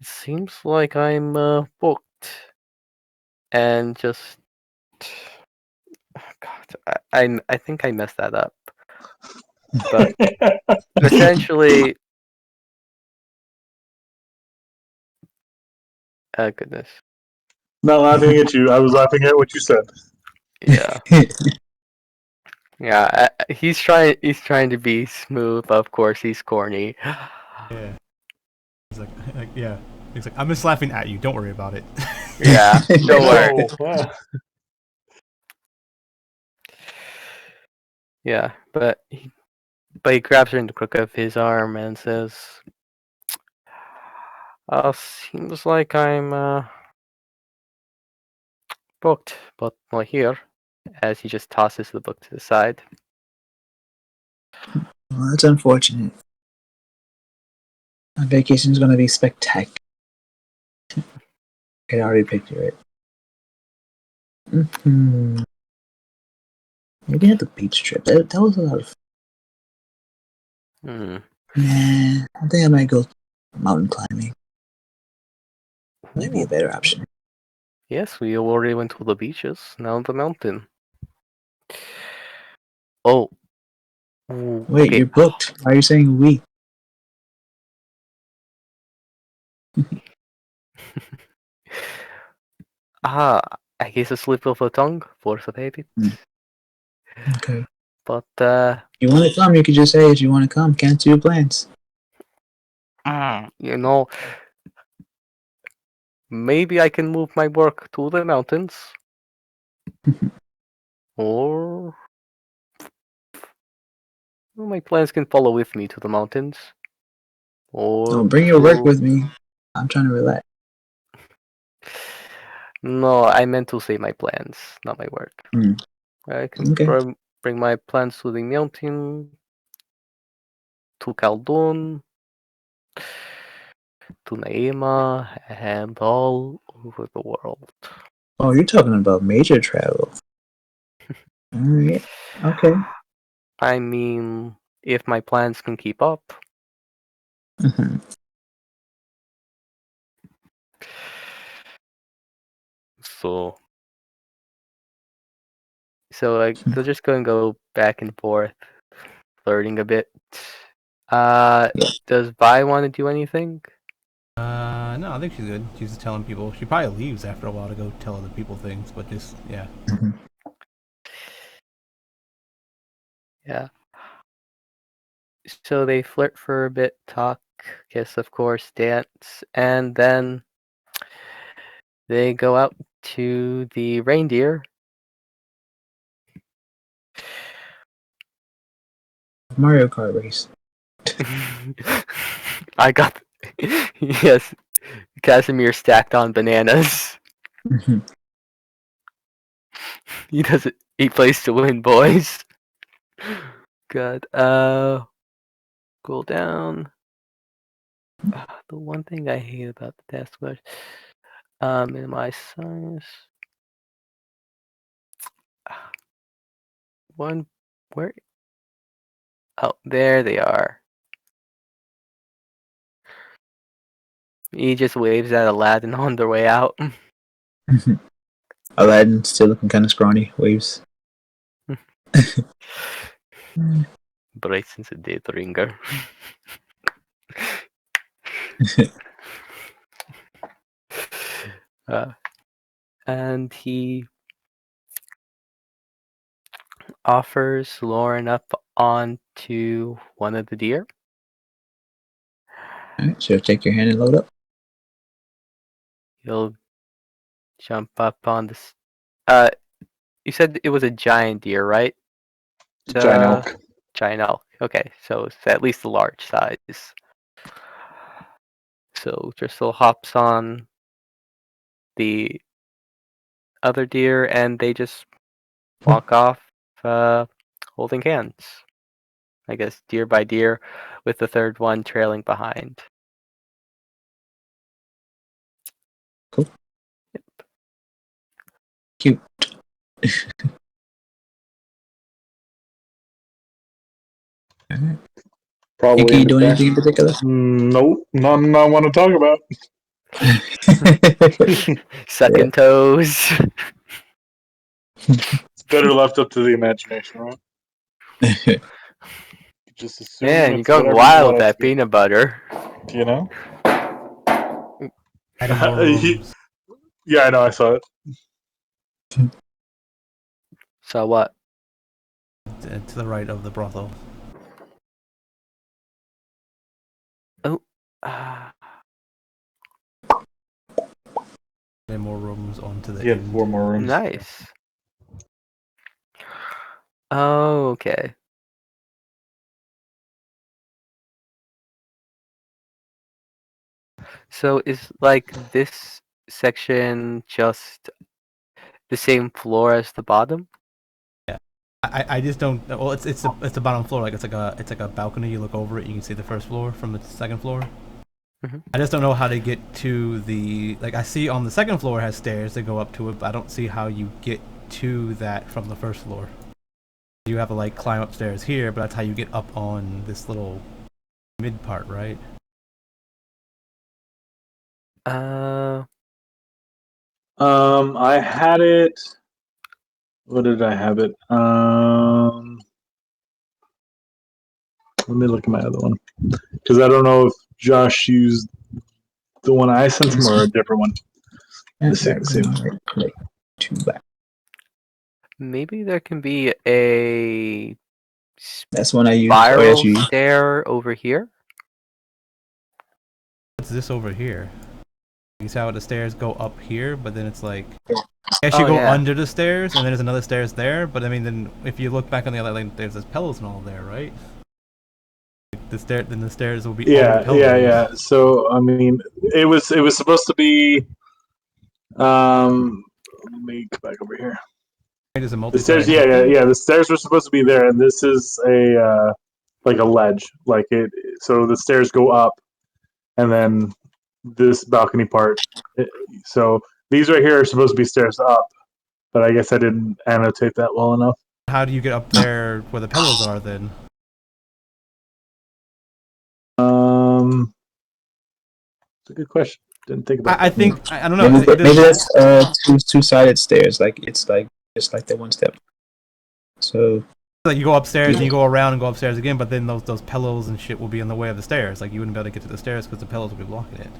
seems like I'm booked." And just, God, I think I messed that up. But essentially, goodness,
Not laughing at you. I was laughing at what you said.
yeah. Yeah, he's trying to be smooth. Of course, he's corny.
Yeah. He's like, yeah. He's like, I'm just laughing at you. Don't worry about it.
Yeah, don't worry.
No.
Yeah, but he grabs her in the crook of his arm and says, seems like I'm booked, but not here." As he just tosses the book to the side.
Well, that's unfortunate. My vacation's gonna be spectacular. I already picture it. Mm-hmm. Maybe at the beach trip. That was a lot of fun.
Hmm.
Nah, I think I might go mountain climbing. Might be a
Ooh.
better option.
Yes, we already went to the beaches. Now the mountain. Oh. Ooh,
Wait,
okay.
you're booked. Why are you saying we?
I guess a slip of a tongue, force of habit.
Hmm. Okay.
But
You want to come? You could just say if you want to come. Cancel your plans.
you know, maybe I can move my work to the mountains, or my plans can follow with me to the mountains, or
Don't bring your work
to.
with me. I'm trying to relax.
No, I meant to say my plans, not my work.
Hmm.
I can
Okay.
bring my plans to the mountain, to Khaldun, to Naima, and all over the world.
Oh, you're talking about major travel. All right. Okay.
I mean, if my plans can keep up.
Mhm.
So, like, they're just gonna go back and forth, flirting a bit.
Yeah.
Does Vi want to do anything?
No, I think she's good. She's just telling people. She probably leaves after a while to go tell other people things, but just, yeah.
Mhm.
Yeah. So they flirt for a bit, talk, kiss, of course, dance, and then they go out to the reindeer.
Mario Kart race.
I got yes, Casimir stacked on bananas.
Mhm.
He doesn't. He plays to win, boys. God. Scroll down. The one thing I hate about the task was minimize size. One where? Oh, there they are. He just waves at Aladdin on their way out.
Mhm. Aladdin still looking kind of scrawny. Waves.
Bryson's a dead ringer. uh, and he offers Lauren up onto one of the deer.
All right. So take your hand and load up.
He'll jump up on this. Uh, you said it was a giant deer, right?
Giant elk.
Giant elk. Okay, so it's at least a large size. So Driscoll hops on the other deer, and they just walk off, holding hands. I guess deer by deer, with the third one trailing behind.
Cool. Cute. All right.
Probably
Yankee, you
end it
doing
there.
anything in particular?
Nope, nothing I want to talk about.
Yeah.
Sucking toes.
It's better left up to the imagination, right? Just assume
Man, you're
it's
going
whatever you
wild
want
with
it to
that
be.
peanut butter.
You know?
Adding more
He-
rooms
yeah, I know. I saw it.
So what?
to the right of the brothel.
Oh,
And more rooms onto the
He had
end.
4 more rooms.
nice. Oh, okay. So is like this section just the same floor as the bottom?
Yeah. I just don't. Well, it's the bottom floor. Like it's like a balcony. You look over it, you can see the first floor from the second floor.
Mhm.
I just don't know how to get to the, like, I see on the second floor has stairs that go up to it, but I don't see how you get to that from the first floor. You have to like climb upstairs here, but that's how you get up on this little mid part, right?
I had it. What did I have it? Let me look at my other one because I don't know if Josh used the one I sent him or a different one. Let's see. Let's see.
Like 2 back.
Maybe there can be a
That's one I used.
spiral stair over here.
What's this over here? You see how the stairs go up here, but then it's like as you go under the stairs, and then there's another stairs there. But I mean, then if you look back on the other lane, there's pillows and all there, right? Then the stairs will be
yeah. So I mean, it was supposed to be. Let me go back over here. The stairs, yeah. The stairs were supposed to be there, and this is a like a ledge, like it. So the stairs go up, and then this balcony part. So these right here are supposed to be stairs up, but I guess I didn't annotate that well enough.
How do you get up there where the pillows are then?
It's a good question. Didn't think about.
I think I don't know.
Maybe that's two-sided stairs. Like it's like just like the one step. So
like you go upstairs and you go around and go upstairs again, but then those pillows and shit will be in the way of the stairs. Like you wouldn't be able to get to the stairs because the pillows will be blocking it.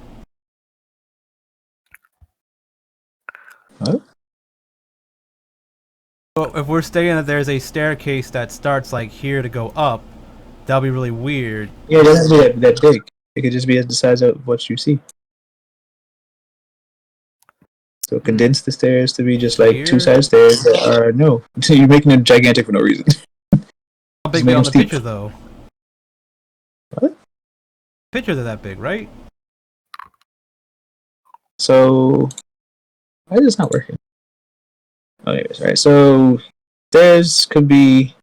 Huh?
So if we're saying that there's a staircase that starts like here to go up, that'll be really weird.
Yeah, it doesn't have to be that big. It could just be the size of what you see. So condense the stairs to be just like two-sided stairs that are no. So you're making them gigantic for no reason.
How big are they on the picture though?
What?
Pictures are that big, right?
So why is this not working? Oh, anyways, right. So stairs could be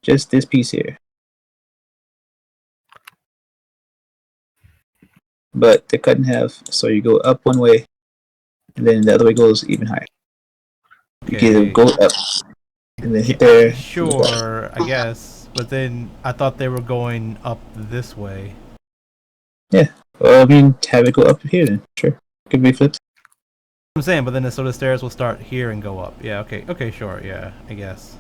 just this piece here. But they're cut in half, so you go up one way, and then the other way goes even higher. You can either go up, and then hit there.
Sure, I guess. But then I thought they were going up this way.
Yeah. Well, I mean, have it go up here then. Sure. Could be flipped.
I'm saying, but then the stairs will start here and go up. Yeah, okay, sure, yeah, I guess.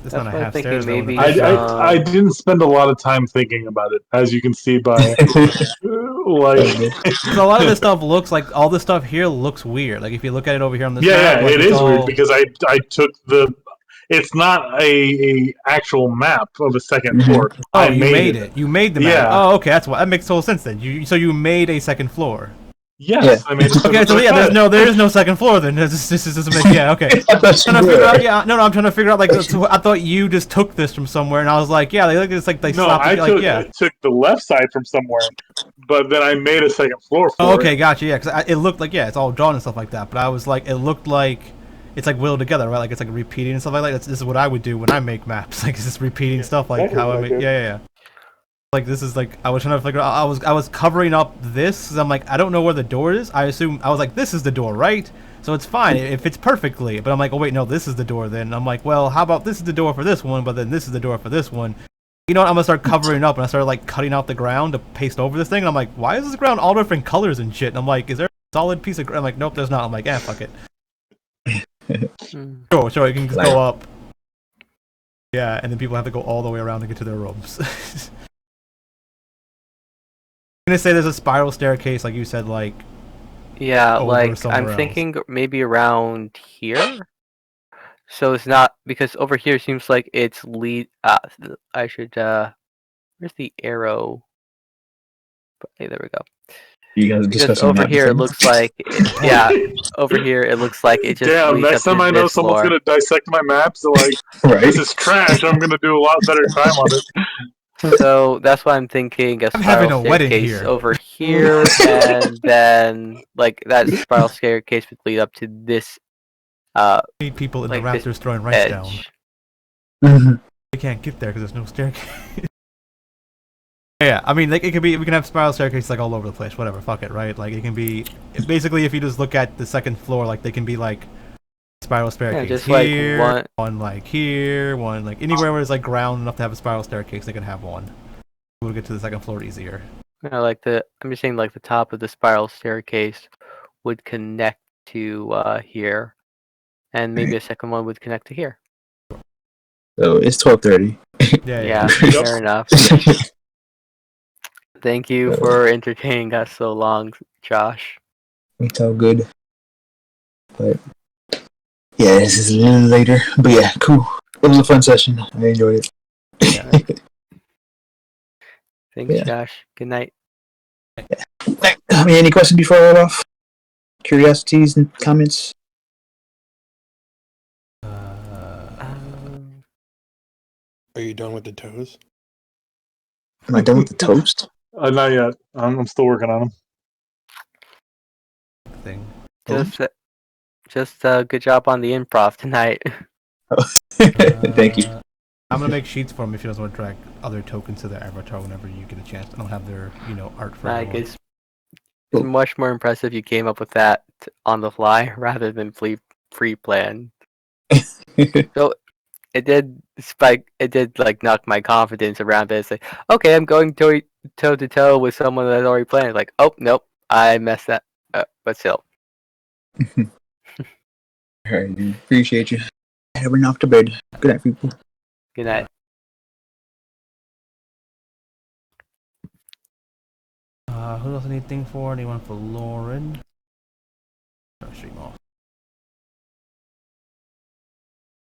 It's not a half stairs.
Maybe
I didn't spend a lot of time thinking about it, as you can see by like.
So a lot of this stuff looks like all this stuff here looks weird. Like if you look at it over here on the
map, like it is weird because I took the. It's not a actual map of a second floor.
Oh, you made it. You made the map. Yeah. Oh, okay, that's why that makes total sense then. You made a second floor.
Yes, I made it.
Okay, so yeah, there is no second floor then. This doesn't make okay. I'm trying to figure out. Yeah, no, I'm trying to figure out like I thought you just took this from somewhere, and I was like, yeah, they look it's like they slapped it. Like, yeah,
I took the left side from somewhere, but then I made a second floor.
Oh, okay, gotcha. Yeah, because it looked like it's all drawn and stuff like that. But I was like, it looked like it's like whittled together, right? Like it's like repeating and stuff like that. This is what I would do when I make maps. Like it's just repeating stuff like how I make. Yeah. Like this is like I was trying to figure out. I was covering up this because I'm like I don't know where the door is. I was like this is the door, right? So it's fine. It fits perfectly. But I'm like, oh wait, no, this is the door. Then and I'm like, well, how about this is the door for this one, but then this is the door for this one. You know what? I'm gonna start covering up, and I started like cutting out the ground to paste over this thing. And I'm like, why is this ground all different colors and shit? And I'm like, is there a solid piece of ground? I'm like, nope, there's not. I'm like, fuck it. Sure, you can just go up. Yeah, and then people have to go all the way around to get to their rooms. I'm gonna say there's a spiral staircase, like you said, like
like I'm thinking maybe around here. So it's not because over here seems like it's I should where's the arrow? Hey, there we go.
You guys
because over here it looks like over here it looks like it just.
Damn! Next time I know someone's gonna dissect my maps, so like this is trash. I'm gonna do a lot better time on it.
So that's why I'm thinking
I'm having a wedding here.
Over here, and then like that spiral staircase would lead up to this.
Need people in like the rafters throwing rice down. They can't get there because there's no staircase. Yeah, I mean, like it could be. We can have spiral staircases like all over the place. Whatever, fuck it, right? Like it can be. Basically, if you just look at the second floor, like they can be like spiral staircase
just like
here,
one.
like here, one like anywhere where there's like ground enough to have a spiral staircase, they can have one. We'll get to the second floor easier.
I'm just saying like the top of the spiral staircase would connect to here, and maybe a second one would connect to here.
So it's 12:30.
Yeah, fair enough. Thank you for entertaining us so long, Josh.
It's all good. But yeah, this is a little later. But yeah, cool. It was a fun session. I enjoyed it.
Yeah. Thanks,
Yeah.
Josh. Good night.
I mean, any questions before I head off? Curiosities and comments?
Um,
Are you done with the toes?
Am I done with the toast?
Not yet. I'm still working on them.
Thing.
just good job on the improv tonight.
Thank you.
I'm gonna make sheets for them if you guys want to drag other tokens to their avatar whenever you get a chance. I don't have their, art for
Like
everyone.
it's much more impressive you came up with that on the fly rather than pre-planned. So it did spike. It did like knock my confidence around. But it's like, okay, I'm going toe to toe with someone that's already planned. Like, oh nope, I messed that up. But still,
Alright, dude. Appreciate you. Heading off to bed. Good night, people.
good night.
Who else anything for? Anyone for Lauren?